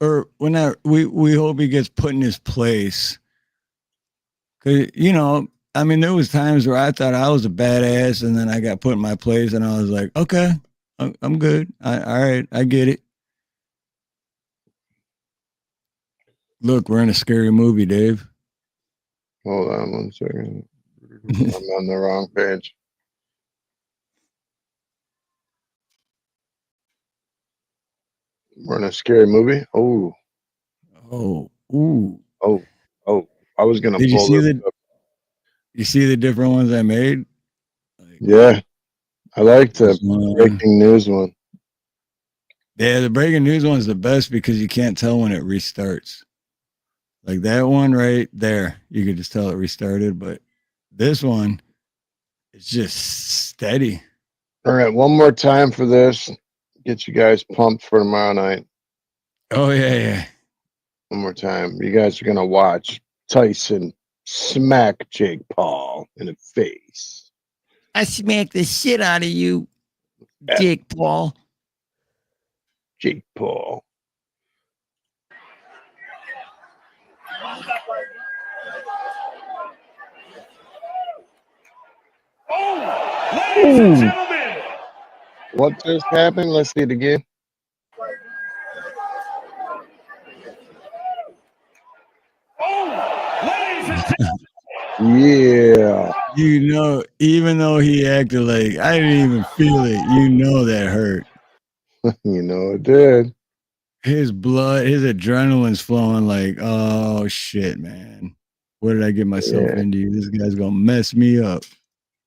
Or we hope he gets put in his place. 'Cause, you know, I mean, there was times where I thought I was a badass, and then I got put in my place, and I was like, okay, I'm good. All right, I get it. Look, we're in a scary movie, Dave. Hold on 1 second. I'm on the wrong page. We're in a scary movie. Oh. Ooh. Oh. I was gonna Did you pull see this up. You see the different ones I made? Yeah, I like the This one. breaking news one. Yeah, the breaking news one's the best because you can't tell when it restarts. Like that one right there, you could just tell it restarted. But this one, it's just steady. All right, one more time for this. Get you guys pumped for tomorrow night. Oh yeah. One more time. You guys are gonna watch Tyson smack Jake Paul in the face. I smacked the shit out of you, Jake Paul. Jake Paul. Ladies and gentlemen. What just happened? Let's see it again. Yeah. You know, even though he acted like I didn't even feel it, you know that hurt. You know it did. His blood, his adrenaline's flowing like, oh shit, man. What did I get myself into? This guy's gonna mess me up.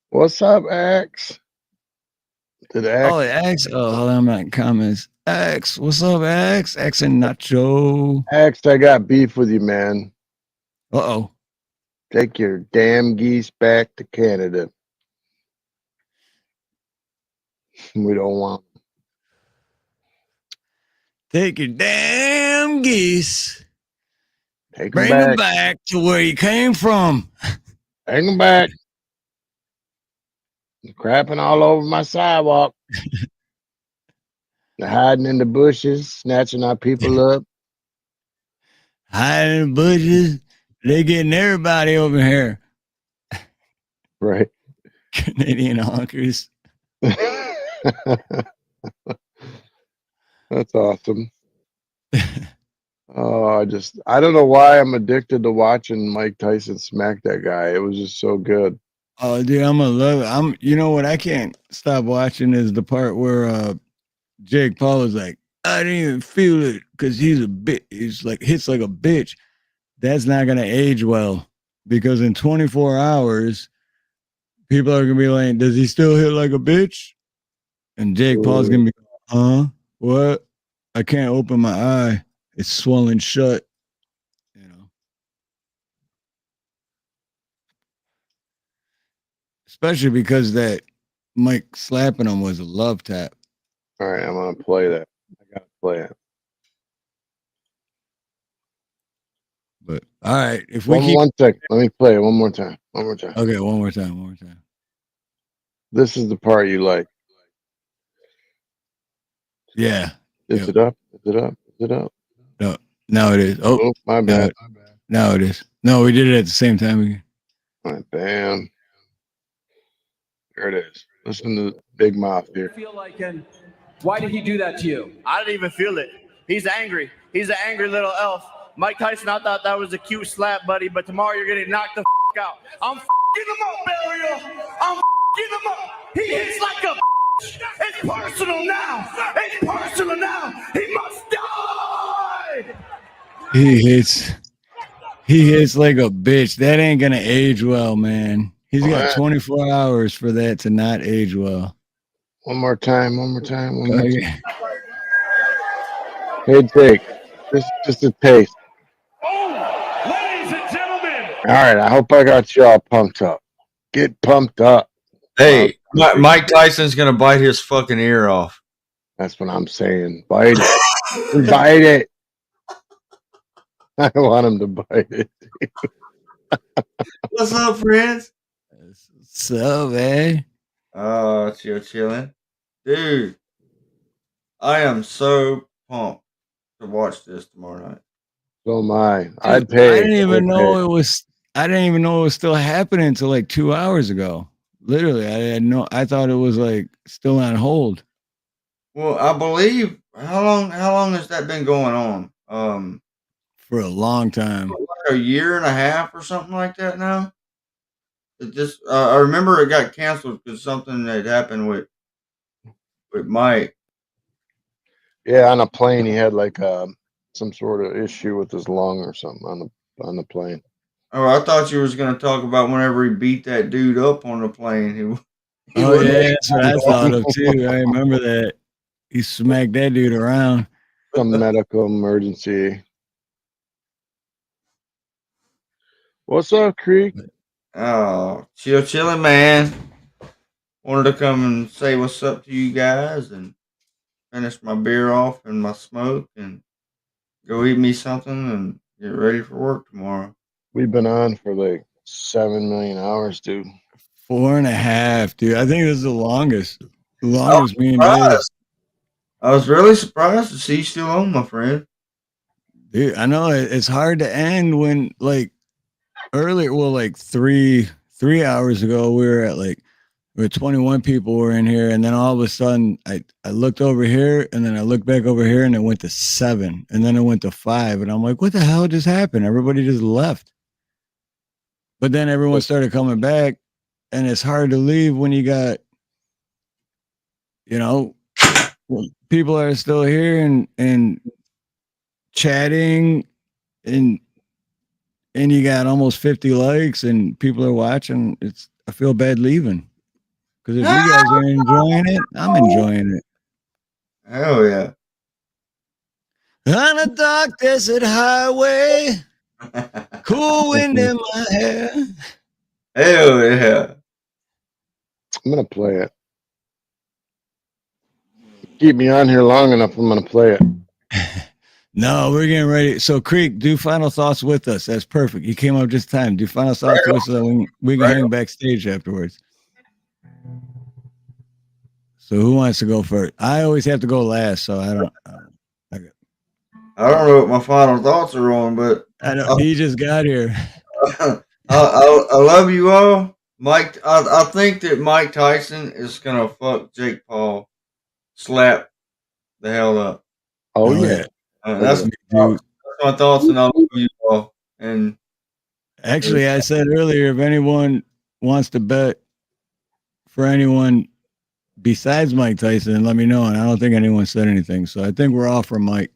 What's up, Axe? Did Axe? Oh, Axe. Oh, hold on, I'm not in comments. Axe, what's up, Axe? Axe and Nacho. Axe, I got beef with you, man. Uh-oh. Take your damn geese back to Canada. We don't want. Take your damn geese. Bring them back to where you came from. Bring them back. They're crapping all over my sidewalk. They're hiding in the bushes, snatching our people up. Hiding in the bushes. They getting everybody over here. Right. Canadian honkers. That's awesome. Oh, I don't know why I'm addicted to watching Mike Tyson smack that guy. It was just so good. Oh, dude, I'm gonna love it. You know what I can't stop watching is the part where Jake Paul is like, I didn't even feel it because he's a bit. He's like hits like a bitch. That's not gonna age well because in 24 hours, people are gonna be like, does he still hit like a bitch? And Jake Paul's gonna be, huh? What? I can't open my eye. It's swollen shut. You know. Especially because that Mike slapping him was a love tap. All right, I'm gonna play that. I gotta play it. But all right, if we keep 1 second, let me play it one more time. One more time. Okay, one more time. This is the part you like. Yeah. Is it up? Is it up? Is it up? No, now it is. Oh, my bad. Now it is. No, we did it at the same time again. All right, bam. There it is. Listen to Big Mouth here. Feel like, and why did he do that to you? I didn't even feel it. He's angry. He's an angry little elf. Mike Tyson, I thought that was a cute slap, buddy, but tomorrow you're getting knocked the out. I'm him up, Burial. I'm him up. He hits like a It's personal now. It's personal now. He must die. He hits like a bitch. That ain't gonna age well, man. He's got 24 hours for that to not age well. One more time. Hey, Jake, this is just a taste. Ladies and gentlemen. All right, I hope I got you all pumped up. Get pumped up. Hey, Mike Tyson's gonna bite his fucking ear off. That's what I'm saying. Bite it. Bite it. I want him to bite it. What's up, friends? What's up, man? Oh, you're chilling, dude. I am so pumped to watch this tomorrow night. So am I. Dude, I didn't even know it was. I didn't even know it was still happening until like 2 hours ago. Literally, I thought it was like still on hold. Well, I believe how long has that been going on? For a long time. Like a year and a half or something like that now. It just I remember it got canceled because something that happened with Mike. Yeah, on a plane, he had like some sort of issue with his lung or something on the plane. Oh, I thought you was going to talk about whenever he beat that dude up on the plane. He Oh wasn't- yeah, that's what I thought of too. I remember that. He smacked that dude around. Some medical emergency. What's up, Creek? Oh, chilling, man. Wanted to come and say what's up to you guys and finish my beer off and my smoke and go eat me something and get ready for work tomorrow. We've been on for like 7 million hours, dude. 4.5, dude. I think this is the longest. The longest me and Dave. I was really surprised to see you still on, my friend. Dude, I know it's hard to end when like earlier, well, like three hours ago, we were 21 people were in here, and then all of a sudden I looked over here and then I looked back over here and it went to 7 and then it went to 5. And I'm like, what the hell just happened? Everybody just left. But then everyone started coming back, and it's hard to leave when you got, people are still here and chatting and you got almost 50 likes and people are watching. I feel bad leaving because if you guys are enjoying it, I'm enjoying it. Hell yeah. On a dark desert highway, cool wind in my hair. Hell yeah. I'm gonna play it. Keep me on here long enough, I'm gonna play it. No, we're getting ready. So, Creek, do final thoughts with us. That's perfect. You came up just in time. Do final thoughts with us so we can hang backstage afterwards. So, who wants to go first? I always have to go last, so I don't. I don't know what my final thoughts are on, but I know he just got here. I love you all, Mike. I think that Mike Tyson is gonna fuck Jake Paul, slap the hell up. Oh yeah, that's my thoughts, and I love you all. And actually, I said earlier, if anyone wants to bet for anyone besides Mike Tyson, let me know. And I don't think anyone said anything, so I think we're off for Mike.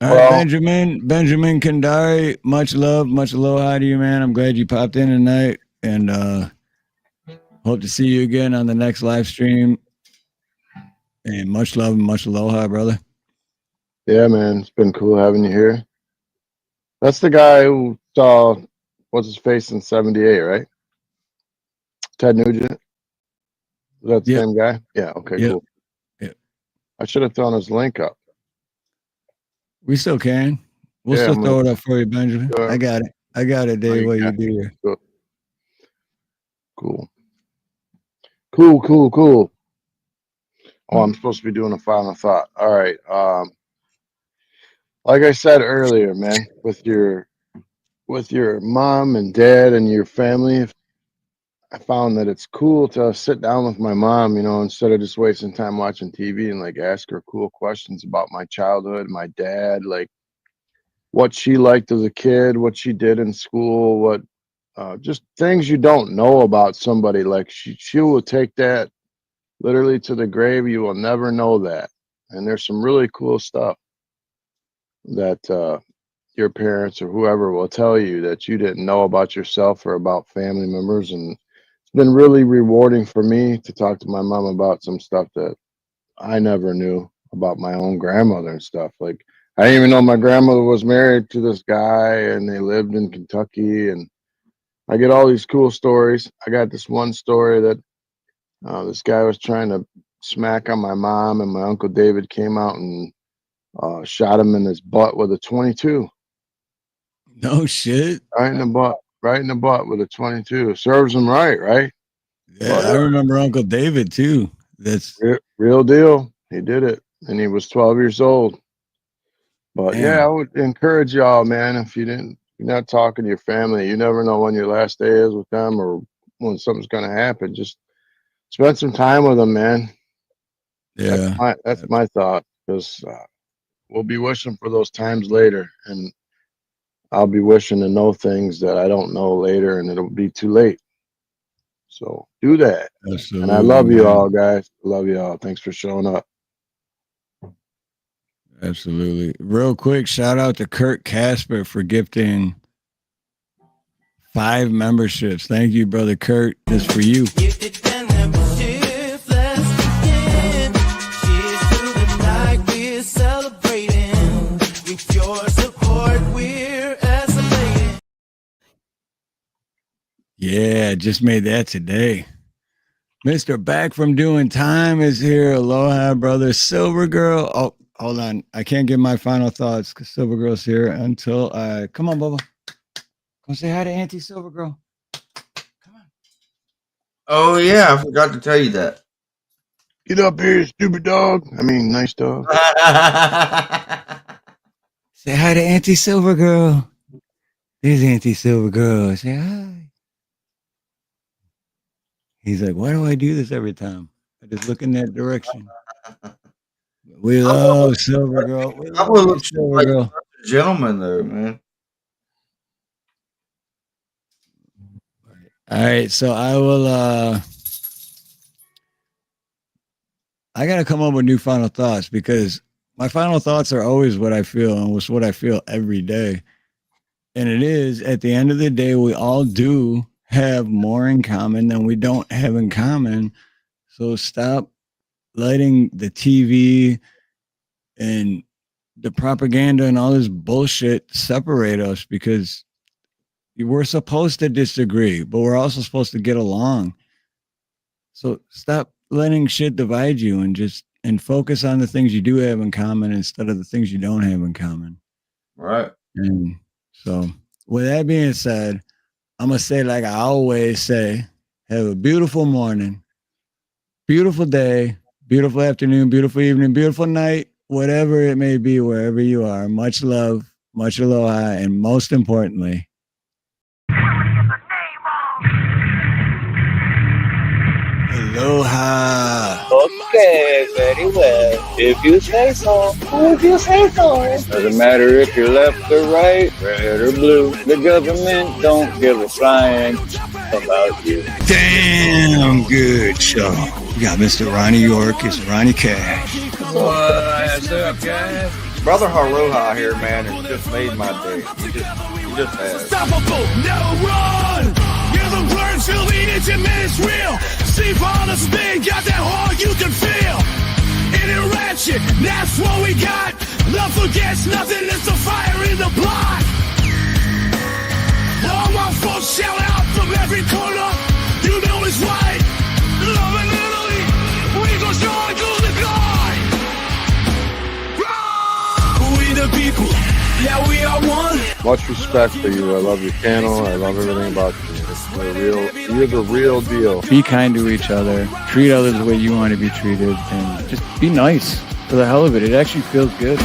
All right, Benjamin Kandari, much love, much aloha to you, man. I'm glad you popped in tonight, and hope to see you again on the next live stream. And much love and much aloha, brother. Yeah, man, it's been cool having you here. That's the guy who saw what's his face in '78, right? Ted Nugent. Is that the same guy? Yeah. Okay. Cool. Yeah. I should have thrown his link up. We still can. We'll still throw it up for you, Benjamin. Sure. I got it, Dave. What you do here? Cool. Oh, I'm supposed to be doing a final thought. All right. Like I said earlier, man, with your mom and dad and your family, I found that it's cool to sit down with my mom, instead of just wasting time watching TV and like ask her cool questions about my childhood, my dad, like what she liked as a kid, what she did in school, what just things you don't know about somebody. Like she will take that literally to the grave. You will never know that. And there's some really cool stuff that your parents or whoever will tell you that you didn't know about yourself or about family members. And it's been really rewarding for me to talk to my mom about some stuff that I never knew about my own grandmother and stuff. Like I didn't even know my grandmother was married to this guy and they lived in Kentucky. And I get all these cool stories. I got this one story that this guy was trying to smack on my mom, and my Uncle David came out and shot him in his butt with a 22. No shit. Right in the butt with a 22. Serves him right? Yeah, I remember Uncle David too. That's real deal. He did it, and he was 12 years old. But Damn. yeah, I would encourage y'all, man. If you're not talking to your family, you never know when your last day is with them or when something's gonna happen. Just spend some time with them, man. Yeah, That's my thought, because we'll be wishing for those times later, and I'll be wishing to know things that I don't know later, and it'll be too late. So do that. absolutely. And I love you man. all, guys. Love you all. Thanks for showing up. Absolutely. Real quick, shout out to Kurt Casper for gifting 5 memberships. Thank you, brother Kurt. This is for you. Yeah, just made that today. Mr. Back from Doing Time is here. Aloha, brother. Silver Girl. Oh, hold on. I can't give my final thoughts because Silver Girl's here until I... Come on, Bubba. Come say hi to Auntie Silver Girl. Oh yeah, I forgot to tell you that. Get up here, you stupid dog. I mean, nice dog. Say hi to Auntie Silver Girl. There's Auntie Silver Girl. Say hi. He's like, why do I do this every time? I just look in that direction. We love Silver Girl. We I love would you, look Silver like Girl. a gentleman there, man. All right, so I will I gotta come up with new final thoughts, because my final thoughts are always what I feel, and it's what I feel every day. And it is, at the end of the day, we all do have more in common than we don't have in common. So stop letting the TV and the propaganda and all this bullshit separate us, because we're supposed to disagree, but we're also supposed to get along. So stop letting shit divide you, and focus on the things you do have in common instead of the things you don't have in common. Right. And so with that being said, I'm going to say, like I always say, have a beautiful morning, beautiful day, beautiful afternoon, beautiful evening, beautiful night, whatever it may be, wherever you are. Much love, much aloha, and most importantly, aloha. Okay, very well. If you say so. If you say so. Doesn't matter if you're left or right, red or blue. The government don't give a flying about you. Damn good show. We got Mr. Ronnie York. It's Ronnie Cash. What's up, guys? Brother Haruha here, man, has just made my day. He just has. Unstoppable, never run. You're the words feel the intimate real. See on the spin, got that heart you can feel. In it ratchet, that's what we got. Love forgets nothing, it's the fire in the blood. All my folks shout out from every corner. You know it's right. Love and Italy, we go strong to the God. We the people, yeah, we are one. Much respect for you. I love your channel. I love everything about you. You're the real deal. Be kind to each other. Treat others the way you want to be treated. And just be nice for the hell of it. It actually feels good.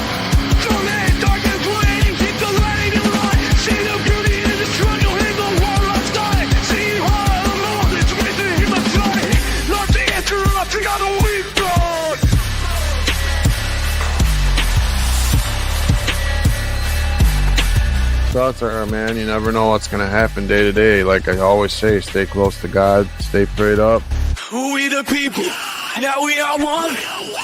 Thoughts are, man, you never know what's going to happen day to day. Like I always say, stay close to God, stay prayed up. We the people, now we are one.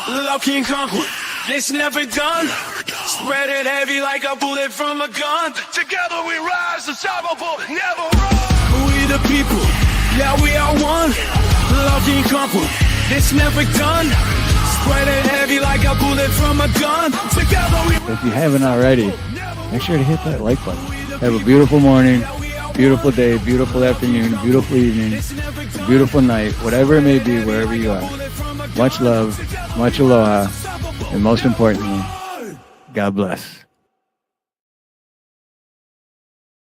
Love can conquer, it's never done. Spread it heavy like a bullet from a gun. Together we rise, unstoppable, never run. We the people, now we are one. Love can conquer, it's never done. Spread it heavy like a bullet from a gun. Together we If you haven't already, make sure to hit that like button. Have a beautiful morning, beautiful day, beautiful afternoon, beautiful evening, beautiful night, whatever it may be, wherever you are. Much love, much aloha, and most importantly, God bless.